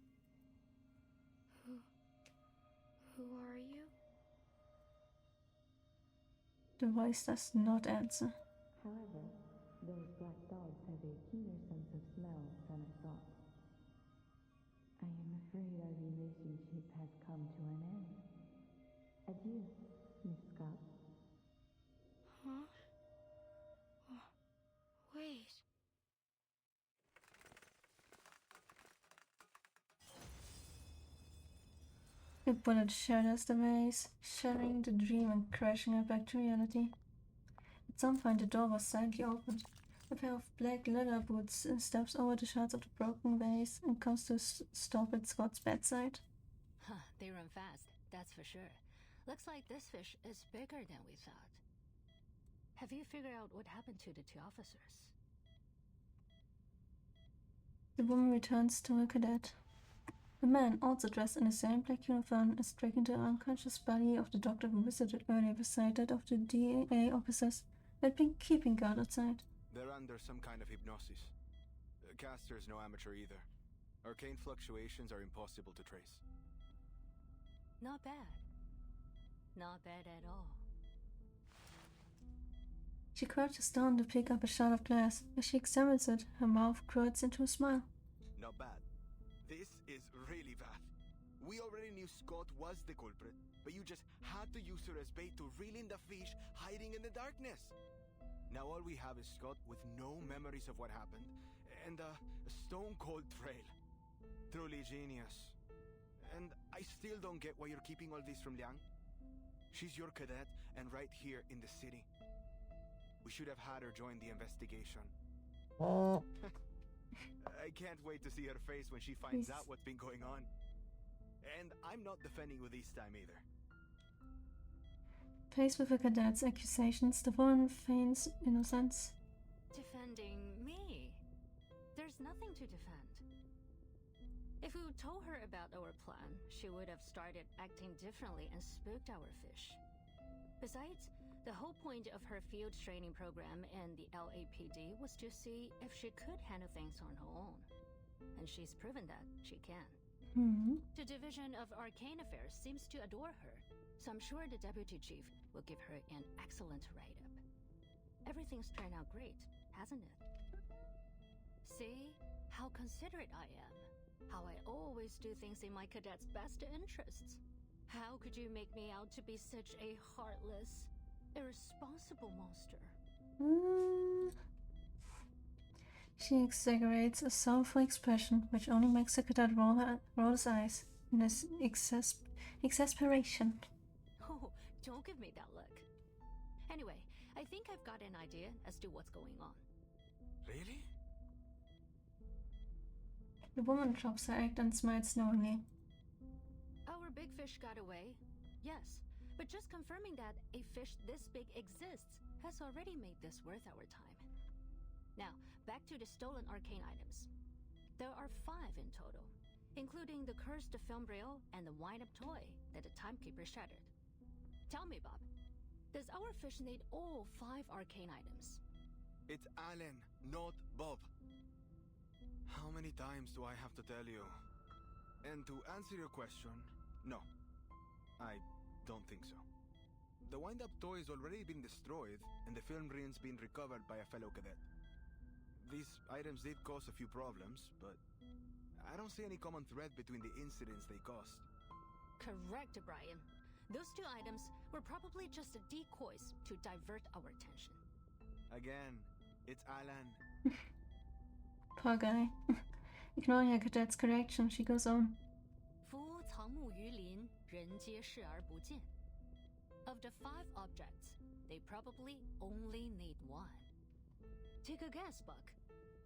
[SPEAKER 18] Who are you?
[SPEAKER 1] The voice does not answer.
[SPEAKER 17] However, those black dogs have a keener sense of smell than I thought. I am afraid our relationship has come to an end. Adieu, Miss Scott.
[SPEAKER 18] Huh? Wait.
[SPEAKER 1] A bullet shatters the vase, shattering the dream and crashing it back to reality. At some point the door was slightly opened. A pair of black leather boots steps over the shards of the broken vase and comes to stop at Scott's bedside.
[SPEAKER 7] Huh, they run fast, that's for sure. Looks like this fish is bigger than we thought. Have you figured out what happened to the two officers?
[SPEAKER 1] The woman returns to her cadet. A man, also dressed in the same black uniform, is dragging the unconscious body of the doctor who visited earlier beside that of the DEA officers who had been keeping guard outside.
[SPEAKER 14] They're under some kind of hypnosis. Caster's no amateur either. Arcane fluctuations are impossible to trace.
[SPEAKER 7] Not bad. Not bad at all.
[SPEAKER 1] She crouches down to pick up a shard of glass. As she examines it, her mouth curls into a smile.
[SPEAKER 14] Not bad. This is really bad. We already knew Scott was the culprit, but you just had to use her as bait to reel in the fish hiding in the darkness. Now all we have is Scott with no memories of what happened, and a stone-cold trail. Truly genius. And I still don't get why you're keeping all this from Liang. She's your cadet, and right here in the city. We should have had her join the investigation. I can't wait to see her face when she finds out what's been going on. And I'm not defending you this time either.
[SPEAKER 1] Faced with the cadet's accusations, the woman feigns innocence.
[SPEAKER 7] Defending me? There's nothing to defend. If we told her about our plan, she would have started acting differently and spooked our fish. Besides, the whole point of her field training program in the LAPD was to see if she could handle things on her own. And she's proven that she can. The Division of Arcane Affairs seems to adore her, so I'm sure the Deputy Chief will give her an excellent write-up. Everything's turned out great, hasn't it? See how considerate I am. How I always do things in my cadet's best interests. How could you make me out to be such a heartless, irresponsible monster?
[SPEAKER 1] She exaggerates a sorrowful expression, which only makes the cadet roll his eyes in his exasperation.
[SPEAKER 7] Oh, don't give me that look. Anyway, I think I've got an idea as to what's going on.
[SPEAKER 14] Really?
[SPEAKER 1] The woman drops her act and smiles knowingly.
[SPEAKER 7] Our big fish got away, yes, but just confirming that a fish this big exists has already made this worth our time. Now, back to the stolen arcane items. There are 5 in total, including the cursed film reel and the wind-up toy that the timekeeper shattered. Tell me, Bob, does our fish need all 5 arcane items?
[SPEAKER 14] It's Alan, not Bob. How many times do I have to tell you? And to answer your question, no. I don't think so. The wind-up toy has already been destroyed, and the film reel's been recovered by a fellow cadet. These items did cause a few problems, but I don't see any common thread between the incidents they caused.
[SPEAKER 7] Correct, Brian. Those 2 items were probably just decoys to divert our attention.
[SPEAKER 14] Again, it's Alan.
[SPEAKER 1] Poor guy. Ignoring her cadet's correction, she goes on.
[SPEAKER 7] 夫藏木于林，人皆视而不见. Of the 5 objects, they probably only need 1. Take a guess, Buck.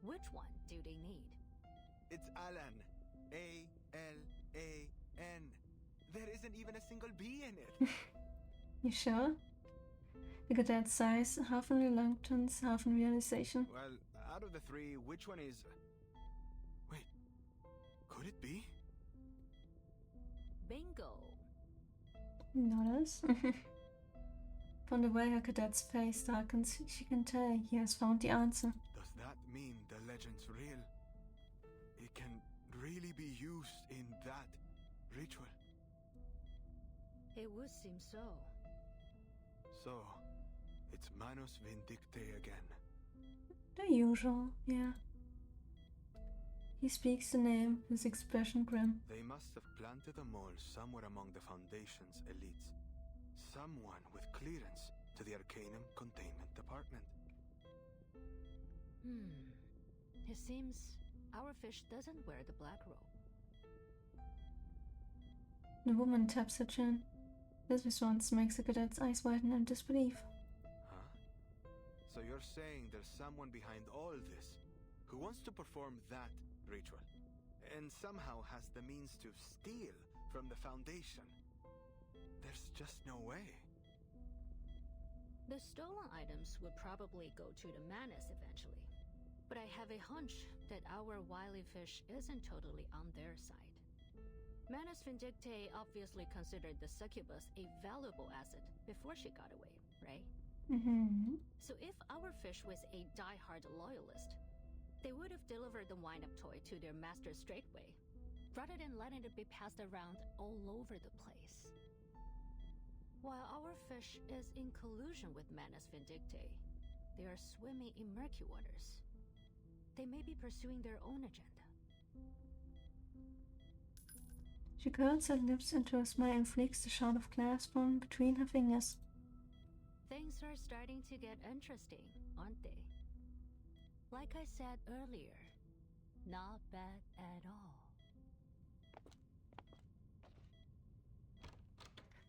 [SPEAKER 7] Which one do they need?
[SPEAKER 14] It's Alan. A-L-A-N. There isn't even a single B in it.
[SPEAKER 1] You sure? The cadet sighs, half in reluctance, half in realization.
[SPEAKER 14] Well, out of the 3, which one is... Wait, could it be?
[SPEAKER 7] Bingo.
[SPEAKER 1] Notice? From the way her cadet's face darkens, she can tell he has found the answer.
[SPEAKER 14] Does that mean the legend's real? It can really be used in that ritual?
[SPEAKER 7] It would seem so.
[SPEAKER 14] So, it's Manus Vindictae again.
[SPEAKER 1] The usual, yeah. He speaks the name, his expression grim.
[SPEAKER 14] They must have planted a mole somewhere among the Foundation's elites. Someone with clearance to the Arcanum Containment Department.
[SPEAKER 7] It seems our fish doesn't wear the black robe.
[SPEAKER 1] The woman taps her chin. This response makes the cadet's eyes widen in disbelief.
[SPEAKER 14] Huh? So you're saying there's someone behind all this who wants to perform that ritual and somehow has the means to steal from the Foundation? There's just no way.
[SPEAKER 7] The stolen items would probably go to the Manus eventually. But I have a hunch that our wily fish isn't totally on their side. Manus Vindictae obviously considered the succubus a valuable asset before she got away, right? So if our fish was a die-hard loyalist, they would have delivered the wind-up toy to their master straightway, rather than letting it be passed around all over the place. While our fish is in collusion with Manus Vindictae, they are swimming in murky waters. They may be pursuing their own agenda.
[SPEAKER 1] She curls her lips into a smile and flicks the shard of glass from between her fingers.
[SPEAKER 7] Things are starting to get interesting, aren't they? Like I said earlier, not bad at all.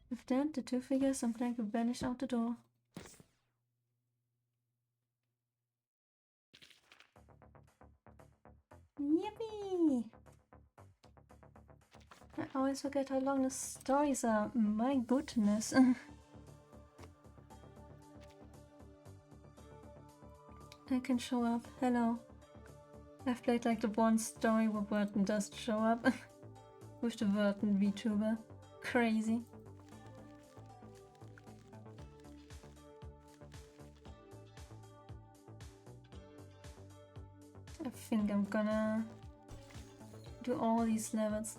[SPEAKER 1] With that, the 2 figures on black will vanish out the door. Yippee! I always forget how long the stories are. My goodness. I can show up. Hello. I've played like the one story where Burton does show up. With the Burton VTuber. Crazy. I think I'm gonna do all these levels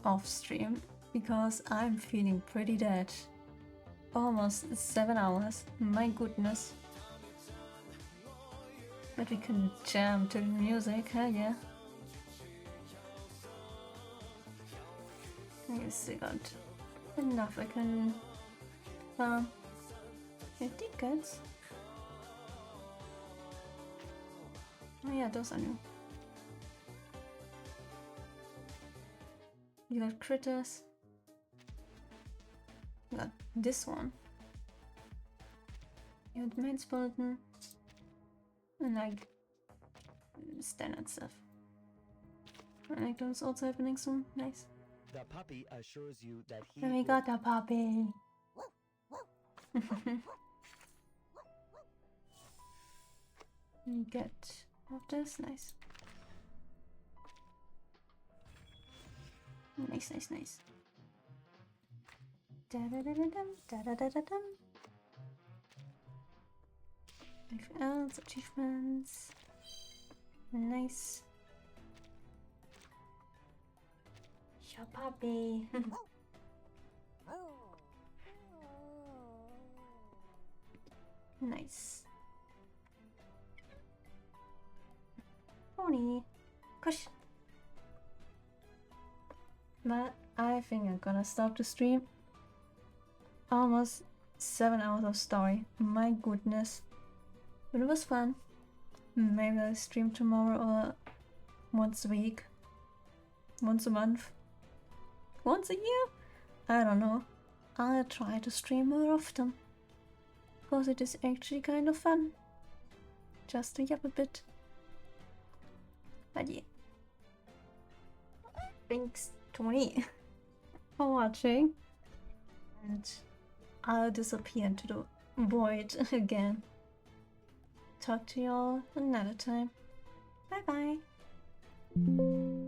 [SPEAKER 1] off stream because I'm feeling pretty dead. Almost 7 hours, my goodness. But we can jam to the music, huh? Yeah. I still got enough. I can 50 goods. Oh yeah, those are new. You got critters. You got this one. You got main skeleton. And like standard stuff. I like those also happening soon. Nice.
[SPEAKER 10] The puppy assures you that he.
[SPEAKER 1] And we got the puppy. You get all this. Nice. Nice, nice, nice. Da da da da dum, da da da da dum. Anything else? Achievements. Nice. Your puppy. Nice. Pony. Kush. But I think I'm gonna stop the stream. Almost 7 hours of story. My goodness. But it was fun. Maybe I'll stream tomorrow or once a week. Once a month. Once a year? I don't know. I'll try to stream more often. Because it is actually kind of fun. Just to yap a bit. But yeah. Thanks, Tony, for watching. And I'll disappear into the void again. Talk to y'all another time. Bye bye.